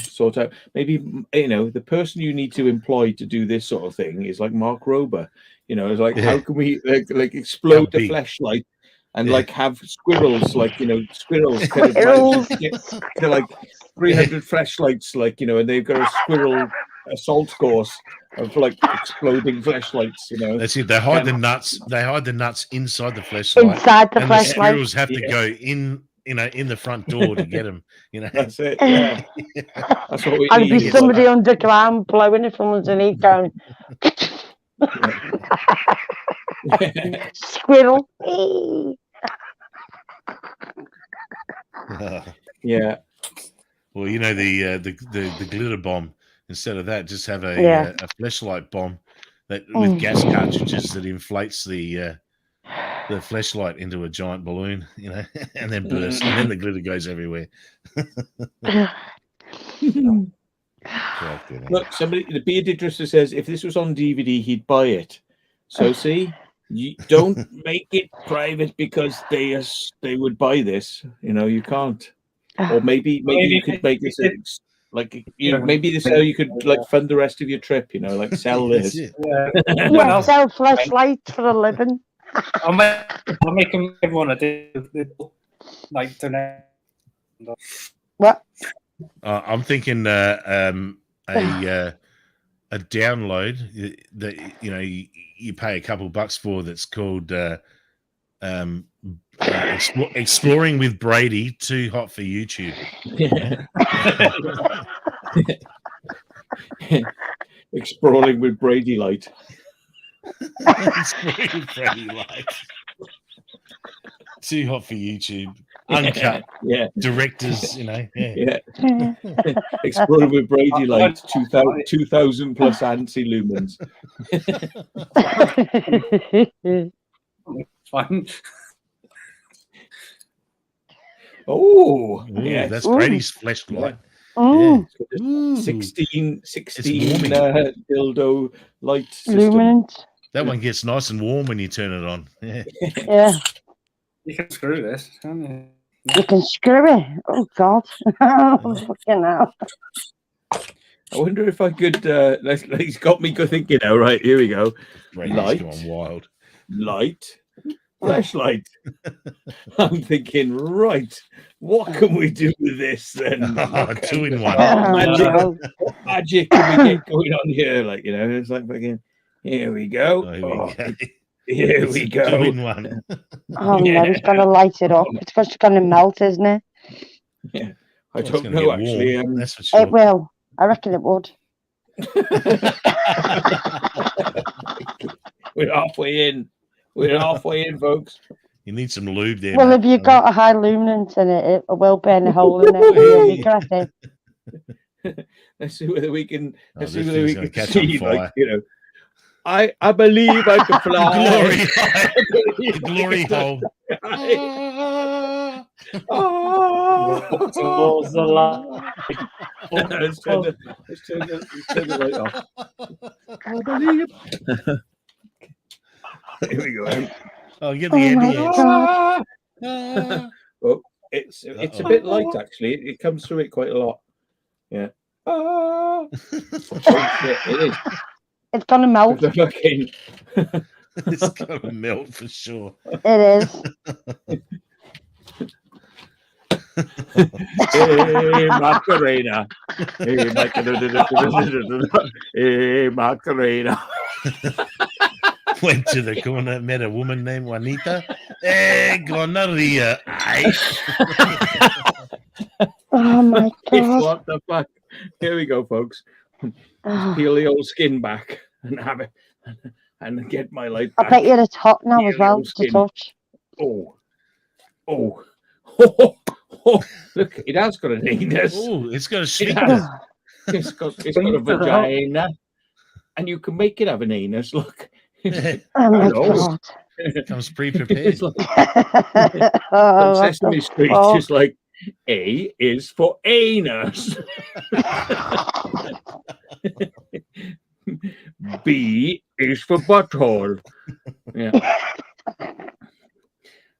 sort out. Maybe the person you need to employ to do this sort of thing is like Mark Rober. It's like how can we like explode the fleshlight and like have squirrels squirrels kind of like 300 fleshlights, and they've got a squirrel assault course of like exploding fleshlights. That's it. They hide the nuts. They hide the nuts inside the fleshlight. Inside the fleshlight. The squirrels have to go in the front door to get them. That's it. Yeah. That's what we need. And be somebody underground blowing it from underneath, going squirrel. Yeah. Well, the glitter bomb. Instead of that, just have a flashlight bomb with gas cartridges that inflates the fleshlight into a giant balloon, you know, and then burst, and then the glitter goes everywhere. Look, the bearded Idris says if this was on DVD, he'd buy it. So see, you don't make it private because they would buy this. You know, you can't. Or maybe you could make this like maybe this how you could like fund the rest of your trip. You know, like sell this. Yeah, sell flashlights for a living. I'll make everyone a like donate. What? I'm thinking a download that you pay a couple bucks for that's called Exploring with Brady. Too hot for YouTube. Exploring with Brady Light. Exploring with Brady Light. Too hot for YouTube. Uncut. Yeah. Directors, Yeah. Exploring with Brady Light. 2,000 plus anti-lumens. Fun. Oh, yeah, that's Brady's flashlight. Oh, yeah. 16 dildo light system. luminance. That one gets nice and warm when you turn it on. Yeah. Yeah. You can screw this, can't you? You can screw it. Oh God! Fucking hell. I wonder if I could. He's got me thinking now. Right, here we go. Brady's gone wild. Light. Flashlight. I'm thinking, right, what can we do with this then? 2 in 1. What magic can we get going on here? Like, it's like fucking, here we go. Here we go. 2 in 1. Oh no, it's gonna light it up. It's just gonna melt, isn't it? Yeah. I don't know actually. That's for sure. It will. I reckon it would. We're halfway in. We're halfway in, folks. You need some lube there. Well, if you've got a high luminance in it, it will burn a hole in it. You'll be correct. Let's see whether we can. This see whether we thing's can gonna catch on see. fire. Like, I believe I can fly. Glory hole. Towards the light. Let's turn the light off. I believe. Here we go. Oh, get the Indians. Oh, it's a bit light actually. It comes through it quite a lot. Yeah. Oh, shit, it is. It's gonna melt. It's gonna melt for sure. It is. Hey, Macarena. Hey, Macarena. Hey, Macarena. Went to the corner, met a woman named Juanita. Hey, gonorrhea. Oh my God. What the fuck? Here we go, folks. Peel the old skin back and have it and get my light back. I bet you it's hot now as well to touch. Oh. Look, it has got an anus. Oh, it's got a sphincter. It's got a vagina. And you can make it have an anus. Look. Oh my God. It comes pre-prepared. From Sesame Street, just like A is for anus. B is for butthole. Yeah.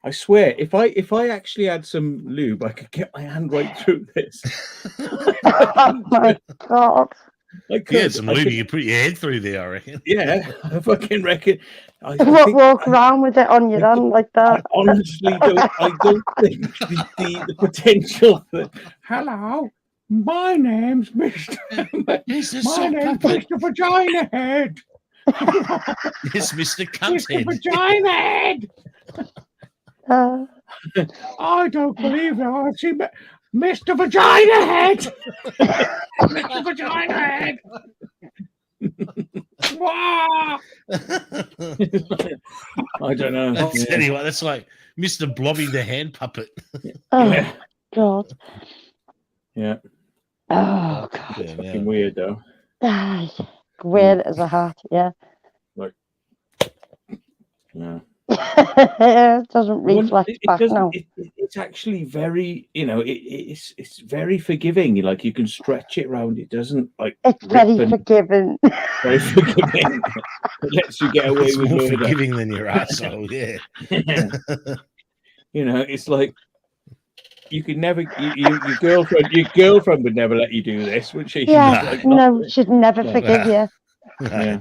I swear, if I actually had some lube, I could get my hand right through this. Oh my God. Yeah, some lube, you can put your head through there, I reckon. Yeah, I fucking reckon. Walk around with it on your hand like that. I honestly don't think the potential that. Hello, my name's Mr. My name's Mr. Vagina Head. It's Mr. Cunt Mr. Head. Vagina Head. I don't believe it. I've seen Mr. Vagina Head. Mr. Vagina Head. I don't know. I'll tell you what, that's like Mr. Blobby the hand puppet. Oh God. Yeah. Oh God. It's fucking weird though. Weird as a hat, yeah. Like, yeah. It doesn't reflect back now. It's actually very, it's very forgiving. Like you can stretch it around. It doesn't like. It's very forgiving. Very forgiving. It lets you get away It's with more murder. forgiving than your asshole. Yeah. It's like you could never. Your girlfriend would never let you do this, would she? Yeah, no, she'd never forgive you. Yeah.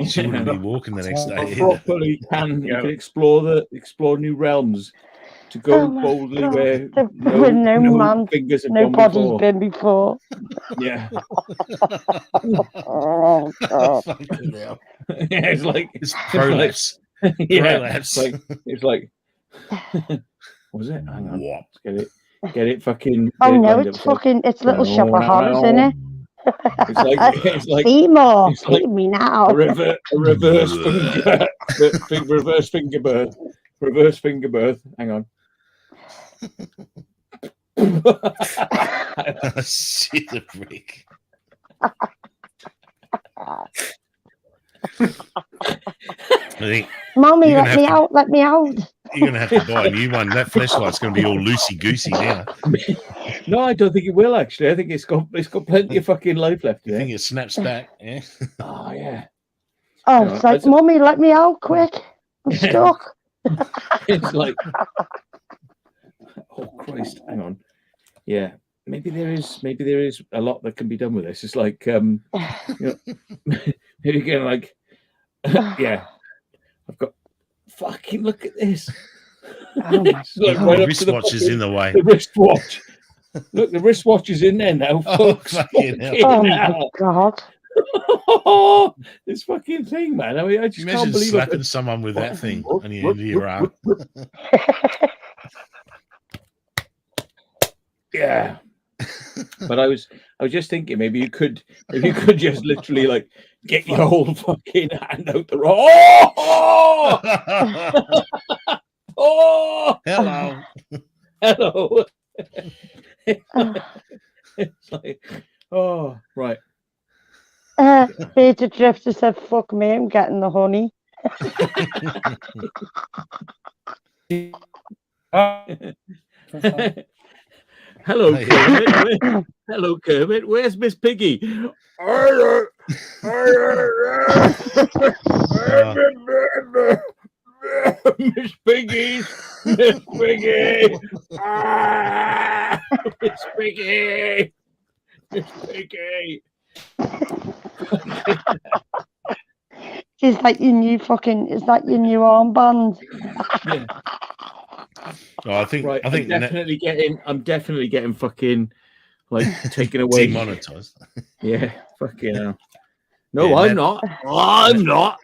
She wouldn't be walking the next day. Properly can you can explore new realms to go boldly where no fingers have gone nobody's been before. Yeah. Oh God. Fucking hell. Yeah, it's like it's prolapse. Yeah, prolapse. It's like what was it? Hang on. What? Get it fucking. Oh no, it's fucking. It's Little Shop of Horrors, isn't it? It's like Seymour, it's like feed me now. A reverse finger birth. Reverse finger birth. Hang on. Shit the brick. Mommy, let me out. Let me out. You're going to have to buy a new one. That flashlight's going to be all loosey-goosey now. No, I don't think it will, actually. I think it's got plenty of fucking life left. You think it snaps back? Yeah. Oh, yeah. Oh, it's like, Mommy, let me out quick. I'm stuck. It's like, oh, Christ. Hang on. Yeah. Maybe there is a lot that can be done with this. It's like, maybe again, like, yeah. I've got fucking look at this. Oh my like God. The wristwatch is in the way. The wristwatch. Look, the wristwatch is in there now. Oh, fucking hell. Oh my God. This fucking thing, man. I mean, I just Imagine can't believe slapping someone with that thing on the end of your arm. Yeah. But I was just thinking maybe you could just literally like get your whole fucking hand out the road. Oh! Hello. Hello. It's like, oh, right. Peter Drifter said, fuck me, I'm getting the honey. Hello, Kermit. Hello, Kermit. Where's Miss Piggy? Miss Piggy. Miss Piggy. Miss Piggy. Miss Piggy. Is that your new armband? Yeah. Oh, I think I'm definitely getting fucking like taken away. Demonetized. Yeah, fucking hell. No, Yeah, I'm not. I'm not.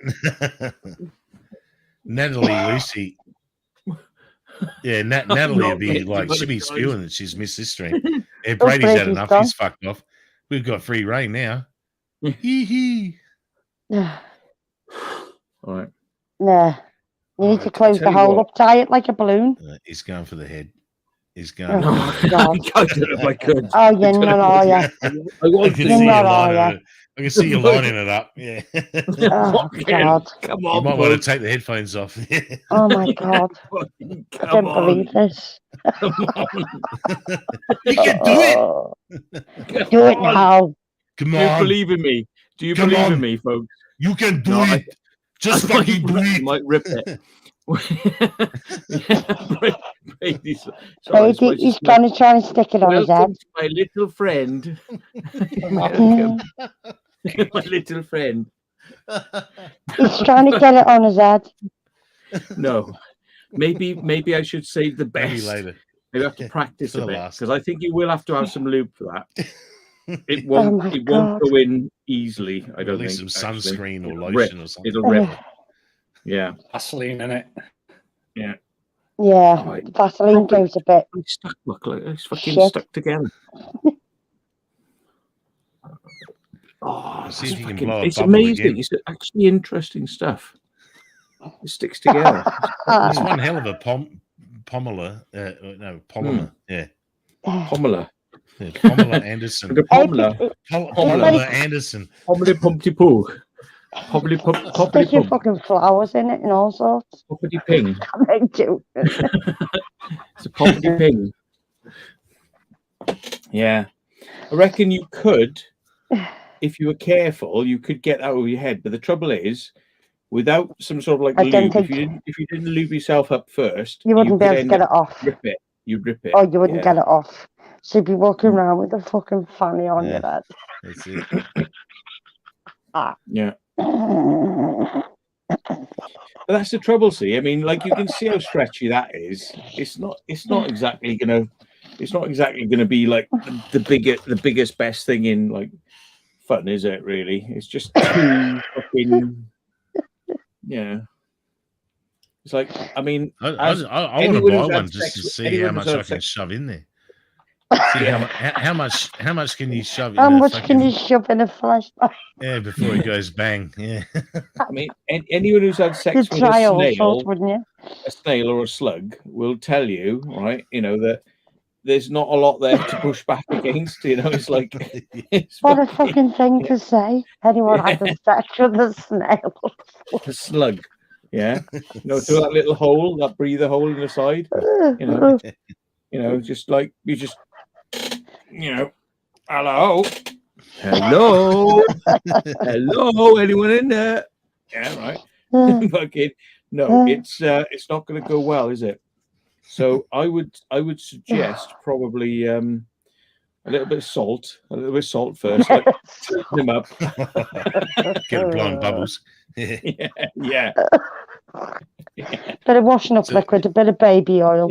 Natalie Lucy. Yeah, Natalie would be like, she'd be spewing that she's missed this stream. Yeah, Brady's had enough. He's fucked off. We've got free reign now. Hee hee. All right. Nah. You need to close the hole up, tie it like a balloon. He's going for the head. He's going. Oh, God. I don't know if I could. Oh, you're not, are you? I can see you lining it up. Yeah. Oh, God. Come on. You might want to take the headphones off. Oh, my God. I can't believe this. You can do it. Do it now. Come Do you on. believe in me? Do you believe in me, folks? You can do it. Just fucking do it. I might rip it. Brady's trying to stick it on his head. My little friend. My little friend. He's trying to get it on his head. No. Maybe I should save the best. Maybe later. Maybe I have to practice For a the bit last. because I think you will have to have some lube for that. It won't. Oh, it won't go in easily. I don't At think. least some actually. sunscreen or It'll lotion rip. or something. It'll rip. Yeah. Vaseline in it. Yeah. Yeah. Oh, Vaseline goes a bit. It's stuck. Look, it's fucking Shit. stuck together. Oh, See if you can fucking, blow a it's bubble amazing. again. It's actually interesting stuff. It sticks together. It's one hell of a polymer. Polymer. Yeah. Pomela. Pamela Anderson. The Pomela. Pamela Anderson. Pomela Pumpty Poo. Poppity Stick your pump. fucking flowers in it and all sorts. Poppity ping. I do. It's a poppity ping. Yeah. I reckon you could, if you were careful, you could get that over your head. But the trouble is, without some sort of like lube, if you didn't lube yourself up first, you wouldn't be able to get it off. You'd rip it. Oh, you wouldn't get it off. So you'd be walking around with a fucking fanny on your head. That's it. Yeah. But that's the trouble, see. I mean, like you can see how stretchy that is. It's not exactly gonna be like the biggest best thing in like fun, is it really? It's just too fucking It's like, I mean, I want to buy one just to see how much I can shove in there. See how much can you shove in? How much can you shove in a flashlight? Yeah, before it goes bang. Yeah. I mean, anyone who's had sex with a snail, wouldn't you? A snail or a slug will tell you, right? You know that there's not a lot there to push back against. You know, it's like what a fucking thing to say. Anyone had sex with a snail? A slug. Yeah, you know, through that little hole, that breather hole in the side. You know, just like you just. You know, hello, anyone in there? Yeah, right. Fucking no, it's not going to go well, is it? So I would suggest probably a little bit of salt, first, like tighten them up, get it blowing bubbles. yeah. Bit of washing up liquid, a bit of baby oil.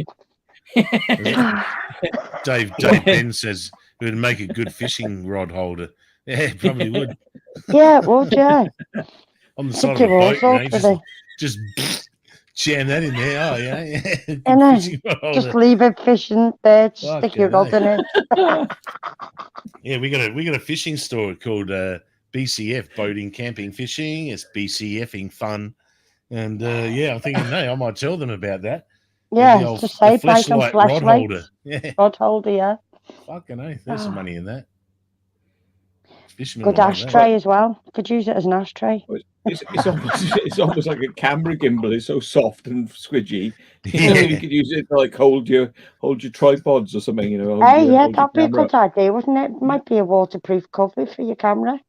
Dave Ben says it would make a good fishing rod holder. Yeah, it probably would. Yeah, it would, yeah. On the side of the boat, you know, just jam that in there. Oh, yeah. And then just leave it fishing there, stick your rod in it. Yeah, we got a fishing store called BCF, Boating, Camping, Fishing. It's BCFing fun. And I'm thinking, I might tell them about that. Yeah, just say buy some rod holder. Yeah. Rod holder, yeah. Fucking hell, there's some money in that. Good ashtray as well. Could use it as an ashtray. It's almost like a camera gimbal. It's so soft and squidgy. You could use it to like hold your tripods or something. You know. That'd be a good idea, wouldn't it? Might be a waterproof cover for your camera.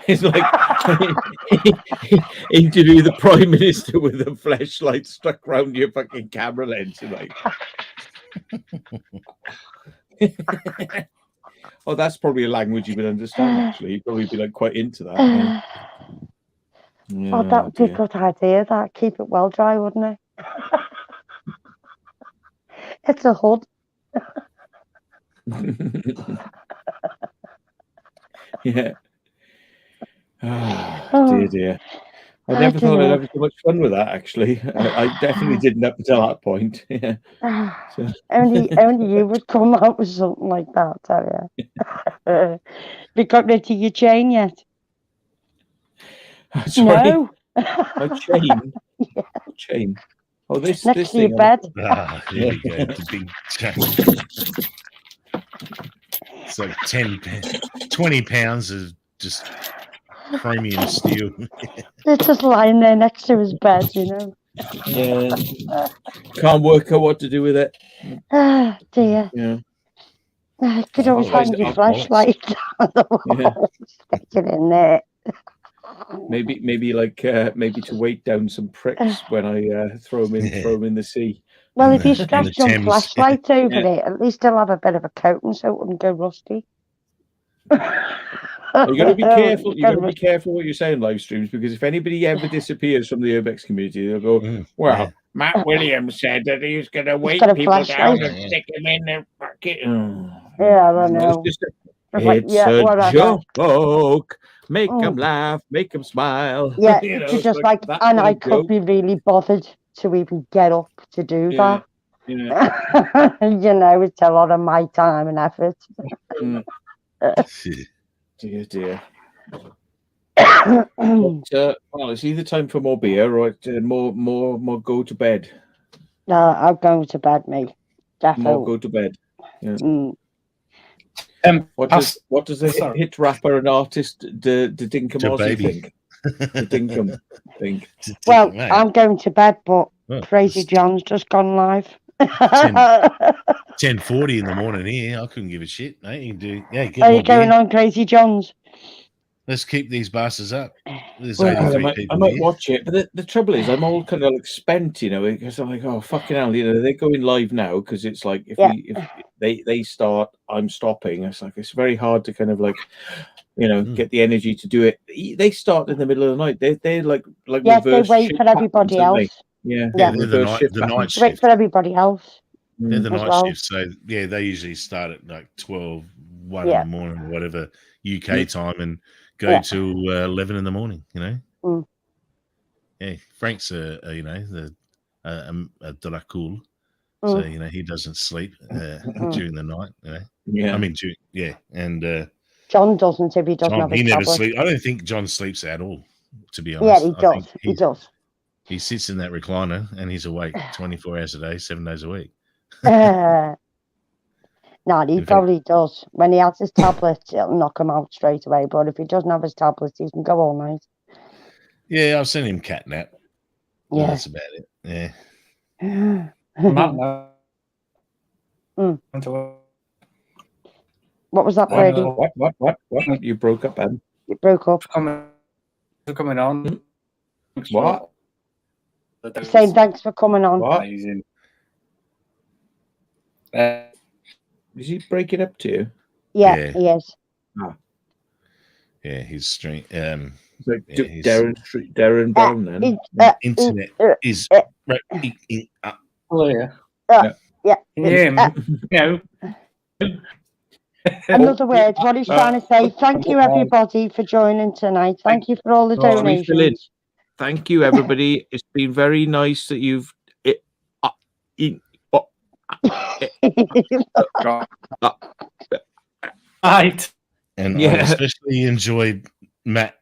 It's like interview the Prime Minister with a flashlight stuck round your fucking camera lens. Like, oh, that's probably a language you would understand. Actually, you'd probably be like quite into that. Yeah, that would be a good idea. That keep it well dry, wouldn't it? It's a hood. Yeah. Oh, dear. I never thought I'd have so much fun with that, actually. I definitely didn't up until that point. Yeah. So. Only you would come up with something like that, tell you. Have you got rid of your chain yet? Sorry? No. My chain? Yeah. What chain? Oh, this next to thing. your bed. Here we go. The big chain. It's like 20 pounds of just premium steel. It's just lying there next to his bed, you know. Yeah. Can't work out what to do with it. Ah, dear. Yeah. You could always hang your flashlight on the wall, stick it in there. Maybe to weight down some pricks when I throw them in the sea. Well, if you strap some flashlight over it, at least it'll have a bit of a coating so it wouldn't go rusty. You got to be careful. You got to be careful what you say in live streams, because if anybody ever disappears from the Urbex community, they'll go, "Well, Matt Williams said that he's going to weight people down and stick them in their bucket." Yeah, I know. It's a joke. Make them laugh, make them smile. Yeah, just like, and I could be really bothered to even get up to do that. Yeah. You know, it's a lot of my time and effort. Dear. But, well, it's either time for more beer or more go to bed. No, I'm going to bed, mate. Definitely. More go to bed. Yeah. What does a hit rapper and artist, the Dinkum To Aussie baby. think? The Dinkum think. Well, I'm going to bed, but Crazy John's just gone live. 10:40 in the morning here. I couldn't give a shit, mate. You can do, get Are more you going beer. on Crazy John's? Let's keep these bastards up. There's Well, 83 I people might here. watch it, but the trouble is, I'm all kind of like spent, because I'm like, oh fucking hell, they're going live now because it's like if they start, I'm stopping. It's like it's very hard to kind of like, get the energy to do it. They start in the middle of the night. They're like They reverse wait shift for everybody patterns, aren't else. they? Yeah, they're reverse shift the night patterns. shift. Wait for everybody else. They're the as night well. shift. So they usually start at like 12, 1 in the morning or whatever UK time and go till 11 in the morning. Yeah, Frank's a Dracul, so he doesn't sleep during the night. Yeah, I mean, and John doesn't if he doesn't John, have his he never tablet. sleeps. I don't think John sleeps at all. To be Yeah, honest, he does. He does. He sits in that recliner and he's awake 24 hours a day, 7 days a week. No, he probably does. When he has his tablets, it'll knock him out straight away. But if he doesn't have his tablets, he can go all night. Yeah, I've seen him catnap. Yeah, that's about it. Yeah. What was that, Brady? What? You broke up, Adam. You broke up. Coming on. What? Saying thanks for coming on. What? Amazing. Is he breaking up to you? Yeah, he is. Oh. Yeah, he's strange. Like Darren Brown then. Internet is Oh yeah. Another word. What he's trying to say. Thank you, everybody, for joining tonight. Thank you for all the donations. Thank you, everybody. It's been very nice that you've. Right. And I especially enjoyed Matt